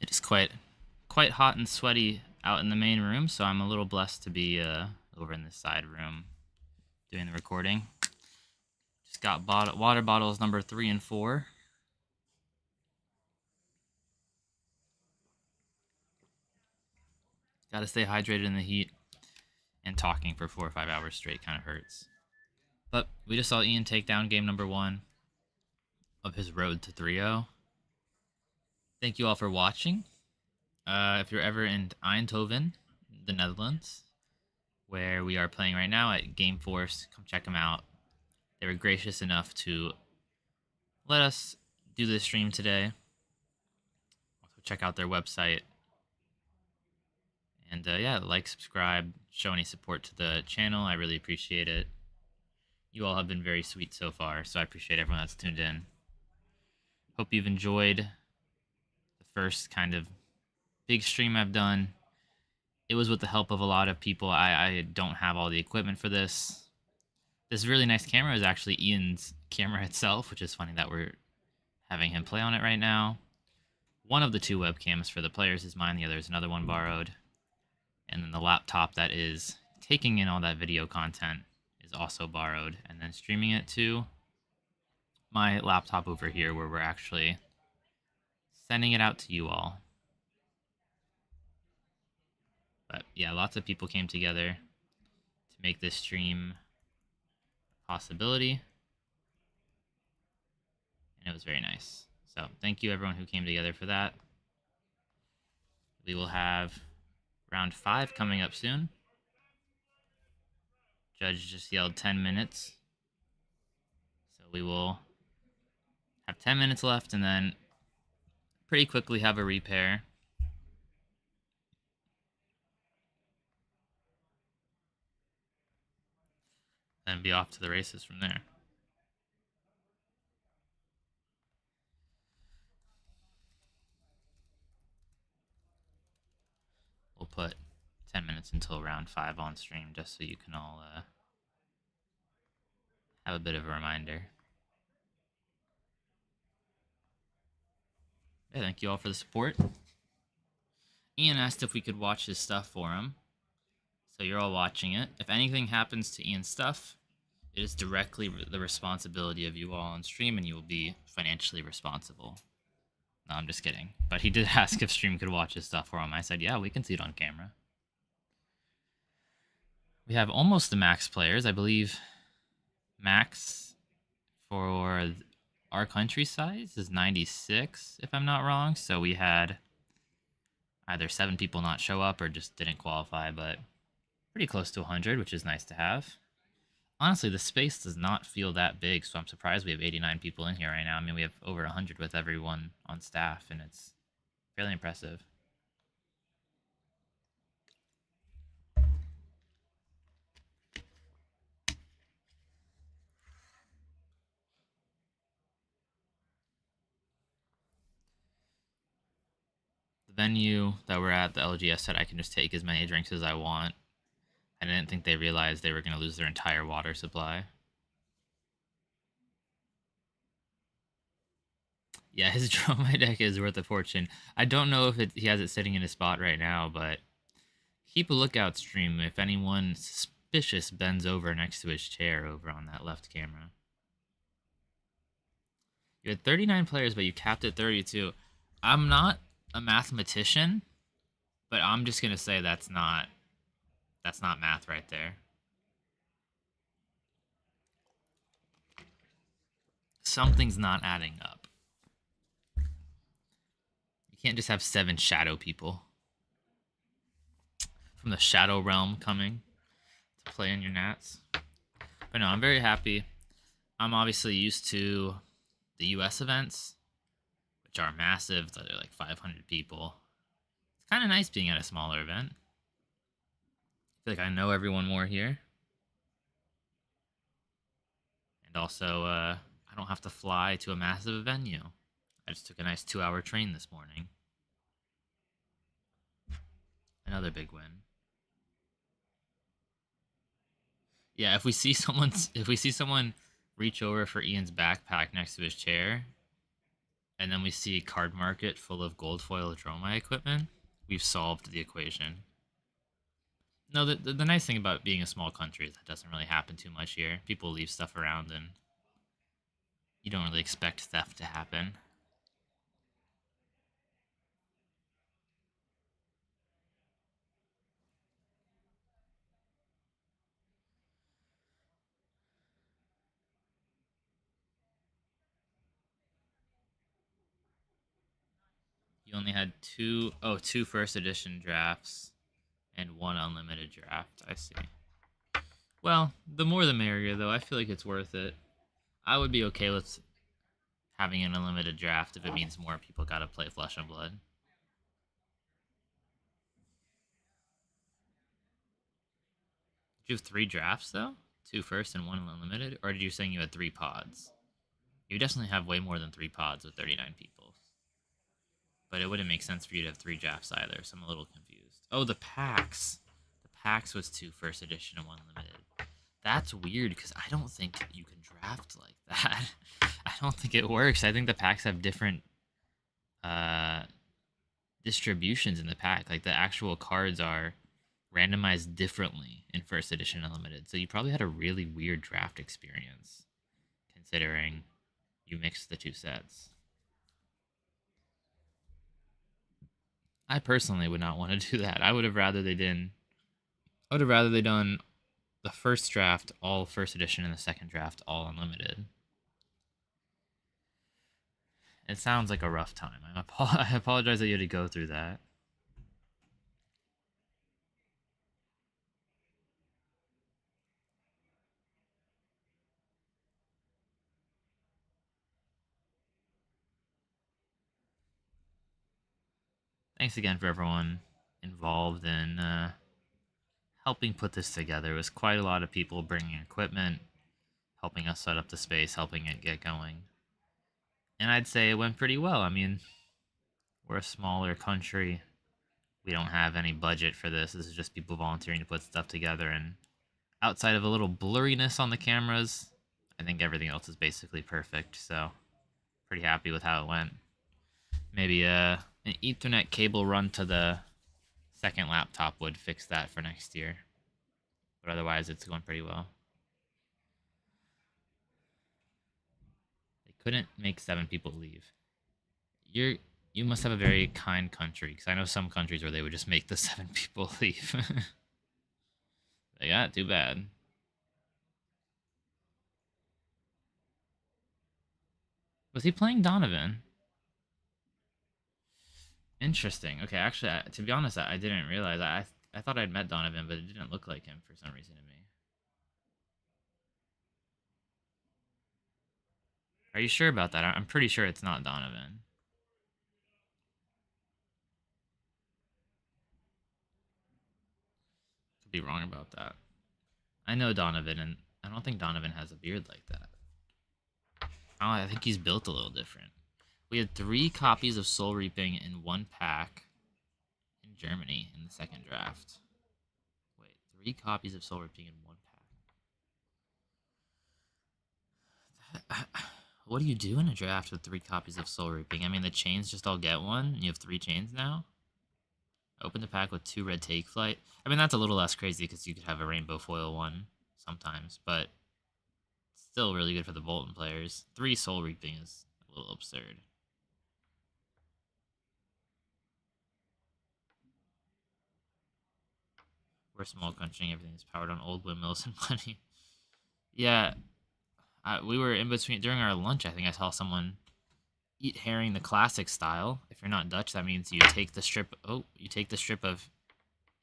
It is quite hot and sweaty out in the main room, so I'm a little blessed to be over in this side room doing the recording. Just got water bottles number 3 and 4. Got to stay hydrated in the heat, and talking for 4 or 5 hours straight kind of hurts. But we just saw Ian take down game number 1 of his road to 3-0. Thank you all for watching. If you're ever in Eindhoven, the Netherlands, where we are playing right now at Game Force, come check them out. They were gracious enough to let us do this stream today. Also check out their website. And yeah, like, subscribe, show any support to the channel. I really appreciate it. You all have been very sweet so far, so I appreciate everyone that's tuned in. Hope you've enjoyed the first kind of big stream I've done. It was with the help of a lot of people. I don't have all the equipment for this. This really nice camera is actually Ian's camera itself, which is funny that we're having him play on it right now. One of the two webcams for the players is mine. The other is another one borrowed. And then the laptop that is taking in all that video content is also borrowed. And then streaming it to my laptop over here where we're actually sending it out to you all. But yeah, lots of people came together to make this stream a possibility. And it was very nice. So thank you everyone who came together for that. We will have round 5 coming up soon. Judge just yelled 10 minutes. So we will have 10 minutes left and then pretty quickly have a repair. Then be off to the races from there. We'll put 10 minutes until round 5 on stream just so you can all have a bit of a reminder. Yeah, thank you all for the support. Ian asked if we could watch his stuff for him. So you're all watching it. If anything happens to Ian's stuff, it is directly the responsibility of you all on stream, and you will be financially responsible. No, I'm just kidding. But he did ask if stream could watch his stuff for him. I said, yeah, we can see it on camera. We have almost the max players. I believe max for our country size is 96, if I'm not wrong. So we had either 7 people not show up or just didn't qualify, but pretty close to 100, which is nice to have. Honestly, the space does not feel that big, so I'm surprised we have 89 people in here right now. I mean, we have over 100 with everyone on staff, and it's fairly impressive. The venue that we're at, the LGS, said I can just take as many drinks as I want. I didn't think they realized they were going to lose their entire water supply. Yeah, his Dromai deck is worth a fortune. I don't know if he has it sitting in his spot right now, but keep a lookout, stream, if anyone suspicious bends over next to his chair over on that left camera. You had 39 players, but you capped at 32. I'm not a mathematician, but I'm just going to say that's not math right there. Something's not adding up. You can't just have 7 shadow people from the shadow realm coming to play in your Nats. But no, I'm very happy. I'm obviously used to the US events, which are massive. They're like 500 people. It's kind of nice being at a smaller event. I feel like I know everyone more here. And also, I don't have to fly to a massive venue. I just took a nice 2-hour train this morning. Another big win. Yeah, if we see someone reach over for Ian's backpack next to his chair, and then we see a card market full of gold foil Dromai equipment, we've solved the equation. No, the nice thing about being a small country is that doesn't really happen too much here. People leave stuff around, and you don't really expect theft to happen. You only had two first edition drafts and 1 unlimited draft. I see. Well, the more the merrier, though. I feel like it's worth it. I would be okay with having an unlimited draft if it means more people gotta play Flesh and Blood. Did you have 3 drafts, though? 2 first and 1 unlimited? Or did you saying you had 3 pods? You definitely have way more than 3 pods with 39 people. But it wouldn't make sense for you to have 3 drafts either, so I'm a little confused. Oh, the packs. The packs was 2 first edition and 1 limited. That's weird, because I don't think you can draft like that. I don't think it works. I think the packs have different distributions in the pack. Like, the actual cards are randomized differently in first edition unlimited. So you probably had a really weird draft experience, considering you mixed the 2 sets. I personally would not want to do that. I would have rather they done the first draft all first edition and the second draft all unlimited. It sounds like a rough time. I apologize that you had to go through that. Thanks again for everyone involved in helping put this together. It was quite a lot of people bringing equipment, helping us set up the space, helping it get going. And I'd say it went pretty well. I mean, we're a smaller country. We don't have any budget for this. This is just people volunteering to put stuff together. And outside of a little blurriness on the cameras, I think everything else is basically perfect. So, pretty happy with how it went. Maybe an Ethernet cable run to the second laptop would fix that for next year. But otherwise, it's going pretty well. They couldn't make 7 people leave. You must have a very kind country, because I know some countries where they would just make the 7 people leave. Yeah, too bad. Was he playing Donovan? Interesting. Okay, actually, to be honest, I didn't realize. I thought I'd met Donovan, but it didn't look like him for some reason to me. Are you sure about that? I'm pretty sure it's not Donovan. Could be wrong about that. I know Donovan, and I don't think Donovan has a beard like that. Oh, I think he's built a little different. We had 3 copies of Soul Reaping in 1 pack in Germany in the second draft. Wait, 3 copies of Soul Reaping in 1 pack. What do you do in a draft with 3 copies of Soul Reaping? I mean, the chains just all get one, and you have 3 chains now? Open the pack with 2 red take flight. I mean, that's a little less crazy because you could have a rainbow foil one sometimes, but still really good for the Bolton players. 3 Soul Reaping is a little absurd. We're a small country, everything is powered on old windmills and money. Yeah, we were in between, during our lunch, I think I saw someone eat herring the classic style. If you're not Dutch, that means you take the strip of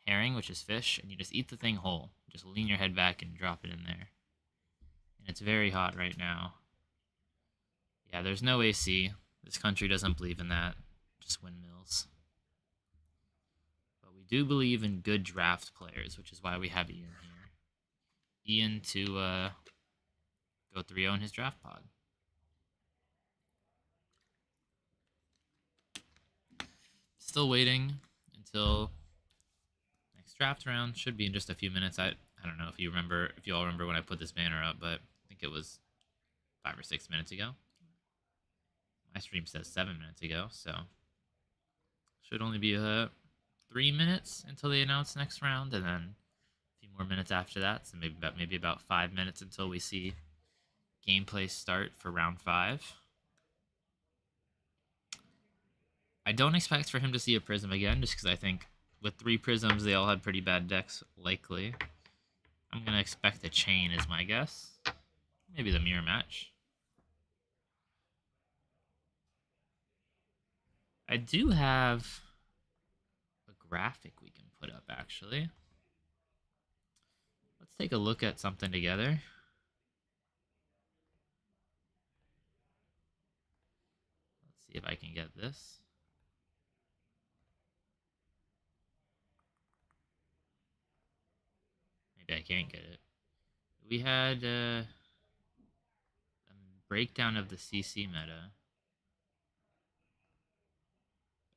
herring, which is fish, and you just eat the thing whole. Just lean your head back and drop it in there. And it's very hot right now. Yeah, there's no AC. This country doesn't believe in that. Just windmills. But we do believe in good draft players, which is why we have Ian here. Ian to go 3-0 in his draft pod. Still waiting until next draft round. Should be in just a few minutes. I don't know if you all remember when I put this banner up, but I think it was 5 or 6 minutes ago. My stream says 7 minutes ago, so should only be 3 minutes until they announce next round, and then a few more minutes after that. So maybe about 5 minutes until we see gameplay start for round 5. I don't expect for him to see a prism again, just because I think with 3 prisms they all had pretty bad decks, likely. I'm gonna expect a chain is my guess. Maybe the mirror match. I do have a graphic we can put up, actually. Let's take a look at something together. Let's see if I can get this. Maybe I can't get it. We had a breakdown of the CC meta.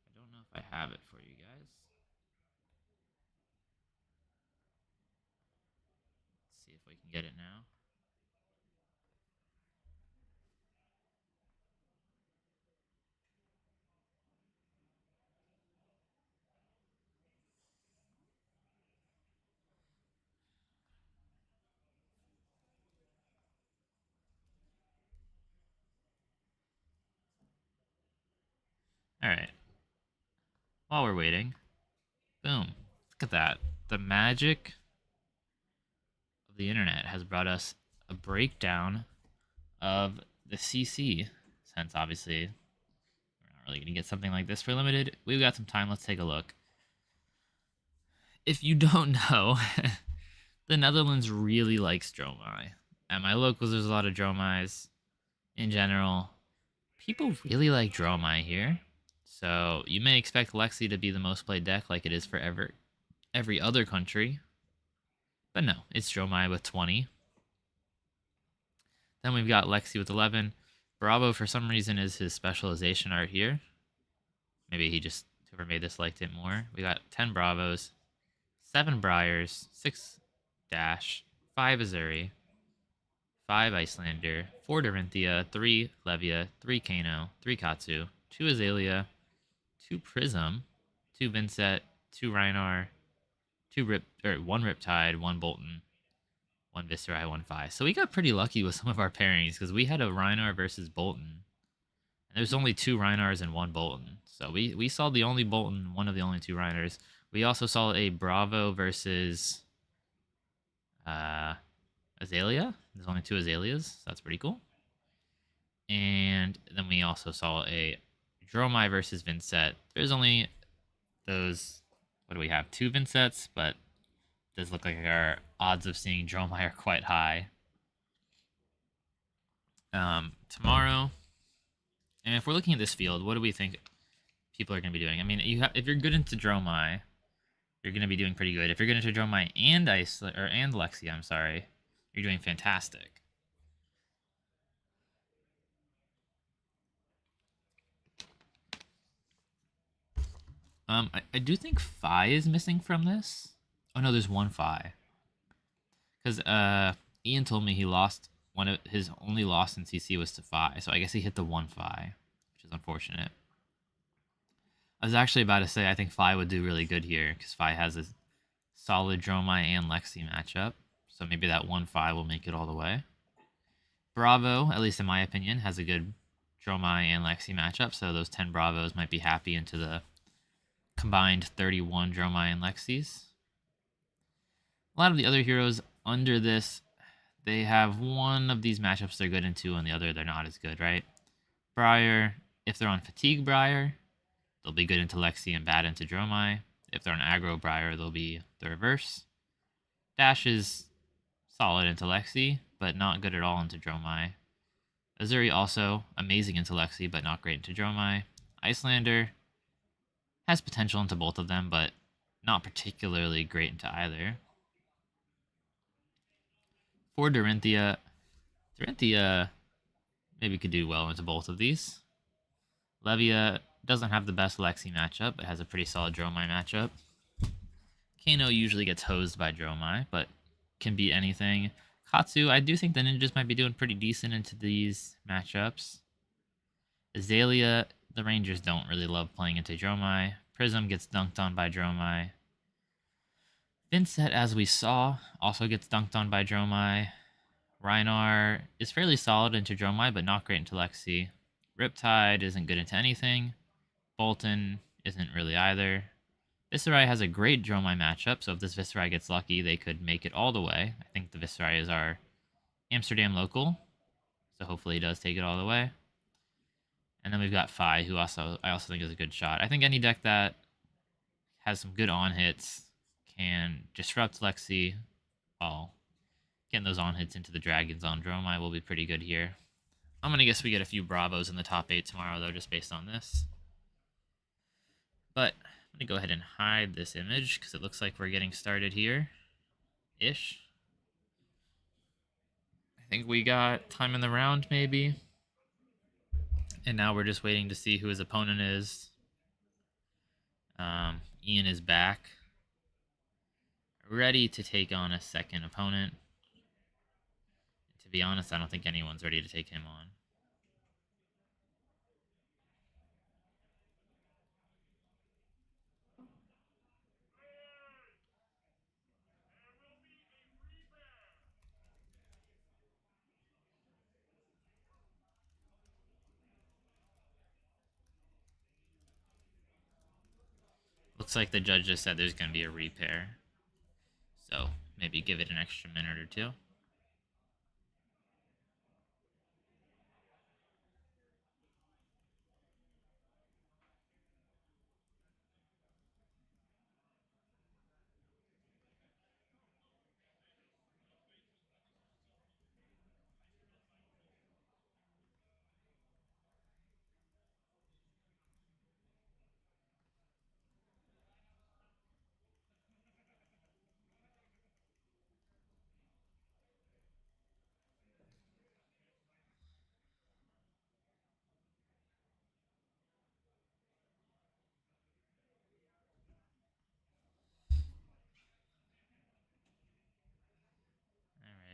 I don't know if I have it for you guys. Let's see if we can get it now. All right. While we're waiting, boom. Look at that. The magic of the internet has brought us a breakdown of the CC. Since obviously we're not really going to get something like this for limited. We've got some time. Let's take a look. If you don't know, the Netherlands really likes Dromai. At my locals, there's a lot of Dromais in general. People really like Dromai here. So you may expect Lexi to be the most played deck like it is for every other country. But no, it's Dromai with 20. Then we've got Lexi with 11. Bravo, for some reason, is his specialization art here. Maybe he just, whoever made this liked it more. We got 10 Bravos, 7 Briars, 6 Dash, 5 Azuri, 5 Icelander, 4 Dorinthia, 3 Levia, 3 Kano, 3 Katsu, 2 Azalea, 2 Prism, 2 Vincent, 2 Reinar, 1 Riptide, 1 Bolton, 1 Viscerai, 1 Fi. So we got pretty lucky with some of our pairings because we had a Reinar versus Bolton. And there's only 2 Reinars and 1 Bolton. So we saw the only Bolton, one of the only 2 Reinars. We also saw a Bravo versus Azalea. There's only 2 Azaleas. So that's pretty cool. And then we also saw a Dromai versus Vincent. There's only those, what do we have? 2 Vincents, but it does look like our odds of seeing Dromai are quite high. Tomorrow, and if we're looking at this field, what do we think people are going to be doing? I mean, if you're good into Dromai, you're going to be doing pretty good. If you're good into Dromai and Lexi, I'm sorry, you're doing fantastic. I do think Fi is missing from this. Oh no, there's 1 Fi. Because Ian told me he lost his only loss in CC was to Fi, so I guess he hit the 1 Fi, which is unfortunate. I was actually about to say I think Fi would do really good here because Fi has a solid Dromai and Lexi matchup, so maybe that 1 Fi will make it all the way. Bravo, at least in my opinion, has a good Dromai and Lexi matchup, so those 10 Bravos might be happy into the combined 31 Dromai and Lexis. A lot of the other heroes under this, they have one of these matchups they're good into and the other they're not as good, right? Briar, if they're on Fatigue Briar, they'll be good into Lexi and bad into Dromai. If they're on Aggro Briar, they'll be the reverse. Dash is solid into Lexi, but not good at all into Dromai. Azuri also amazing into Lexi, but not great into Dromai. Icelander has potential into both of them, but not particularly great into either. For Dorinthia maybe could do well into both of these. Levia doesn't have the best Lexi matchup, but has a pretty solid Dromai matchup. Kano usually gets hosed by Dromai, but can beat anything. Katsu, I do think the ninjas might be doing pretty decent into these matchups. Azalea, the Rangers don't really love playing into Dromai. Prism gets dunked on by Dromai. Vincent, as we saw, also gets dunked on by Dromai. Reinar is fairly solid into Dromai, but not great into Lexi. Riptide isn't good into anything. Bolton isn't really either. Viscerai has a great Dromai matchup, so if this Viscerai gets lucky, they could make it all the way. I think the Viscerai is our Amsterdam local, so hopefully he does take it all the way. And then we've got Fi, who I also think is a good shot. I think any deck that has some good on hits can disrupt Lexi while getting those on hits into the Dragons on Dromai will be pretty good here. I'm going to guess we get a few Bravos in the top 8 tomorrow, though, just based on this. But I'm going to go ahead and hide this image because it looks like we're getting started here. Ish. think we got time in the round, maybe. And now we're just waiting to see who his opponent is. Ian is back, ready to take on a second opponent. To be honest, I don't think anyone's ready to take him on. Looks like the judge just said there's going to be a repair. So maybe give it an extra minute or two.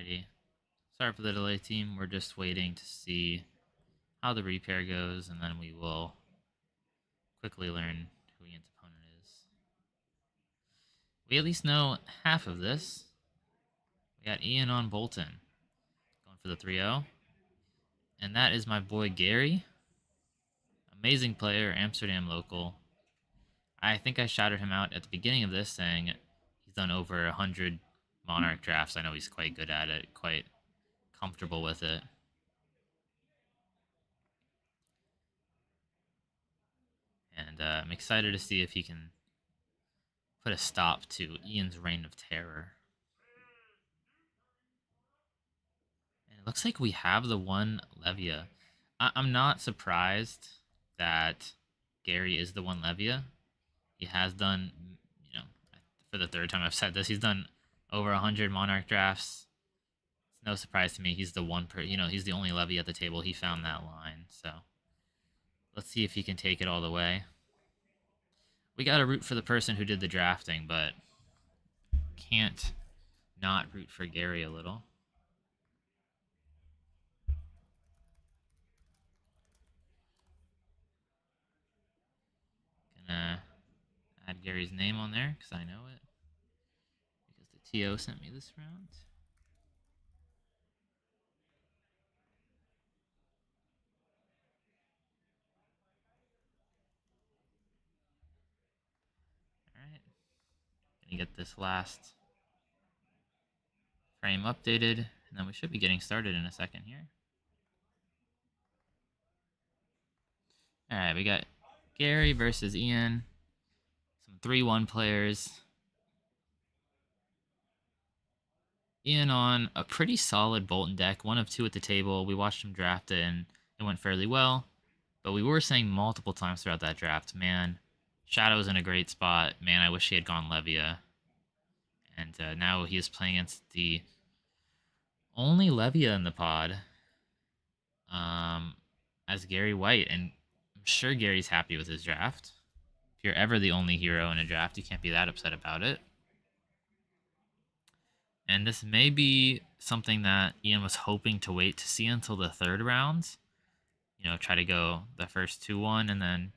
Alrighty. Sorry for the delay, team. We're just waiting to see how the repair goes, and then we will quickly learn who Ian's opponent is. We at least know half of this. We got Ian on Bolton, going for the 3-0. And that is my boy Gary. Amazing player, Amsterdam local. I think I shouted him out at the beginning of this saying he's done over 100 Monarch drafts. I know he's quite good at it, quite comfortable with it. And I'm excited to see if he can put a stop to Ian's reign of terror. And it looks like we have the one Levia. I'm not surprised that Gary is the one Levia. He has done, for the third time I've said this, he's done over 100 Monarch drafts. It's no surprise to me. He's the one he's the only Levy at the table. He found that line. So let's see if he can take it all the way. We got to root for the person who did the drafting, but can't not root for Gary a little. Gonna add Gary's name on there because I know it. Because the TO sent me this round. Alright. Gonna get this last frame updated, and then we should be getting started in a second here. Alright, we got Gary versus Ian. Some 3-1 players. Ian on a pretty solid Bolton deck, 1 of 2 at the table. We watched him draft it, and it went fairly well. But we were saying multiple times throughout that draft, man, Shadow's in a great spot. Man, I wish he had gone Levia. And now he is playing against the only Levia in the pod as Gary White. And I'm sure Gary's happy with his draft. If you're ever the only hero in a draft, you can't be that upset about it. And this may be something that Ian was hoping to wait to see until the third round. Try to go the first 2-1, and then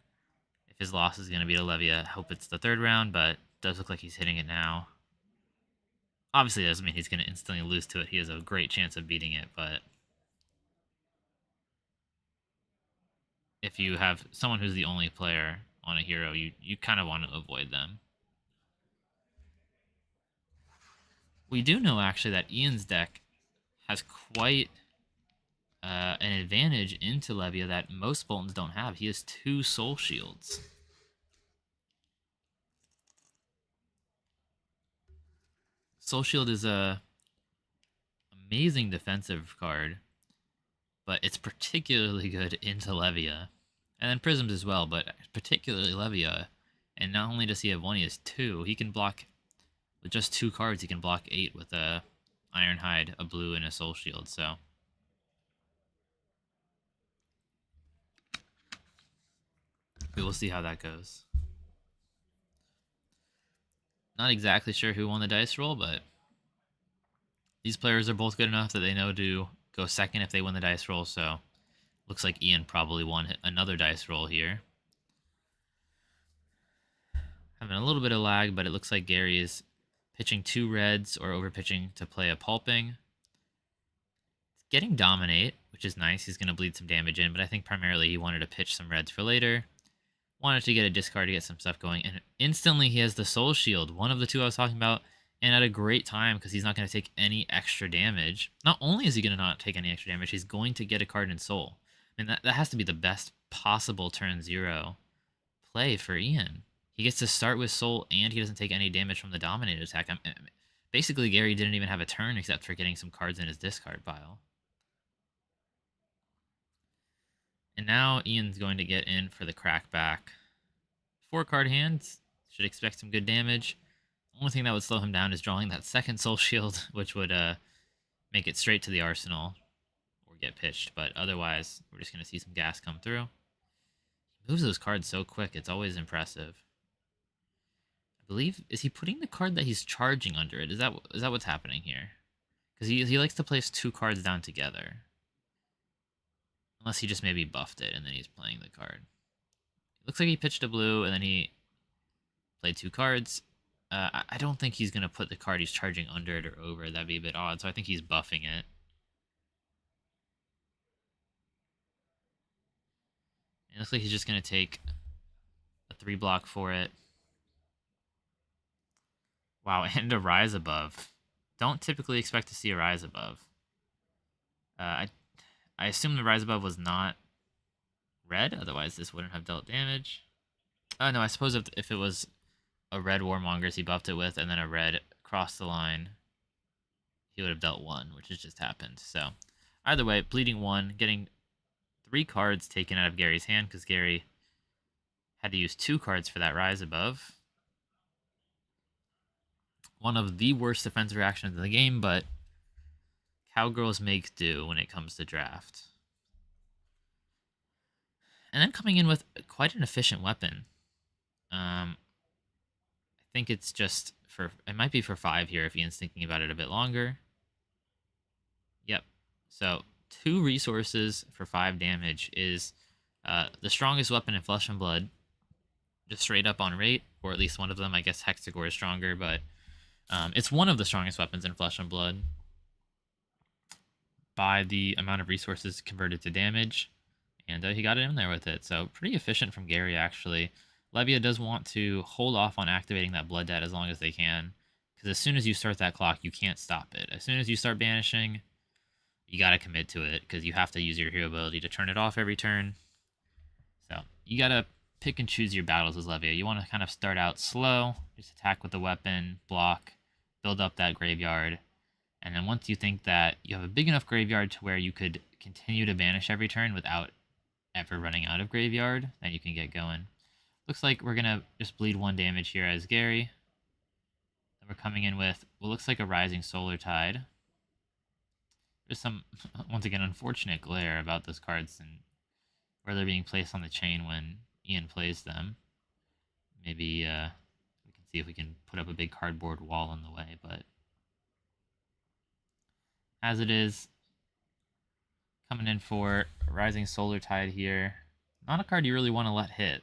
if his loss is going to be to Levia, hope it's the third round, but it does look like he's hitting it now. Obviously, it doesn't mean he's going to instantly lose to it. He has a great chance of beating it, but if you have someone who's the only player on a hero, you kind of want to avoid them. We do know, actually, that Ian's deck has quite an advantage into Levia that most Boltons don't have. He has 2 Soul Shields. Soul Shield is a amazing defensive card, but it's particularly good into Levia. And then Prisms as well, but particularly Levia. And not only does he have 1, he has 2. He can block, with just 2 cards, he can block 8 with a Ironhide, a blue, and a Soul Shield. So We will see how that goes. Not exactly sure who won the dice roll, but these players are both good enough that they know to go second if they win the dice roll, so looks like Ian probably won another dice roll here. Having a little bit of lag, but it looks like Gary is pitching 2 reds or over pitching to play a pulping. It's getting dominate, which is nice. He's going to bleed some damage in, but I think primarily he wanted to pitch some reds for later. Wanted to get a discard to get some stuff going, and instantly he has the Soul Shield, one of the 2 I was talking about, and at a great time because he's not going to take any extra damage. Not only is he going to not take any extra damage, he's going to get a card in Soul. I mean, that has to be the best possible turn 0 play for Ian. He gets to start with Soul, and he doesn't take any damage from the Dominated attack. Basically, Gary didn't even have a turn except for getting some cards in his discard pile. And now Ian's going to get in for the crackback. 4-card hands. Should expect some good damage. Only thing that would slow him down is drawing that second Soul Shield, which would make it straight to the arsenal or get pitched. But otherwise, we're just going to see some gas come through. He moves those cards so quick. It's always impressive. I believe, is he putting the card that he's charging under it? Is that what's happening here? Because he likes to place 2 cards down together. Unless he just maybe buffed it and then he's playing the card. It looks like he pitched a blue and then he played 2 cards. I don't think he's going to put the card he's charging under it or over. That'd be a bit odd, so I think he's buffing it. It looks like he's just going to take a 3 block for it. Wow, and a Rise Above. Don't typically expect to see a Rise Above. I assume the Rise Above was not red, otherwise this wouldn't have dealt damage. No, I suppose if it was a red Warmongers he buffed it with, and then a red crossed the line, he would have dealt 1, which has just happened. So, either way, bleeding 1, getting 3 cards taken out of Gary's hand, because Gary had to use 2 cards for that Rise Above. One of the worst defensive reactions in the game, but Cowgirls make do when it comes to draft. And then coming in with quite an efficient weapon. I think it's just it might be for 5 here if Ian's thinking about it a bit longer. Yep. So 2 resources for 5 damage is the strongest weapon in Flesh and Blood. Just straight up on rate, or at least one of them. I guess Hexagore is stronger, but it's one of the strongest weapons in Flesh and Blood by the amount of resources converted to damage, and he got it in there with it. So pretty efficient from Gary, actually. Levia does want to hold off on activating that Blood Debt as long as they can, because as soon as you start that clock, you can't stop it. As soon as you start banishing, you got to commit to it, because you have to use your hero ability to turn it off every turn. So you got to pick and choose your battles as Levia. You want to kind of start out slow, just attack with the weapon, block, build up that graveyard, and then once you think that you have a big enough graveyard to where you could continue to banish every turn without ever running out of graveyard, then you can get going. Looks like we're going to just bleed 1 damage here as Gary. Then we're coming in with what looks like a Rising Solar Tide. There's some, once again, unfortunate glare about those cards and where they're being placed on the chain when Ian plays them. Maybe we can see if we can put up a big cardboard wall in the way, but as it is, coming in for Rising Solar Tide here. Not a card you really want to let hit,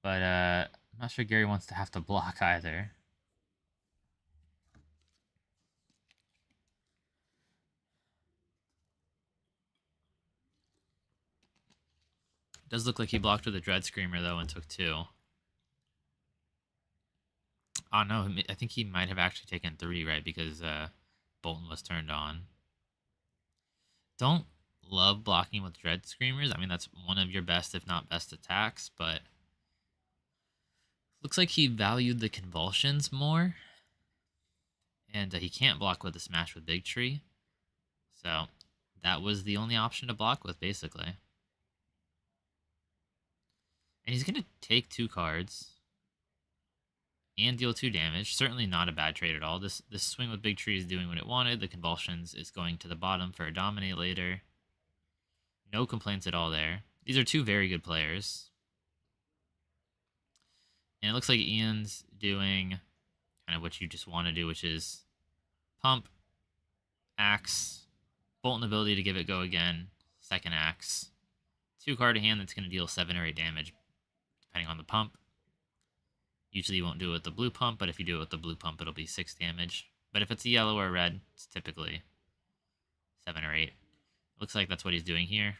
but I'm not sure Gary wants to have to block either. It does look like he blocked with a Dread Screamer, though, and took 2. Oh, no, I think he might have actually taken 3, right, because Bolton was turned on. Don't love blocking with Dread Screamers. I mean, that's one of your best, if not best, attacks, but looks like he valued the Convulsions more, and he can't block with the Smash with Big Tree, so that was the only option to block with, basically. And he's going to take 2 cards and deal 2 damage. Certainly not a bad trade at all. This swing with Big Tree is doing what it wanted. The Convulsions is going to the bottom for a Dominate later. No complaints at all there. These are 2 very good players. And it looks like Ian's doing kind of what you just want to do, which is pump, axe, Bolton ability to give it go again, second axe, 2-card to hand that's going to deal 7 or 8 damage, depending on the pump. Usually you won't do it with the blue pump, but if you do it with the blue pump, it'll be 6 damage. But if it's a yellow or a red, it's typically 7 or 8. Looks like that's what he's doing here.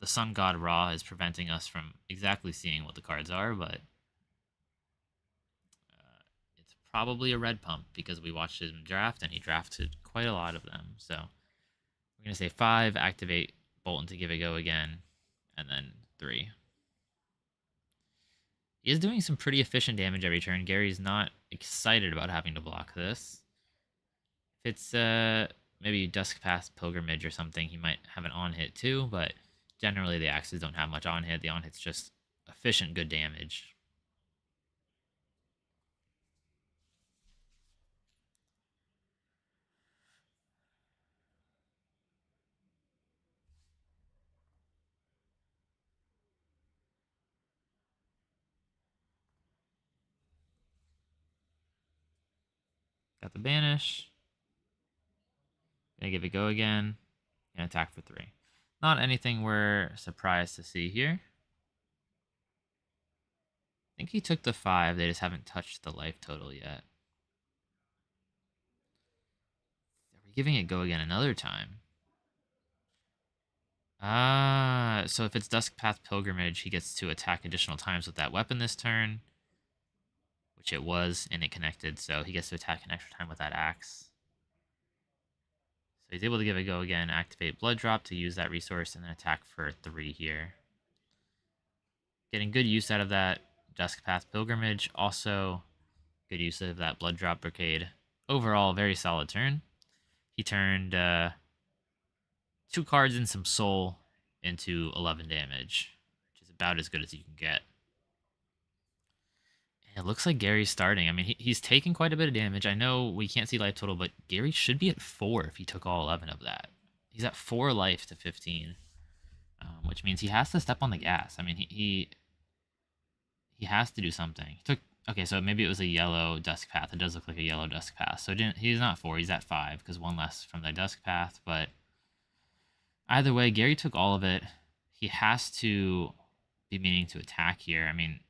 The Sun God Ra is preventing us from exactly seeing what the cards are, but it's probably a red pump because we watched him draft and he drafted quite a lot of them. So we're going to say 5, activate Bolton to give it go again, and then 3. He is doing some pretty efficient damage every turn. Gary's not excited about having to block this. If it's maybe Dusk Path Pilgrimage or something, he might have an on-hit too, but generally the axes don't have much on-hit. The on-hit's just efficient good damage. Got the banish. Gonna give it go again. And attack for 3. Not anything we're surprised to see here. I think he took the 5. They just haven't touched the life total yet. Are we giving it go again another time? So if it's Dusk Path Pilgrimage, he gets to attack additional times with that weapon this turn, which it was, and it connected, so he gets to attack an extra time with that axe. So he's able to give it go again, activate Blood Drop to use that resource, and then attack for 3 here. Getting good use out of that Dusk Path Pilgrimage, also good use of that Blood Drop Brigade. Overall, very solid turn. He turned 2 cards and some soul into 11 damage, which is about as good as you can get. And it looks like Gary's starting. I mean, he's taking quite a bit of damage. I know we can't see life total, but Gary should be at 4 if he took all 11 of that. He's at 4 life to 15, which means he has to step on the gas. I mean, he has to do something. He took okay, so maybe it was a yellow Dusk Path. It does look like a yellow Dusk Path. So he's not 4, he's at 5 because 1 less from the Dusk Path. But either way, Gary took all of it. He has to be meaning to attack here. I mean,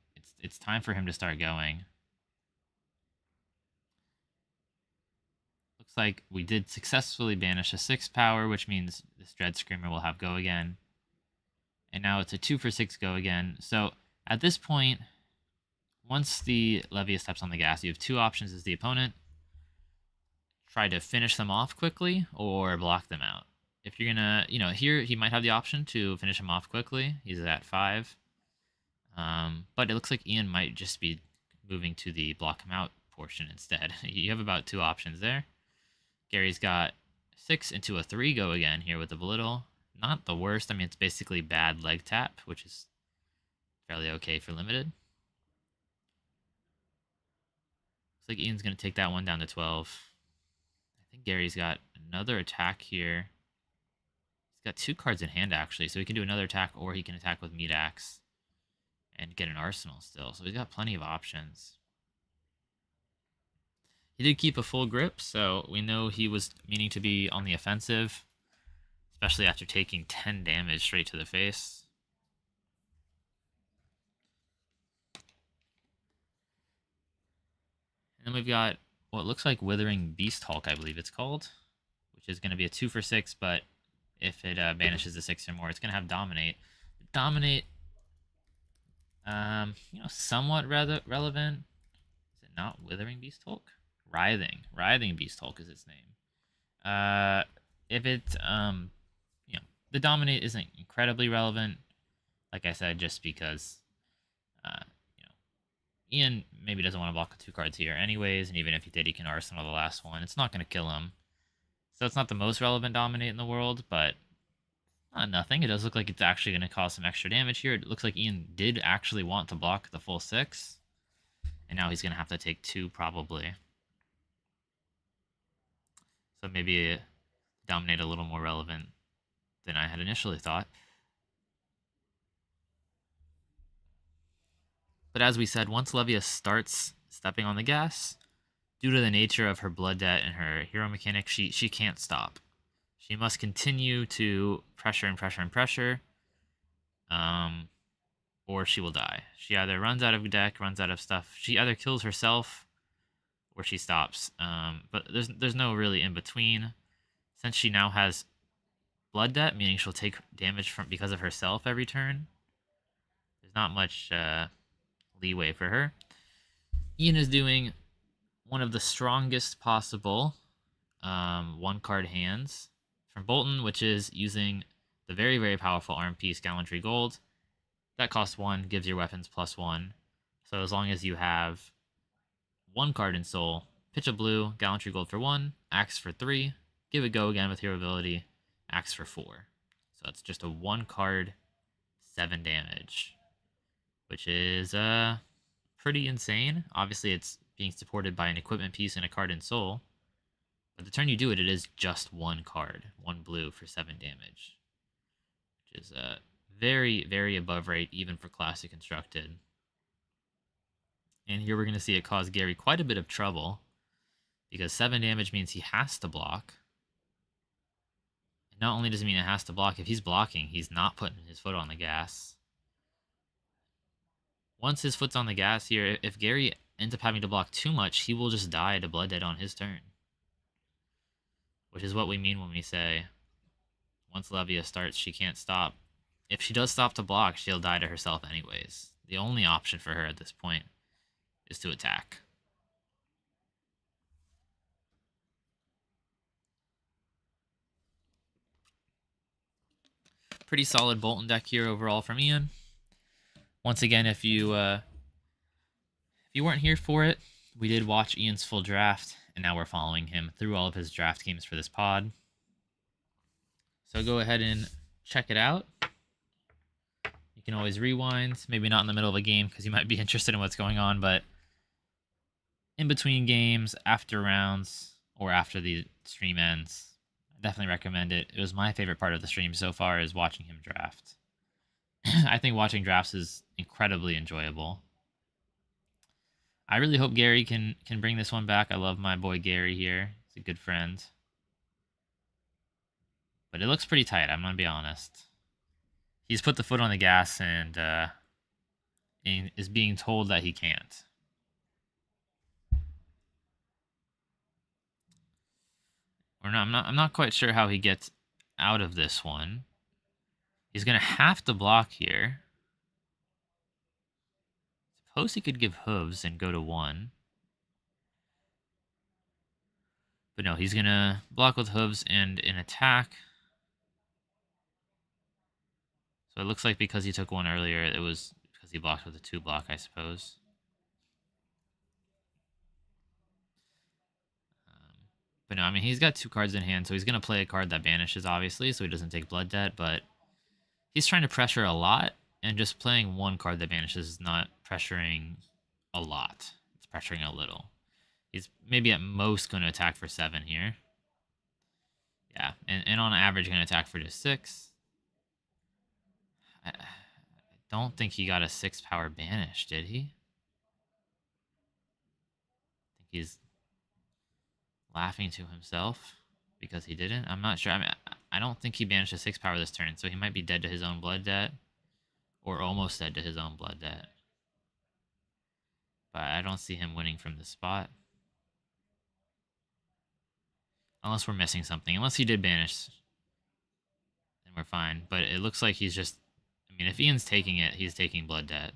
it's time for him to start going. Looks like we did successfully banish a 6 power, which means this Dread Screamer will have go again. And now it's a 2 for 6 go again. So at this point, once the Levia steps on the gas, you have 2 options as the opponent. Try to finish them off quickly or block them out. If you're gonna, here he might have the option to finish him off quickly. He's at 5. But it looks like Ian might just be moving to the block him out portion instead. You have about 2 options there. Gary's got 6 into a 3 go again here with the belittle. Not the worst. I mean, it's basically bad leg tap, which is fairly okay for limited. Looks like Ian's going to take that one down to 12. I think Gary's got another attack here. He's got 2 cards in hand, actually, so he can do another attack, or he can attack with Meat Axe and get an arsenal still. So he's got plenty of options. He did keep a full grip, so we know he was meaning to be on the offensive, especially after taking 10 damage straight to the face. And then we've got what looks like Withering Beast Hulk, I believe it's called, which is going to be a 2 for 6, but if it banishes a 6 or more, it's going to have Dominate. Dominate, somewhat relevant. Is it not Withering Beast Hulk? Writhing Beast Hulk is its name. If it, the Dominate isn't incredibly relevant, like I said, just because, Ian maybe doesn't want to block with 2 cards here anyways, and even if he did, he can Arsenal the last one. It's not going to kill him. So it's not the most relevant Dominate in the world, but not nothing. It does look like it's actually going to cause some extra damage here. It looks like Ian did actually want to block the full 6, and now he's going to have to take 2 probably. So maybe Dominate a little more relevant than I had initially thought. But as we said, once Levia starts stepping on the gas, due to the nature of her blood debt and her hero mechanic, she can't stop. She must continue to pressure and pressure and pressure, or she will die. She either runs out of deck, runs out of stuff. She either kills herself, or she stops. But there's no really in between. Since she now has blood debt, meaning she'll take damage from because of herself every turn, there's not much leeway for her. Ian is doing one of the strongest possible one card hands from Bolton, which is using the very, very powerful arm piece Gallantry Gold. That costs 1, gives your weapons +1. So as long as you have 1 card in soul, pitch a blue, Gallantry Gold for 1, axe for 3, give it go again with hero ability, axe for 4. So that's just a 1 card, 7 damage, which is pretty insane. Obviously, it's being supported by an equipment piece and a card in soul. But the turn you do it, it is just 1 card, 1 blue for 7 damage, which is very, very above rate, even for Classic Constructed. And here we're going to see it cause Gary quite a bit of trouble, because 7 damage means he has to block. And not only does it mean it has to block, if he's blocking, he's not putting his foot on the gas. Once his foot's on the gas here, if Gary ends up having to block too much, he will just die to blood debt on his turn. Which is what we mean when we say, once Levia starts, she can't stop. If she does stop to block, she'll die to herself anyways. The only option for her at this point is to attack. Pretty solid Bolton deck here overall from Ian. Once again, if you weren't here for it, we did watch Ian's full draft, and now we're following him through all of his draft games for this pod. So go ahead and check it out. You can always rewind, maybe not in the middle of a game because you might be interested in what's going on, but in between games, after rounds, or after the stream ends, I definitely recommend it. It was my favorite part of the stream so far, is watching him draft. I think watching drafts is incredibly enjoyable. I really hope Gary can bring this one back. I love my boy Gary here. He's a good friend. But it looks pretty tight, I'm going to be honest. He's put the foot on the gas and is being told that he can't. Or no, I'm not quite sure how he gets out of this one. He's going to have to block here. Suppose he could give hooves and go to 1. But no, he's going to block with hooves and an attack. So it looks like because he took 1 earlier, it was because he blocked with a 2 block, I suppose. But no, I mean, he's got 2 cards in hand, so he's going to play a card that banishes, obviously, so he doesn't take blood debt, but he's trying to pressure a lot, and just playing 1 card that banishes is not pressuring a lot. It's pressuring a little. He's maybe at most going to attack for 7 here. Yeah, and on average going to attack for just 6. I don't think he got a 6 power banish, did he? I think he's laughing to himself because he didn't. I'm not sure. I mean, I don't think he banished a 6 power this turn, so he might be dead to his own blood debt, or almost dead to his own blood debt. But I don't see him winning from this spot. Unless we're missing something. Unless he did banish, then we're fine. But it looks like he's just... I mean, if Ian's taking it, he's taking blood debt.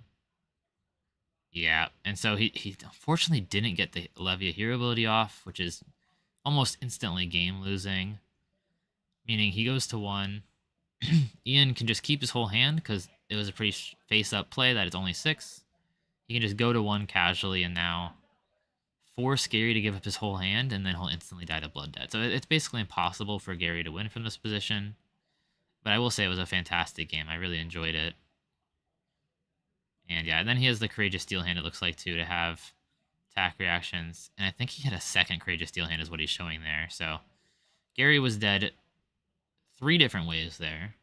Yeah, and so he unfortunately didn't get the Levia hero ability off, which is almost instantly game losing. Meaning he goes to 1. Ian can just keep his whole hand because it was a pretty face-up play that it's only 6. He can just go to 1 casually and now force Gary to give up his whole hand, and then he'll instantly die to blood debt. So it's basically impossible for Gary to win from this position. But I will say it was a fantastic game. I really enjoyed it. And yeah, and then he has the Courageous Steel Hand, it looks like, too, to have attack reactions. And I think he had a second Courageous Steel Hand is what he's showing there. So Gary was dead 3 different ways there.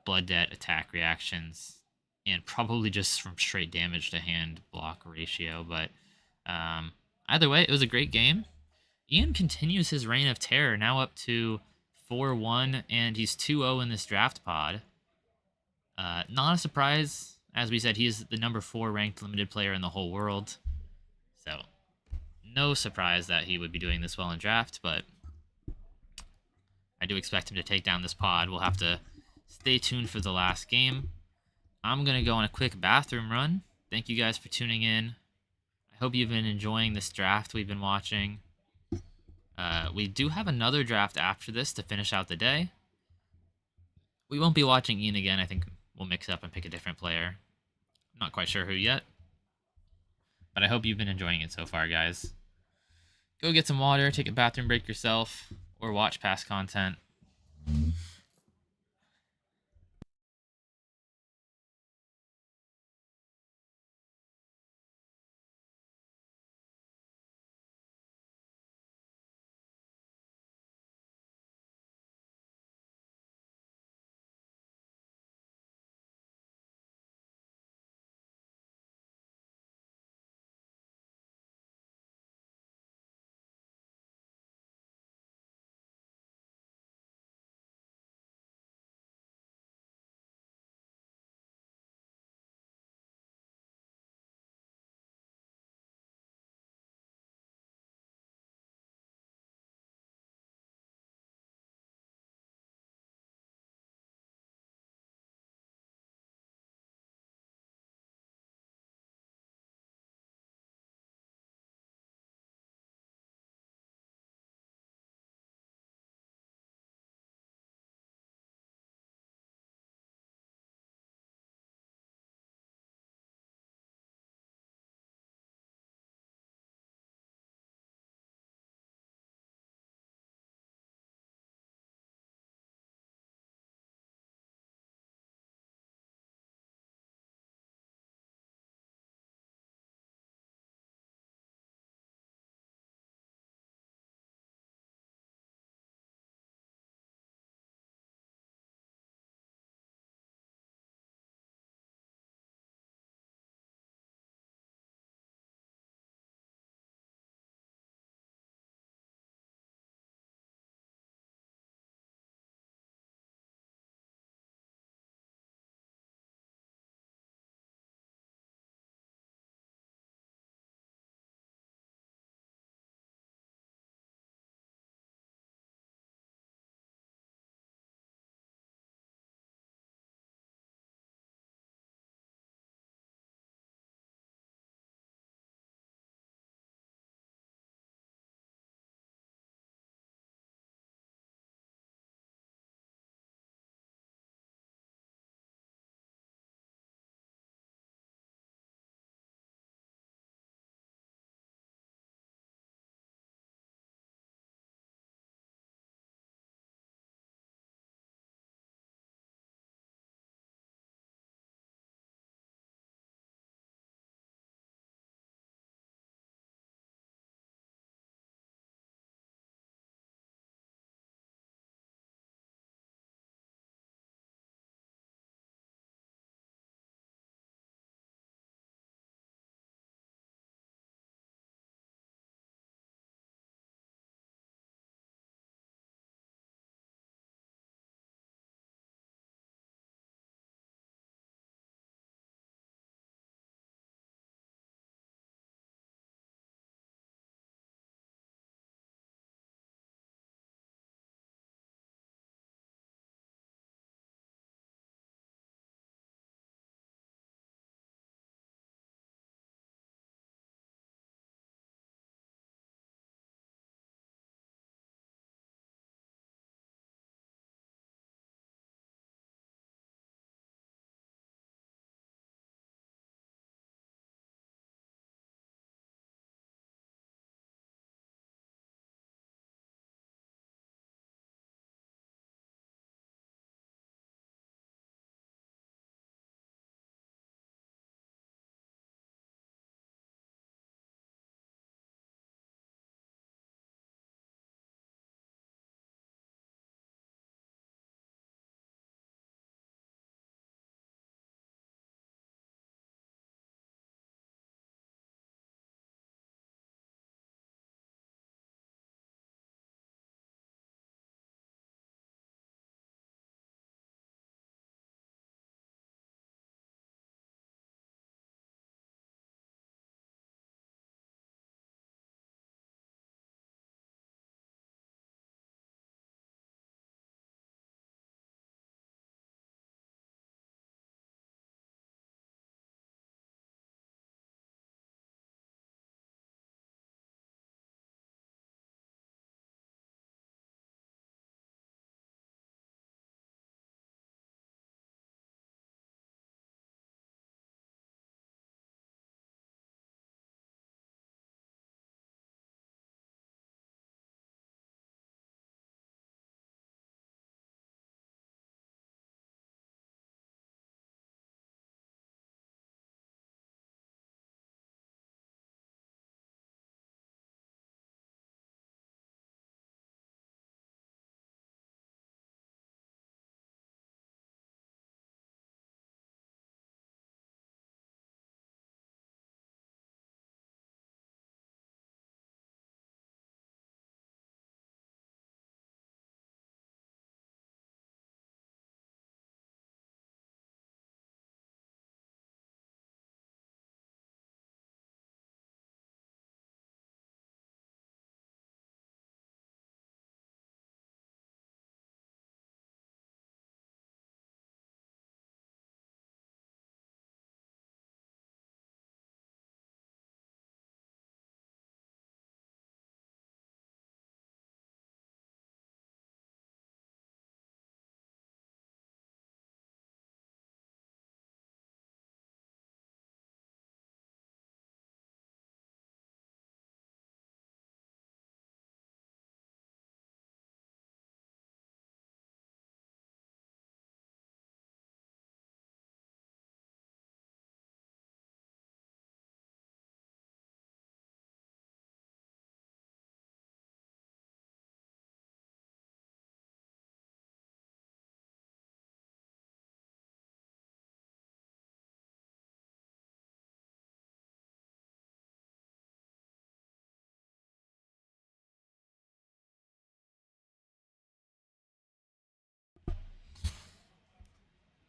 Blood debt, attack reactions. and probably just from straight damage to hand block ratio. But either way, it was a great game. Ian continues his reign of terror, now up to 4-1, and he's 2-0 in this draft pod. Not a surprise. As we said, he is the number 4 ranked limited player in the whole world. So, no surprise that he would be doing this well in draft, but I do expect him to take down this pod. We'll have to stay tuned for the last game. I'm going to go on a quick bathroom run. Thank you guys for tuning in. I hope you've been enjoying this draft we've been watching. We do have another draft after this to finish out the day. We won't be watching Ian again. I think we'll mix up and pick a different player. I'm not quite sure who yet. But I hope you've been enjoying it so far, guys. Go get some water, take a bathroom break yourself, or watch past content.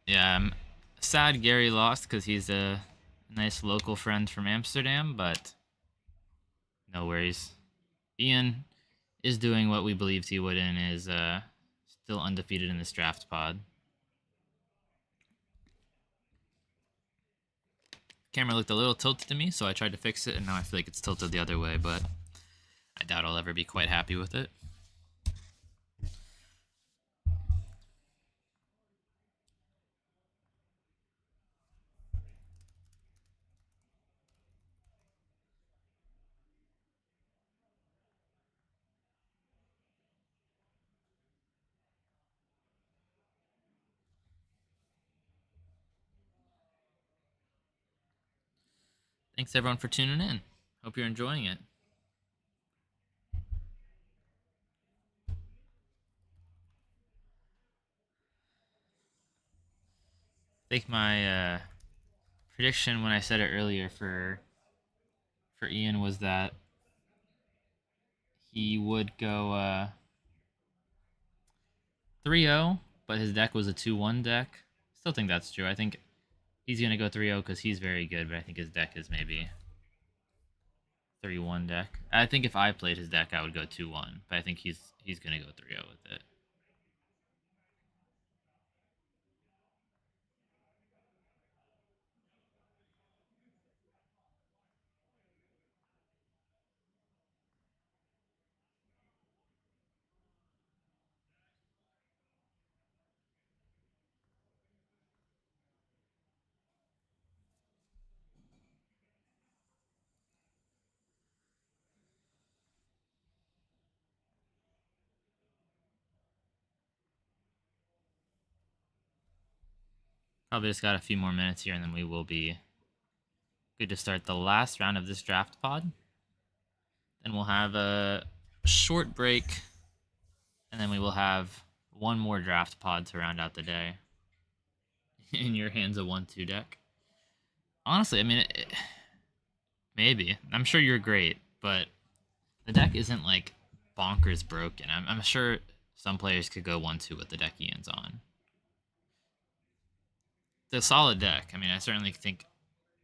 Yeah, I'm sad Gary lost because he's a nice local friend from Amsterdam, but no worries. Ian is doing what we believed he would and is still undefeated in this draft pod. Camera looked a little tilted to me, so I tried to fix it, and now I feel like it's tilted the other way, but I doubt I'll ever be quite happy with it. Thanks everyone for tuning in. Hope you're enjoying it. I think my prediction when I said it earlier for Ian was that he would go 3-0, but his deck was a 2-1 deck. Still think that's true. I think he's going to go 3-0 because he's very good, but I think his deck is maybe 3-1 deck. I think if I played his deck, I would go 2-1, but I think he's going to go 3-0 with it. Probably just got a few more minutes here, and then we will be good to start the last round of this draft pod. Then we'll have a short break, and then we will have one more draft pod to round out the day. In your hands, a 1-2 deck. Honestly, I mean, maybe. I'm sure you're great, but the deck isn't like bonkers broken. I'm sure some players could go 1-2 with the deck Ian's on. It's a solid deck. I mean, I certainly think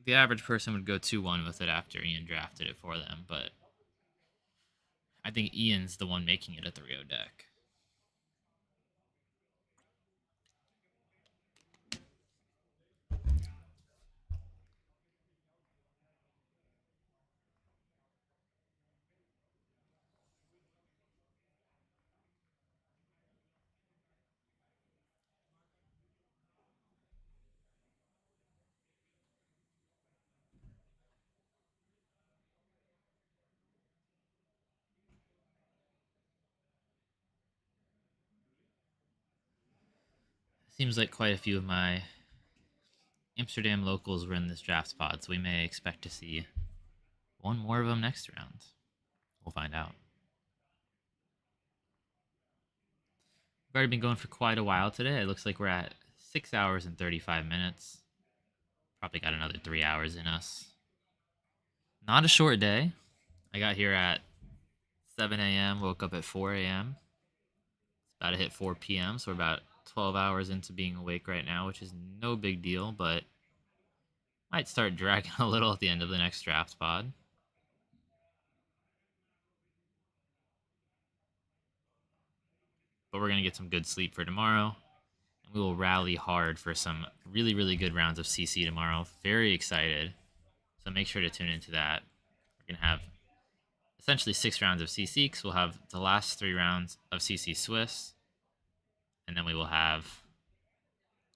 the average person would go 2-1 with it after Ian drafted it for them, but I think Ian's the one making it a 3-0 deck. Seems like quite a few of my Amsterdam locals were in this draft pod, so we may expect to see one more of them next round. We'll find out. We've already been going for quite a while today. It looks like we're at 6 hours and 35 minutes. Probably got another 3 hours in us. Not a short day. I got here at 7 a.m., woke up at 4 a.m. It's about to hit 4 p.m., so we're about 12 hours into being awake right now, which is no big deal, but might start dragging a little at the end of the next draft pod. But we're going to get some good sleep for tomorrow, and we will rally hard for some really, really good rounds of CC tomorrow. Very excited. So make sure to tune into that. We're going to have essentially 6 rounds of CC, because we'll have the last 3 rounds of CC Swiss, and then we will have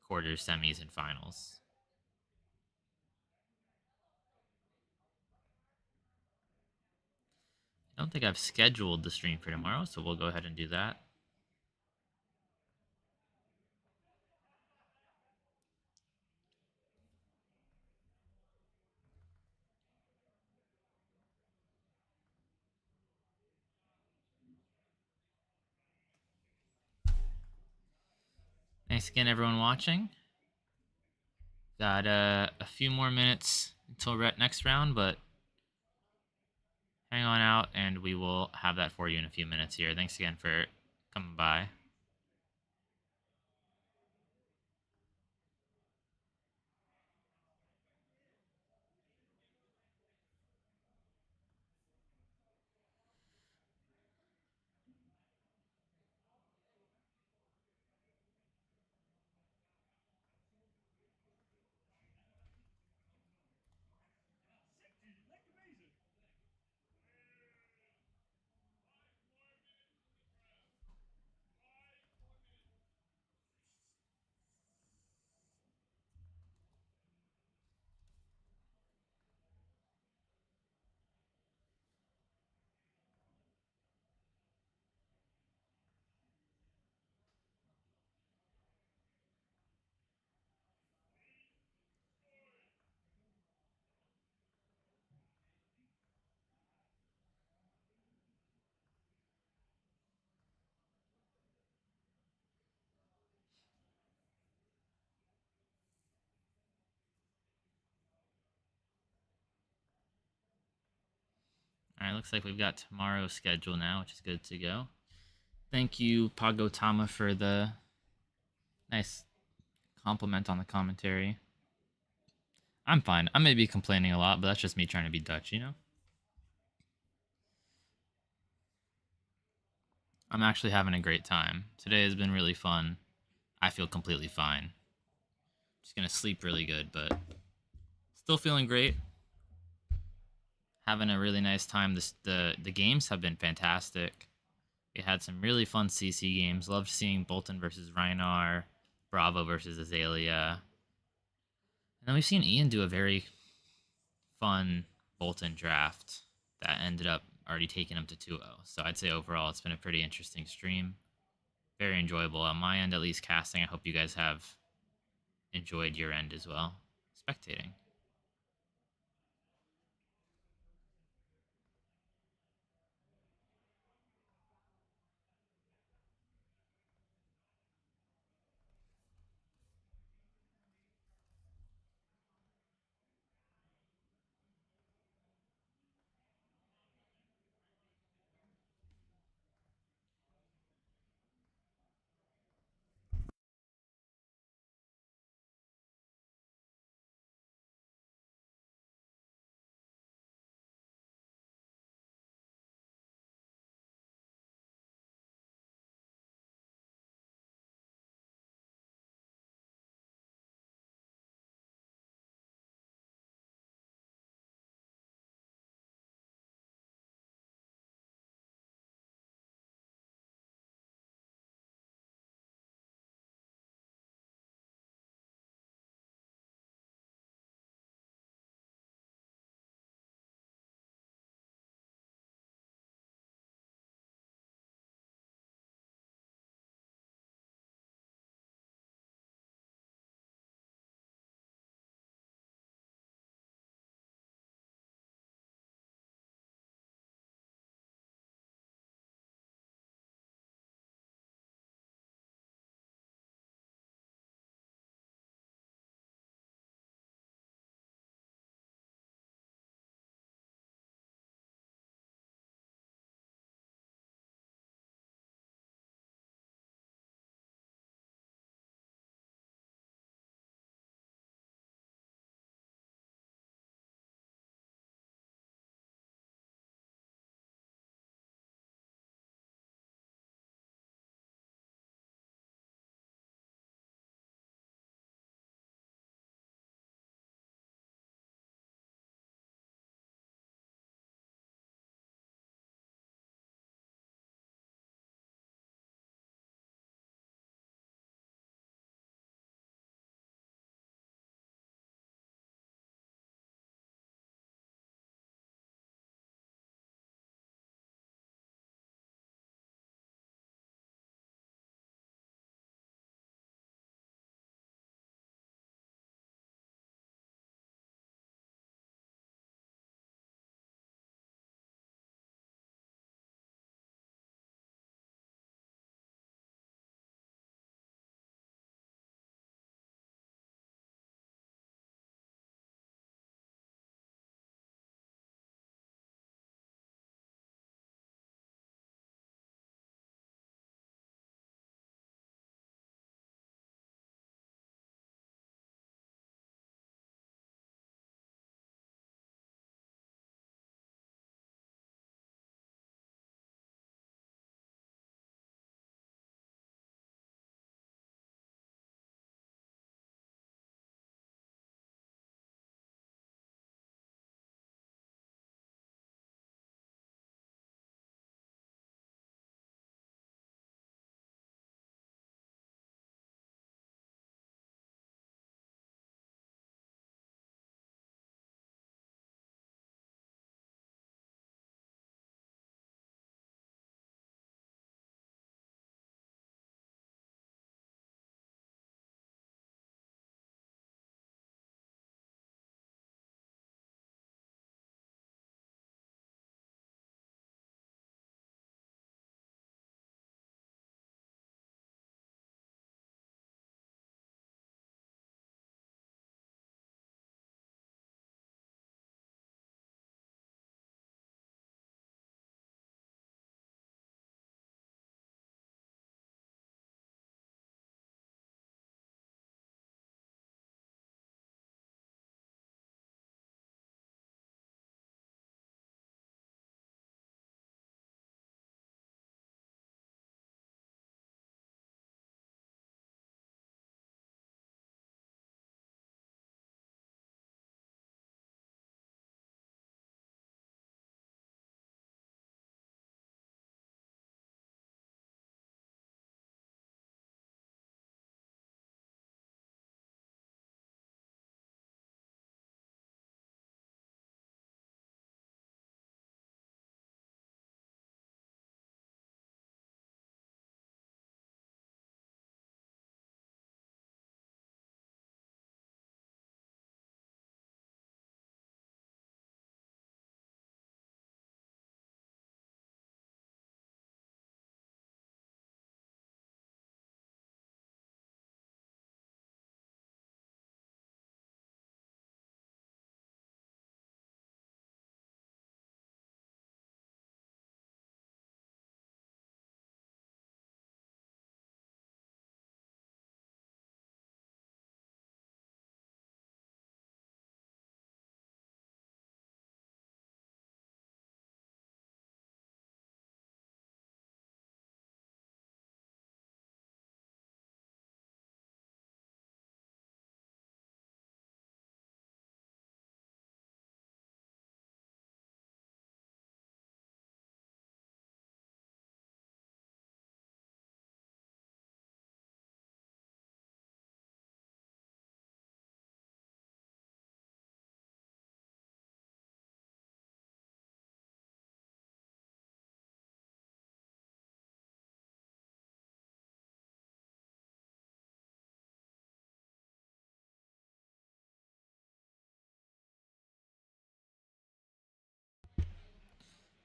quarters, semis, and finals. I don't think I've scheduled the stream for tomorrow, so we'll go ahead and do that. Thanks again, everyone watching. Got a few more minutes until next round, but hang on out, and we will have that for you in a few minutes here. Thanks again for coming by. Alright, looks like we've got tomorrow's schedule now, which is good to go. Thank you, Pagotama, for the nice compliment on the commentary. I'm fine. I may be complaining a lot, but that's just me trying to be Dutch, you know? I'm actually having a great time. Today has been really fun. I feel completely fine. Just gonna sleep really good, but still feeling great. Having a really nice time. The games have been fantastic. We had some really fun CC games. Loved seeing Bolton versus Rein, Bravo versus Azalea. And then we've seen Ian do a very fun Bolton draft that ended up already taking him to 2-0. So I'd say overall it's been a pretty interesting stream. Very enjoyable on my end, at least casting. I hope you guys have enjoyed your end as well, spectating.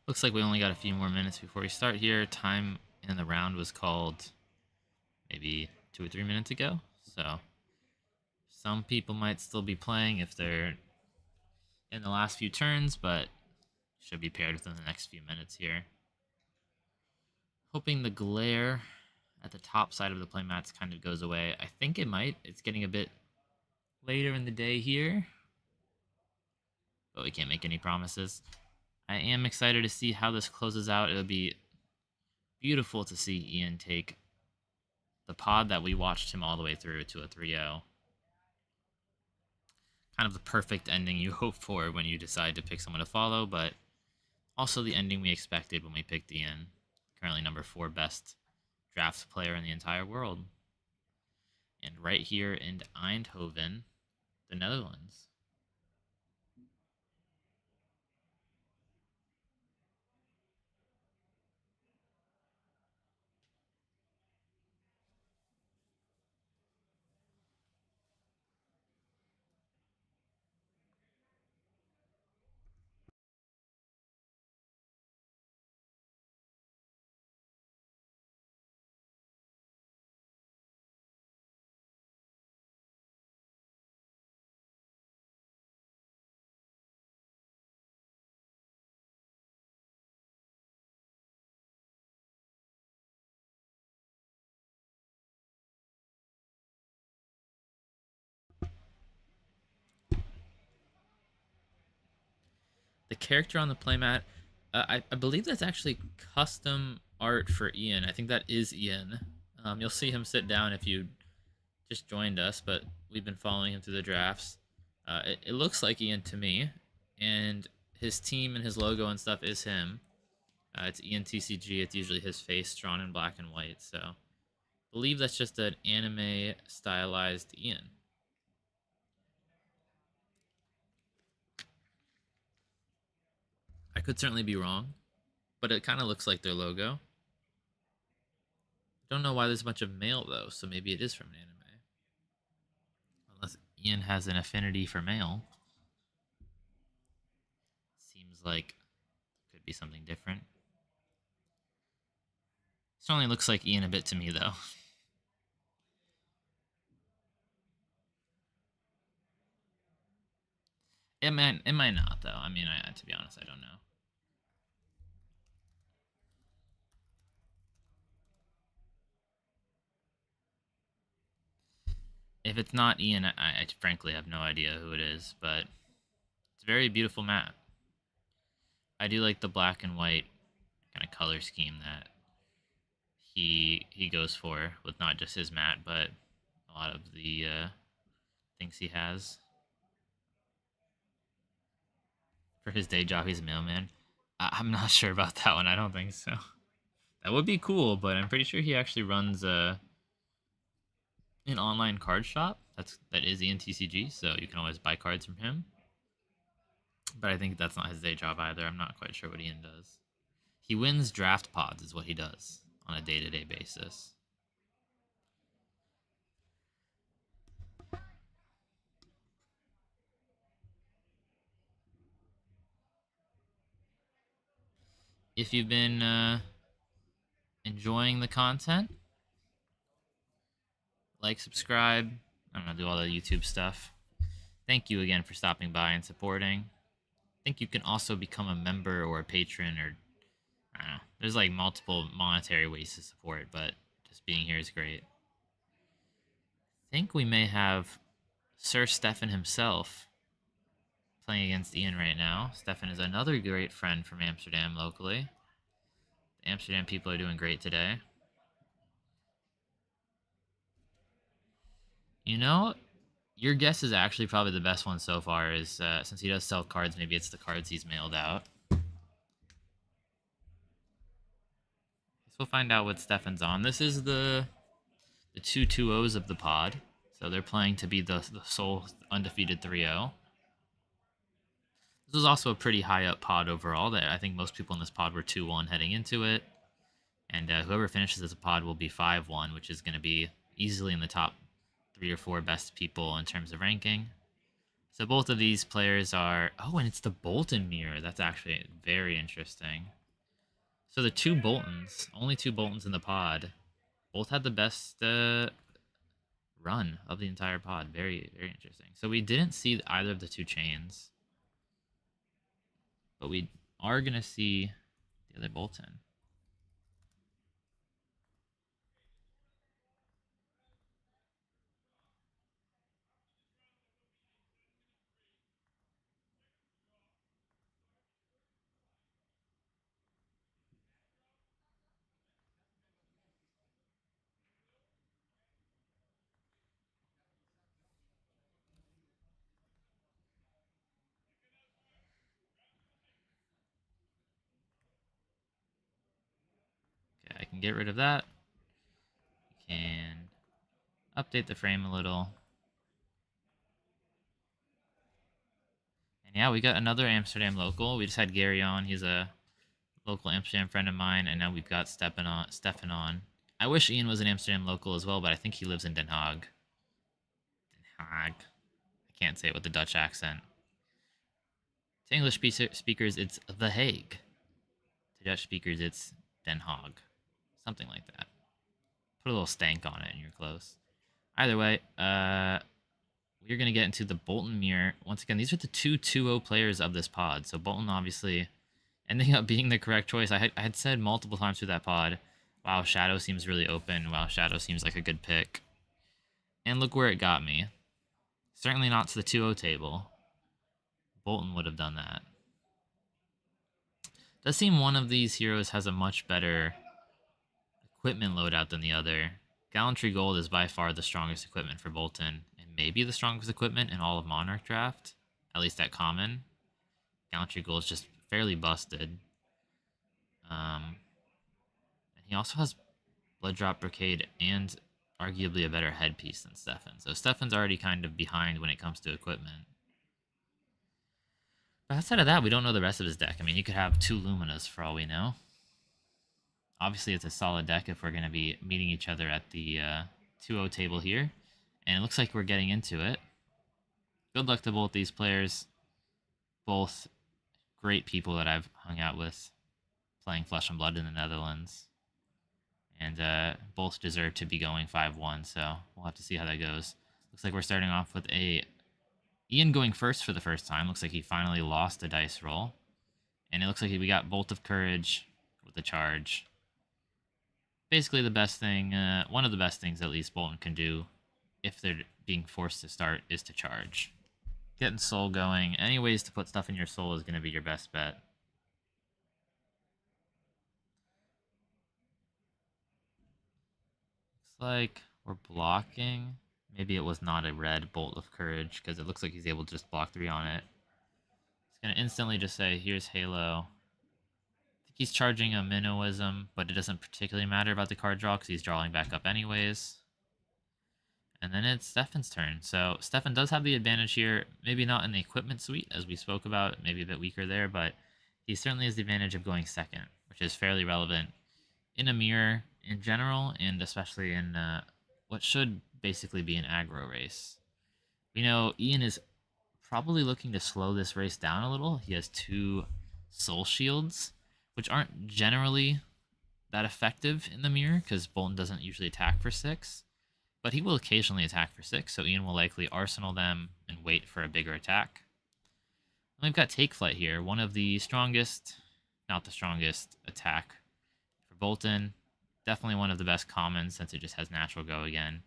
Looks like we only got a few more minutes before we start here. Time in the round was called maybe 2 or 3 minutes ago. So some people might still be playing if they're in the last few turns, but should be paired within the next few minutes here. Hoping the glare at the top side of the playmats kind of goes away. I think it might. It's getting a bit later in the day here, but we can't make any promises. I am excited to see how this closes out. It'll be beautiful to see Ian take the pod that we watched him all the way through to a 3-0. Kind of the perfect ending you hope for when you decide to pick someone to follow, but also the ending we expected when we picked Ian. Currently number 4 best draft player in the entire world. And right here in Eindhoven, the Netherlands. The character on the playmat, I believe that's actually custom art for Ian. I think that is Ian. You'll see him sit down if you just joined us, but we've been following him through the drafts. It looks like Ian to me, and his team and his logo and stuff is him. It's Ian TCG. It's usually his face drawn in black and white. So I believe that's just an anime stylized Ian. I could certainly be wrong, but it kind of looks like their logo. Don't know why there's a bunch of male though, so maybe it is from an anime. Unless Ian has an affinity for male. Seems like it could be something different. Certainly looks like Ian a bit to me though. It might not though. I mean, to be honest, I don't know. If it's not Ian, I frankly have no idea who it is, but it's a very beautiful mat. I do like the black and white kind of color scheme that he goes for with not just his mat, but a lot of the things he has. For his day job, he's a mailman. I'm not sure about that one. I don't think so. That would be cool, but I'm pretty sure he actually runs an online card shop. That is Ian TCG, so you can always buy cards from him. But I think that's not his day job either. I'm not quite sure what Ian does. He wins draft pods, is what he does on a day-to-day basis. If you've been enjoying the content, like, subscribe. I'm gonna do all the YouTube stuff. Thank you again for stopping by and supporting. I think you can also become a member or a patron, or I don't know. There's like multiple monetary ways to support, but just being here is great. I think we may have Sir Stefan himself playing against Ian right now. Stefan is another great friend from Amsterdam locally. The Amsterdam people are doing great today. You know, your guess is actually probably the best one so far, is since he does sell cards, maybe it's the cards he's mailed out. Guess we'll find out what Stefan's on. This is the 2-2-0s of the pod. So they're playing to be the sole undefeated 3-0. This was also a pretty high up pod overall. That I think most people in this pod were 2-1 heading into it. And whoever finishes this pod will be 5-1, which is going to be easily in the top 3 or 4 best people in terms of ranking. So both of these players are... Oh, and it's the Bolton mirror. That's actually very interesting. So the two Boltons, only two Boltons in the pod, both had the best run of the entire pod. Very, very interesting. So we didn't see either of the two chains, but we are going to see the other Bolton. Okay, I can get rid of that. Can update the frame a little. And yeah, we got another Amsterdam local. We just had Gary on. He's a local Amsterdam friend of mine, and now we've got Stefan on. I wish Ian was an Amsterdam local as well, but I think he lives in Den Haag. Den Haag. I can't say it with the Dutch accent. To English speakers, it's The Hague. To Dutch speakers, it's Den Haag. Something like that. Put a little stank on it and you're close. Either way, we're going to get into the Bolton mirror. Once again, these are the two 2-0 players of this pod. So Bolton obviously ending up being the correct choice. I had said multiple times through that pod, wow, Shadow seems really open. Wow, Shadow seems like a good pick. And look where it got me. Certainly not to the 2-0 table. Bolton would have done that. Does seem one of these heroes has a much better equipment loadout than the other. Gallantry Gold is by far the strongest equipment for Bolton, and maybe the strongest equipment in all of Monarch Draft, at least at Common. Gallantry Gold is just fairly busted. And he also has Blood Drop Brigade and arguably a better headpiece than Stefan. So Stefan's already kind of behind when it comes to equipment. But outside of that, we don't know the rest of his deck. I mean, he could have two Luminas for all we know. Obviously, it's a solid deck if we're going to be meeting each other at the 2-0 table here. And it looks like we're getting into it. Good luck to both these players. Both great people that I've hung out with playing Flesh and Blood in the Netherlands. And both deserve to be going 5-1, so we'll have to see how that goes. Looks like we're starting off with Ian going first for the first time. Looks like he finally lost a dice roll. And it looks like we got Bolt of Courage with the charge. Basically the best thing, one of the best things at least Bolton can do if they're being forced to start is to charge. Getting soul going, any ways to put stuff in your soul is going to be your best bet. Looks like we're blocking. Maybe it was not a red Bolt of Courage because it looks like he's able to just block 3 on it. It's going to instantly just say, here's Halo. I think he's charging a Minnowism, but it doesn't particularly matter about the card draw because he's drawing back up anyways. And then it's Stefan's turn. So Stefan does have the advantage here. Maybe not in the equipment suite, as we spoke about. Maybe a bit weaker there, but he certainly has the advantage of going second, which is fairly relevant in a mirror in general, and especially in what should basically be an aggro race. We know Ian is probably looking to slow this race down a little. He has 2 soul shields, which aren't generally that effective in the mirror because Bolton doesn't usually attack for 6. But he will occasionally attack for 6, so Ian will likely arsenal them and wait for a bigger attack. And we've got Take Flight here, one of the strongest, not the strongest, attack for Bolton. Definitely one of the best commons since it just has natural go again.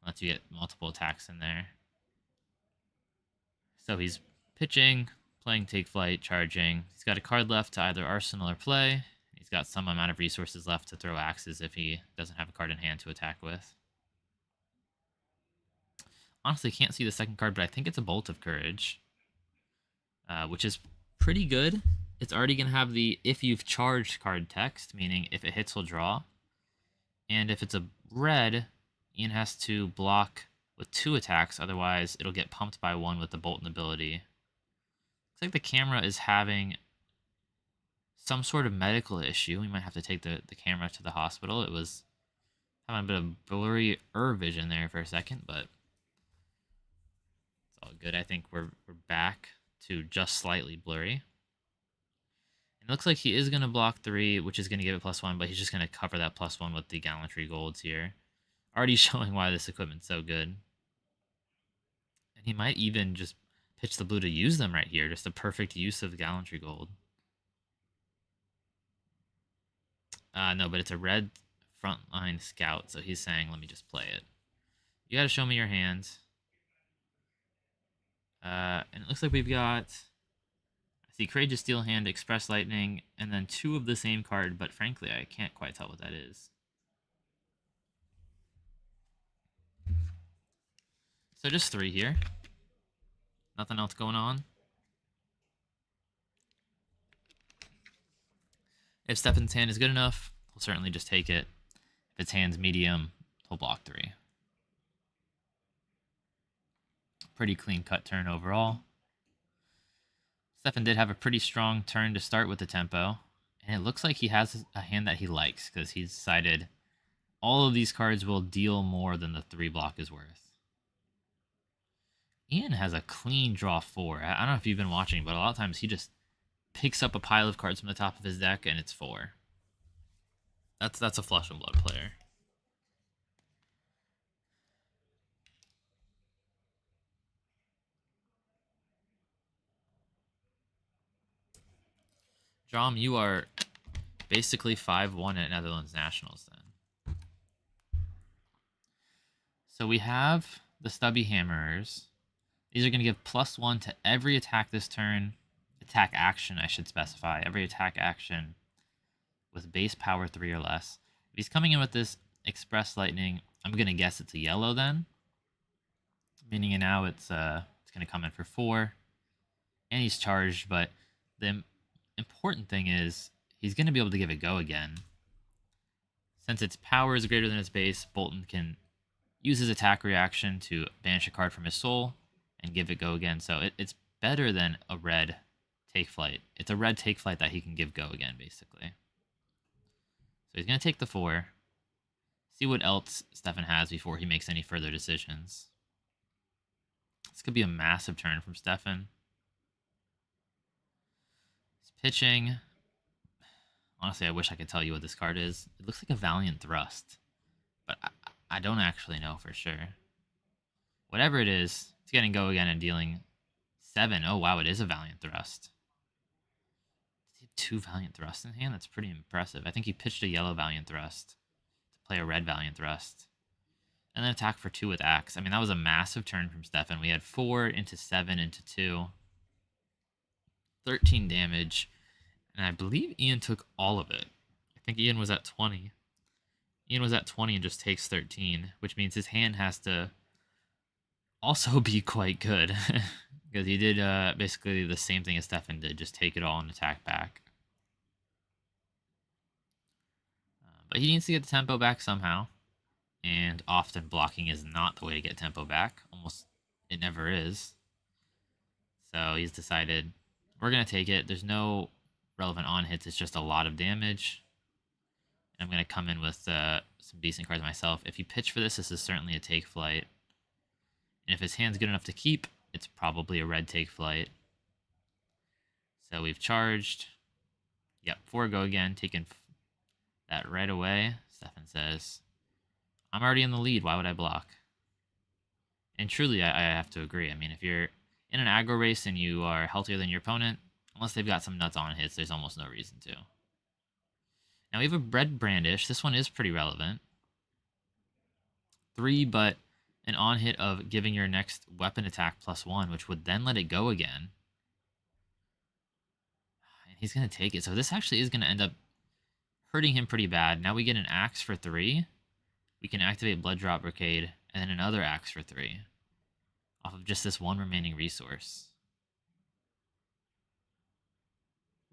Lets you get multiple attacks in there. So he's pitching, playing Take Flight, charging. He's got a card left to either arsenal or play. He's got some amount of resources left to throw axes if he doesn't have a card in hand to attack with. Honestly, can't see the second card, but I think it's a Bolt of Courage, which is pretty good. It's already going to have the if you've charged card text, meaning if it hits, he'll draw. And if it's a red, Ian has to block with 2 attacks, otherwise it'll get pumped by 1 with the Bolton ability. Looks like the camera is having some sort of medical issue. We might have to take the camera to the hospital. It was having a bit of blurry vision there for a second, but all good. I think we're back to just slightly blurry. It looks like he is going to block 3, which is going to give it +1, but he's just going to cover that +1 with the gallantry golds here. Already showing why this equipment's so good. And he might even just pitch the blue to use them right here. Just a perfect use of gallantry gold. No, but it's a red frontline scout, so he's saying, let me just play it. You got to show me your hands. And it looks like we've got, I see Courageous Steel Hand, Express Lightning, and then 2 of the same card, but frankly, I can't quite tell what that is. So just 3 here. Nothing else going on. If Stefan's hand is good enough, we'll certainly just take it. If its hand's medium, he'll block 3. Pretty clean cut turn overall. Stefan did have a pretty strong turn to start with the tempo, and it looks like he has a hand that he likes because he's decided all of these cards will deal more than the 3 block is worth. Ian has a clean draw 4. I don't know if you've been watching, but a lot of times he just picks up a pile of cards from the top of his deck and it's 4. That's a Flesh and Blood player. Jom, you are basically 5-1 at Netherlands Nationals then. So we have the Stubby Hammerers. These are going to give +1 to every attack this turn. Attack action, I should specify. Every attack action with base power 3 or less. If he's coming in with this Express Lightning, I'm going to guess it's a yellow then. Meaning now it's going to come in for 4. And he's charged, but the important thing is he's going to be able to give it go again. Since its power is greater than its base, Bolton can use his attack reaction to banish a card from his soul and give it go again. So it's better than a red take flight. It's a red take flight that he can give go again, basically. So he's going to take the 4. See what else Stefan has before he makes any further decisions. This could be a massive turn from Stefan. He's pitching. Honestly, I wish I could tell you what this card is. It looks like a Valiant Thrust, but I don't actually know for sure. Whatever it is, it's getting go again and dealing 7. Oh, wow, it is a Valiant Thrust. Does he have 2 Valiant Thrusts in hand? That's pretty impressive. I think he pitched a yellow Valiant Thrust to play a red Valiant Thrust. And then attack for 2 with Axe. I mean, that was a massive turn from Stefan. We had 4 into 7 into 2. 13 damage. And I believe Ian took all of it. I think Ian was at 20. Ian was at 20 and just takes 13, which means his hand has to also be quite good. Because he did basically the same thing as Stefan did, just take it all and attack back. But he needs to get the tempo back somehow. And often blocking is not the way to get tempo back. Almost it never is. So he's decided, we're going to take it. There's no relevant on hits. It's just a lot of damage. And I'm going to come in with some decent cards myself. If you pitch for this, this is certainly a take flight. And if his hand's good enough to keep, it's probably a red take flight. So we've charged. Yep, 4 go again. Taking that right away. Stefan says, I'm already in the lead. Why would I block? And truly, I have to agree. I mean, if you're in an aggro race and you are healthier than your opponent, unless they've got some nuts on hits, there's almost no reason to. Now we have a red brandish. This one is pretty relevant. 3, but an on hit of giving your next weapon attack +1, which would then let it go again. And he's going to take it. So this actually is going to end up hurting him pretty bad. Now we get an axe for 3. We can activate Blood Drop Brigade, and then another axe for 3. Off of just this one remaining resource.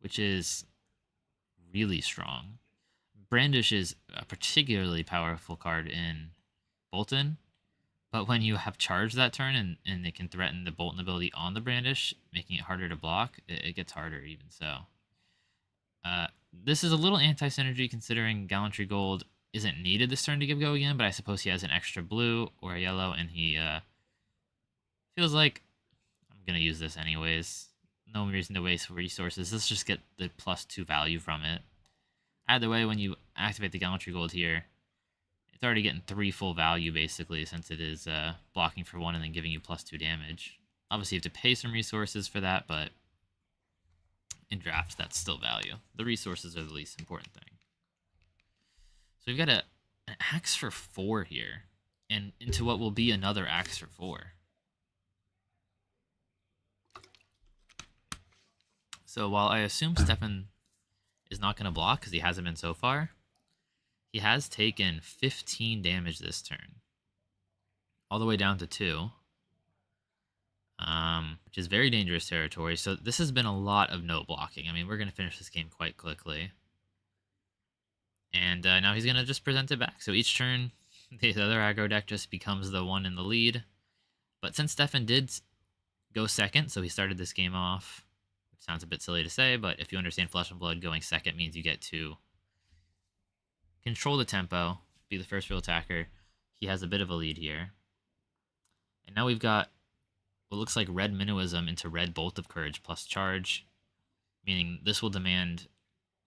Which is really strong. Brandish is a particularly powerful card in Bolton, but when you have charged that turn and it can threaten the Bolton ability on the Brandish, making it harder to block, it gets harder even so. This is a little anti-synergy considering Gallantry Gold isn't needed this turn to give go again, but I suppose he has an extra blue or a yellow, and he feels like I'm going to use this anyways. no reason to waste resources. Let's just get the +2 value from it. Either way, when you activate the Gallantry Gold here, it's already getting 3 full value, basically, since it is blocking for 1 and then giving you +2 damage. Obviously, you have to pay some resources for that, but in drafts, that's still value. The resources are the least important thing. So we've got an axe for 4 here, and into what will be another axe for 4. So while I assume Stefan is not going to block because he hasn't been so far, he has taken 15 damage this turn, all the way down to 2, which is very dangerous territory. So this has been a lot of no blocking. I mean, we're going to finish this game quite quickly. And now he's going to just present it back. So each turn, the other aggro deck just becomes the one in the lead. But since Stefan did go second, so he started this game off, which sounds a bit silly to say, but if you understand Flesh and Blood, going second means you get to control the tempo, be the first real attacker. He has a bit of a lead here. And now we've got what looks like red Minnowism into red Bolt of Courage plus charge, meaning this will demand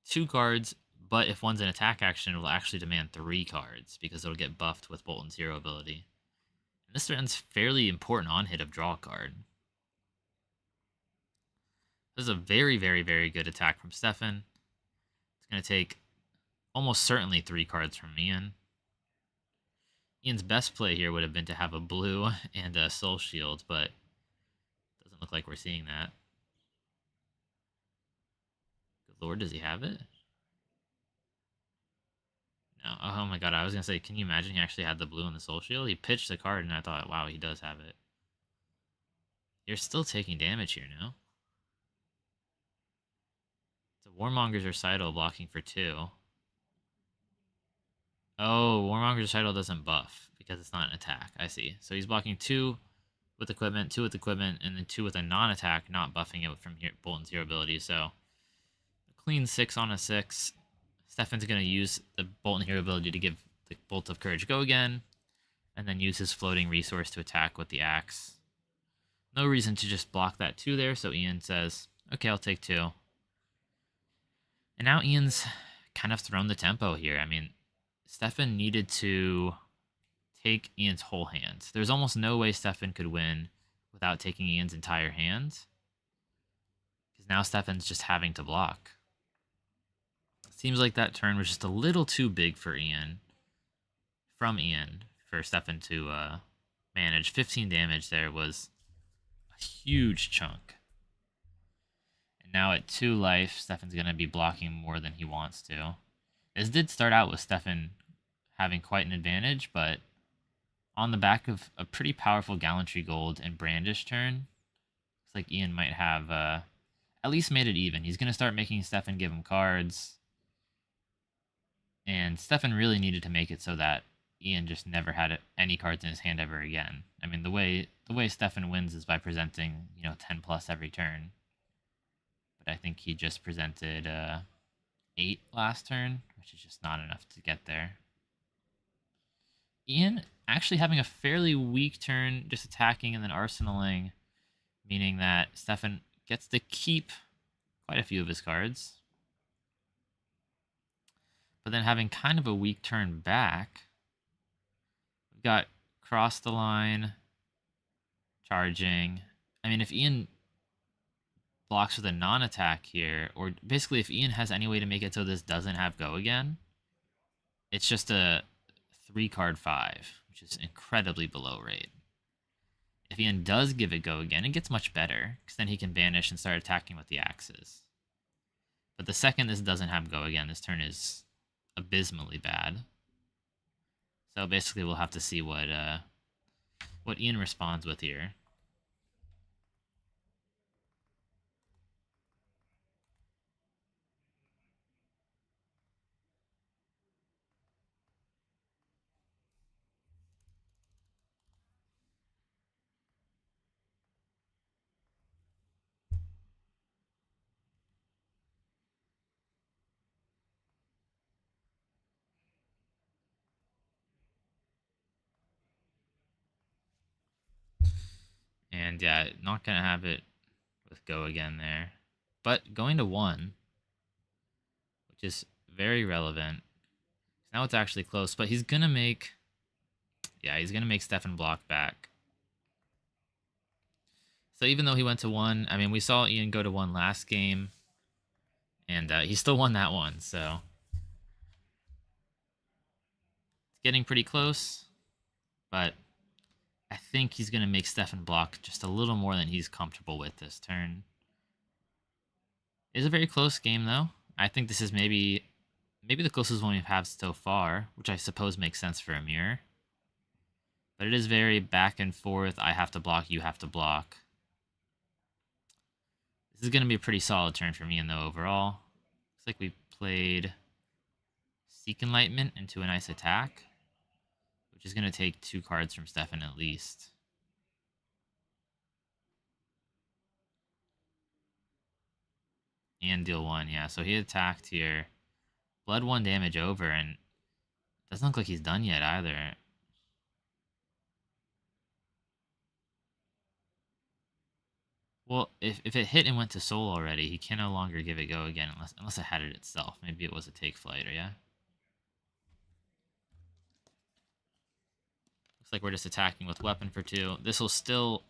2 cards, but if one's an attack action, it will actually demand 3 cards because it'll get buffed with Bolton's hero ability. And this threatens fairly important on-hit of draw a card. This is a very, very, very good attack from Stefan. It's going to take almost certainly 3 cards from Ian. Ian's best play here would have been to have a blue and a soul shield, but it doesn't look like we're seeing that. Good lord, does he have it? No. Oh my god, I was going to say, can you imagine he actually had the blue and the soul shield? He pitched the card and I thought, wow, he does have it. You're still taking damage here, no? It's a Warmonger's Recital blocking for 2. Oh, Warmonger's Recital doesn't buff because it's not an attack. I see. So he's blocking 2 with equipment, 2 with equipment, and then 2 with a non-attack, not buffing it from Bolton's hero ability. So a clean 6 on a 6. Stefan's going to use the Bolton hero ability to give the Bolt of Courage go again, and then use his floating resource to attack with the axe. No reason to just block that 2 there, so Ian says, okay, I'll take 2. And now Ian's kind of thrown the tempo here. I mean, Stefan needed to take Ian's whole hand. There's almost no way Stefan could win without taking Ian's entire hand, because now Stefan's just having to block. Seems like that turn was just a little too big for Ian, for Stefan to manage. 15 damage there was a huge chunk. And now at 2 life, Stefan's going to be blocking more than he wants to. This did start out with Stefan having quite an advantage, but on the back of a pretty powerful Gallantry Gold and Brandish turn, looks like Ian might have at least made it even. He's going to start making Stefan give him cards. And Stefan really needed to make it so that Ian just never had any cards in his hand ever again. I mean, the way Stefan wins is by presenting, 10 plus every turn. But I think he just presented 8 last turn, which is just not enough to get there. Ian actually having a fairly weak turn, just attacking and then arsenaling, meaning that Stefan gets to keep quite a few of his cards. But then having kind of a weak turn back, we've got cross the line, charging. I mean, if Ian blocks with a non-attack here, or basically if Ian has any way to make it so this doesn't have go again, it's just a 3-card 5, which is incredibly below rate. If Ian does give it go again, it gets much better, because then he can banish and start attacking with the axes. But the second this doesn't have go again, this turn is abysmally bad. So basically we'll have to see what Ian responds with here. And yeah, not gonna have it with go again there. But going to 1, which is very relevant. Now it's actually close, but he's going to make... Yeah, he's going to make Stefan block back. So even though he went to 1, I mean, we saw Ian go to 1 last game, and he still won that one, so... It's getting pretty close, but I think he's going to make Stefan block just a little more than he's comfortable with this turn. It's a very close game, though. I think this is maybe the closest one we've had so far, which I suppose makes sense for a mirror. But it is very back and forth. I have to block, you have to block. This is going to be a pretty solid turn for me, and though overall, looks like we played Seek Enlightenment into a nice attack, which is going to take 2 cards from Stefan at least. And deal 1, yeah. So he attacked here. Blood 1 damage over, and doesn't look like he's done yet either. Well, if it hit and went to soul already, he can no longer give it go again unless it had it itself. Maybe it was a take flight, or yeah? Looks like we're just attacking with weapon for 2. This will still,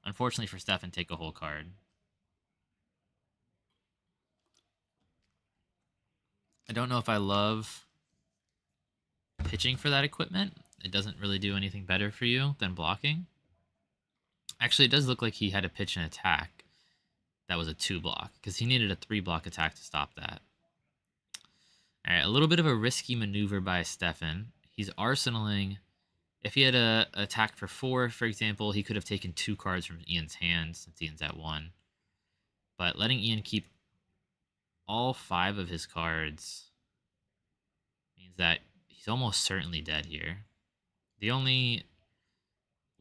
unfortunately for Stefan, take a whole card. I don't know if I love pitching for that equipment. It doesn't really do anything better for you than blocking. Actually, it does look like he had to pitch an attack that was a 2 block, because he needed a 3 block attack to stop that. All right, a little bit of a risky maneuver by Stefan. He's arsenaling. If he had a attack for 4, for example, he could have taken 2 cards from Ian's hand since Ian's at 1. But letting Ian keep all 5 of his cards means that he's almost certainly dead here. The only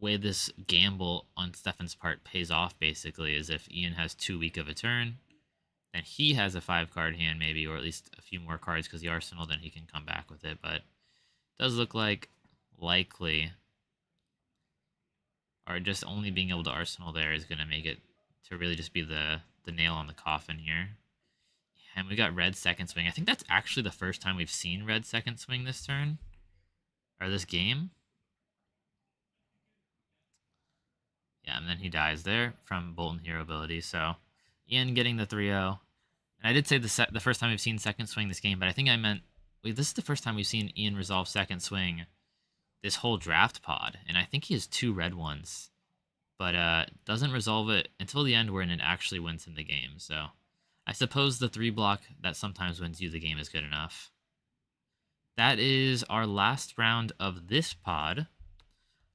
way this gamble on Stefan's part pays off, basically, is if Ian has too weak of a turn, then he has a 5-card hand, maybe, or at least a few more cards because the arsenal, then he can come back with it. But it does look like likely, or just only being able to arsenal there is going to make it to really just be the nail on the coffin here. And we got red second swing. I think that's actually the first time we've seen red second swing this turn, or this game. Yeah, and then he dies there from Bolton hero ability. So Ian getting the 3-0. And I did say the first time we've seen second swing this game, but I think I meant, wait, this is the first time we've seen Ian resolve second swing this whole draft pod. And I think he has 2 red ones, but doesn't resolve it until the end wherein it actually wins him the game. So I suppose the 3 block that sometimes wins you the game is good enough. That is our last round of this pod.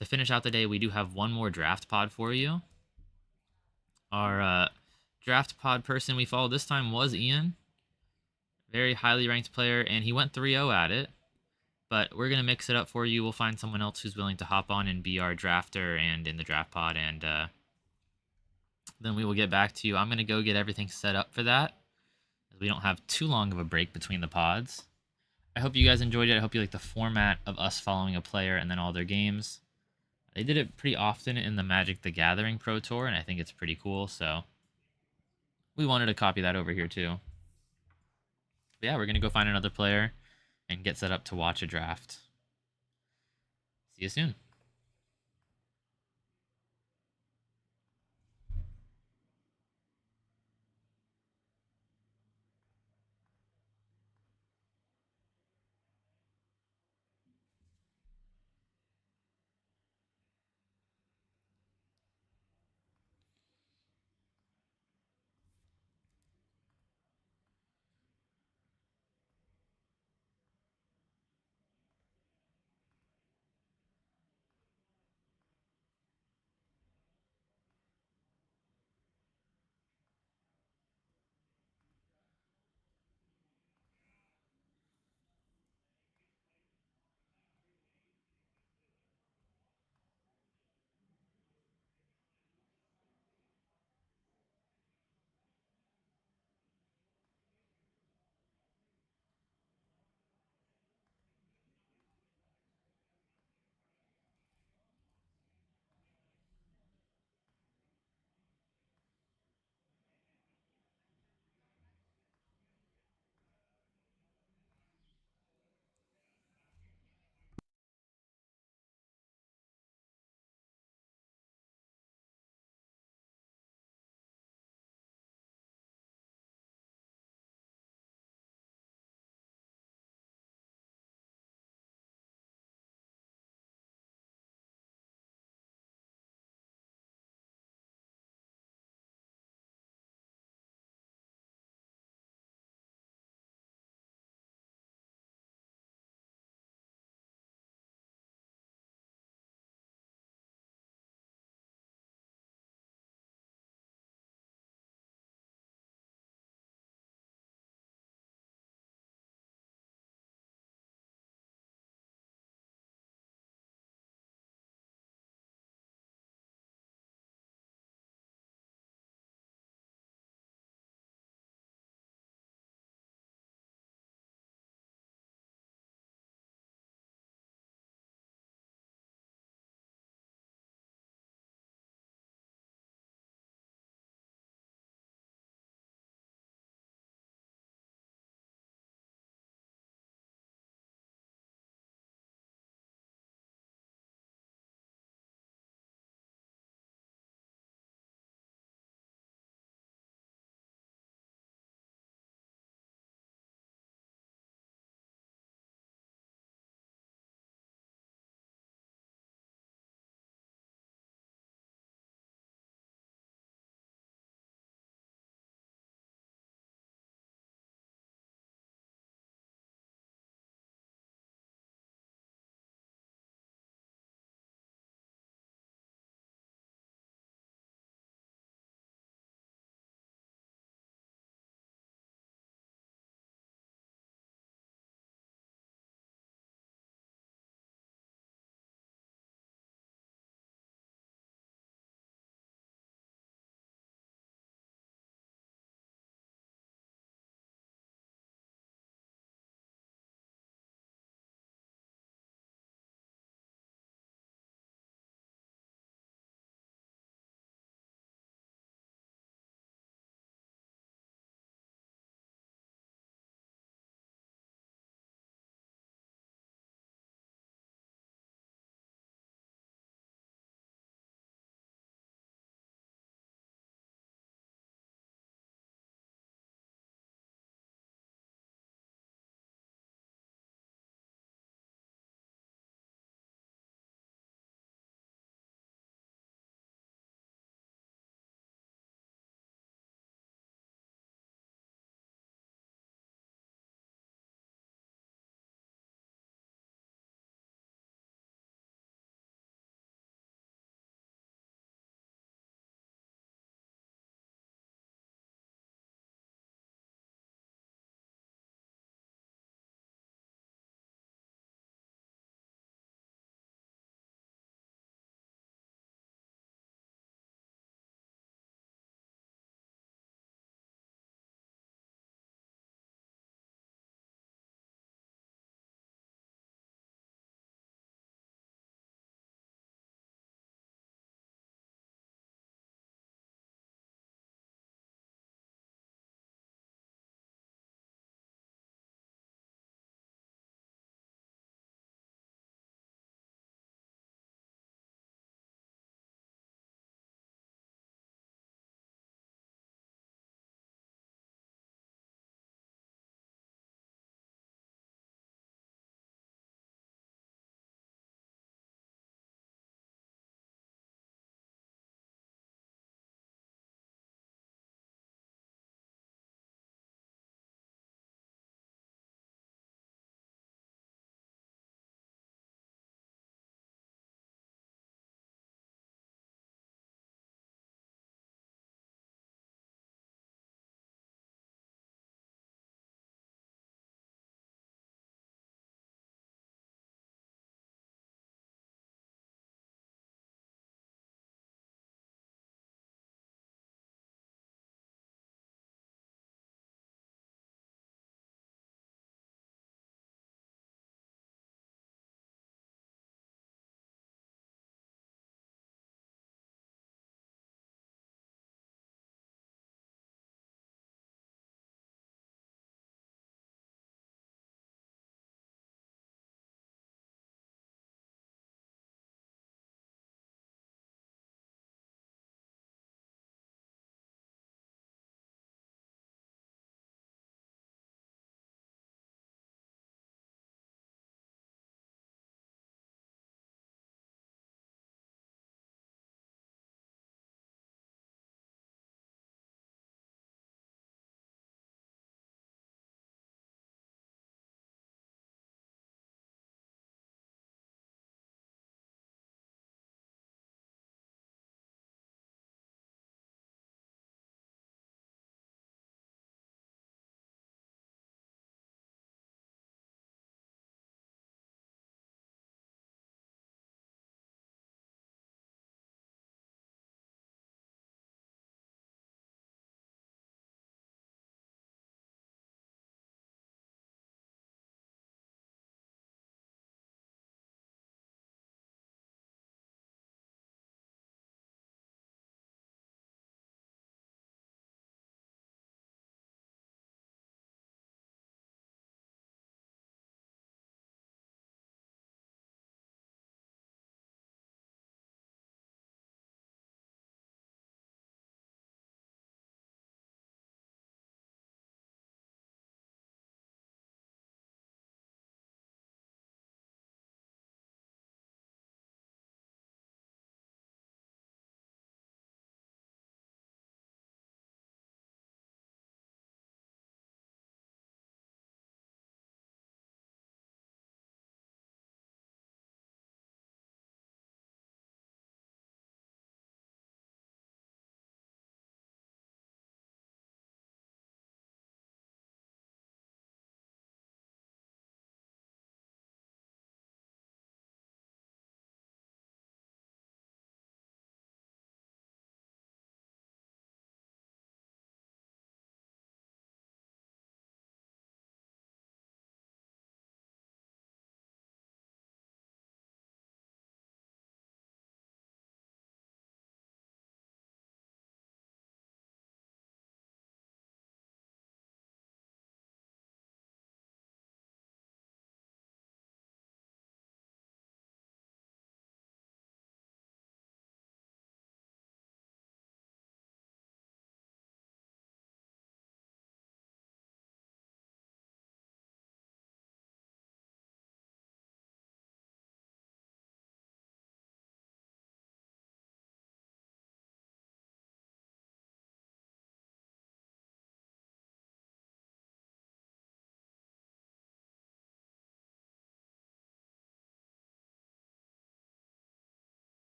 To finish out the day, we do have one more draft pod for you. Our draft pod person we followed this time was Ian. Very highly ranked player, and he went 3-0 at it. But we're going to mix it up for you. We'll find someone else who's willing to hop on and be our drafter and in the draft pod, and then we will get back to you. I'm going to go get everything set up for that, as we don't have too long of a break between the pods. I hope you guys enjoyed it. I hope you like the format of us following a player and then all their games. They did it pretty often in the Magic the Gathering Pro Tour, and I think it's pretty cool, so we wanted to copy that over here too. But yeah, we're going to go find another player and get set up to watch a draft. See you soon.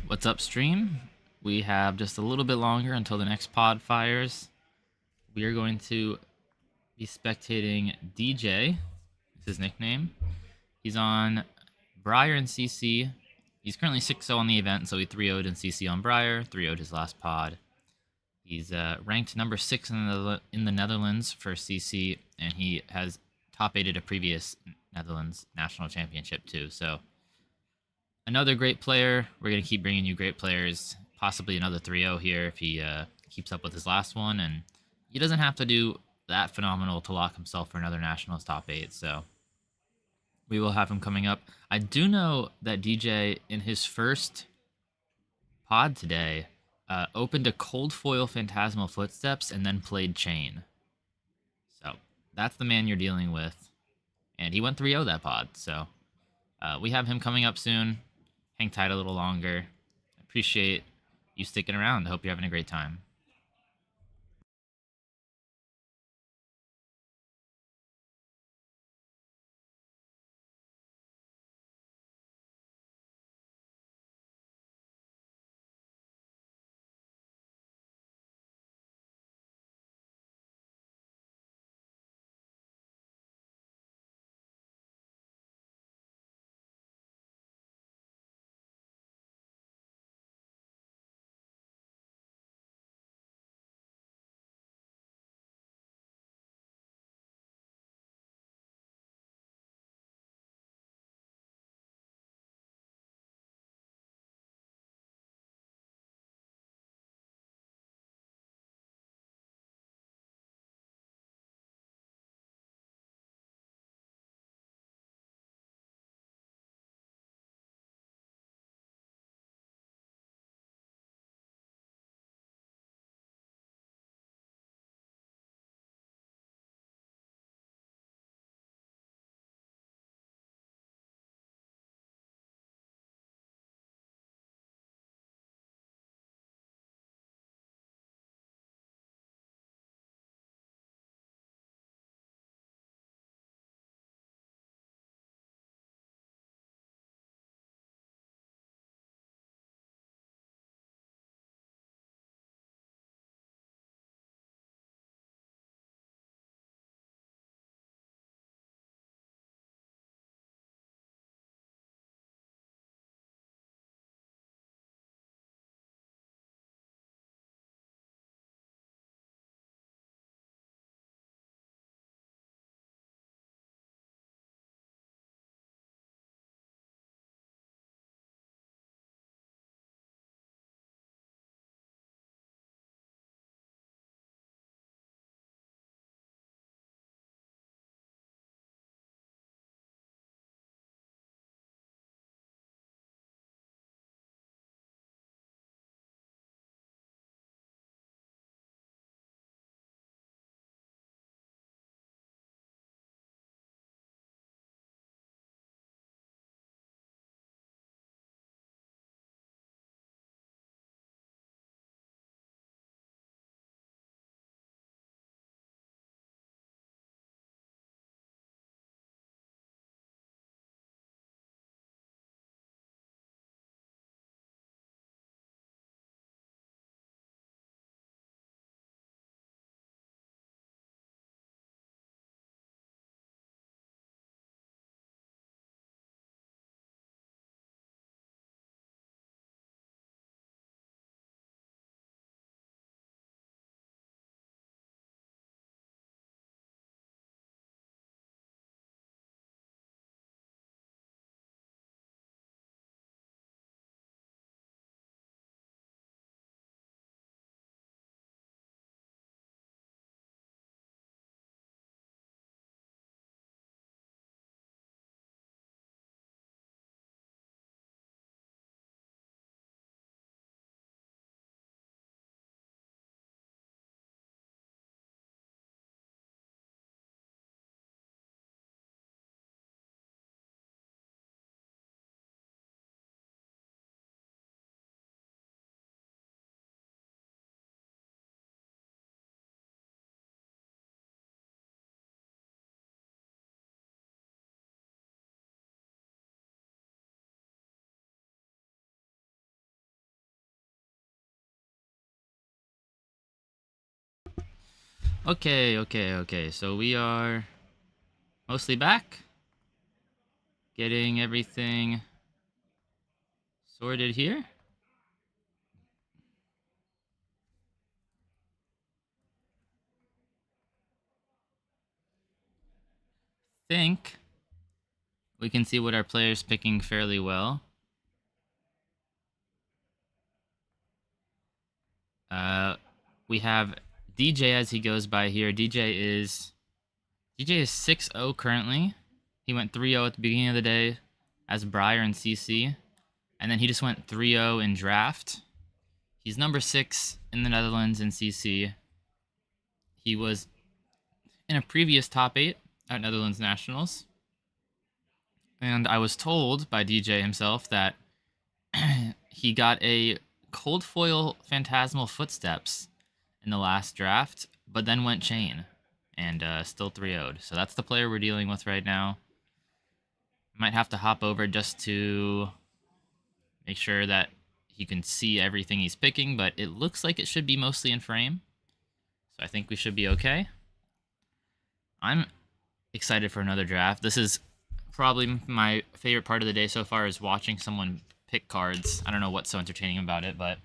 What's up, stream? We have just a little bit longer until the next pod fires. We are going to be spectating DJ. It's his nickname. He's on Briar and CC. He's currently 6-0 on the event, so he 3-0'd in CC on Briar, 3-0'd his last pod. He's ranked number 6 in the Netherlands for CC, and he has top 8'd a previous Netherlands national championship too. So another great player. We're going to keep bringing you great players. Possibly another 3-0 here if he keeps up with his last one. And he doesn't have to do that phenomenal to lock himself for another Nationals top 8. So we will have him coming up. I do know that DJ, in his first pod today, opened a cold foil Phantasmal Footsteps and then played Chain. So that's the man you're dealing with. And he went 3-0 that pod. So we have him coming up soon. Hang tight a little longer. Appreciate you sticking around. I hope you're having a great time. Okay. So we are mostly back. Getting everything sorted here. Think we can see what our player's picking fairly well. We have DJ as he goes by here. DJ is 6-0 currently. He went 3-0 at the beginning of the day as Briar and CC, and then he just went 3-0 in draft. He's number 6 in the Netherlands in CC. He was in a previous top 8 at Netherlands Nationals. And I was told by DJ himself that he got a cold foil Phantasmal Footsteps in the last draft, but then went chain and still 3-0'd. So that's the player we're dealing with right now. Might have to hop over just to make sure that he can see everything he's picking, but it looks like it should be mostly in frame. So I think we should be okay. I'm excited for another draft. This is probably my favorite part of the day so far, is watching someone pick cards. I don't know what's so entertaining about it, but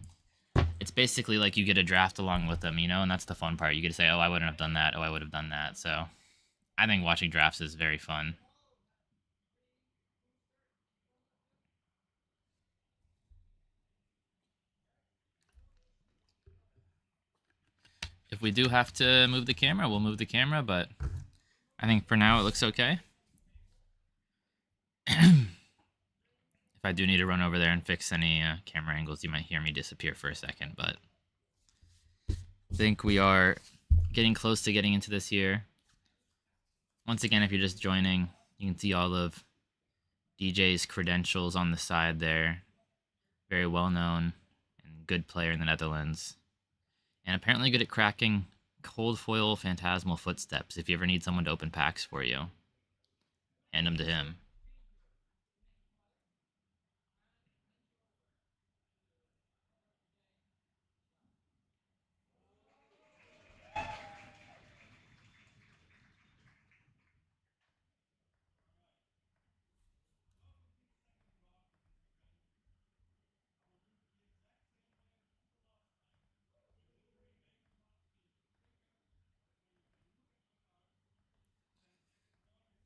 it's basically like you get a draft along with them, you know, and that's the fun part. You get to say, oh, I wouldn't have done that. Oh, I would have done that. So I think watching drafts is very fun. If we do have to move the camera, we'll move the camera, but I think for now it looks okay. If I do need to run over there and fix any camera angles, you might hear me disappear for a second, but I think we are getting close to getting into this here. Once again, if you're just joining, you can see all of DJ's credentials on the side there. Very well known and good player in the Netherlands. And apparently good at cracking cold foil Phantasmal Footsteps. If you ever need someone to open packs for you, hand them to him.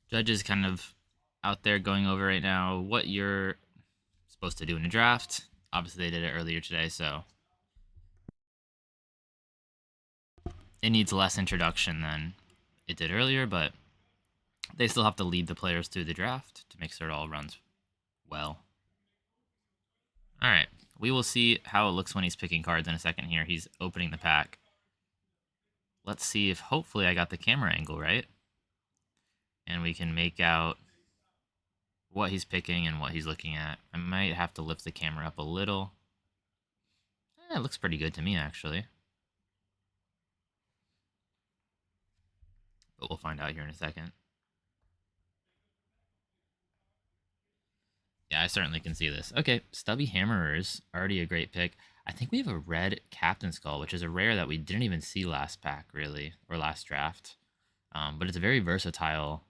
Judge is kind of out there going over right now what you're supposed to do in a draft. Obviously, they did it earlier today, so it needs less introduction than it did earlier, but they still have to lead the players through the draft to make sure it all runs well. All right, we will see how it looks when he's picking cards in a second here. He's opening the pack. Let's see if hopefully I got the camera angle right, and we can make out what he's picking and what he's looking at. I might have to lift the camera up a little. It looks pretty good to me, actually. But we'll find out here in a second. Yeah, I certainly can see this. Okay, Stubby Hammerers, already a great pick. I think we have a red Captain Skull, which is a rare that we didn't even see last pack, really, or last draft. But it's a very versatile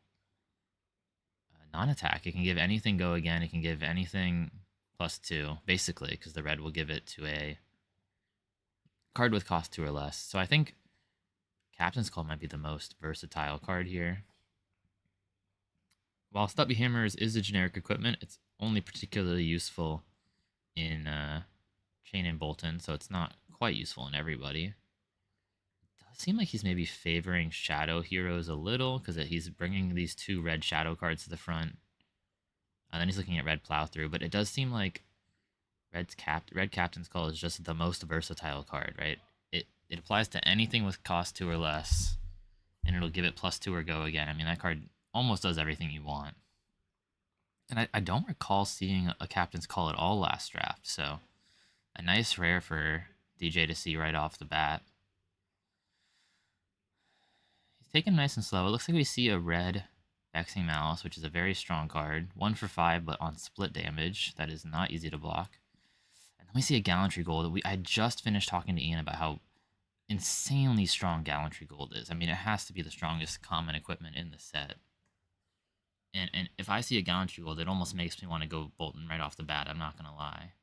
non-attack. It can give anything go again. It can give anything +2, basically, because the red will give it to a card with cost 2 or less. So I think Captain Skull might be the most versatile card here. While Stubby Hammers is a generic equipment, it's only particularly useful in Chain and Bolton, so it's not quite useful in everybody. It does seem like he's maybe favoring Shadow Heroes a little, because he's bringing these 2 red Shadow cards to the front. And then he's looking at red Plow Through, but it does seem like red Captain Skull is just the most versatile card, right? It applies to anything with cost 2 or less, and it'll give it +2 or go again. I mean, that card almost does everything you want. And I don't recall seeing a Captain's Call at all last draft, so a nice rare for DJ to see right off the bat. He's taking nice and slow. It looks like we see a red Vexing Malice, which is a very strong card. 1 for 5, but on split damage. That is not easy to block. And then we see a Gallantry Gold. I just finished talking to Ian about how insanely strong Gallantry Gold is. I mean, it has to be the strongest common equipment in the set. And if I see a Gallantry Gold, it almost makes me want to go Bolton right off the bat. I'm not going to lie.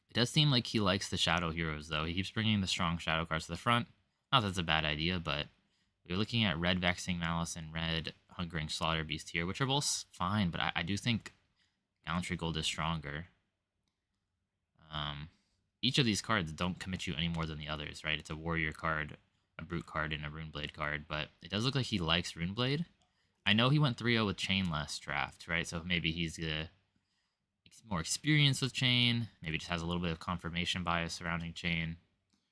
It does seem like he likes the Shadow Heroes, though. He keeps bringing the strong Shadow cards to the front. Not that it's a bad idea, but we're looking at Red Vexing Malice and Red Hungering Slaughter Beast here, which are both fine, but I do think Gallantry Gold is stronger. Each of these cards don't commit you any more than the others, right? It's a Warrior card, a Brute card, and a Runeblade card, but it does look like he likes Runeblade. I know he went 3-0 with Chain last draft, right? So maybe he's more experienced with Chain, maybe just has a little bit of confirmation bias surrounding Chain.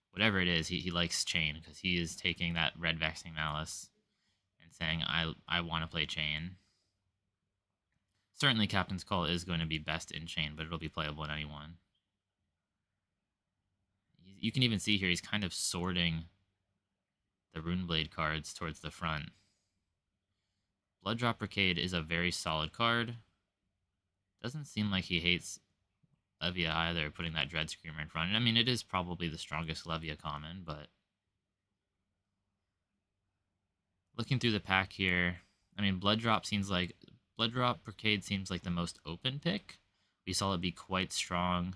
Whatever it is, he likes Chain because he is taking that Red Vexing Malice and saying, I want to play Chain. Certainly Captain's Call is going to be best in Chain, but it'll be playable in anyone. You can even see here he's kind of sorting the Runeblade cards towards the front. Blooddrop Brigade is a very solid card. Doesn't seem like he hates Levia either, putting that Dread Screamer in front. I mean, it is probably the strongest Levia common, but looking through the pack here, I mean, Blooddrop Brigade seems like the most open pick. We saw it be quite strong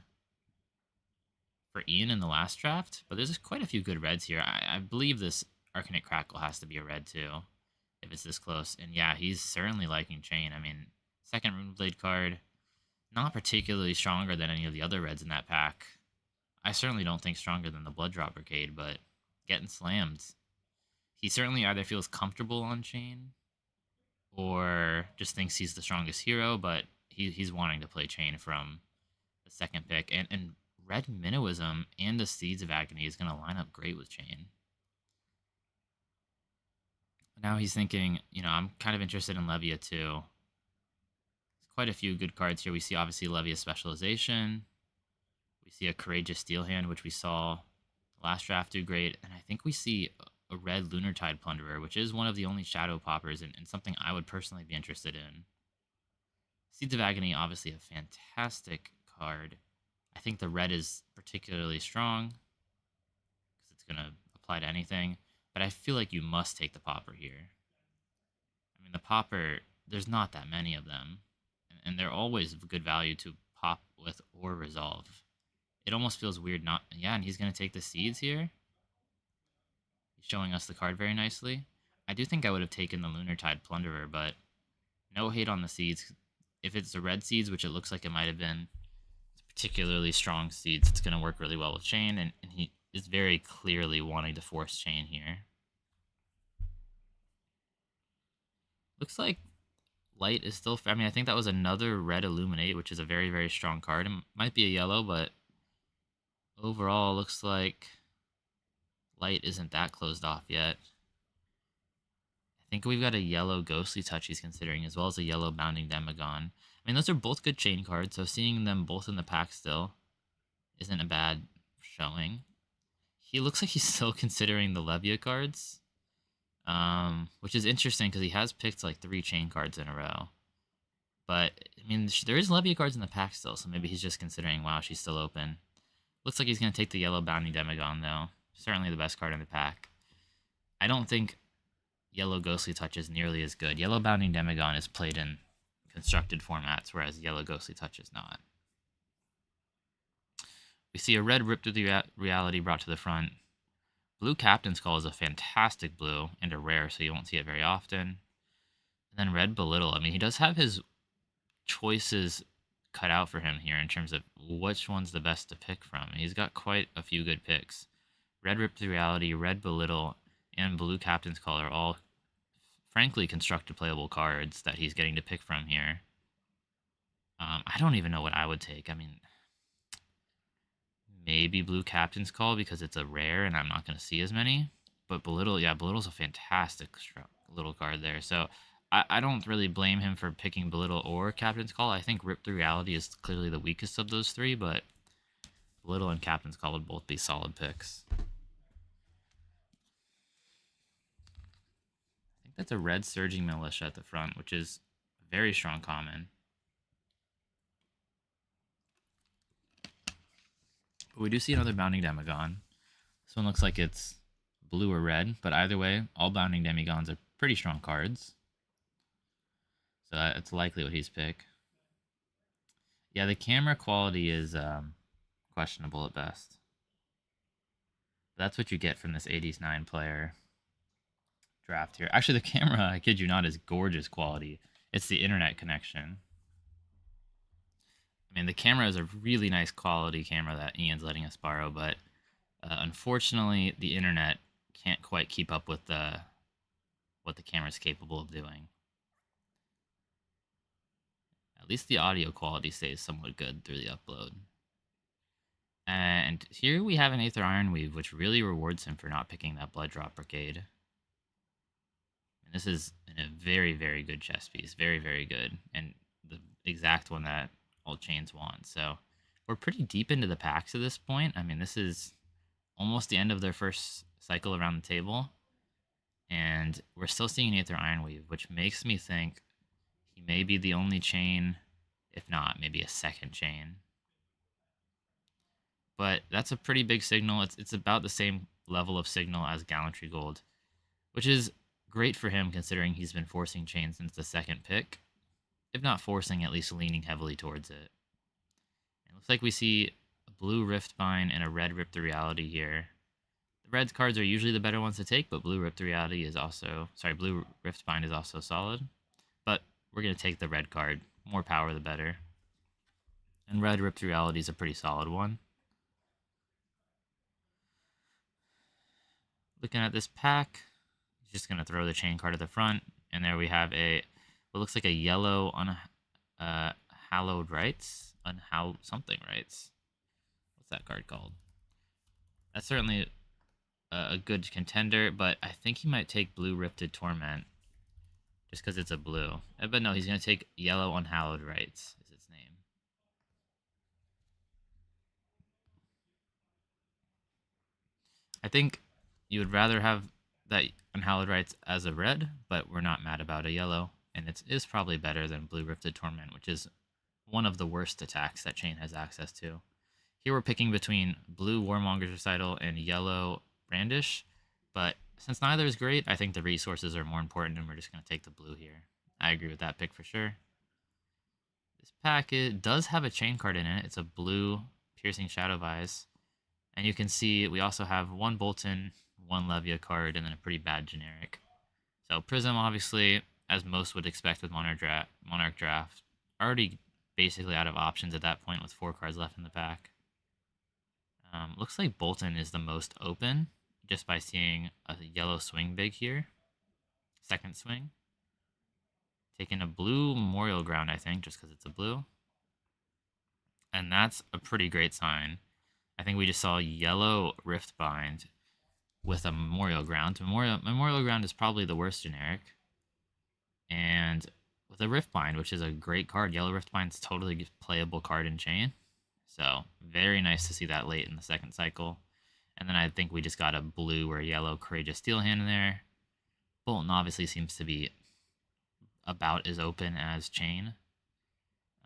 for Ian in the last draft, but there's quite a few good reds here. I believe this Arcanate Crackle has to be a red too, if it's this close. And yeah, he's certainly liking Chain. I mean, second Runeblade card, not particularly stronger than any of the other reds in that pack. I certainly don't think stronger than the Blooddrop Brigade, but getting slammed. He certainly either feels comfortable on Chain or just thinks he's the strongest hero, but he's wanting to play Chain from the second pick. And Red Minnowism and the Seeds of Agony is going to line up great with Chain. Now he's thinking, I'm kind of interested in Levia too. There's quite a few good cards here. We see obviously Levia Specialization. We see a Courageous Steel Hand, which we saw last draft do great. And I think we see a red Lunartide Plunderer, which is one of the only Shadow Poppers and something I would personally be interested in. Seeds of Agony, obviously a fantastic card. I think the red is particularly strong because it's going to apply to anything. But I feel like you must take the Popper here. I mean, the Popper, there's not that many of them. And they're always of good value to pop with or resolve. It almost feels weird not... Yeah, and he's going to take the Seeds here. He's showing us the card very nicely. I do think I would have taken the Lunartide Plunderer, but no hate on the Seeds. If it's the red Seeds, which it looks like it might have been, particularly strong Seeds, it's going to work really well with Chain, and he is very clearly wanting to force Chain here. Looks like Light is still... I mean, I think that was another red Illuminate, which is a very, very strong card. It might be a yellow, but overall, looks like Light isn't that closed off yet. I think we've got a yellow Ghostly Touch he's considering, as well as a yellow Bounding Demagon. I mean, those are both good Chain cards, so seeing them both in the pack still isn't a bad showing. He looks like he's still considering the Levia cards, which is interesting because he has picked like 3 Chain cards in a row. But, I mean, there is Levia cards in the pack still, so maybe he's just considering, wow, she's still open. Looks like he's going to take the yellow Bounding Demagon, though. Certainly the best card in the pack. I don't think yellow Ghostly Touch is nearly as good. Yellow Bounding Demagon is played in constructed formats, whereas yellow Ghostly Touch is not. We see a red Rip Through the Reality brought to the front. Blue Captain's Call is a fantastic blue and a rare, so you won't see it very often. And then red Belittle. I mean, he does have his choices cut out for him here in terms of which one's the best to pick from. He's got quite a few good picks. Red Rip Through Reality, red Belittle, and Blue Captain's Call are all frankly constructed playable cards that he's getting to pick from here. I don't even know what I would take. I mean, maybe Blue Captain's Call because it's a rare and I'm not going to see as many. But Belittle, yeah, Belittle's a fantastic little card there. So I don't really blame him for picking Belittle or Captain's Call. I think Rip Through Reality is clearly the weakest of those 3, but Belittle and Captain's Call would both be solid picks. I think that's a red Surging Militia at the front, which is a very strong common. But we do see another Bounding Demagon. This one looks like it's blue or red, but either way, all Bounding Demigons are pretty strong cards. So it's likely what he's pick. Yeah, the camera quality is questionable at best. That's what you get from this 89 player draft here. Actually, the camera, I kid you not, is gorgeous quality. It's the internet connection. I mean, the camera is a really nice quality camera that Ian's letting us borrow, but unfortunately, the internet can't quite keep up with what the camera is capable of doing. At least the audio quality stays somewhat good through the upload. And here we have an Aether Ironweave, which really rewards him for not picking that Blood Drop Brigade. And this is a very, very good chess piece. Very, very good. And the exact one that all chains want. So we're pretty deep into the packs at this point. I mean, this is almost the end of their first cycle around the table. And we're still seeing an Aether Ironweave, which makes me think he may be the only chain, if not, maybe a second chain. But that's a pretty big signal. It's about the same level of signal as Gallantry Gold, which is great for him considering he's been forcing chains since the second pick. If not forcing, at least leaning heavily towards it. It looks like we see a blue Riftbind and a red Rip the Reality here. The red cards are usually the better ones to take, but blue Rip the Reality is also... Sorry, blue Riftbind is also solid. But we're going to take the red card. More power, the better. And red Rip the Reality is a pretty solid one. Looking at this pack, just going to throw the chain card at the front. And there we have what looks like a yellow Unhallowed Rites. Something Rites. What's that card called? That's certainly a good contender, but I think he might take blue Rifted Torment. Just because it's a blue. But no, he's going to take yellow Unhallowed Rites is its name. I think you would rather have that Unhallowed Rites as a red, but we're not mad about a yellow. And it is probably better than blue Rifted Torment, which is one of the worst attacks that Chain has access to. Here we're picking between blue Warmonger's Recital and yellow Brandish, but since neither is great, I think the resources are more important, and we're just going to take the blue here. I agree with that pick for sure. This pack does have a chain card in it. It's a blue Piercing Shadow Vise. And you can see we also have one Bolton, one Levia card, and then a pretty bad generic. So Prism, obviously, as most would expect with Monarch Draft, already basically out of options at that point with 4 cards left in the pack. Looks like Bolton is the most open, just by seeing a yellow swing big here. Second swing. Taking a blue Memorial Ground, I think, just because it's a blue. And that's a pretty great sign. I think we just saw yellow Riftbind with a Memorial Ground. Memorial Ground is probably the worst generic. And with a Riftbind, which is a great card, yellow Riftbind's totally playable card in Chain. So very nice to see that late in the second cycle. And then I think we just got a blue or yellow Courageous Steel Hand in there. Bolton obviously seems to be about as open as Chain.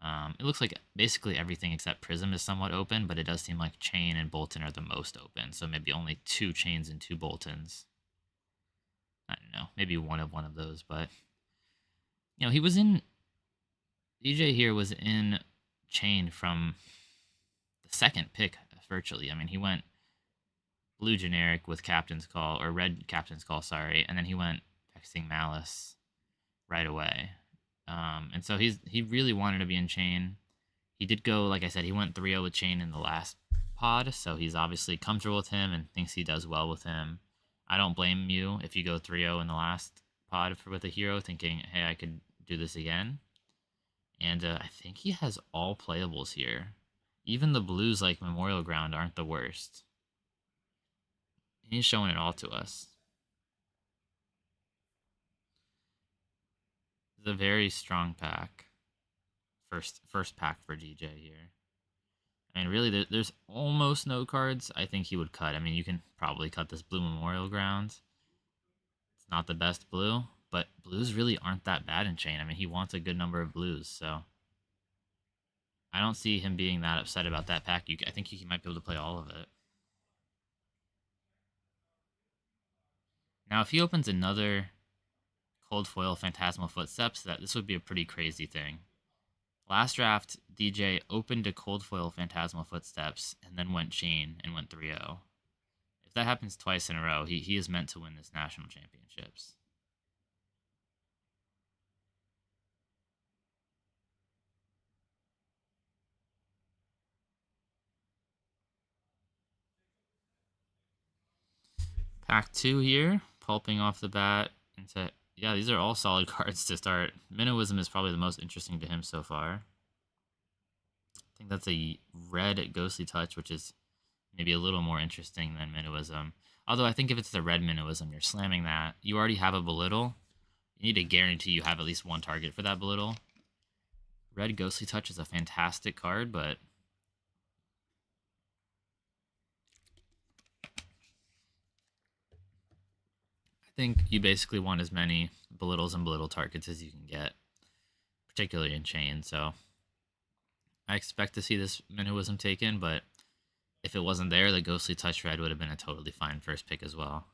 It looks like basically everything except Prism is somewhat open, but it does seem like Chain and Bolton are the most open. So maybe only 2 Chains and 2 Boltons. I don't know, maybe one of those, but you know, he was in DJ here was in Chain from the second pick virtually. I mean, he went blue generic with Captain's Call, or red Captain's Call, sorry, and then he went Vexing Malice right away. And so he really wanted to be in Chain. He did go, like I said, he went 3-0 with Chain in the last pod, so he's obviously comfortable with him and thinks he does well with him. I don't blame you if you go 3-0 in the last pod with a hero, thinking, hey, I could do this again. And I think he has all playables here. Even the blues like Memorial Ground aren't the worst. He's showing it all to us. It's a very strong pack. First pack for DJ here. I mean, really, there's almost no cards I think he would cut. I mean, you can probably cut this blue Memorial Ground. It's not the best blue, but blues really aren't that bad in Chain. I mean, he wants a good number of blues, so I don't see him being that upset about that pack. I think he might be able to play all of it. Now, if he opens another cold foil Phantasmal Footsteps, this would be a pretty crazy thing. Last draft, DJ opened a cold foil Phantasmal Footsteps and then went chain and went 3-0. If that happens twice in a row, he is meant to win this national championships. Pack 2 here, pulping off the bat into... Yeah, these are all solid cards to start. Minnowism is probably the most interesting to him so far. I think that's a red Ghostly Touch, which is maybe a little more interesting than Minnowism. Although I think if it's the red Minnowism, you're slamming that. You already have a Belittle. You need to guarantee you have at least one target for that Belittle. Red Ghostly Touch is a fantastic card, but I think you basically want as many Belittles and Belittle targets as you can get, particularly in chain. So I expect to see this Minnowism taken, but if it wasn't there, the Ghostly Touch red would have been a totally fine first pick as well.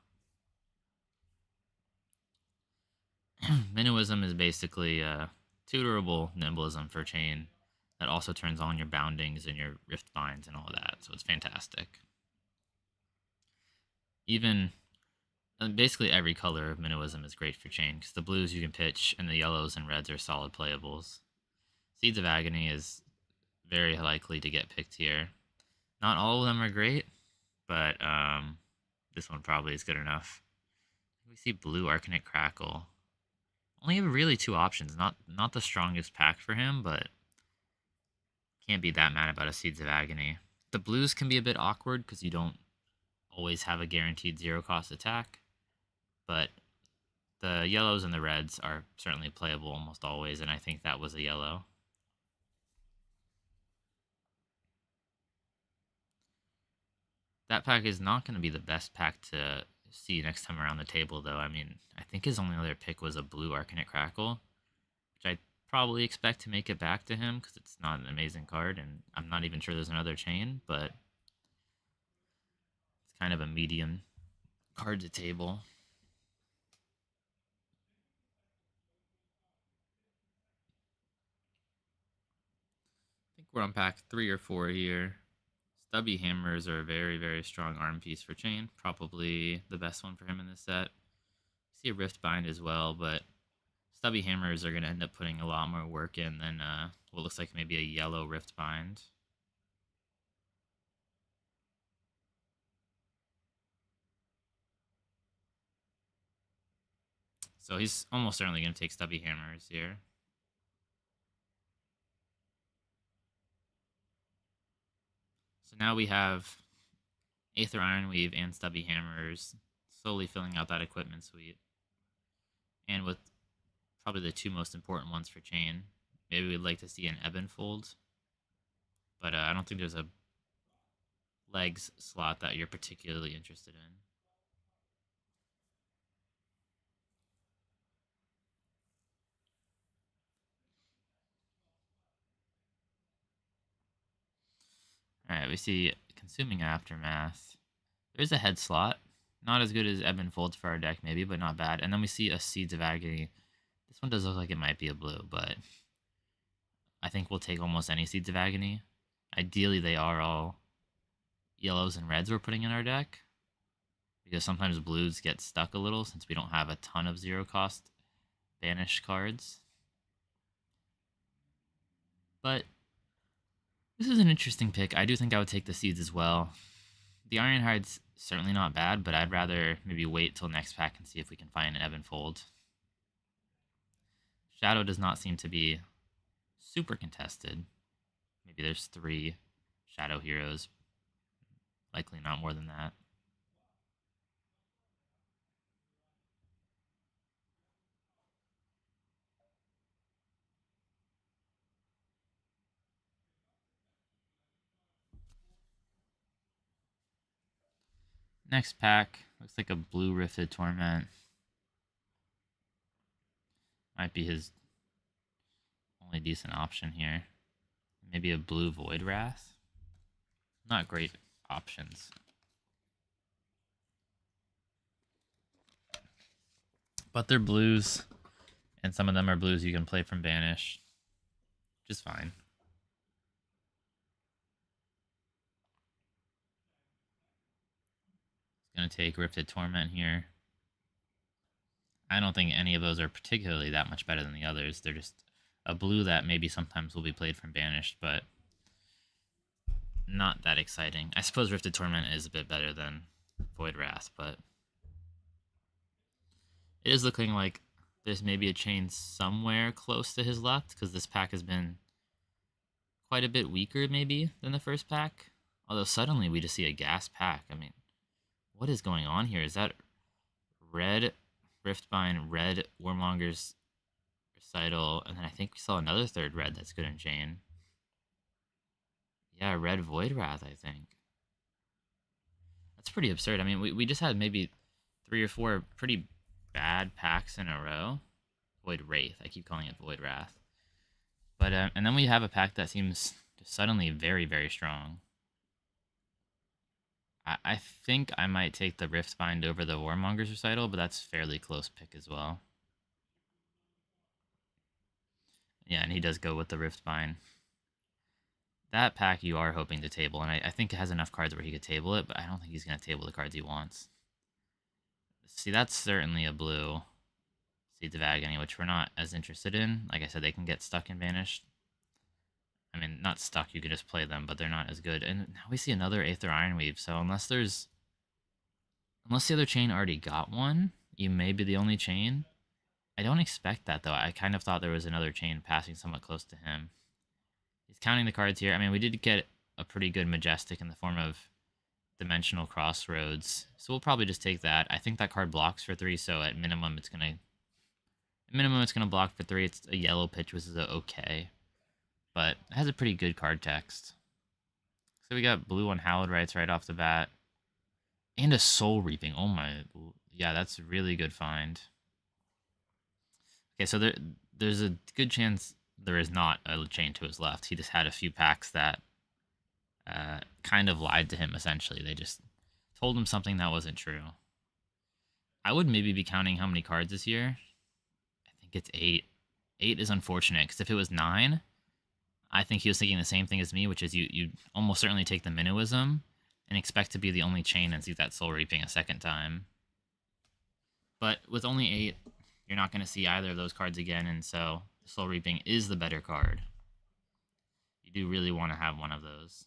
Minnowism is basically tutorable Nimblism for chain that also turns on your boundings and your rift binds and all of that, so it's fantastic. Even basically every color of Minnowism is great for chain, because the blues you can pitch and the yellows and reds are solid playables. Seeds of Agony is very likely to get picked here. Not all of them are great, but this one probably is good enough. We see blue Arcanite Crackle. Only have really two options. Not the strongest pack for him, but can't be that mad about a Seeds of Agony. The blues can be a bit awkward because you don't always have a guaranteed zero cost attack, but the yellows and the reds are certainly playable almost always, and I think that was a yellow. That pack is not going to be the best pack to see next time around the table, though. I mean, I think his only other pick was a blue Arcanite Crackle, which I probably expect to make it back to him because it's not an amazing card, and I'm not even sure there's another chain, but it's kind of a medium card to table. I think we're on pack 3 or 4 here. Stubby Hammers are a very, very strong arm piece for chain. Probably the best one for him in this set. I see a Rift Bind as well, but Stubby Hammers are going to end up putting a lot more work in than what looks like maybe a yellow Rift Bind. So he's almost certainly going to take Stubby Hammers here. So now we have Aether Ironweave and Stubby Hammers slowly filling out that equipment suite. And with probably the two most important ones for chain, maybe we'd like to see an Ebb and Fold, but I don't think there's a legs slot that you're particularly interested in. Alright, we see Consuming Aftermath. There's a head slot. Not as good as Ebb and Fold for our deck, maybe, but not bad. And then we see a Seeds of Agony. This one does look like it might be a blue, but I think we'll take almost any Seeds of Agony. Ideally, they are all yellows and reds we're putting in our deck, because sometimes blues get stuck a little since we don't have a ton of zero cost banish cards. But this is an interesting pick. I do think I would take the Seeds as well. The Ironhide's certainly not bad, but I'd rather maybe wait till next pack and see if we can find an Ebb and Fold. Shadow does not seem to be super contested. Maybe there's 3 Shadow heroes. Likely not more than that. Next pack looks like a blue Rifted Torment. Might be his only decent option here. Maybe a blue Void Wrath. Not great options. But they're blues, and some of them are blues you can play from Banish, which is fine. It's going to take Rifted Torment here. I don't think any of those are particularly that much better than the others. They're just a blue that maybe sometimes will be played from Banished, but not that exciting. I suppose Rifted Torment is a bit better than Void Wrath, but it is looking like there's maybe a chain somewhere close to his left, because this pack has been quite a bit weaker maybe than the first pack. Although suddenly we just see a gas pack. I mean, what is going on here? Is that red Riftbind, red Warmonger's Recital, and then I think we saw another third red that's good in chain. Yeah, red Void Wrath, I think. That's pretty absurd. I mean, we just had maybe 3 or 4 pretty bad packs in a row. Void Wraith, I keep calling it Void Wrath. But and then we have a pack that seems suddenly very, very strong. I think I might take the Riftbind over the Warmonger's Recital, but that's fairly close pick as well. Yeah, and he does go with the Riftbind. That pack you are hoping to table, and I think it has enough cards where he could table it, but I don't think he's going to table the cards he wants. See, that's certainly a blue Seeds of Agony, which we're not as interested in. Like I said, they can get stuck and banished. I mean, not stuck, you can just play them, but they're not as good. And now we see another Aether Ironweave, so unless the other chain already got one, you may be the only chain. I don't expect that, though. I kind of thought there was another chain passing somewhat close to him. He's counting the cards here. I mean, we did get a pretty good Majestic in the form of Dimensional Crossroads, so we'll probably just take that. I think that card blocks for 3, so at minimum it's gonna block for 3. It's a yellow pitch, which is okay, but it has a pretty good card text. So we got blue on Hallowed Rites right off the bat, and a Soul Reaping. Oh my, yeah, that's a really good find. Okay, so there's a good chance there is not a chain to his left. He just had a few packs that kind of lied to him, essentially. They just told him something that wasn't true. I would maybe be counting how many cards is here. I think it's 8. 8 is unfortunate, because if it was 9, I think he was thinking the same thing as me, which is you almost certainly take the Minnowism and expect to be the only chain and see that Soul Reaping a second time. But with only 8, you're not going to see either of those cards again, and so Soul Reaping is the better card. You do really want to have one of those.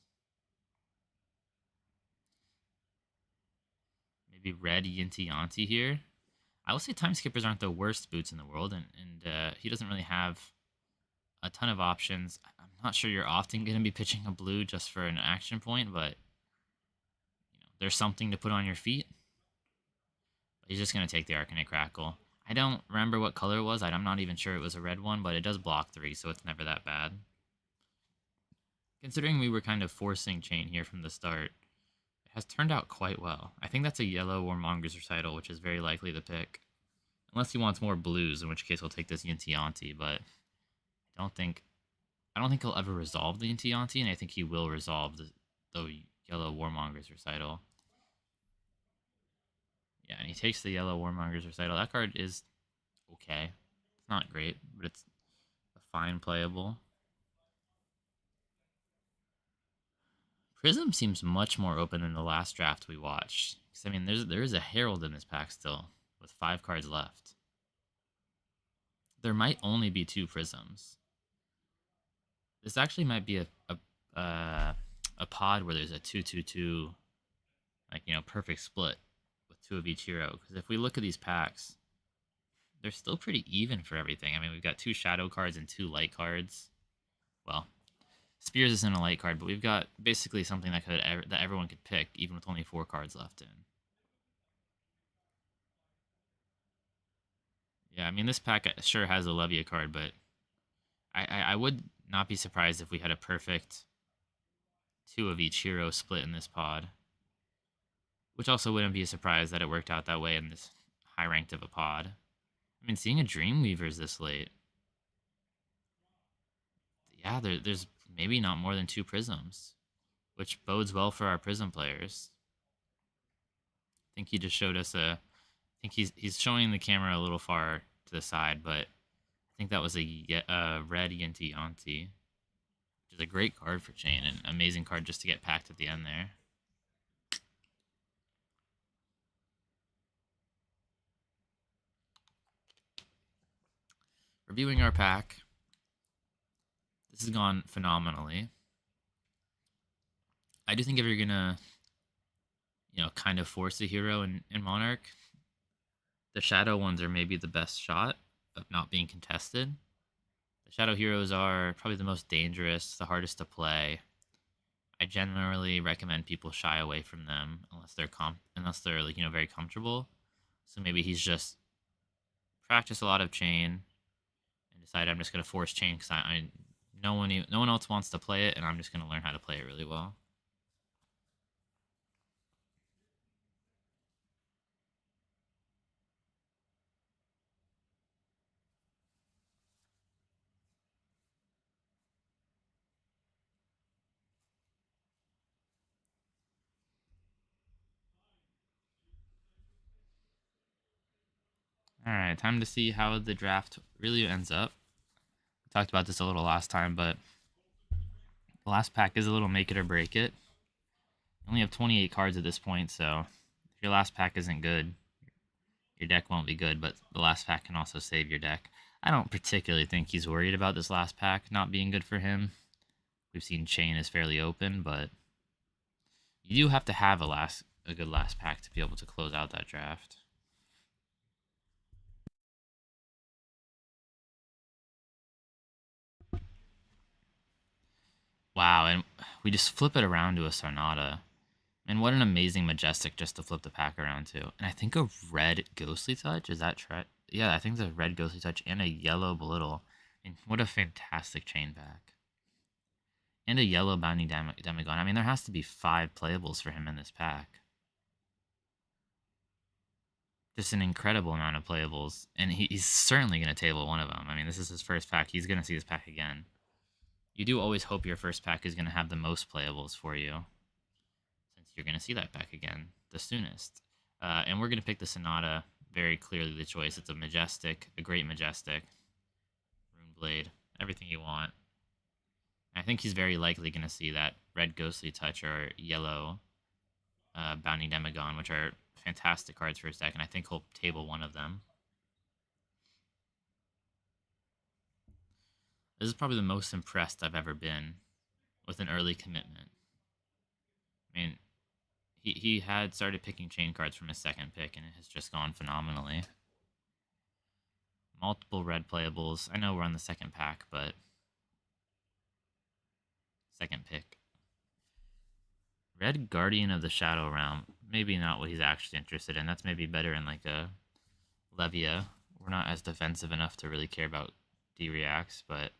Maybe red Yinti Yanti here. I will say Time Skippers aren't the worst boots in the world, and he doesn't really have a ton of options. I'm not sure you're often going to be pitching a blue just for an action point, but there's something to put on your feet. But he's just going to take the Arcanite Crackle. I don't remember what color it was. I'm not even sure it was a red one, but it does block 3, so it's never that bad. Considering we were kind of forcing chain here from the start, it has turned out quite well. I think that's a yellow Warmonger's Recital, which is very likely to pick. Unless he wants more blues, in which case he'll take this Yinti Yanti, but I don't think he'll ever resolve the Yinti Yanti, and I think he will resolve the yellow Warmonger's Recital. Yeah, and he takes the yellow Warmonger's Recital. That card is okay. It's not great, but it's a fine playable. Prism seems much more open than the last draft we watched. I mean, there is a Herald in this pack still, with 5 cards left. There might only be 2 Prisms. This actually might be a pod where there's a 2-2-2, like, perfect split with 2 of each hero. Because if we look at these packs, they're still pretty even for everything. I mean, we've got 2 shadow cards and 2 light cards. Well, Spears isn't a light card, but we've got basically something that everyone could pick, even with only 4 cards left in. Yeah, I mean, this pack sure has a Levia card, but I would not be surprised if we had a perfect 2 of each hero split in this pod. Which also wouldn't be a surprise that it worked out that way in this high ranked of a pod. I mean, seeing a Dreamweaver's this late. Yeah, there's maybe not more than 2 Prisms, which bodes well for our Prism players. I think he just showed us think he's showing the camera a little far to the side, but I think that was a red Yinti Yanti, which is a great card for chain, an amazing card just to get packed at the end there. Reviewing our pack, this has gone phenomenally. I do think if you're gonna, kind of force a hero in Monarch, the Shadow ones are maybe the best shot of not being contested. The Shadow heroes are probably the most dangerous, the hardest to play. I generally recommend people shy away from them unless they're like very comfortable. So maybe he's just practiced a lot of chain and decided I'm just gonna force chain because no one else wants to play it, and I'm just gonna learn how to play it really well. All right, time to see how the draft really ends up. We talked about this a little last time, but the last pack is a little make it or break it. You only have 28 cards at this point, so if your last pack isn't good, your deck won't be good, but the last pack can also save your deck. I don't particularly think he's worried about this last pack not being good for him. We've seen chain is fairly open, but you do have to have a good last pack to be able to close out that draft. Wow, and we just flip it around to a Sonata. And what an amazing Majestic just to flip the pack around to. And I think a red Ghostly Touch, is that right? Yeah, I think it's a red Ghostly Touch and a yellow Belittle. And what a fantastic chain pack. And a yellow Bounty Demagon. I mean, there has to be 5 playables for him in this pack. Just an incredible amount of playables. And he's certainly going to table one of them. I mean, this is his first pack. He's going to see this pack again. You do always hope your first pack is going to have the most playables for you, since you're going to see that pack again the soonest. And we're going to pick the Sonata, very clearly the choice. It's a Majestic, a great Majestic. Rune Blade, everything you want. And I think he's very likely going to see that red Ghostly Touch or yellow Bounty Demagon, which are fantastic cards for his deck, and I think he'll table one of them. This is probably the most impressed I've ever been with an early commitment. I mean, he had started picking chain cards from his second pick, and it has just gone phenomenally. Multiple red playables. I know we're on the second pack, but second pick. Red Guardian of the Shadow Realm. Maybe not what he's actually interested in. That's maybe better in like a Levia. We're not as defensive enough to really care about D-reacts, but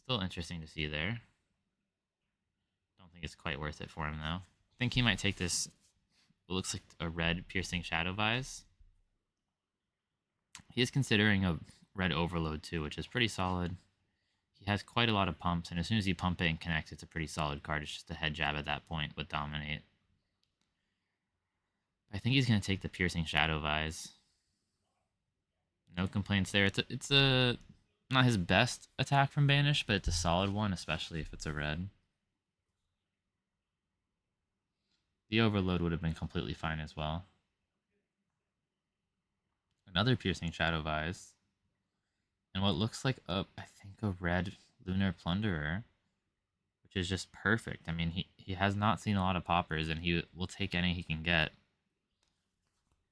still interesting to see there. Don't think it's quite worth it for him, though. I think he might take this, what looks like a red Piercing Shadow Vise. He is considering a red Overload, too, which is pretty solid. He has quite a lot of pumps, and as soon as you pump it and connect, it's a pretty solid card. It's just a head jab at that point with Dominate. I think he's going to take the Piercing Shadow Vise. No complaints there. It's a not his best attack from Banish, but it's a solid one, especially if it's a red. The Overload would have been completely fine as well. Another Piercing Shadow Vise. And what looks like I think a red Lunar Plunderer, which is just perfect. I mean, he has not seen a lot of poppers, and he will take any he can get.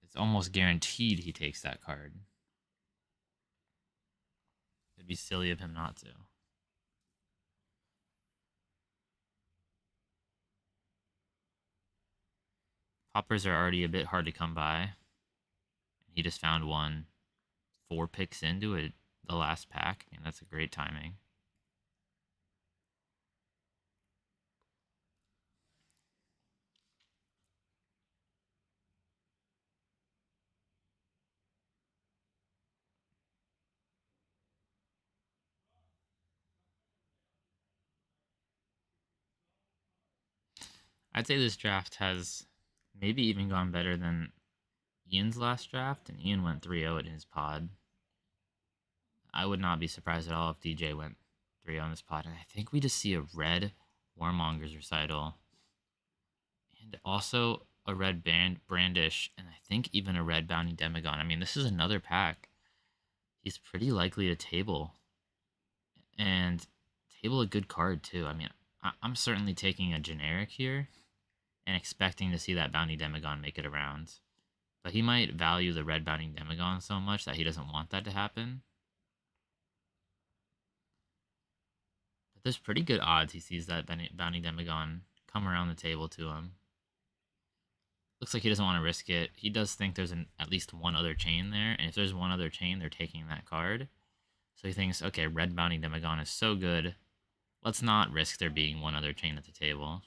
It's almost guaranteed he takes that card. It'd be silly of him not to. Poppers are already a bit hard to come by. And he just found one 4 picks into it, the last pack. I mean, that's a great timing. I'd say this draft has maybe even gone better than Ian's last draft, and Ian went 3-0 in his pod. I would not be surprised at all if DJ went 3-0 in this pod. And I think we just see a red Warmonger's Recital. And also a red Brandish, and I think even a red Bounty Demagon. I mean, this is another pack he's pretty likely to table. And table a good card, too. I mean, I'm certainly taking a generic here and expecting to see that Bounty Demagon make it around. But he might value the red Bounty Demagon so much that he doesn't want that to happen. But there's pretty good odds he sees that Bounty Demagon come around the table to him. Looks like he doesn't want to risk it. He does think there's at least one other chain there, and if there's one other chain, they're taking that card. So he thinks, okay, red Bounty Demagon is so good, let's not risk there being one other chain at the table.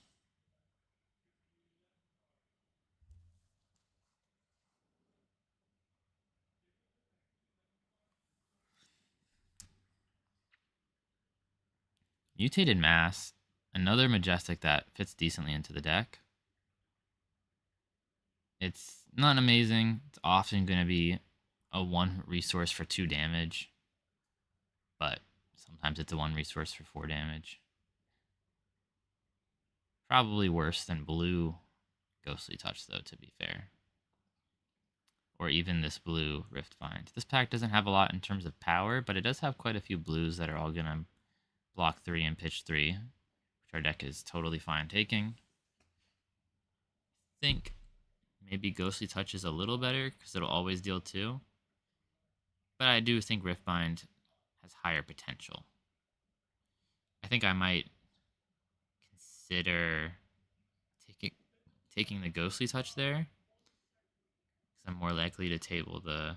Mutated Mass, another Majestic that fits decently into the deck. It's not amazing. It's often going to be a 1 resource for 2 damage, but sometimes it's a 1 resource for 4 damage. Probably worse than blue Ghostly Touch, though, to be fair. Or even this blue Riftbind. This pack doesn't have a lot in terms of power, but it does have quite a few blues that are all going to block 3 and pitch 3, which our deck is totally fine taking. I think maybe Ghostly Touch is a little better because it'll always deal 2. But I do think Riftbind has higher potential. I think I might consider taking the Ghostly Touch there, because I'm more likely to table the...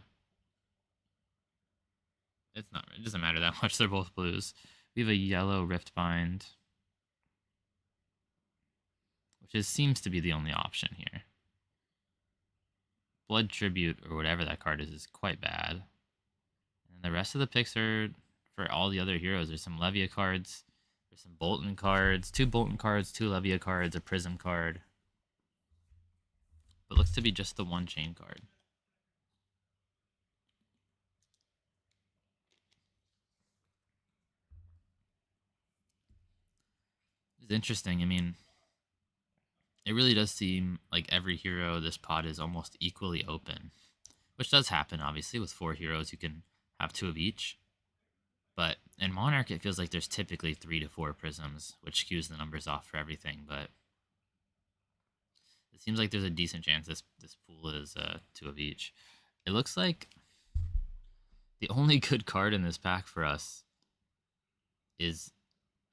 It doesn't matter that much, they're both blues. We have a yellow Riftbind, which seems to be the only option here. Blood Tribute, or whatever that card is quite bad. And the rest of the picks are for all the other heroes. There's some Levia cards, there's some Bolton cards, 2 Bolton cards, 2 Levia cards, a Prism card. But looks to be just the 1 chain card. It's interesting. I mean, it really does seem like every hero this pod is almost equally open, which does happen, obviously. With 4 heroes, you can have 2 of each. But in Monarch, it feels like there's typically 3 to 4 prisms, which skews the numbers off for everything. But it seems like there's a decent chance this pool is 2 of each. It looks like the only good card in this pack for us is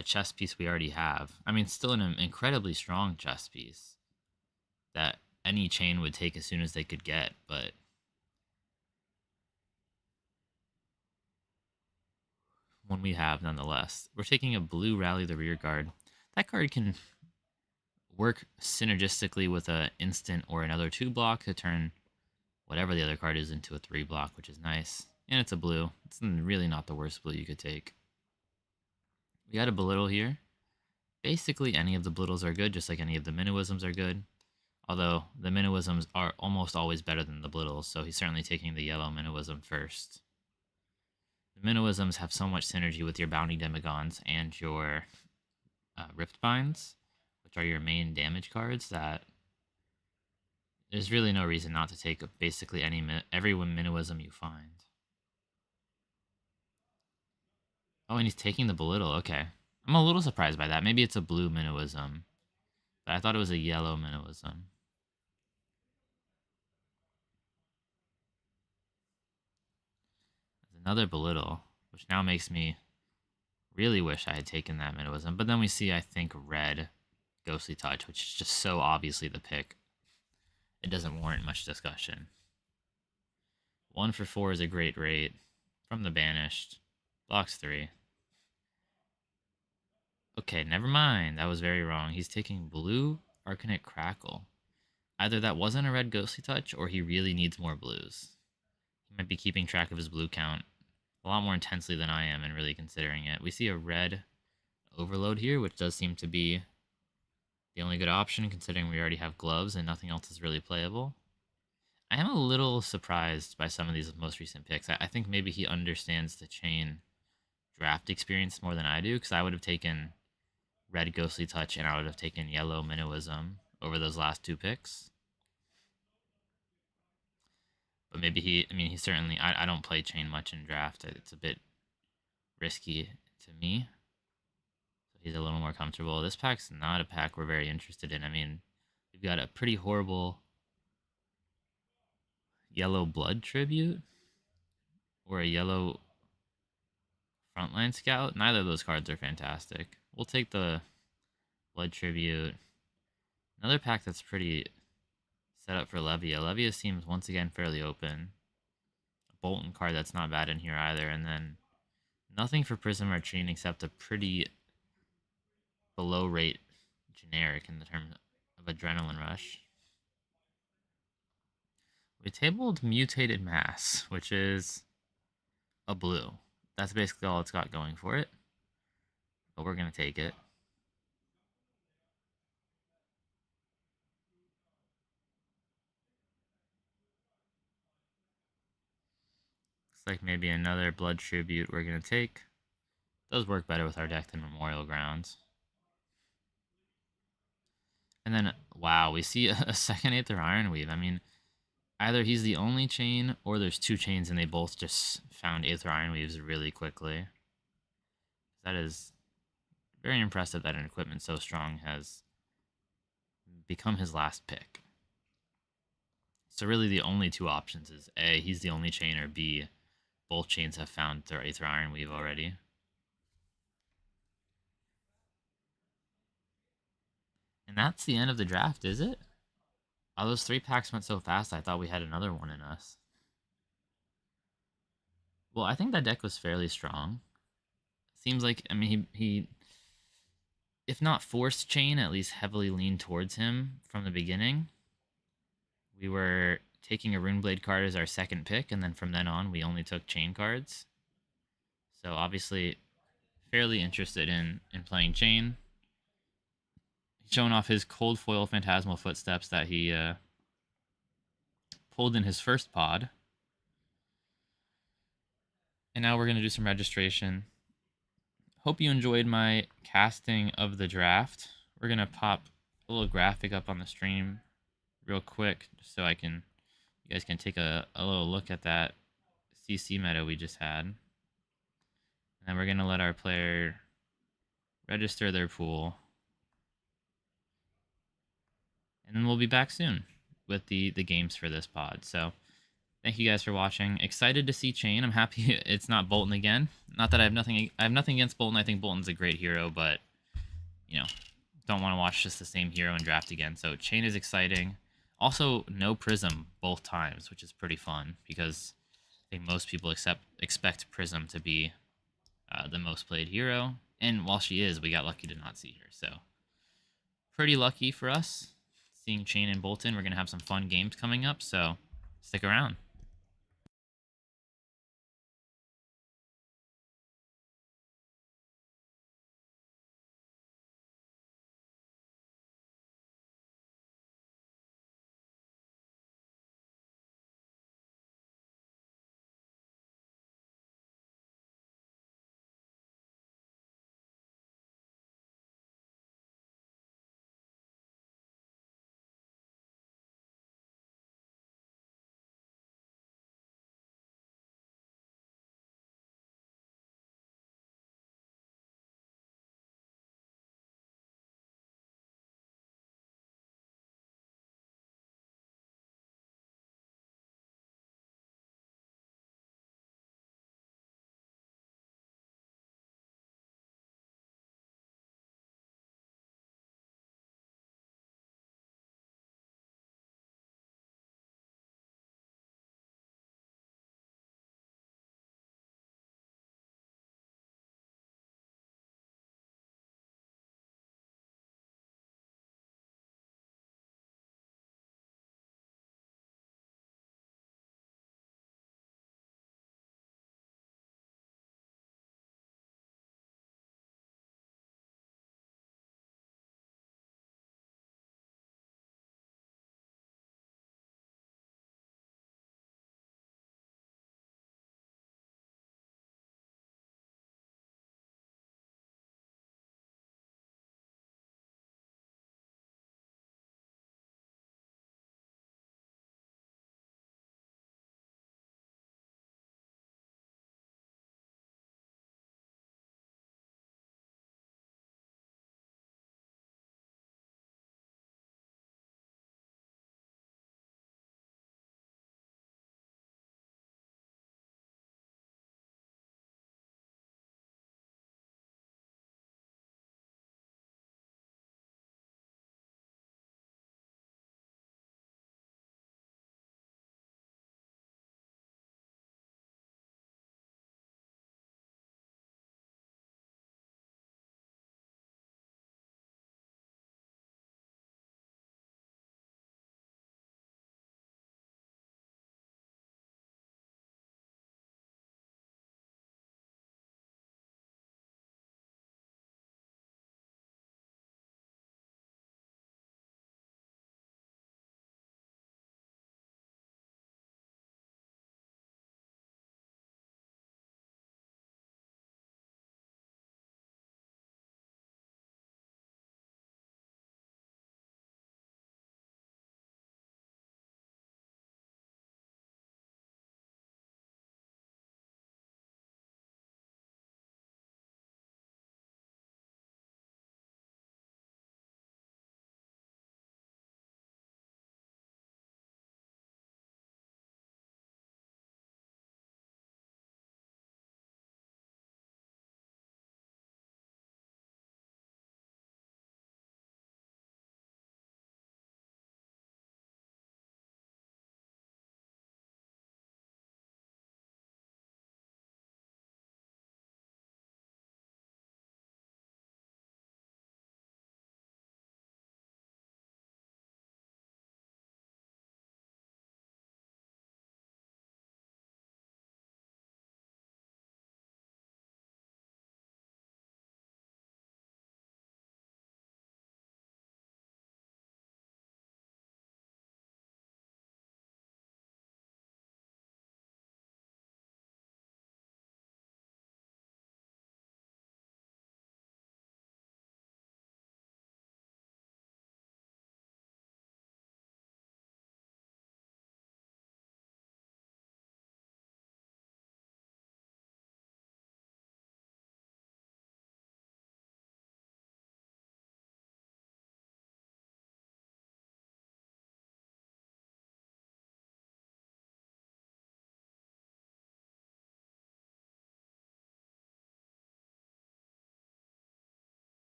a chess piece we already have. I mean, still an incredibly strong chess piece that any chain would take as soon as they could get, but one we have nonetheless. We're taking a blue Rally the Rearguard. That card can work synergistically with an instant or another 2 block to turn whatever the other card is into a 3 block, which is nice. And it's a blue. It's really not the worst blue you could take. We got a Belittle here. Basically any of the Belittles are good, just like any of the Minnowisms are good. Although the Minnowisms are almost always better than the Belittles, so he's certainly taking the yellow Minnowism first. The Minnowisms have so much synergy with your Bounty Demigons and your Riftbinds, which are your main damage cards, that there's really no reason not to take basically every Minnowism you find. Oh, and he's taking the Belittle. Okay. I'm a little surprised by that. Maybe it's a blue Minnowism, but I thought it was a yellow Minnowism. There's another Belittle, which now makes me really wish I had taken that Minnowism. But then we see, I think, red Ghostly Touch, which is just so obviously the pick. It doesn't warrant much discussion. 1 for 4 is a great rate. From the Banished. Blocks 3. Okay, never mind. That was very wrong. He's taking blue Arcanite Crackle. Either that wasn't a red Ghostly Touch, or he really needs more blues. He might be keeping track of his blue count a lot more intensely than I am and really considering it. We see a red Overload here, which does seem to be the only good option, considering we already have gloves and nothing else is really playable. I am a little surprised by some of these most recent picks. I think maybe he understands the chain draft experience more than I do, because I would have taken red Ghostly Touch and I would have taken yellow Minnowism over those last two picks. But maybe he certainly, I don't play chain much in draft. It's a bit risky to me. So he's a little more comfortable. This pack's not a pack we're very interested in. I mean, we've got a pretty horrible yellow Blood Tribute or a yellow Frontline Scout. Neither of those cards are fantastic. We'll take the Blood Tribute. Another pack that's pretty set up for Levia. Levia seems once again fairly open. A Bolton card that's not bad in here either. And then nothing for Prism or Chain except a pretty below rate generic in the terms of Adrenaline Rush. We tabled Mutated Mass, which is a blue. That's basically all it's got going for it. But we're going to take it. Looks like maybe another Blood Tribute we're going to take. Does work better with our deck than Memorial Grounds. And then, wow, we see a second Aether Ironweave. I mean, either he's the only chain or there's two chains and they both just found Aether Ironweaves really quickly. That is very impressive that an equipment so strong has become his last pick. So really the only two options is A, he's the only chain, or B, both chains have found their Aether Ironweave already. And that's the end of the draft, is it? Oh, those three packs went so fast, I thought we had another one in us. Well, I think that deck was fairly strong. Seems like, I mean, he if not forced chain, at least heavily leaned towards him from the beginning. We were taking a Runeblade card as our second pick, and then from then on, we only took chain cards. So obviously, fairly interested in playing chain. He's showing off his cold foil Phantasmal Footsteps that he pulled in his first pod. And now we're going to do some registration. Hope you enjoyed my casting of the draft. We're going to pop a little graphic up on the stream real quick just so you guys can take a little look at that CC meta we just had. And then we're going to let our player register their pool. And then we'll be back soon with the games for this pod. So thank you guys for watching. Excited to see Chain. I'm happy it's not Bolton again. Not that I have nothing against Bolton. I think Bolton's a great hero, but you know, don't want to watch just the same hero and draft again. So Chain is exciting. Also, no Prism both times, which is pretty fun because I think most people expect Prism to be the most played hero. And while she is, we got lucky to not see her. So pretty lucky for us seeing Chain and Bolton. We're going to have some fun games coming up, so stick around.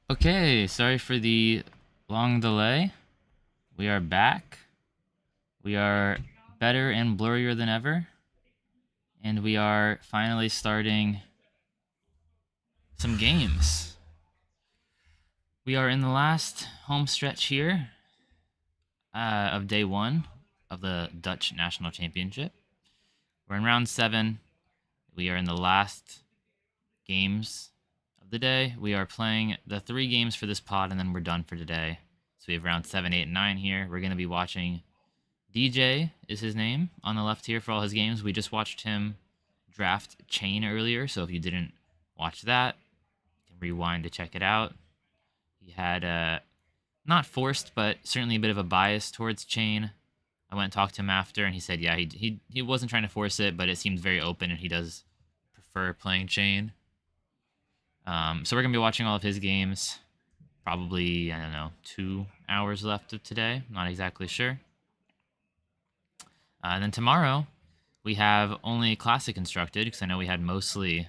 Okay, sorry for the long delay. We are back. We are better and blurrier than ever. And we are finally starting some games. We are in the last home stretch here of day 1 of the Dutch National Championship. We're in round 7. We are in the last games of the day. We are playing the 3 games for this pod, and then we're done for today. So we have round 7, 8, and 9 here. We're going to be watching DJ is his name on the left here for all his games. We just watched him draft Chain earlier, so if you didn't watch that, you can rewind to check it out. He had not forced, but certainly a bit of a bias towards Chain. I went and talked to him after, and he said, yeah, he wasn't trying to force it, but it seemed very open, and he does prefer playing Chain. So we're going to be watching all of his games. Probably, I don't know, 2 hours left of today. Not exactly sure. And then tomorrow, we have only Classic Constructed, because I know we had mostly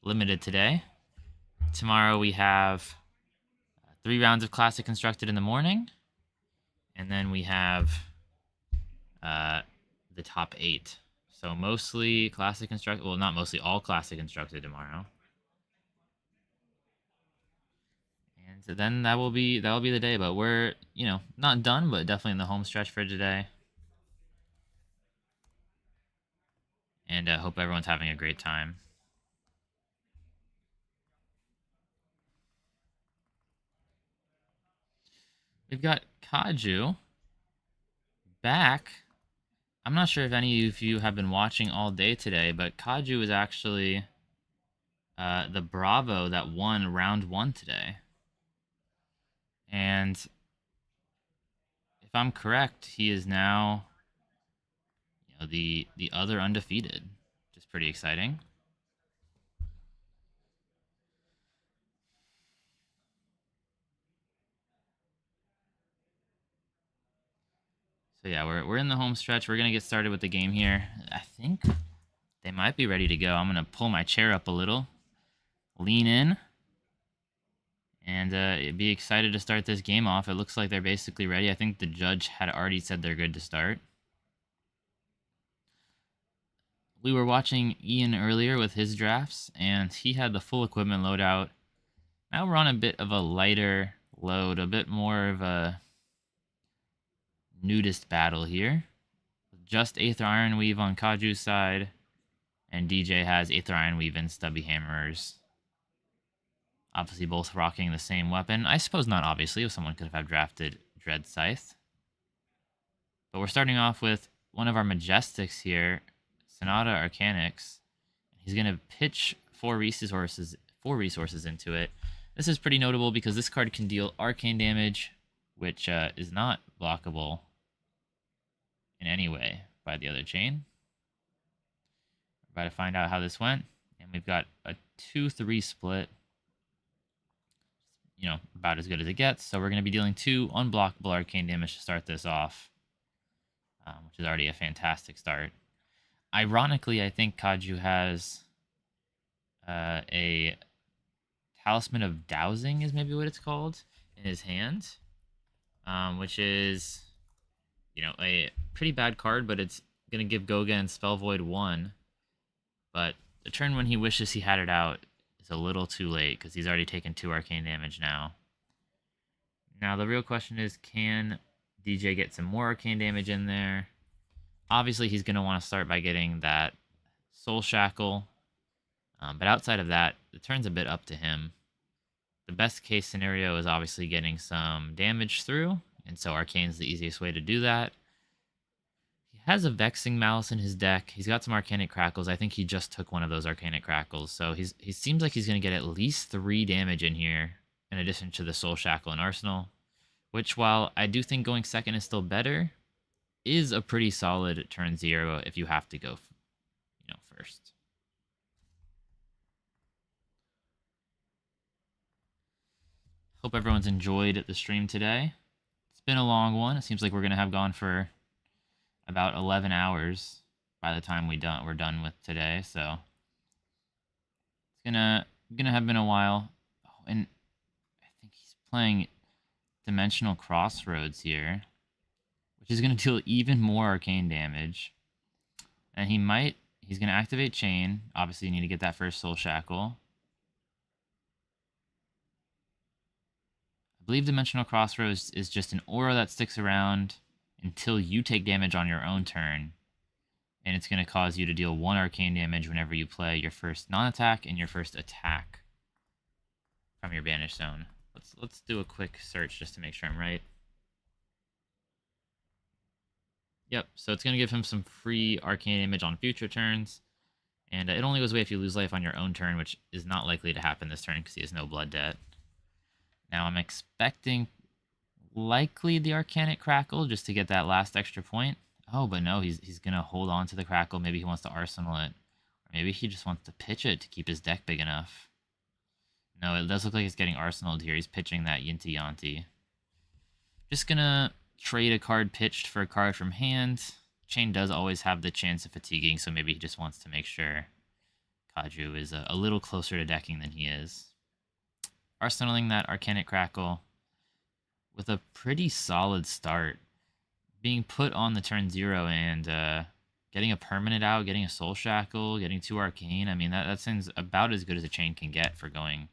Limited today. Tomorrow we have 3 rounds of Classic Constructed in the morning. And then we have the top 8. So mostly Classic Constructed. Well, not mostly, all Classic Constructed tomorrow. And so then that will be the day. But we're, not done, but definitely in the home stretch for today. And I hope everyone's having a great time. We've got Kaju back. I'm not sure if any of you have been watching all day today, but Kaju is actually the Bravo that won round 1 today. And if I'm correct, he is now the other undefeated, which is pretty exciting. So yeah, we're in the home stretch. We're gonna get started with the game here. I think they might be ready to go. I'm gonna pull my chair up a little, lean in, and be excited to start this game off. It looks like they're basically ready. I think the judge had already said they're good to start. We were watching Ian earlier with his drafts, and he had the full equipment loadout. Now we're on a bit of a lighter load, a bit more of a nudist battle here. Just Aether Iron Weave on Kaju's side, and DJ has Aether Iron Weave and Stubby Hammers. Obviously both rocking the same weapon. I suppose not obviously, if someone could have drafted Dread Scythe. But we're starting off with one of our Majestics here, Sonata Arcanix. He's going to pitch 4 resources into it. This is pretty notable because this card can deal arcane damage, which is not blockable in any way by the other chain. We're about to find out how this went. And we've got a 2-3 split. About as good as it gets. So we're going to be dealing 2 unblockable arcane damage to start this off, which is already a fantastic start. Ironically, I think Kaju has a Talisman of Dowsing is maybe what it's called in his hand, which is, a pretty bad card, but it's going to give Goga and Spell Void 1. But the turn when he wishes he had it out is a little too late because he's already taken 2 arcane damage now. Now the real question is, can DJ get some more arcane damage in there? Obviously, he's going to want to start by getting that Soul Shackle. But outside of that, the turn's a bit up to him. The best case scenario is obviously getting some damage through, and so Arcane's the easiest way to do that. He has a Vexing Malice in his deck. He's got some Arcanic Crackles. I think he just took one of those Arcanic Crackles, so he seems like he's going to get at least 3 damage in here, in addition to the Soul Shackle and Arsenal, which, while I do think going second is still better, is a pretty solid turn 0 if you have to go, first. Hope everyone's enjoyed the stream today. It's been a long one. It seems like we're going to have gone for about 11 hours by the time we're done with today. So it's gonna have been a while. Oh, and I think playing Dimensional Crossroads here, which is going to deal even more arcane damage. And he's going to activate Chain. Obviously, you need to get that first Soul Shackle. I believe Dimensional Crossroads is just an aura that sticks around until you take damage on your own turn. And it's going to cause you to deal 1 arcane damage whenever you play your first non-attack and your first attack from your Banished Zone. Let's do a quick search just to make sure I'm right. Yep, so it's going to give him some free arcane damage on future turns. And it only goes away if you lose life on your own turn, which is not likely to happen this turn because he has no blood debt. Now I'm expecting likely the Arcanic Crackle just to get that last extra point. Oh, but no, he's going to hold on to the Crackle. Maybe he wants to Arsenal it. Or maybe he just wants to pitch it to keep his deck big enough. No, it does look like he's getting Arsenaled here. He's pitching that Yinti Yanti. Just going to trade a card pitched for a card from hand. Chain does always have the chance of fatiguing, so maybe he just wants to make sure Kaju is a little closer to decking than he is. Arsenaling that Arcanic Crackle with a pretty solid start. Being put on the turn 0 and getting a permanent out, getting a Soul Shackle, getting 2 Arcane. I mean, that seems about as good as a Chain can get for going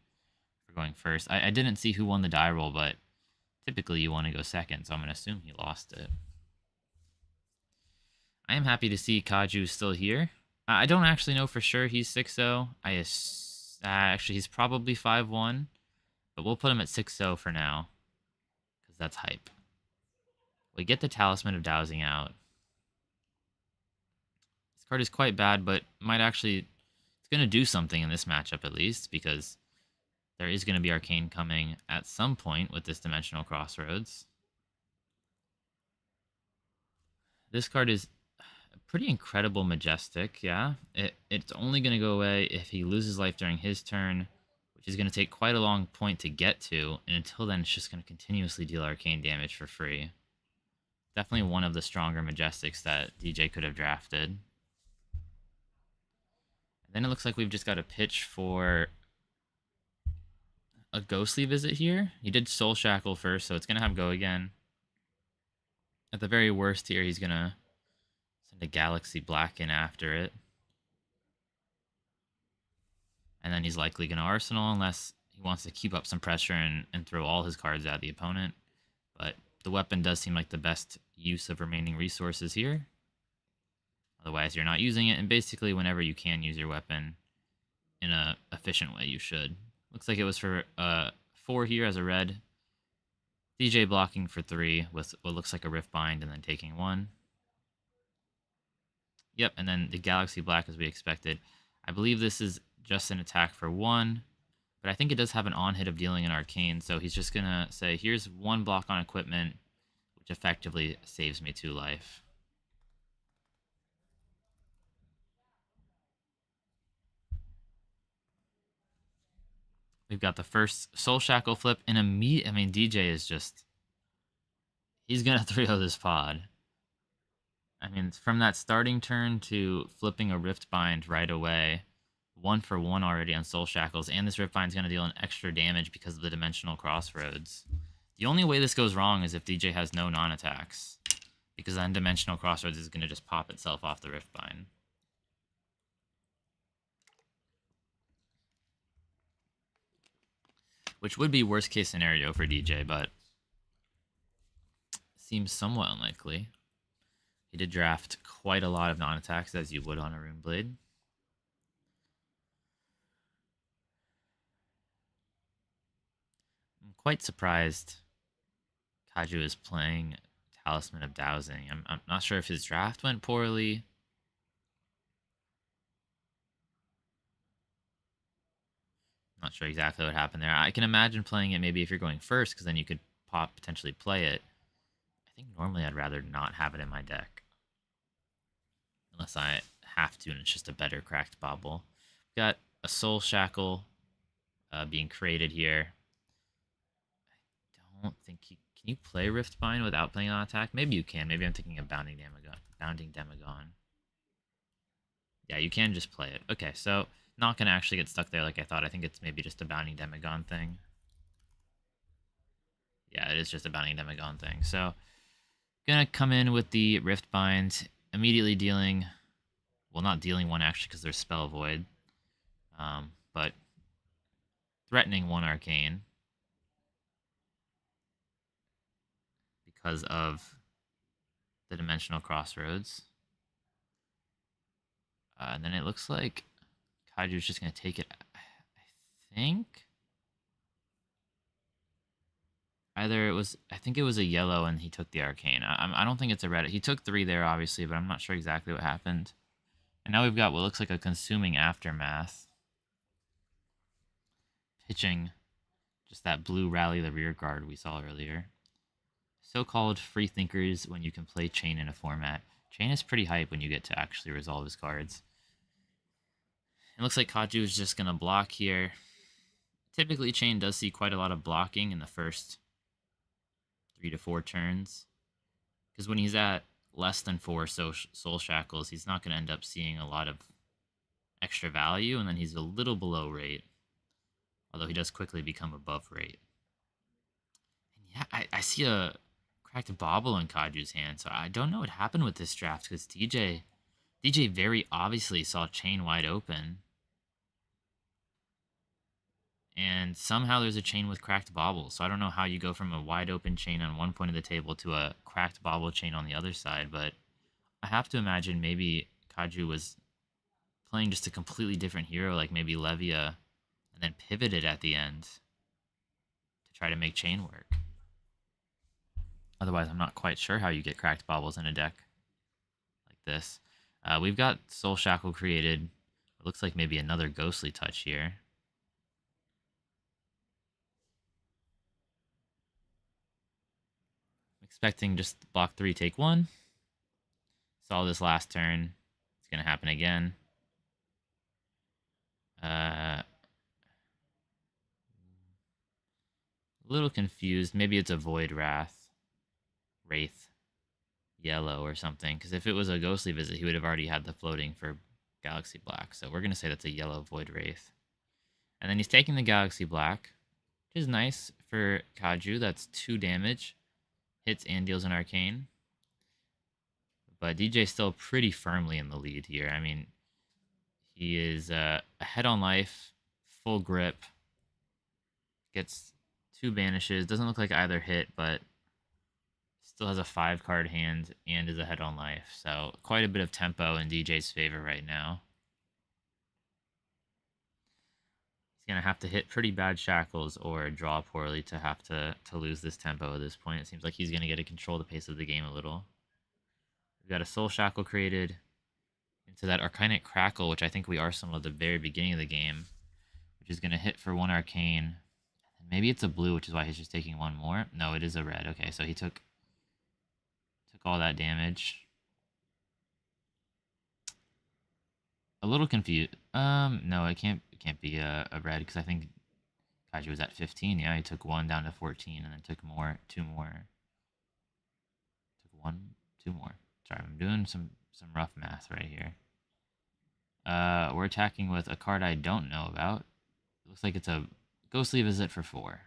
first. I didn't see who won the die roll, but typically you want to go second, so I'm going to assume he lost it. I am happy to see Kaju still here. I don't actually know for sure he's 6-0. Actually, he's probably 5-1, but we'll put him at 6-0 for now, because that's hype. We get the Talisman of Dowsing out. This card is quite bad, but might actually... It's going to do something in this matchup at least, because there is going to be Arcane coming at some point with this Dimensional Crossroads. This card is pretty incredible Majestic, yeah. It's only going to go away if he loses life during his turn, which is going to take quite a long point to get to, and until then it's just going to continuously deal arcane damage for free. Definitely one of the stronger Majestics that DJ could have drafted. And then it looks like we've just got a pitch for a Ghostly Visit here. He did Soul Shackle first, so it's going to have Go again. At the very worst here, he's going to send a Galaxy Black in after it. And then he's likely going to Arsenal unless he wants to keep up some pressure and throw all his cards at the opponent. But the weapon does seem like the best use of remaining resources here. Otherwise, you're not using it. And basically, whenever you can use your weapon in an efficient way, you should. Looks like it was for 4 here as a red. DJ blocking for 3 with what looks like a Rift Bind and then taking 1. Yep, and then the Galaxy Black as we expected. I believe this is just an attack for 1, but I think it does have an on-hit of dealing an Arcane, so he's just going to say, here's 1 block on equipment, which effectively saves me 2 life. We've got the first Soul Shackle flip, and I mean, DJ is just... He's going to 3-0 this pod. I mean, from that starting turn to flipping a Rift Bind right away, 1 for 1 already on Soul Shackles, and this Rift Bind is going to deal an extra damage because of the Dimensional Crossroads. The only way this goes wrong is if DJ has no non-attacks, because then Dimensional Crossroads is going to just pop itself off the Rift Bind. Which would be worst case scenario for DJ, but seems somewhat unlikely. He did draft quite a lot of non-attacks, as you would on a Rune Blade. I'm quite surprised Kaju is playing Talisman of Dowsing. I'm not sure if his draft went poorly. Not sure exactly what happened there. I can imagine playing it maybe if you're going first, because then you could potentially play it. I think normally I'd rather not have it in my deck. Unless I have to, and it's just a better cracked bauble. We've got a Soul Shackle being created here. I don't think can you play Rift Bind without playing on attack? Maybe you can. Maybe I'm thinking of Bounding Demagon. Yeah, you can just play it. Okay, so not going to actually get stuck there like I thought. I think it's maybe just a Bounding Demagon thing. Yeah, it is just a bounding demagon thing. So, gonna come in with the Rift Bind, immediately dealing, well, not dealing one actually because there's Spell Void, but threatening one Arcane because of the Dimensional Crossroads. And then it looks like Kaiju's just gonna take it, I think. Either it was, I think it was a yellow and he took the Arcane. I don't think it's a red. He took 3 there, obviously, but I'm not sure exactly what happened. And now we've got what looks like a Consuming Aftermath. Pitching just that blue Rally the Rear Guard we saw earlier. So-called free thinkers when you can play Chain in a format. Chain is pretty hype when you get to actually resolve his cards. It looks like Kaiju is just going to block here. Typically, Chain does see quite a lot of blocking in the first 3 to 4 turns. Because when he's at less than 4 Soul Shackles, he's not going to end up seeing a lot of extra value, and then he's a little below rate. Although he does quickly become above rate. And yeah, I see a cracked Bobble in Kaju's hand, so I don't know what happened with this draft, because DJ very obviously saw Chain wide open. And somehow there's a Chain with cracked Bobble, so I don't know how you go from a wide open Chain on one point of the table to a cracked Bobble Chain on the other side, but I have to imagine maybe Kaju was playing just a completely different hero, like maybe Levia, and then pivoted at the end to try to make Chain work. Otherwise, I'm not quite sure how you get cracked Bobbles in a deck like this. We've got Soul Shackle created. It looks like maybe another Ghostly Touch here. Expecting just block 3, take 1. Saw this last turn. It's going to happen again. A little confused. Maybe it's a Void Wraith, yellow or something. Because if it was a Ghostly Visit, he would have already had the floating for Galaxy Black. So we're going to say that's a yellow Void Wraith. And then he's taking the Galaxy Black, which is nice for Kaju. That's 2 damage. Hits and deals an Arcane. But DJ's still pretty firmly in the lead here. I mean, he is ahead on life, full grip, gets 2 banishes. Doesn't look like either hit, but still has a 5-card hand and is ahead on life. So quite a bit of tempo in DJ's favor right now. He's going to have to hit pretty bad shackles or draw poorly to have to lose this tempo at this point. It seems like he's going to get to control the pace of the game a little. We've got a Soul Shackle created into that Arcanic Crackle, which I think we arsenal at the very beginning of the game, which is going to hit for 1 Arcane. Maybe it's a blue, which is why he's just taking 1 more. No, it is a red. Okay, so he took all that damage. A little confused. No, it can't be a red because I think Kaiju was at 15. Yeah, he took 1 down to 14 and then took 2 more. Took 1, 2 more. Sorry, I'm doing some rough math right here. We're attacking with a card I don't know about. It looks like it's a Ghostly Visit for 4.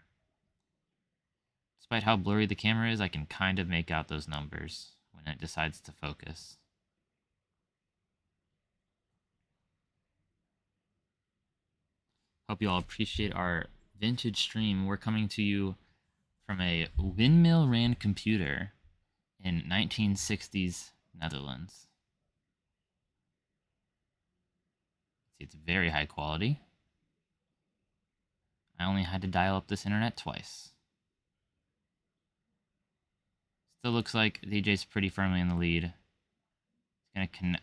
Despite how blurry the camera is, I can kind of make out those numbers when it decides to focus. Hope you all appreciate our vintage stream. We're coming to you from a windmill ran computer in 1960s Netherlands. See, it's very high quality. I only had to dial up this internet twice. Still looks like DJ's pretty firmly in the lead. He's going to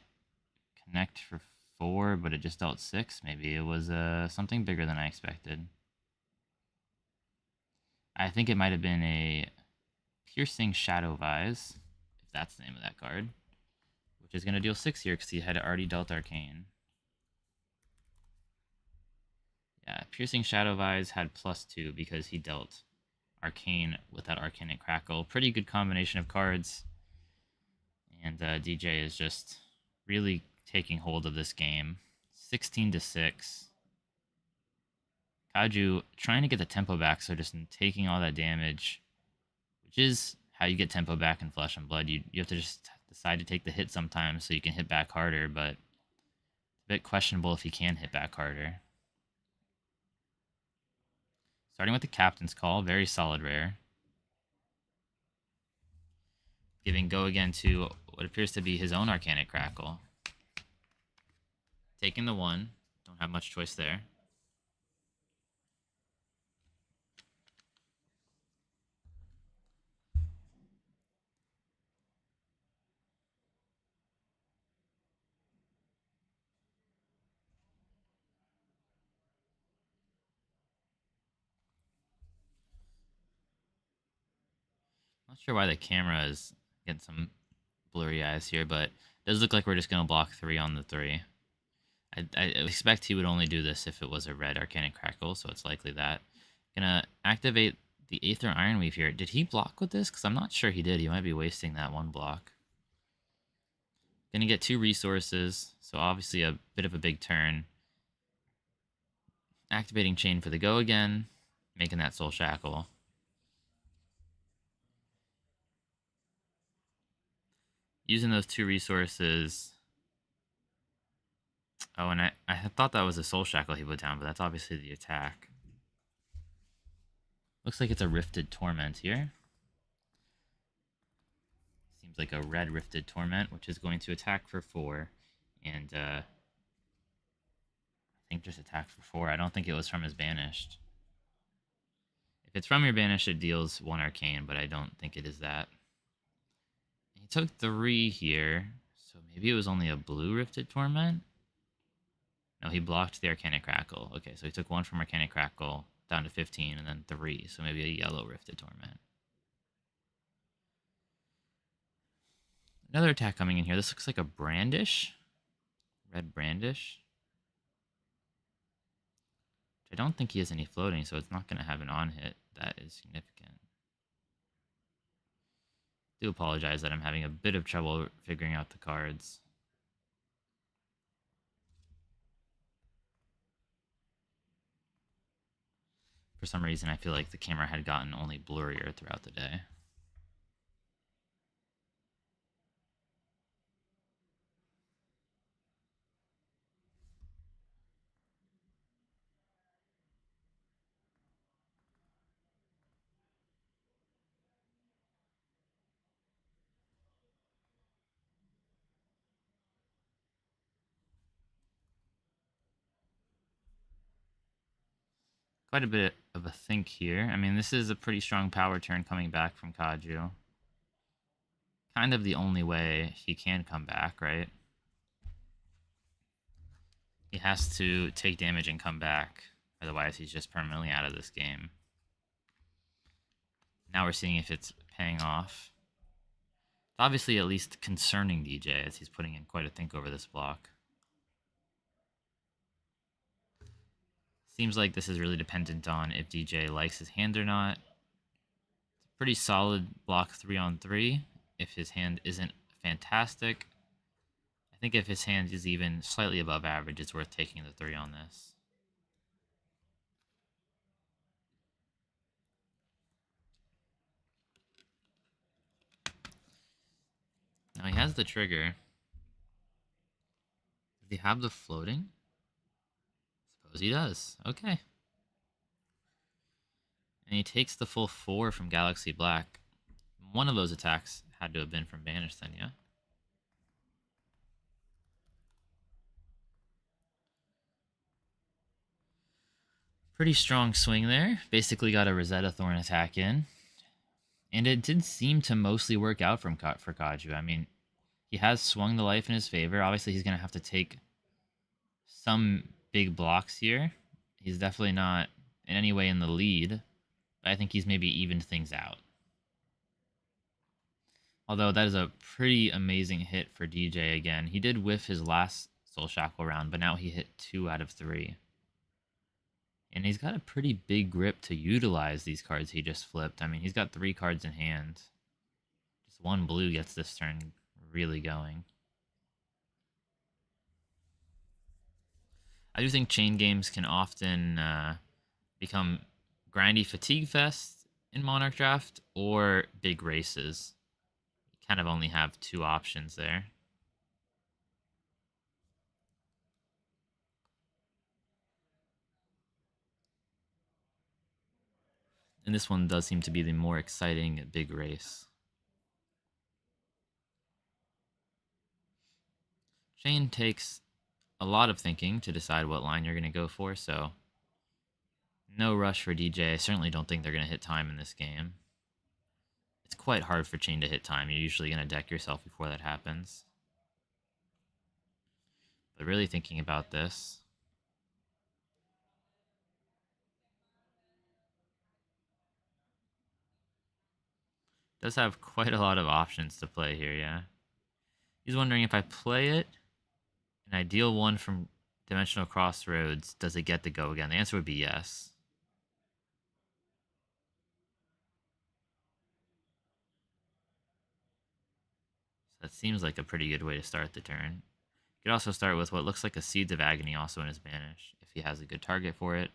connect for 4, but it just dealt 6. Maybe it was something bigger than I expected. I think it might have been a Piercing Shadow Vise, if that's the name of that card, which is going to deal 6 here because he had already dealt Arcane. Yeah, Piercing Shadow Vise had +2 because he dealt Arcane with that Arcanic Crackle. Pretty good combination of cards. And DJ is just really taking hold of this game. 16-6. Kaju trying to get the tempo back, so just taking all that damage which is how you get tempo back in Flesh and Blood. You have to just decide to take the hit sometimes so you can hit back harder, but it's a bit questionable if he can hit back harder. Starting with the Captain's Call, very solid rare. Giving go again to what appears to be his own Arcanic Crackle. Taking the 1, don't have much choice there. Not sure why the camera is getting some blurry eyes here, but it does look like we're just going to block 3 on the 3. I expect he would only do this if it was a red Arcanic Crackle, so it's likely that. Gonna activate the Aether Ironweave here. Did he block with this? Because I'm not sure he did. He might be wasting that 1 block. Gonna get 2 resources, so obviously a bit of a big turn. Activating Chain for the go again, making that Soul Shackle. Using those 2 resources. Oh, and I thought that was a Soul Shackle he put down, but that's obviously the attack. Looks like it's a Rifted Torment here. Seems like a red Rifted Torment, which is going to attack for 4. And I think just attack for 4. I don't think it was from his Banished. If it's from your Banished, it deals 1 Arcane, but I don't think it is that. He took 3 here, so maybe it was only a blue Rifted Torment? No, he blocked the Arcanic Crackle. Okay, so he took 1 from Arcanic Crackle down to 15, and then 3, so maybe a yellow Rifted Torment. Another attack coming in here. This looks like a Brandish. Red Brandish. I don't think he has any floating, so it's not going to have an on-hit. That is significant. I do apologize that I'm having a bit of trouble figuring out the cards. For some reason, I feel like the camera had gotten only blurrier throughout the day. Quite a bit of a think here. I mean, this is a pretty strong power turn coming back from Kaju. Kind of the only way he can come back, right? He has to take damage and come back. Otherwise, he's just permanently out of this game. Now we're seeing if it's paying off. It's obviously at least concerning DJ, as he's putting in quite a think over this block. Seems like this is really dependent on if DJ likes his hand or not. It's a pretty solid block 3-on-3. If his hand isn't fantastic, I think if his hand is even slightly above average, it's worth taking the 3 on this. Now he has the trigger. Does he have the floating? Suppose he does. Okay. And he takes the full 4 from Galaxy Black. One of those attacks had to have been from Banish then, yeah? Pretty strong swing there. Basically got a Rosetta Thorn attack in. And it did seem to mostly work out for Kaju. I mean, he has swung the life in his favor. Obviously, he's going to have to take some big blocks here. He's definitely not in any way in the lead. But I think he's maybe evened things out. Although that is a pretty amazing hit for DJ again. He did whiff his last Soul Shackle round, but now he hit 2 out of 3. And he's got a pretty big grip to utilize these cards he just flipped. I mean, he's got 3 cards in hand. Just 1 blue gets this turn really going. I do think chain games can often become grindy fatigue fest, in Monarch Draft or big races. You kind of only have two options there. And this one does seem to be the more exciting big race. Chain takes a lot of thinking to decide what line you're going to go for, so no rush for DJ. I certainly don't think they're going to hit time in this game. It's quite hard for Chain to hit time. You're usually going to deck yourself before that happens. But really thinking about this, does have quite a lot of options to play here, yeah. He's wondering, if I play it and I deal one from Dimensional Crossroads, does it get to go again? The answer would be yes. So that seems like a pretty good way to start the turn. You could also start with what looks like a Seeds of Agony also in his banish, if he has a good target for it.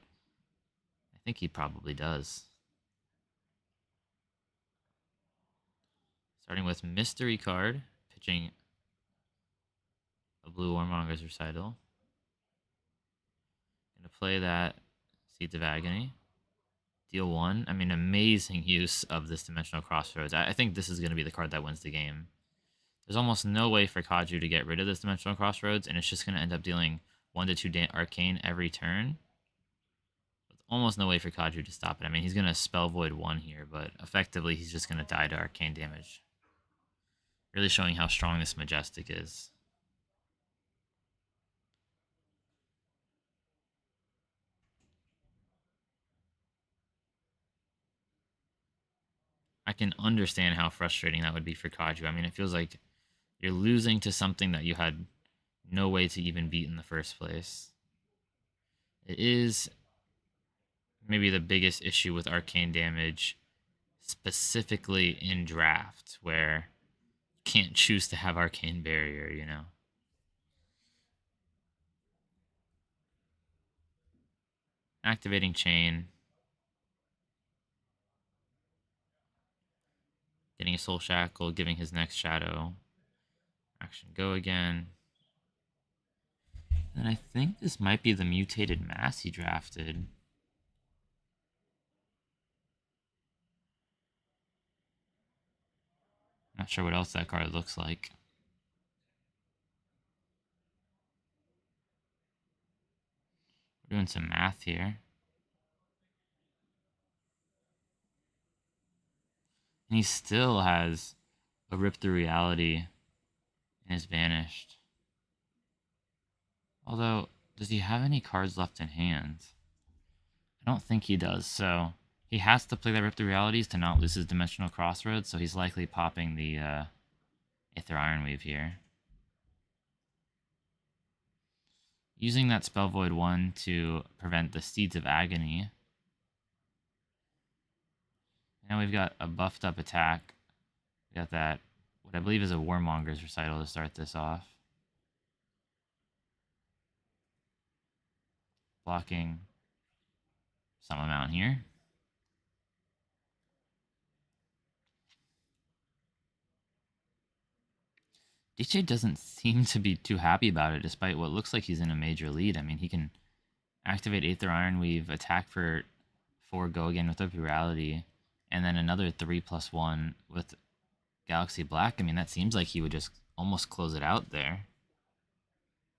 I think he probably does. Starting with Mystery card, pitching a blue Warmonger's Recital. Gonna play that Seeds of Agony. Deal one. I mean, amazing use of this Dimensional Crossroads. I think this is going to be the card that wins the game. There's almost no way for Kaju to get rid of this Dimensional Crossroads, and it's just going to end up dealing 1 to 2 Arcane every turn. There's almost no way for Kaju to stop it. I mean, he's going to Spell Void 1 here, but effectively he's just going to die to Arcane damage. Really showing how strong this Majestic is. I can understand how frustrating that would be for Kaju. I mean, it feels like you're losing to something that you had no way to even beat in the first place. It is maybe the biggest issue with arcane damage, specifically in draft, where you can't choose to have arcane barrier, you know. Activating chain. Getting a soul shackle, giving his next shadow. Action go again. And I think this might be the mutated mass he drafted. Not sure what else that card looks like. We're doing some math here. And he still has a Rip Through Reality and is banished. Although, does he have any cards left in hand? I don't think he does, so he has to play that Rip the Realities to not lose his Dimensional Crossroads, so he's likely popping the Aether Ironweave here. Using that Spell Void 1 to prevent the Seeds of Agony. Now we've got a buffed up attack. We got that, what I believe is a Warmonger's Recital to start this off. Blocking some amount here. DJ doesn't seem to be too happy about it, despite what looks like he's in a major lead. I mean, he can activate Aether Ironweave, attack for 4, go again with a Plurality, and then another 3+1 with Galaxy Black. I mean, that seems like he would just almost close it out there.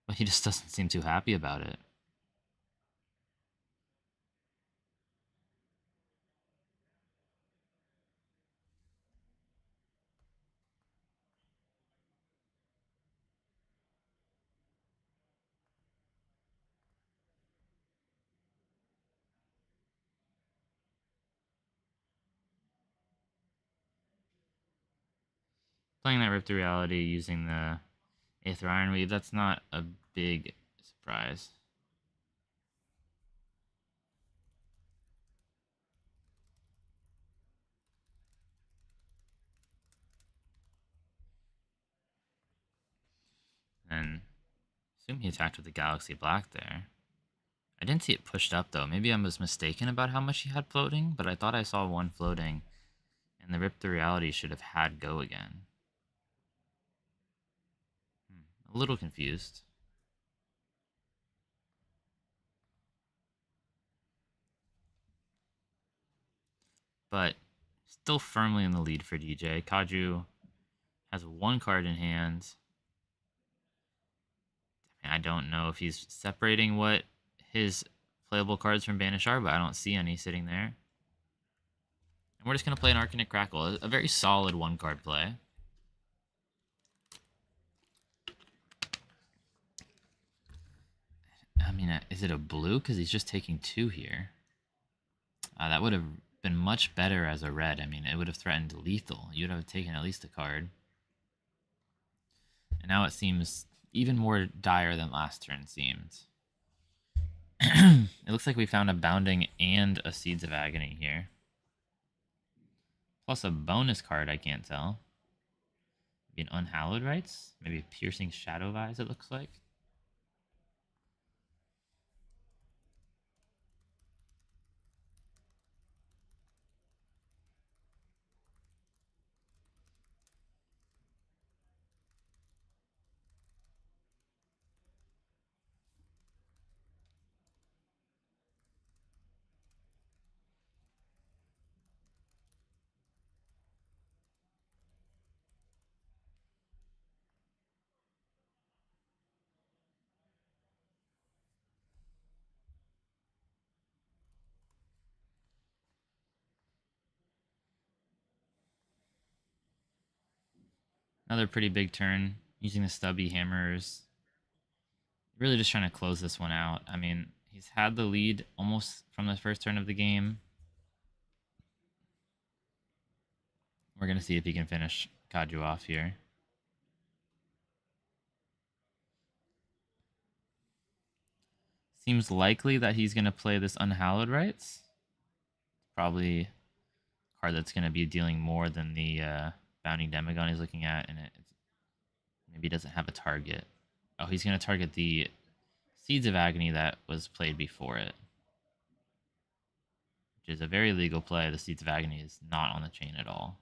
But he just doesn't seem too happy about it. Playing that Rift Reality using the Aether Ironweave, that's not a big surprise. And assume he attacked with the Galaxy Black there. I didn't see it pushed up though. Maybe I was mistaken about how much he had floating, but I thought I saw one floating, and the Rip the Reality should have had go again. A little confused. But still firmly in the lead for DJ. Kaju has one card in hand. I don't know if he's separating what his playable cards from Banish are, but I don't see any sitting there. And we're just going to play an Arcanic Crackle. A very solid one-card play. I mean, is it a blue? Because he's just taking 2 here. That would have been much better as a red. I mean, it would have threatened lethal. You'd have taken at least a card. And now it seems even more dire than last turn seemed. It looks like we found a Bounding and a Seeds of Agony here. Plus a bonus card, I can't tell. Maybe an Unhallowed Rites? Maybe a Piercing Shadow of Eyes, it looks like. Another pretty big turn, using the stubby hammers. Really just trying to close this one out. I mean, he's had the lead almost from the first turn of the game. We're going to see if he can finish Kaju off here. Seems likely that he's going to play this Unhallowed Rites. Probably a card that's going to be dealing more than the Bounding Demagon he's looking at, and it maybe doesn't have a target. Oh, he's going to target the Seeds of Agony that was played before it, which is a very legal play. The Seeds of Agony is not on the chain at all.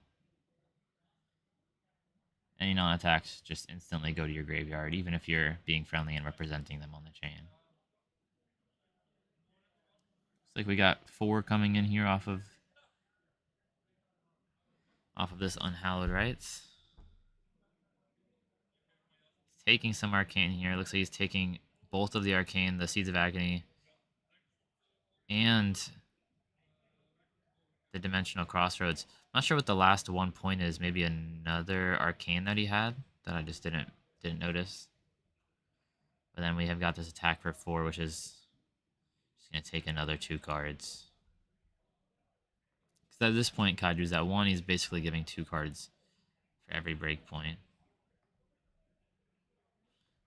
Any non-attacks just instantly go to your graveyard, even if you're being friendly and representing them on the chain. Looks like we got 4 coming in here off of this Unhallowed Rites. He's taking some Arcane here. Looks like he's taking both of the Arcane, the Seeds of Agony, and the Dimensional Crossroads. I'm not sure what the last 1 point is. Maybe another Arcane that he had that I just didn't notice. But then we have got this attack for 4, which is just going to take another 2 cards. Because at this point, Kaju's at 1. He's basically giving 2 cards for every break point.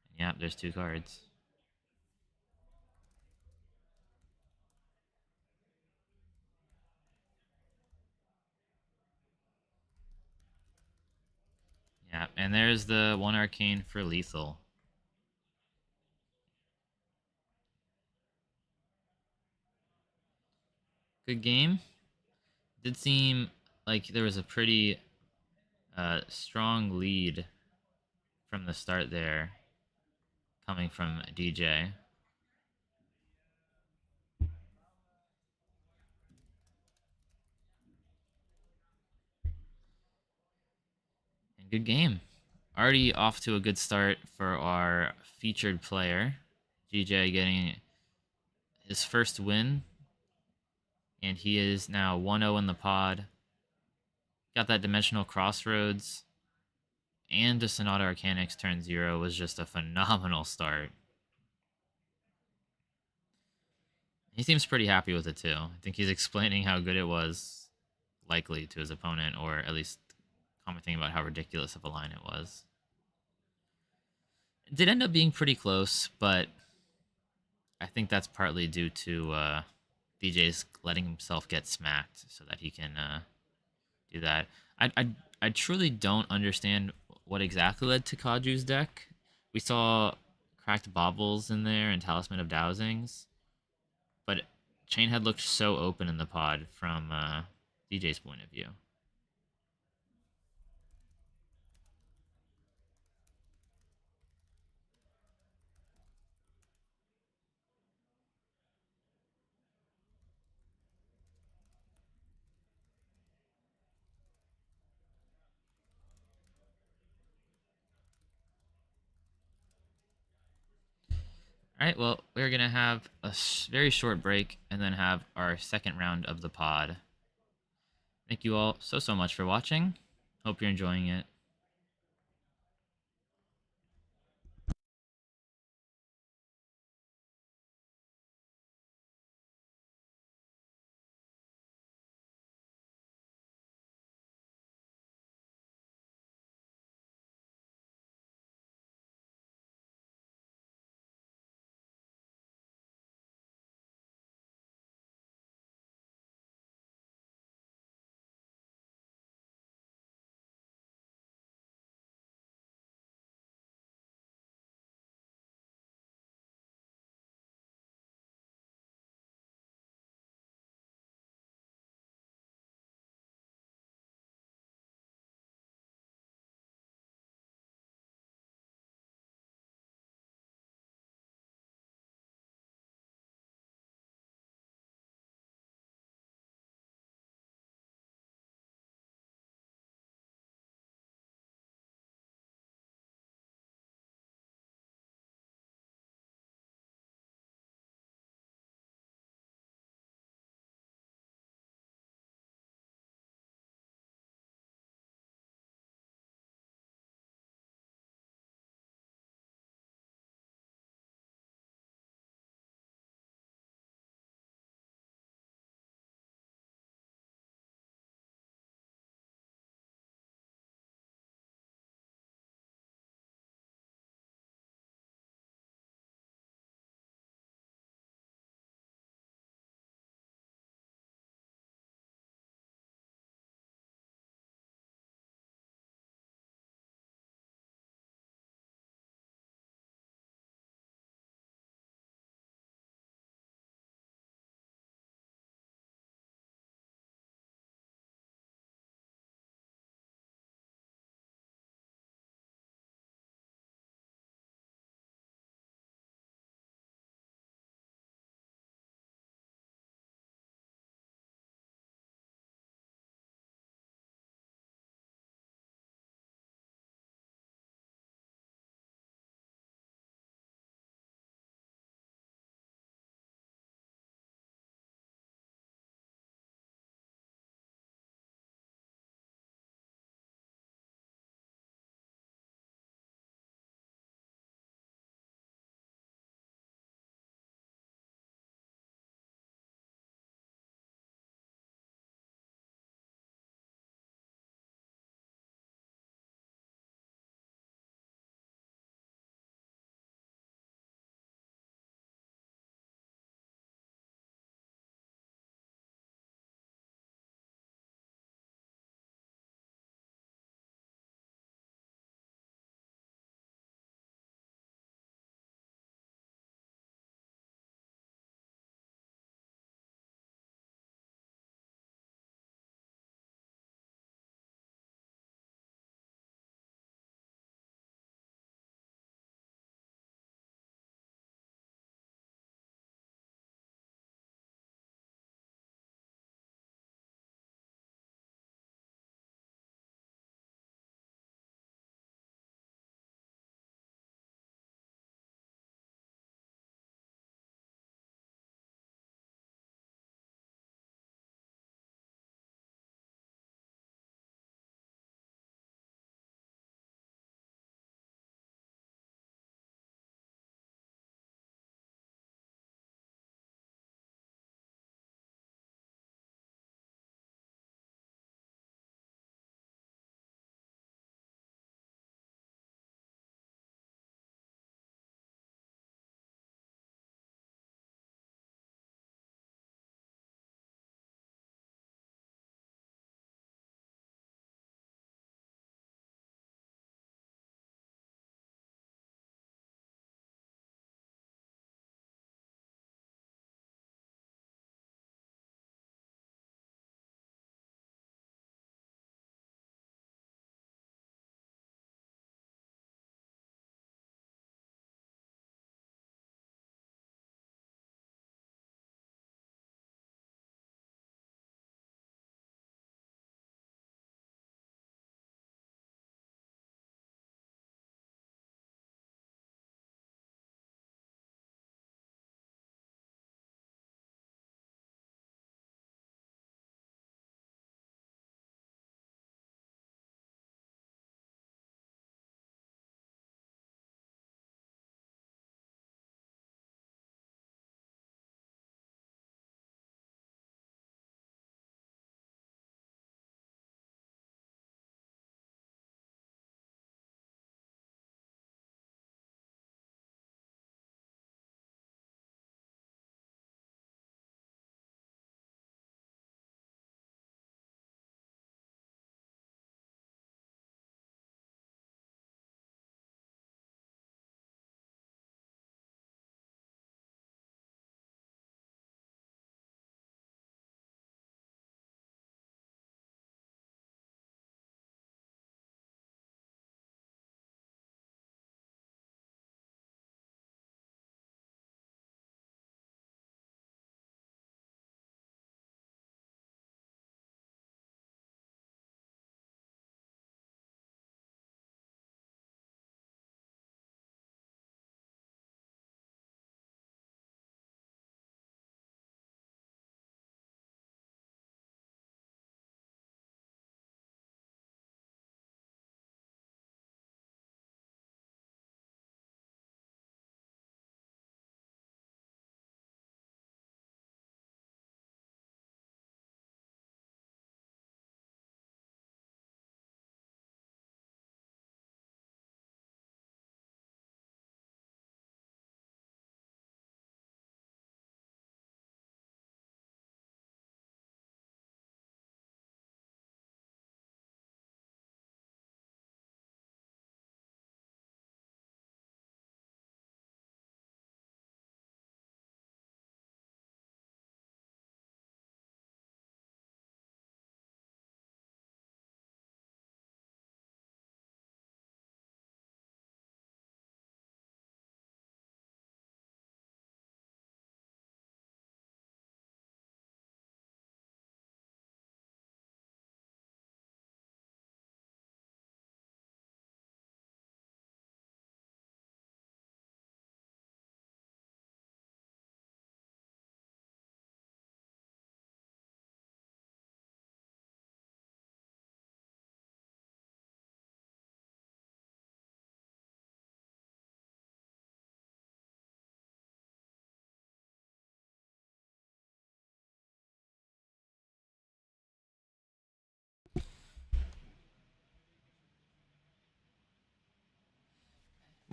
And yep, there's 2 cards. Yeah, and there's the 1 Arcane for lethal. Good game. Did seem like there was a pretty strong lead from the start there, coming from DJ. And good game. Already off to a good start for our featured player. DJ getting his first win. And he is now 1-0 in the pod. Got that Dimensional Crossroads. And a Sonata Arcanix turn 0 was just a phenomenal start. He seems pretty happy with it too. I think he's explaining how good it was, likely, to his opponent, or at least commenting about how ridiculous of a line it was. It did end up being pretty close, but I think that's partly due to DJ's letting himself get smacked so that he can do that. I truly don't understand what exactly led to Kaju's deck. We saw Cracked Baubles in there and Talisman of Dowsings. But Chainhead looked so open in the pod from DJ's point of view. All right, well, we're going to have a very short break and then have our second round of the pod. Thank you all so much for watching. Hope you're enjoying it.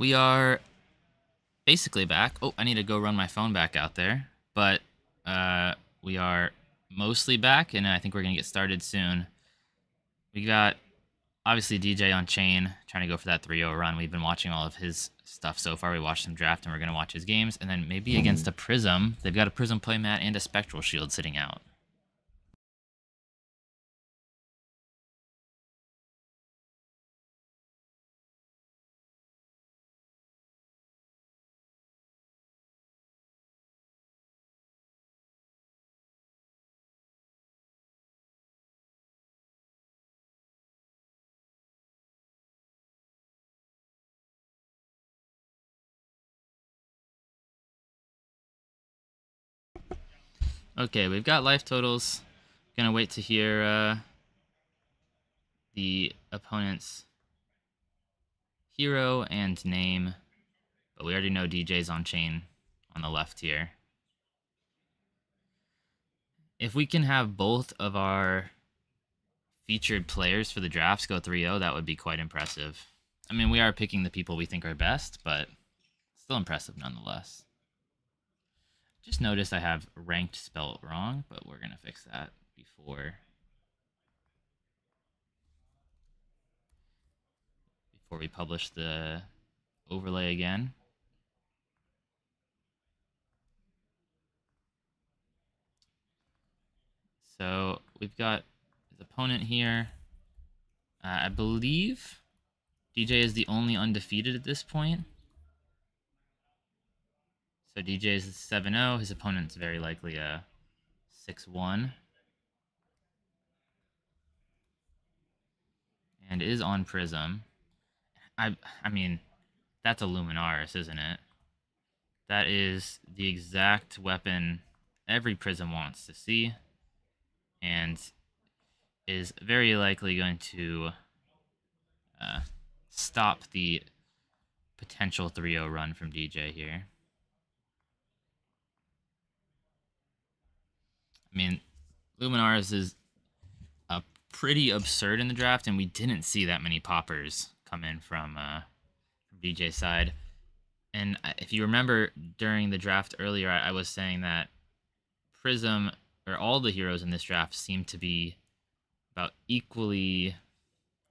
We are basically back. Oh, I need to go run my phone back out there. But we are mostly back, and I think we're going to get started soon. We got, obviously, DJ on chain, trying to go for that 3-0 run. We've been watching all of his stuff so far. We watched him draft, and we're going to watch his games. And then maybe against a Prism. They've got a Prism playmat and a Spectral Shield sitting out. Okay, we've got life totals. Gonna wait to hear the opponent's hero and name, but we already know DJ's on chain on the left here. If we can have both of our featured players for the drafts go 3-0, that would be quite impressive. I mean, we are picking the people we think are best, but still impressive nonetheless. Just noticed I have ranked spelled wrong, but we're gonna fix that before we publish the overlay again. So we've got his opponent here. I believe DJ is the only undefeated at this point. So DJ is 7-0. His opponent's very likely a 6-1. And is on Prism. I mean, that's a Luminaris, isn't it? That is the exact weapon every Prism wants to see. And is very likely going to stop the potential 3-0 run from DJ here. I mean, Luminaris is pretty absurd in the draft, and we didn't see that many poppers come in from DJ's side. And if you remember during the draft earlier, I was saying that Prism, or all the heroes in this draft, seem to be about equally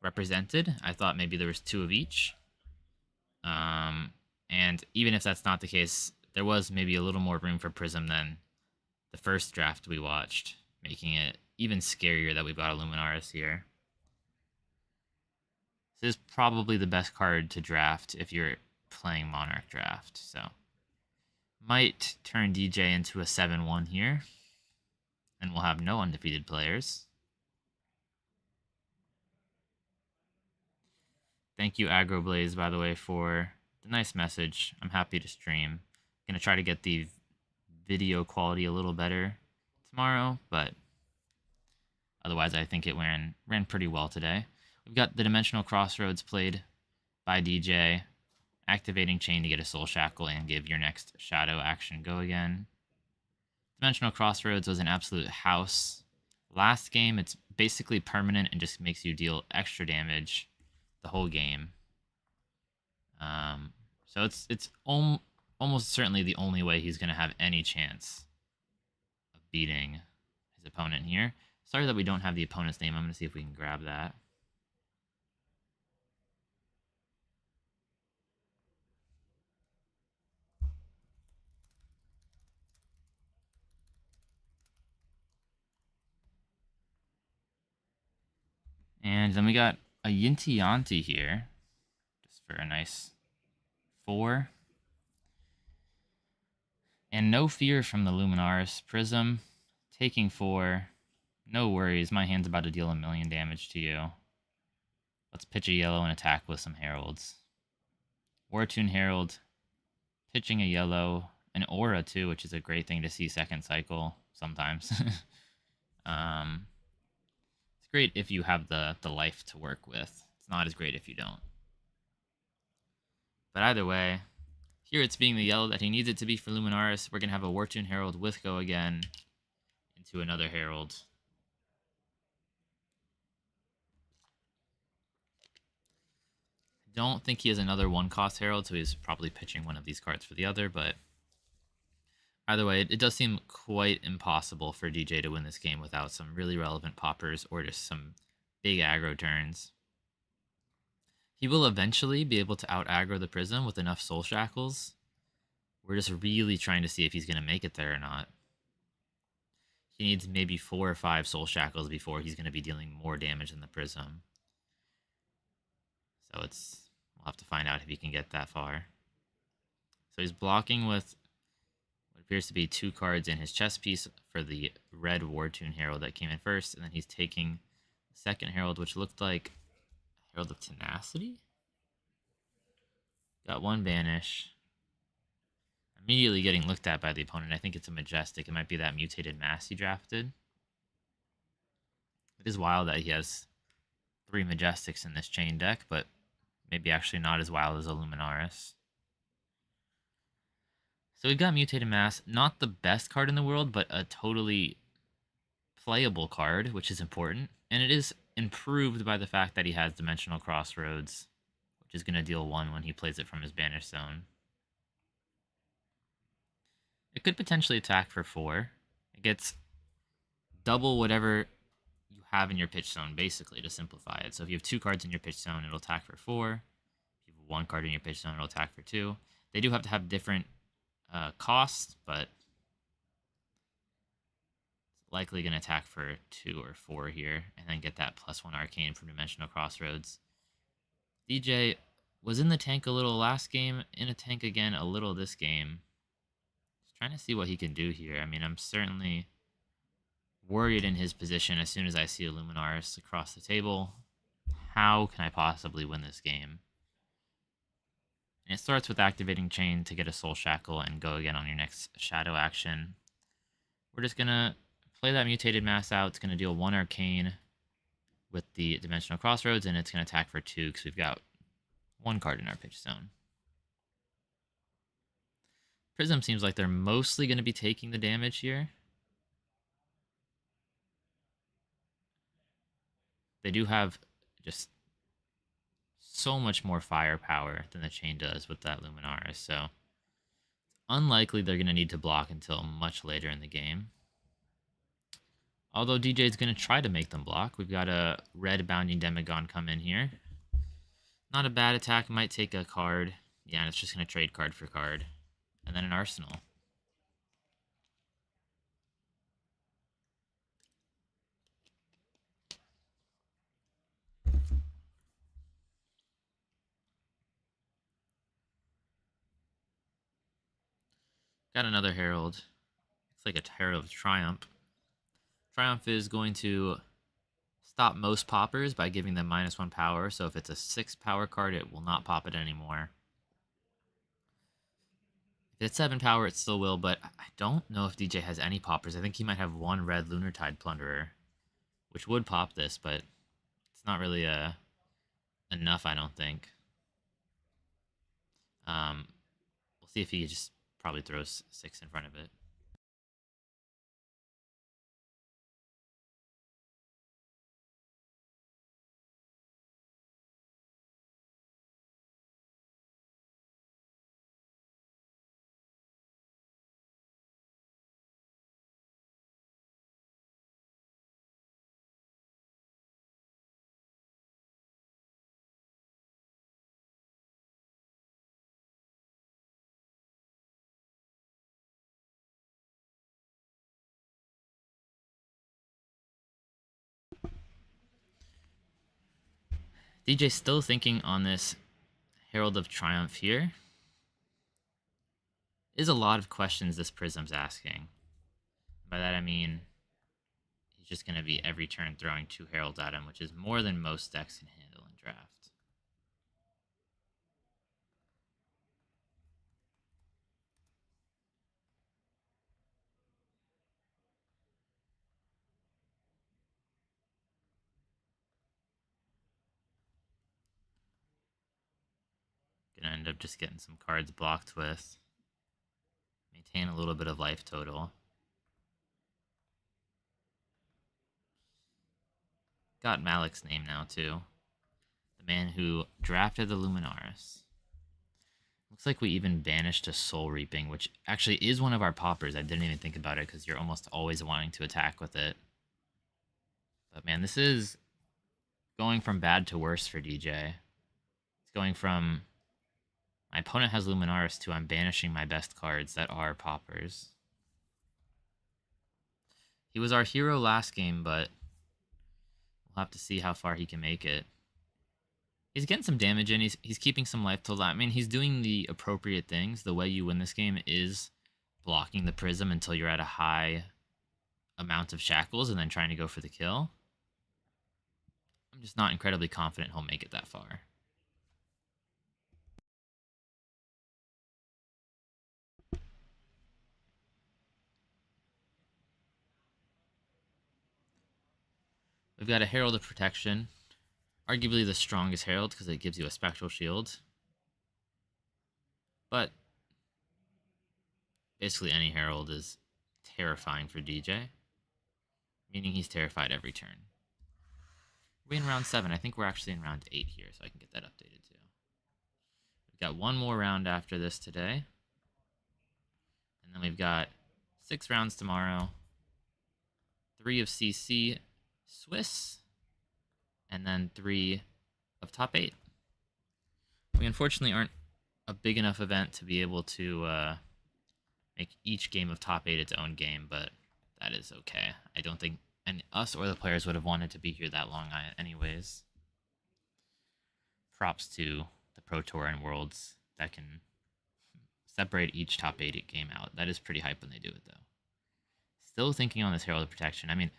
represented. I thought maybe there was 2 of each. And even if that's not the case, there was maybe a little more room for Prism than the first draft we watched, making it even scarier that we've got a Luminaris here. This is probably the best card to draft if you're playing Monarch Draft, so might turn DJ into a 7-1 here, and we'll have no undefeated players. Thank you, AgroBlaze, by the way, for the nice message. I'm happy to stream. Gonna try to get the video quality a little better tomorrow, but otherwise I think it ran pretty well today. We've got the Dimensional Crossroads played by DJ, activating chain to get a Soul Shackle and give your next Shadow action go again. Dimensional Crossroads was an absolute house. Last game, it's basically permanent and just makes you deal extra damage the whole game. So it's almost certainly the only way he's going to have any chance of beating his opponent here. Sorry that we don't have the opponent's name. I'm going to see if we can grab that. And then we got a Yinti Yanti here, just for a nice 4. And no fear from the Luminaris. Prism, taking 4. No worries, my hand's about to deal 1,000,000 damage to you. Let's pitch a yellow and attack with some heralds. Wartune Herald, pitching a yellow, an aura too, which is a great thing to see second cycle sometimes. It's great if you have the life to work with. It's not as great if you don't. But either way, here it's being the yellow that he needs it to be for Luminaris. We're going to have a Wartune Herald with go again into another Herald. Don't think he has another 1-cost Herald, so he's probably pitching one of these cards for the other, but either way, it does seem quite impossible for DJ to win this game without some really relevant poppers or just some big aggro turns. He will eventually be able to out-aggro the Prism with enough Soul Shackles. We're just really trying to see if he's going to make it there or not. He needs maybe 4 or 5 Soul Shackles before he's going to be dealing more damage than the Prism. So we'll have to find out if he can get that far. So he's blocking with what appears to be 2 cards in his chess piece for the red War Tune Herald that came in first, and then he's taking the second Herald, which looked like Herald of Tenacity? Got 1 banish. Immediately getting looked at by the opponent. I think it's a Majestic. It might be that mutated mass he drafted. It is wild that he has 3 Majestics in this chain deck, but maybe actually not as wild as a Luminaris. So we've got Mutated Mass, not the best card in the world, but a totally playable card, which is important. And it is improved by the fact that he has Dimensional Crossroads, which is going to deal 1 when he plays it from his Banish Zone. It could potentially attack for 4. It gets double whatever you have in your pitch zone, basically, to simplify it. So if you have 2 cards in your pitch zone, it'll attack for 4. If you have 1 card in your pitch zone, it'll attack for 2. They do have to have different costs, but it's likely going to attack for 2 or 4 here, and then get that +1 Arcane from Dimensional Crossroads. DJ was in the tank a little last game, in a tank again a little this game. Just trying to see what he can do here. I mean, I'm certainly worried in his position as soon as I see a Luminaris across the table. How can I possibly win this game? And it starts with activating Chain to get a Soul Shackle and go again on your next Shadow action. We're just going to play that Mutated Mass out. It's going to deal 1 Arcane with the Dimensional Crossroads, and it's going to attack for 2 because we've got 1 card in our pitch zone. Prism seems like they're mostly going to be taking the damage here. They do have just so much more firepower than the Chain does with that Luminaris, so unlikely they're going to need to block until much later in the game. Although DJ is going to try to make them block. We've got a red Bounding Demagon come in here. Not a bad attack. Might take a card. Yeah, and it's just going to trade card for card. And then an Arsenal. Got another Herald. Looks like a Herald of Triumph. Triumph is going to stop most poppers by giving them -1 power. So if it's a 6 power card, it will not pop it anymore. If it's 7 power, it still will, but I don't know if DJ has any poppers. I think he might have 1 red Lunartide Plunderer, which would pop this, but it's not really enough, I don't think. We'll see if he just probably throws 6 in front of it. DJ's still thinking on this Herald of Triumph here. There's a lot of questions this Prism's asking. By that I mean he's just going to be every turn throwing 2 Heralds at him, which is more than most decks can handle in draft. Gonna end up just getting some cards blocked with. Maintain a little bit of life total. Got Malik's name now too. The man who drafted the Luminaris. Looks like we even banished a Soul Reaping, which actually is one of our poppers. I didn't even think about it because you're almost always wanting to attack with it. But man, this is going from bad to worse for DJ. It's going from my opponent has Luminaris to I'm banishing my best cards that are poppers. He was our hero last game, but we'll have to see how far he can make it. He's getting some damage in. He's keeping some life till that. I mean, he's doing the appropriate things. The way you win this game is blocking the Prism until you're at a high amount of shackles and then trying to go for the kill. I'm just not incredibly confident he'll make it that far. We've got a Herald of Protection. Arguably the strongest Herald because it gives you a Spectral Shield. But basically any Herald is terrifying for DJ. Meaning he's terrified every turn. We're in round 7. I think we're actually in round 8 here, so I can get that updated too. We've got one more round after this today. And then we've got 6 rounds tomorrow. 3 of CC Swiss. And then 3 of top 8. We unfortunately aren't a big enough event to be able to make each game of top 8 its own game, but that is okay. I don't think us or the players would have wanted to be here that long anyways. Props to the Pro Tour and Worlds that can separate each top 8 game out. That is pretty hype when they do it, though. Still thinking on this Herald of Protection. I mean,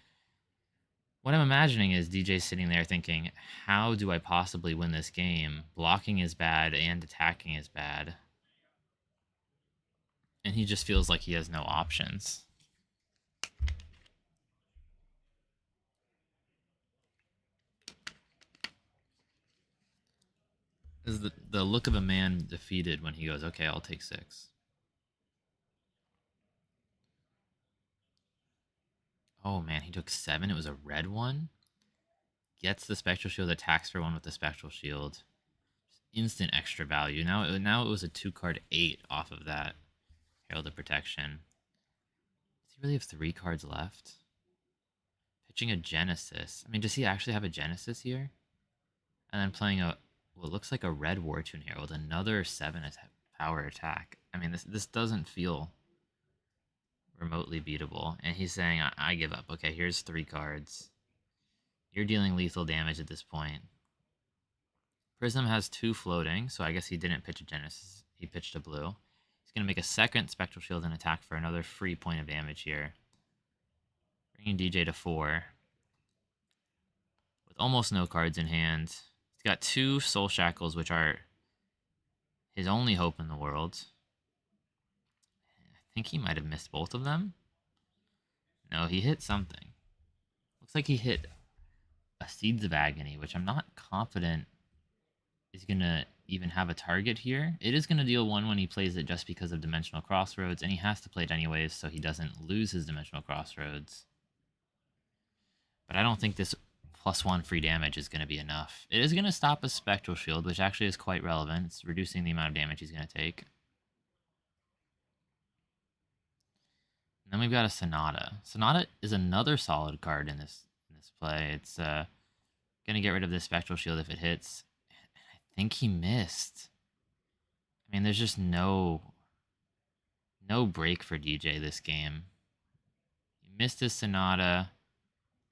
what I'm imagining is DJ sitting there thinking, how do I possibly win this game? Blocking is bad and attacking is bad. And he just feels like he has no options. This is the look of a man defeated when he goes, okay, I'll take 6. Oh man, he took 7. It was a red one. Gets the Spectral Shield, attacks for 1 with the Spectral Shield. Instant extra value. Now it was a 2-card 8 off of that Herald of Protection. Does he really have 3 cards left? Pitching a Genesis. I mean, does he actually have a Genesis here? And then playing a what looks like a red War Tune Herald, another 7 power attack. I mean, this doesn't feel remotely beatable. And he's saying, I give up. Okay, here's 3 cards. You're dealing lethal damage at this point. Prism has 2 floating, so I guess he didn't pitch a Genesis. He pitched a blue. He's going to make a second Spectral Shield and attack for another free point of damage here. Bringing DJ to 4. With almost no cards in hand. He's got 2 Soul Shackles, which are his only hope in the world. I think he might have missed both of them. No, he hit something. Looks like he hit a Seeds of Agony, which I'm not confident is going to even have a target here. It is going to deal 1 when he plays it just because of Dimensional Crossroads, and he has to play it anyways so he doesn't lose his Dimensional Crossroads. But I don't think this +1 free damage is going to be enough. It is going to stop a Spectral Shield, which actually is quite relevant. It's reducing the amount of damage he's going to take. And then we've got a Sonata. Sonata is another solid card in this play. It's going to get rid of this Spectral Shield if it hits. I think he missed. I mean, there's just no break for DJ this game. He missed his Sonata,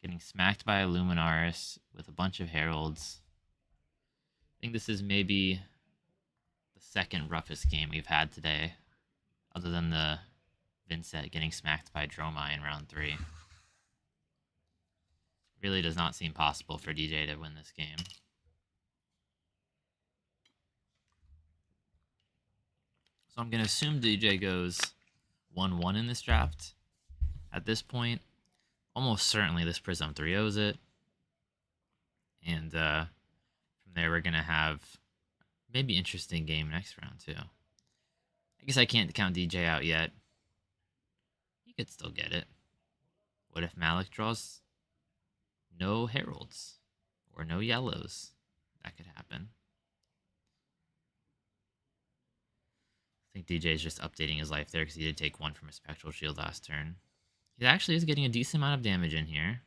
getting smacked by a Luminaris with a bunch of Heralds. I think this is maybe the second roughest game we've had today, other than the Vincent getting smacked by Dromai in round 3. Really does not seem possible for DJ to win this game. So I'm going to assume DJ goes 1-1 in this draft. At this point, almost certainly this Prism 3-0s it. And from there, we're going to have maybe interesting game next round, too. I guess I can't count DJ out yet. He could still get it. What if Malik draws no Heralds or no yellows? that could happen. I think DJ is just updating his life there because he did take one from a Spectral Shield last turn. He actually is getting a decent amount of damage in here.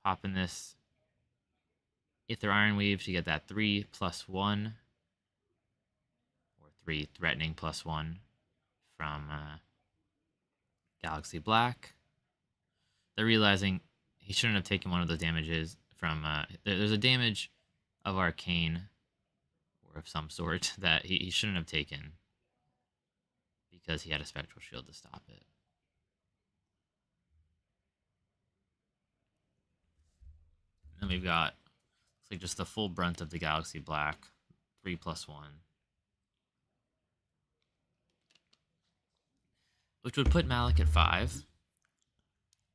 Popping this Aether Iron Weave to get that 3+1. Or 3 threatening +1 from Galaxy Black. They're realizing he shouldn't have taken one of those damages from... there's a damage of Arcane or of some sort that he shouldn't have taken because he had a Spectral Shield to stop it. And then we've got, looks like just the full brunt of the Galaxy Black, 3+1. Which would put Malik at 5.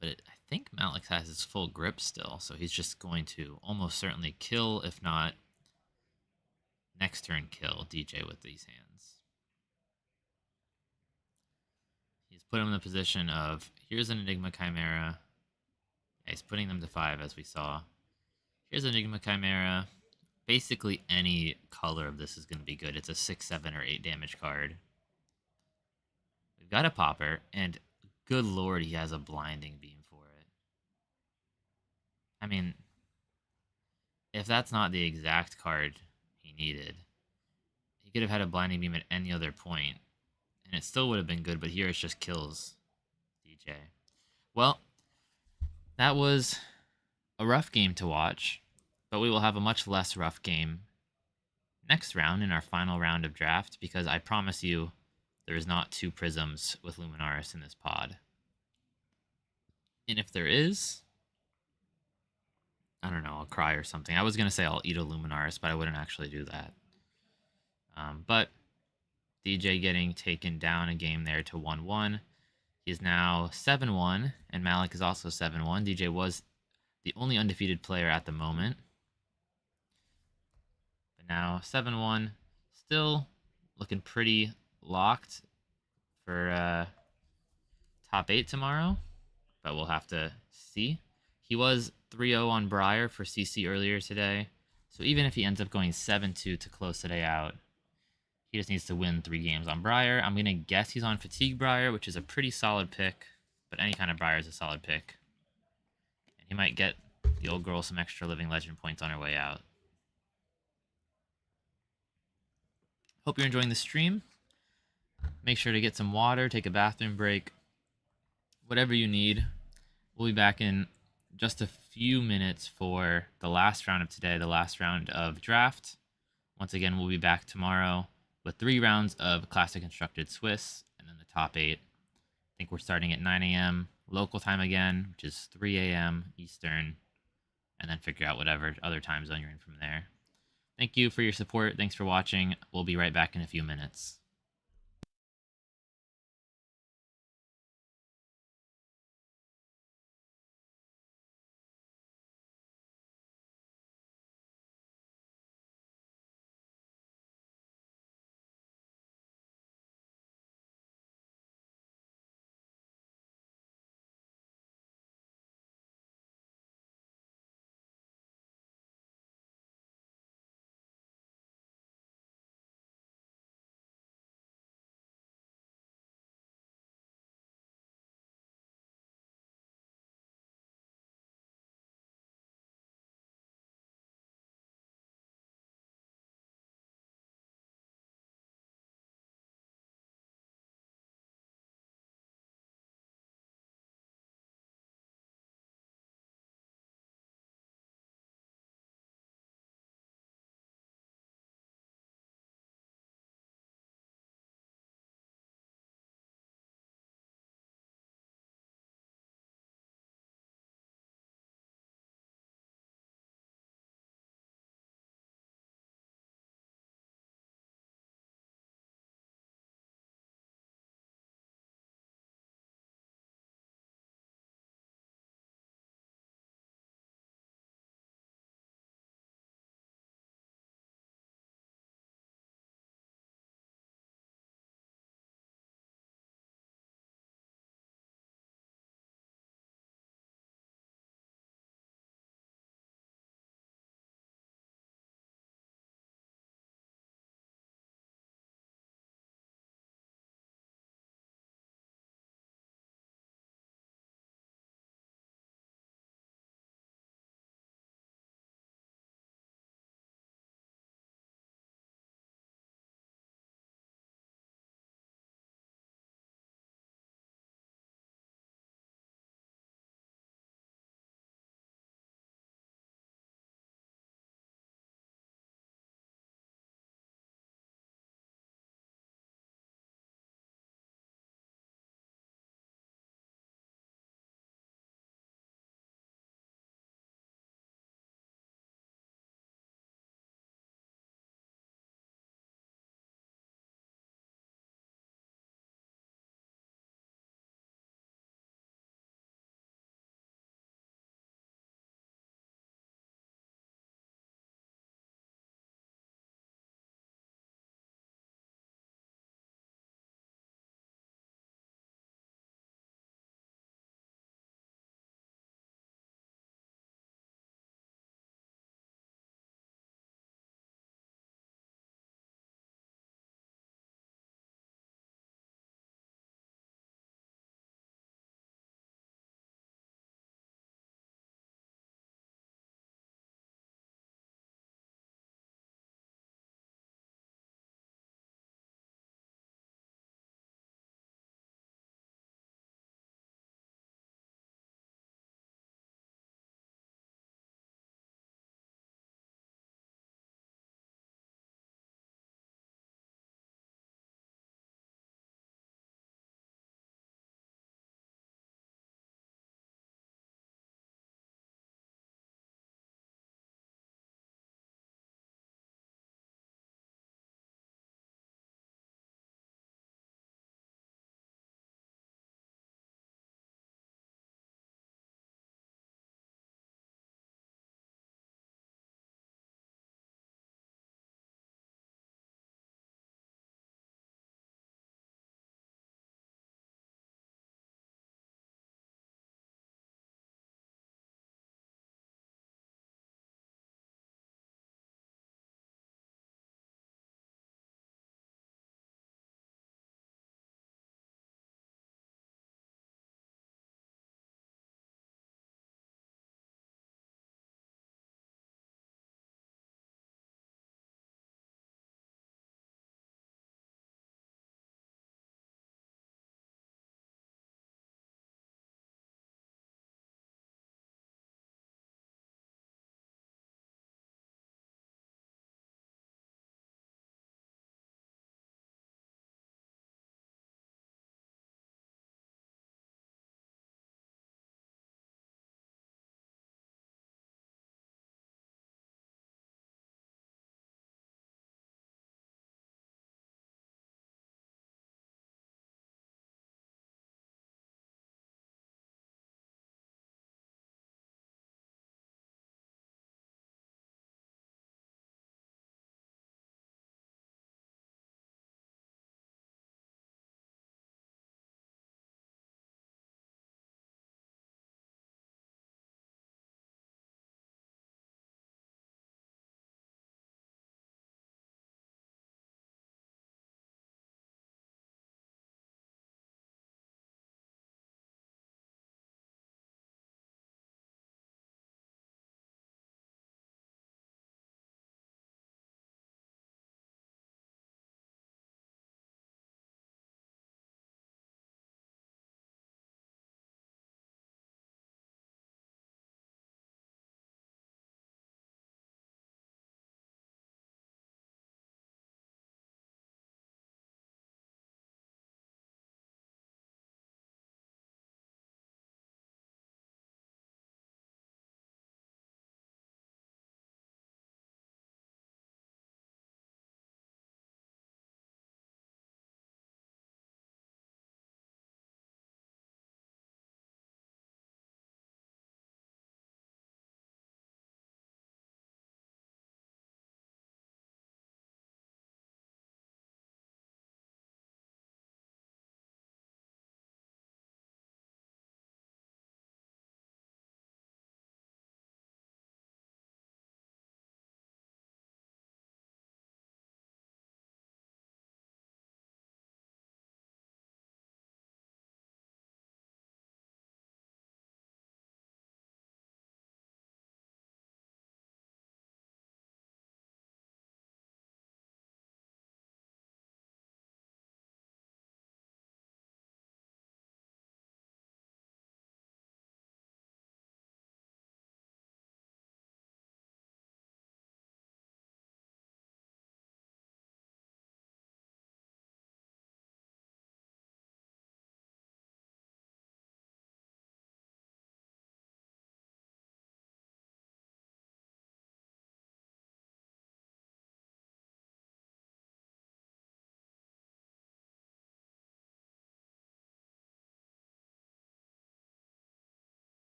But I think Malik has his full grip still, so he's just going to almost certainly kill, if not next turn kill DJ with these hands. He's put him in the position of, here's an Enigma Chimera. Yeah, he's putting them to 5, as we saw. Here's an Enigma Chimera. Basically any color of this is going to be good. It's a 6, 7, or 8 damage card. We've got a Popper, and good lord, he has a Blinding Beam for it. I mean, if that's not the exact card he needed, he could have had a Blinding Beam at any other point, and it still would have been good, but here it just kills DJ. Well, that was a rough game to watch, but we will have a much less rough game next round in our final round of draft, because I promise you there is not 2 Prisms with Luminaris in this pod. And if there is, I don't know, I'll cry or something. I was going to say I'll eat a Luminaris, but I wouldn't actually do that. But DJ getting taken down a game there to 1-1. He's now 7-1, and Malik is also 7-1. DJ was the only undefeated player at the moment. But now 7-1, still looking pretty locked for top 8 tomorrow, but we'll have to see. He was 3-0 on Briar for CC earlier today, so even if he ends up going 7-2 to close today out, he just needs to win 3 games on Briar. I'm going to guess he's on Fatigue Briar, which is a pretty solid pick, but any kind of Briar is a solid pick. And he might get the old girl some extra Living Legend points on her way out. Hope you're enjoying the stream. Make sure to get some water, take a bathroom break, whatever you need. We'll be back in just a few minutes for the last round of today, the last round of draft. Once again, we'll be back tomorrow with 3 rounds of Classic Constructed Swiss, and then the top 8. I think we're starting at 9 a.m. local time again, which is 3 a.m. Eastern, and then figure out whatever other time zone you're in from there. Thank you for your support. Thanks for watching. We'll be right back in a few minutes.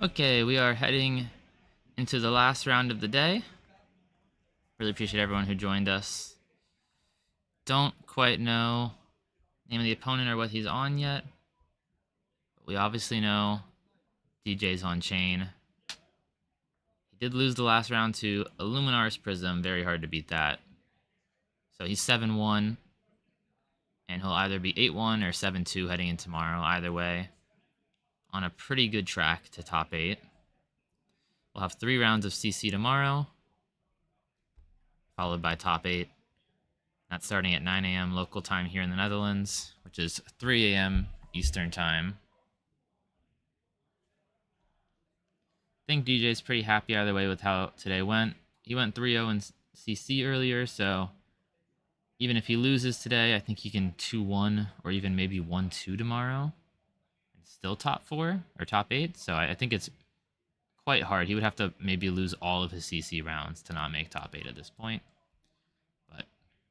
Okay, we are heading into the last round of the day. Really appreciate everyone who joined us. Don't quite know the name of the opponent or what he's on yet, but we obviously know DJ's on chain. He did lose the last round to Illuminar's Prism. Very hard to beat that. So he's 7-1, and he'll either be 8-1 or 7-2 heading in tomorrow. Either way, on a pretty good track to top 8. We'll have 3 rounds of CC tomorrow, followed by top 8. That's starting at 9 a.m. local time here in the Netherlands, which is 3 a.m. Eastern time. I think DJ's pretty happy either way with how today went. He went 3-0 in CC earlier, so even if he loses today, I think he can 2-1 or even maybe 1-2 tomorrow. Still top 4 or top 8, so I think it's quite hard. He would have to maybe lose all of his CC rounds to not make top 8 at this point. But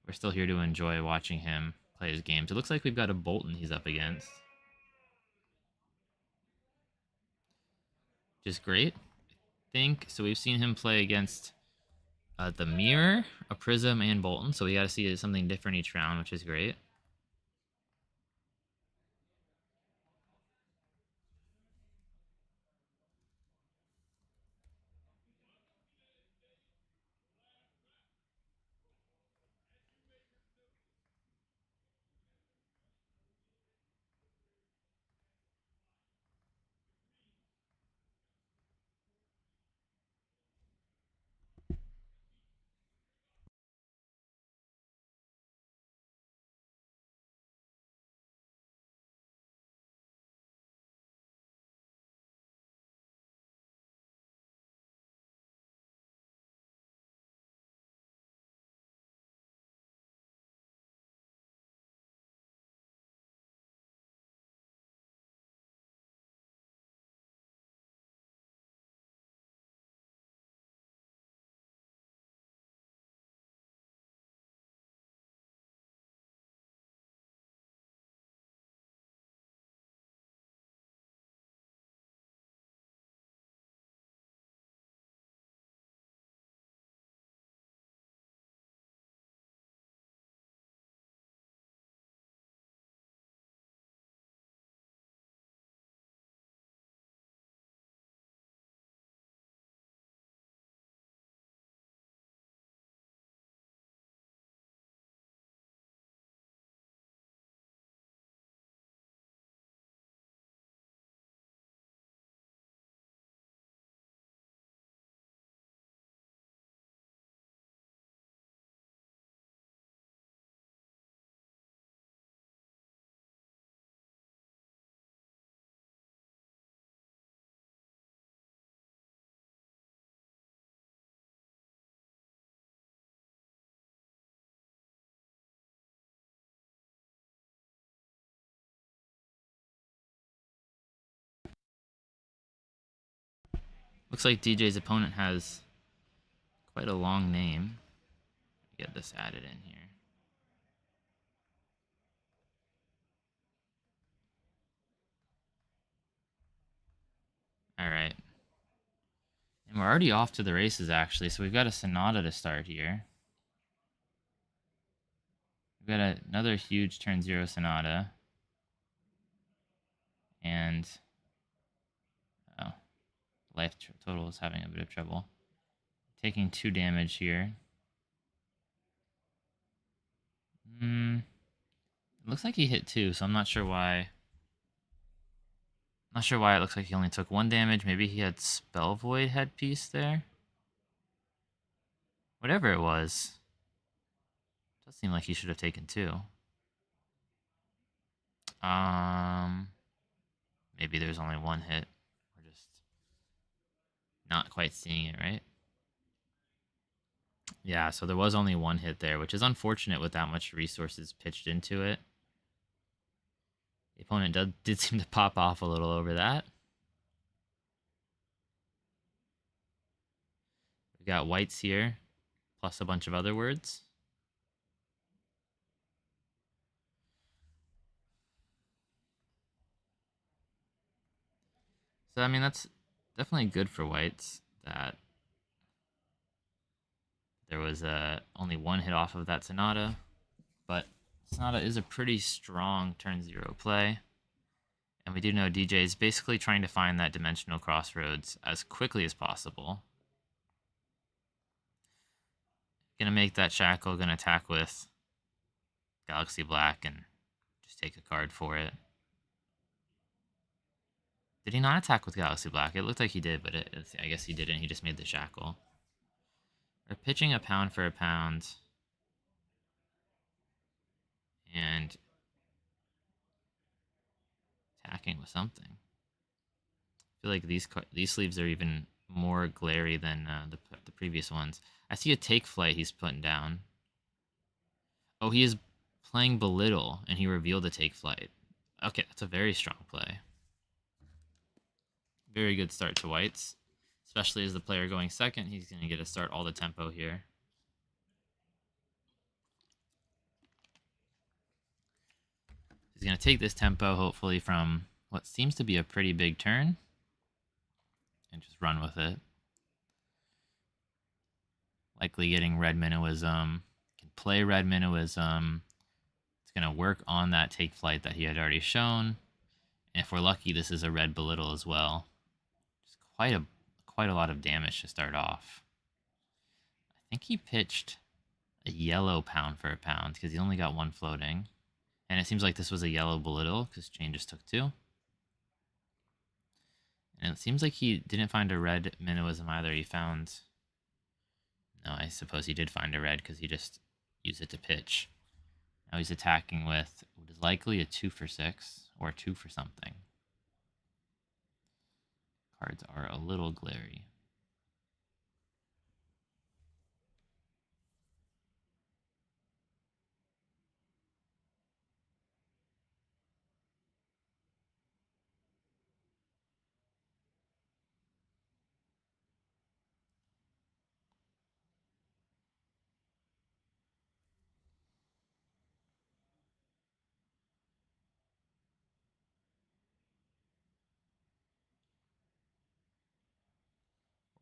we're still here to enjoy watching him play his games. It looks like we've got a Bolton he's up against, which is great. I think so. We've seen him play against the Mirror, a Prism, and Bolton, so we got to see something different each round, which is great. Looks like DJ's opponent has quite a long name. Get this added in here. All right. And we're already off to the races, actually, so we've got a Sonata to start here. We've got another huge turn 0 Sonata. And life total is having a bit of trouble. Taking 2 damage here. It looks like he hit 2, so I'm not sure why. Not sure why it looks like he only took 1 damage. Maybe he had Spell Void headpiece there. Whatever it was. It does seem like he should have taken 2. Maybe there's only 1 hit. We're just not quite seeing it, right? Yeah, so there was only 1 hit there, which is unfortunate with that much resources pitched into it. The opponent did seem to pop off a little over that. We got whites here, plus a bunch of other words. So, I mean, that's definitely good for whites that there was only one hit off of that Sonata, but Sonata is a pretty strong turn 0 play. And we do know DJ is basically trying to find that dimensional crossroads as quickly as possible. Gonna make that shackle, gonna attack with Galaxy Black and just take a card for it. Did he not attack with Galaxy Black? It looked like he did, but I guess he didn't. He just made the shackle. We're pitching a pound for a pound. And attacking with something. I feel like these sleeves are even more glary than the previous ones. I see a take flight he's putting down. Oh, he is playing Belittle, and he revealed a take flight. Okay, that's a very strong play. Very good start to whites. Especially as the player going second, he's going to get to start all the tempo here. He's going to take this tempo, hopefully, from what seems to be a pretty big turn, and just run with it. Likely getting red Minnowism. Can play red Minnowism. It's going to work on that take flight that he had already shown. And if we're lucky, this is a red Belittle as well. Just quite a lot of damage to start off. I think he pitched a yellow pound for a pound because he only got one floating. And it seems like this was a yellow Belittle because Chain just took 2. And it seems like he didn't find a red Minnowism either. He found... No, I suppose he did find a red because he just used it to pitch. Now he's attacking with what is likely a 2 for 6 or a 2 for something. Cards are a little glary.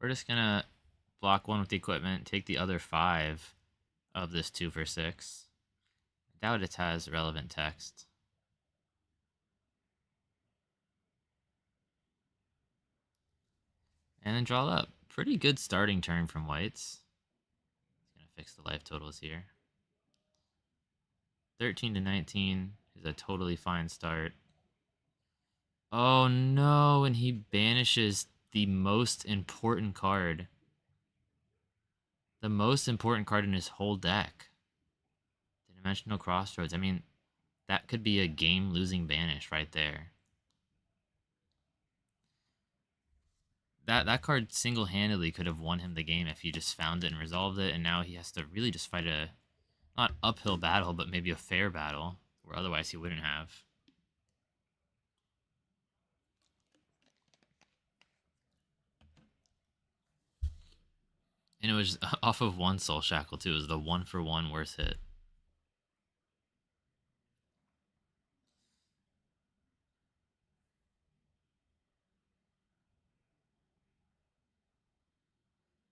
We're just gonna block 1 with the equipment, take the other 5 of this 2 for 6. I doubt it has relevant text. And then draw up. Pretty good starting turn from whites. It's gonna fix the life totals here. 13 to 19 is a totally fine start. Oh no, and he banishes the most important card. The most important card in his whole deck. The Dimensional Crossroads. I mean, that could be a game-losing banish right there. That card single-handedly could have won him the game if he just found it and resolved it, and now he has to really just fight a, not uphill battle, but maybe a fair battle, where otherwise he wouldn't have. And it was off of 1 Soul Shackle, too. It was the 1-for-1 worst hit.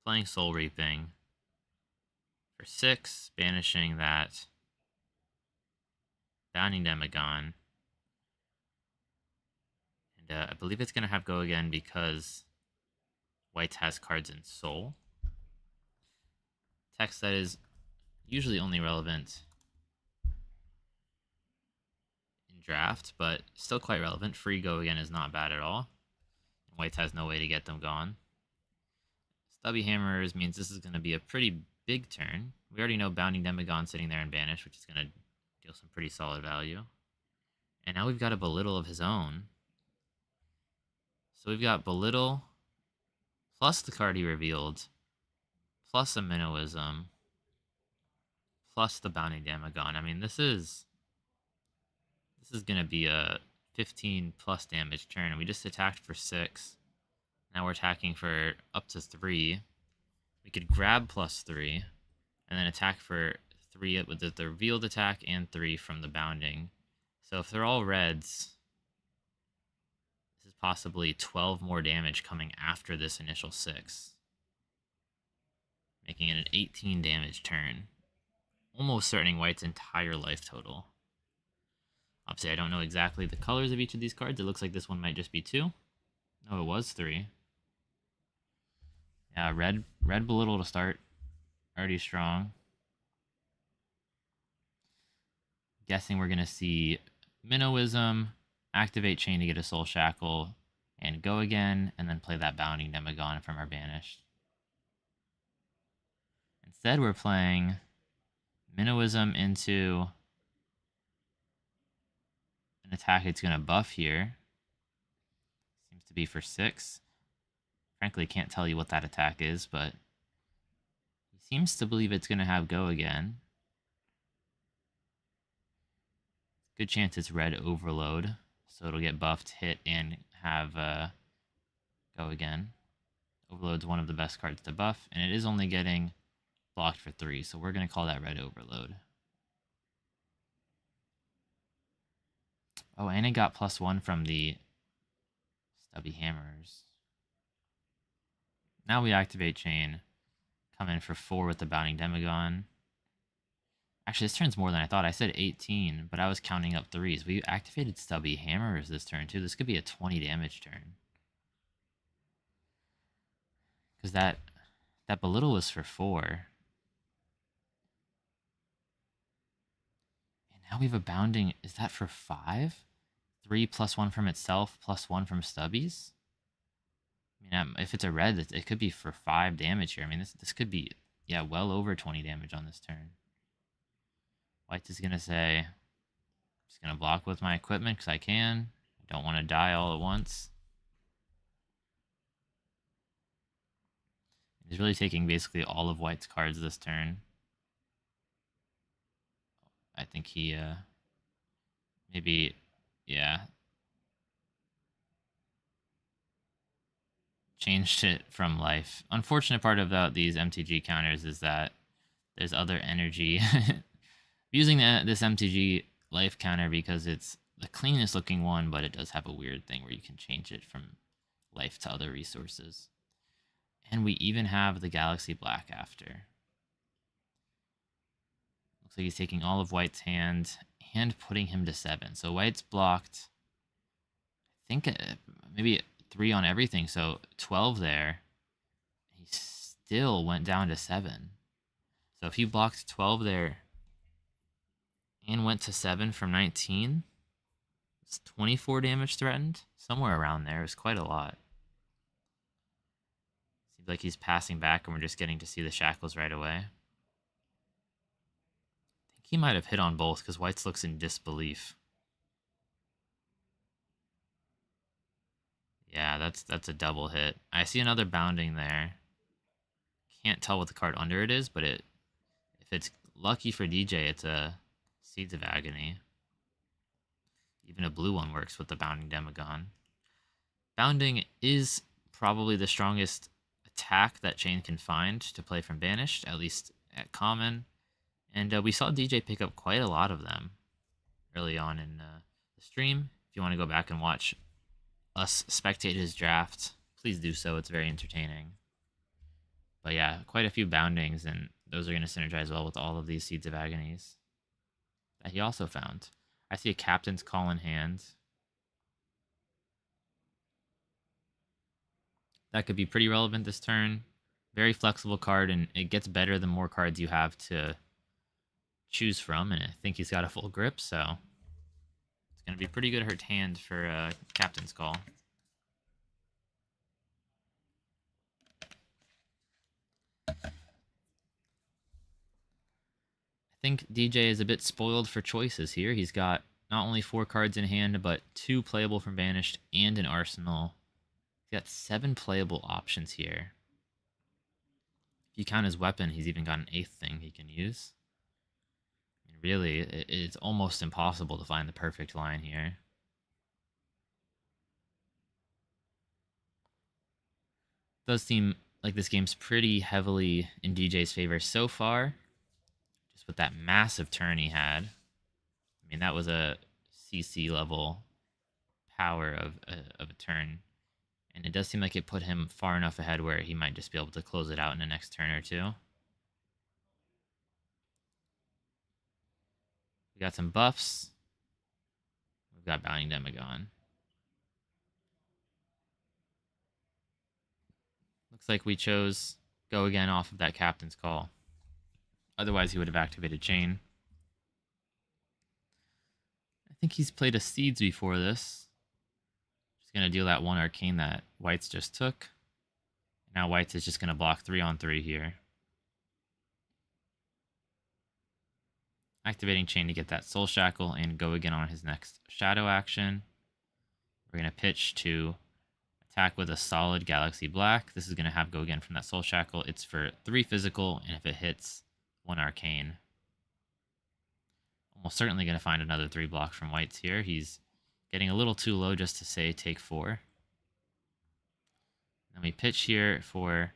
Playing Soul Reaping for 6, banishing that Bounding Demagon. And I believe it's going to have go again because white has cards in Soul. Text that is usually only relevant in draft, but still quite relevant. Free go again is not bad at all. And white has no way to get them gone. Stubby Hammers means this is going to be a pretty big turn. We already know Bounding Demagon sitting there in Banish, which is going to deal some pretty solid value. And now we've got a Belittle of his own. So we've got Belittle, plus the card he revealed, plus a Minnowism, plus the Bounding Demagon. I mean, this is going to be a 15 plus damage turn. And we just attacked for 6. Now we're attacking for up to 3. We could grab +3 and then attack for 3 with the revealed attack and 3 from the bounding. So if they're all reds, this is with possibly 12 more damage coming after this initial 6. Making it an 18 damage turn. Almost threatening white's entire life total. Obviously, I don't know exactly the colors of each of these cards. It looks like this one might just be 2. No, it was 3. Yeah, red belittle to start. Already strong. Guessing we're going to see Minnowism, activate Chain to get a Soul Shackle, and go again, and then play that Bounding Demagon from our Banished. Instead, we're playing Minnowism into an attack it's going to buff here. Seems to be for 6. Frankly, can't tell you what that attack is, but he seems to believe it's going to have go again. Good chance it's red overload, so it'll get buffed, hit, and have go again. Overload's one of the best cards to buff, and it is only getting blocked for 3, so we're going to call that red overload. Oh, and it got +1 from the stubby hammers. Now we activate Chain, come in for 4 with the Bounding Demagon. Actually, this turn's more than I thought. I said 18, but I was counting up 3s. We activated stubby hammers this turn, too. This could be a 20 damage turn. Because that belittle was for 4. And now we have a Bounding... Is that for 5? 3 +1 from itself, +1 from stubbies? I mean, if it's a red, it could be for 5 damage here. I mean, this could be, yeah, well over 20 damage on this turn. White is going to say, I'm just going to block with my equipment because I can. I don't want to die all at once. He's really taking basically all of white's cards this turn. I think he, maybe, yeah, changed it from life. Unfortunate part about these MTG counters is that there's other energy. Using this MTG life counter because it's the cleanest looking one, but it does have a weird thing where you can change it from life to other resources. And we even have the Galaxy Black after. Looks like he's taking all of white's hand and putting him to 7. So white's blocked, I think, maybe 3 on everything, so 12 there. He still went down to 7. So if he blocked 12 there and went to 7 from 19, it's 24 damage threatened. Somewhere around there. It's quite a lot. Seems like he's passing back and we're just getting to see the shackles right away. I think he might have hit on both because white's looks in disbelief. Yeah, that's a double hit. I see another Bounding there. Can't tell what the card under it is, but if it's lucky for DJ, it's a Seeds of Agony. Even a blue one works with the Bounding Demagon. Bounding is probably the strongest attack that Chain can find to play from Banished, at least at common. And we saw DJ pick up quite a lot of them early on in the stream. If you want to go back and watch us spectate his draft, please do so. It's very entertaining. But yeah, quite a few Boundings, and those are going to synergize well with all of these Seeds of Agonies that he also found. I see a Captain's Call in hand. That could be pretty relevant this turn. Very flexible card, and it gets better the more cards you have to choose from, and I think he's got a full grip, so it's going to be pretty good hurt hand for Captain's Call. I think DJ is a bit spoiled for choices here. He's got not only 4 cards in hand, but 2 playable from Banished and an Arsenal. He's got 7 playable options here. If you count his weapon, he's even got an 8th thing he can use. I mean, really, it's almost impossible to find the perfect line here. It does seem like this game's pretty heavily in DJ's favor so far. Just with that massive turn he had. I mean, that was a CC level power of a turn. And it does seem like it put him far enough ahead where he might just be able to close it out in the next turn or two. We got some buffs. We've got Bounding Demagon. Looks like we chose go again off of that captain's call. Otherwise, he would have activated Chain. I think he's played a Seeds before this. Just going to deal that 1 Arcane that White's just took. Now White's is just going to block 3 on 3 here. Activating Chain to get that Soul Shackle and go again on his next Shadow action. We're going to pitch to attack with a solid Galaxy Black. This is going to have go again from that Soul Shackle. It's for 3 physical, and if it hits, 1 Arcane. Almost certainly going to find another 3 block from White's here. He's getting a little too low just to say take 4. Then we pitch here for,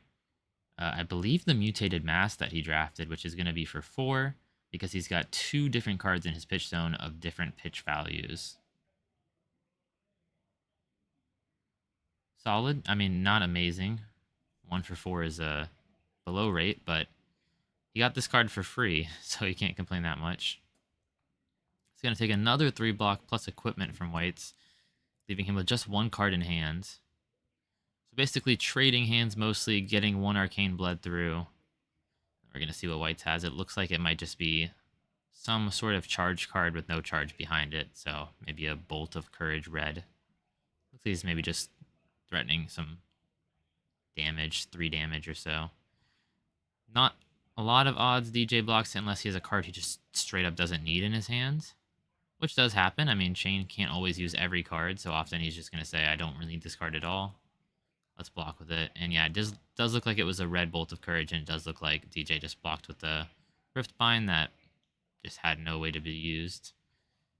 I believe, the Mutated Mask that he drafted, which is going to be for 4, because he's got 2 different cards in his pitch zone of different pitch values. Solid. I mean, not amazing. 1 for 4 is a below rate, but he got this card for free, so you can't complain that much. He's going to take another 3 block plus equipment from White's, leaving him with just 1 card in hand. So basically trading hands mostly, getting 1 Arcane Blood through. We're going to see what White's has. It looks like it might just be some sort of charge card with no charge behind it. So maybe a Bolt of Courage red. Looks like he's maybe just threatening some damage, 3 damage or so. Not a lot of odds DJ blocks it unless he has a card he just straight up doesn't need in his hands, which does happen. I mean, Chain can't always use every card, so often he's just going to say, I don't really need this card at all. Let's block with it. And yeah, it does look like it was a red Bolt of Courage, and it does look like DJ just blocked with the Riftbind that just had no way to be used.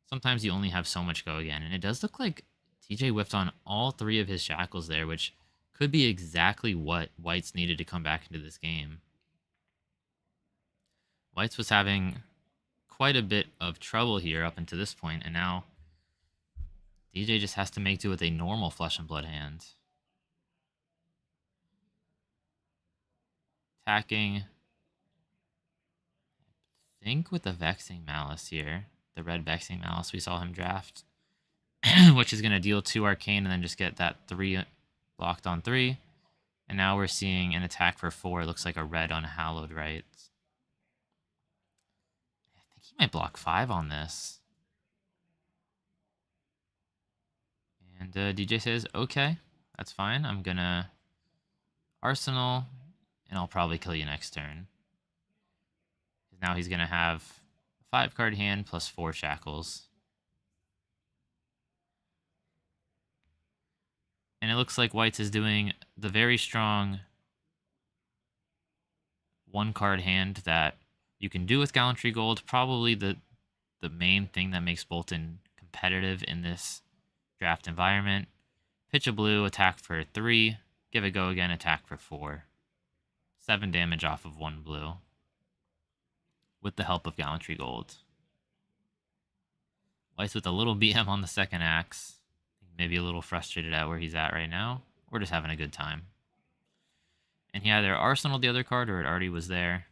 Sometimes you only have so much go again, and it does look like DJ whiffed on all 3 of his shackles there, which could be exactly what White's needed to come back into this game. White's was having quite a bit of trouble here up until this point, and now DJ just has to make do with a normal Flesh and Blood hand. Attacking, I think, with the Vexing Malice here. The red Vexing Malice we saw him draft, which is going to deal 2 Arcane and then just get that 3 blocked on 3. And now we're seeing an attack for 4. It looks like a red Unhallowed Rites. I think he might block 5 on this. And DJ says, okay, that's fine. I'm going to Arsenal, and I'll probably kill you next turn. Now he's going to have a 5-card hand plus 4 shackles. And it looks like White's is doing the very strong 1-card hand that you can do with Gallantry Gold. Probably the main thing that makes Bolton competitive in this draft environment. Pitch a blue, attack for 3. Give it go again, attack for 4. 7 damage off of 1 blue. With the help of Gallantry Gold. White's with a little BM on the second axe. Maybe a little frustrated at where he's at right now. Or just having a good time. And he either arsenaled the other card or it already was there.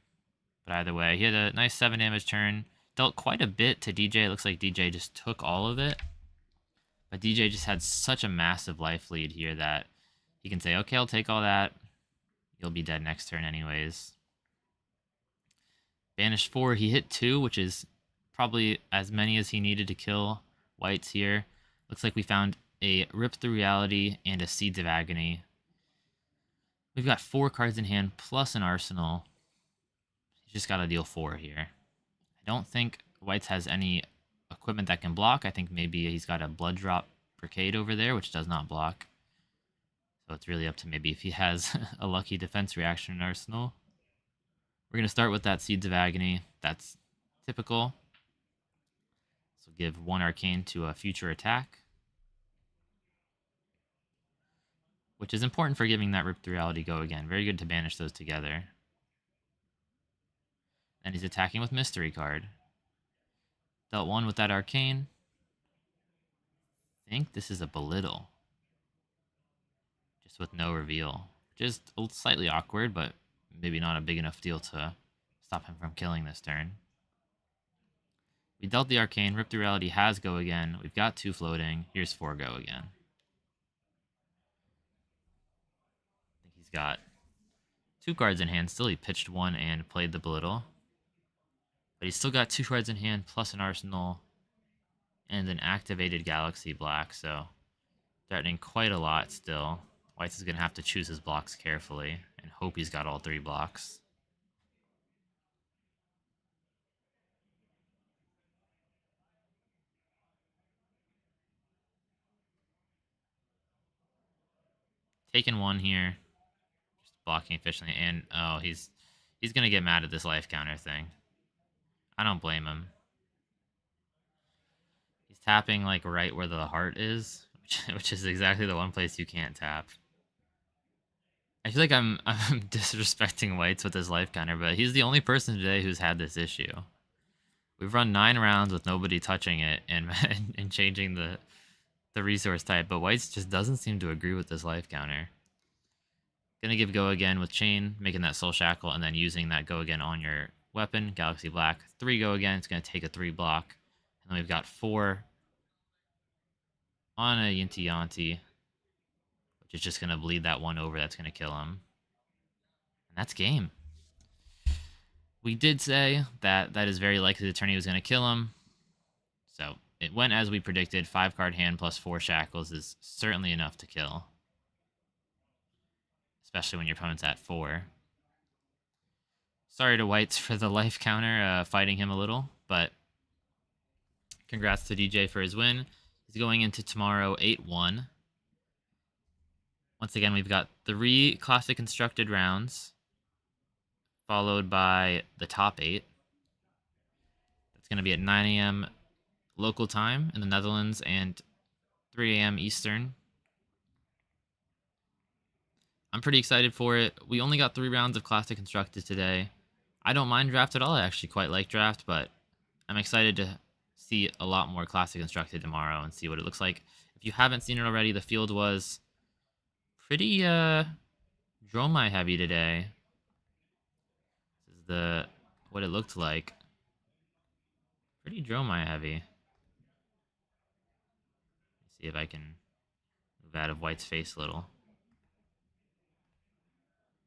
But either way, he had a nice 7 damage turn. Dealt quite a bit to DJ. It looks like DJ just took all of it. But DJ just had such a massive life lead here that he can say, okay, I'll take all that. You'll be dead next turn anyways. Banished 4, he hit 2, which is probably as many as he needed to kill White's here. Looks like we found a Rip Through Reality and a Seeds of Agony. We've got 4 cards in hand plus an arsenal. He's just got to deal 4 here. I don't think White's has any equipment that can block. I think maybe he's got a Blood Drop Brigade over there, which does not block. So it's really up to maybe if he has a lucky defense reaction in arsenal. We're going to start with that Seeds of Agony. That's typical. So give 1 Arcane to a future attack. Which is important for giving that Rip Through Reality go again. Very good to banish those together. And he's attacking with Mystery card. Dealt 1 with that Arcane. think this is a belittle. Just with no reveal. Just slightly awkward, but maybe not a big enough deal to stop him from killing this turn. We dealt the Arcane. Rip Through Reality has Go Again. We've got 2 floating. Here's 4 Go Again. I think he's got 2 cards in hand. Still, he pitched 1 and played the Belittle. But he's still got 2 cards in hand, plus an Arsenal and an activated Galaxy Black, so threatening quite a lot still. White's is going to have to choose his blocks carefully and hope he's got all 3 blocks. Taking 1 here. Just blocking efficiently. And, oh, he's going to get mad at this life counter thing. I don't blame him. He's tapping, like, right where the heart is, which is exactly the one place you can't tap. I feel like I'm disrespecting Whites with this life counter, but he's the only person today who's had this issue. We've run 9 rounds with nobody touching it and and changing the resource type, but Whites just doesn't seem to agree with this life counter. Gonna give Go Again with Chain, making that Soul Shackle, and then using that Go Again on your weapon, Galaxy Black. 3 Go Again, it's gonna take a 3 block. And then we've got 4 on a Yinti Yanti, which is just gonna bleed that 1 over, that's gonna kill him. And that's game. We did say that is very likely the turn he was gonna kill him. So it went as we predicted. 5 card hand plus 4 shackles is certainly enough to kill. Especially when your opponent's at 4. Sorry to Whites for the life counter, fighting him a little, but congrats to DJ for his win. He's going into tomorrow 8-1. Once again, we've got 3 classic constructed rounds, followed by the top 8. That's going to be at 9 a.m. local time in the Netherlands and 3 a.m. Eastern. I'm pretty excited for it. We only got 3 rounds of Classic Constructed today. I don't mind draft at all. I actually quite like draft, but I'm excited to see a lot more Classic Constructed tomorrow and see what it looks like. If you haven't seen it already, the field was pretty Dromai heavy today. This is what it looked like. Pretty Dromai heavy. Let's see if I can move out of White's face a little.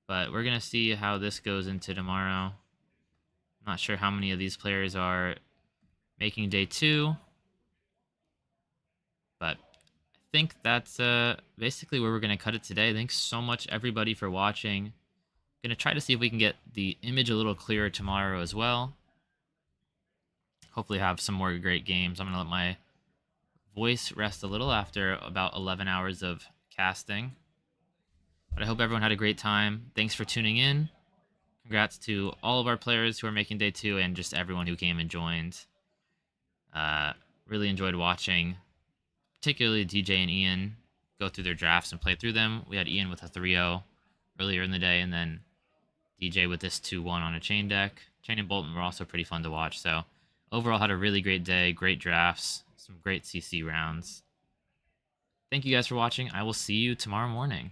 But we're going to see how this goes into tomorrow. I'm not sure how many of these players are making day 2. But I think that's basically where we're going to cut it today. Thanks so much, everybody, for watching. Going to try to see if we can get the image a little clearer tomorrow as well. Hopefully have some more great games. I'm going to let my voice rest a little after about 11 hours of casting. But I hope everyone had a great time. Thanks for tuning in. Congrats to all of our players who are making day 2 and just everyone who came and joined. Really enjoyed watching, particularly DJ and Ian go through their drafts and play through them. We had Ian with a 3-0 earlier in the day, and then DJ with this 2-1 on a chain deck. Chain and Bolton were also pretty fun to watch. So overall, had a really great day, great drafts, some great CC rounds. Thank you guys for watching. I will see you tomorrow morning.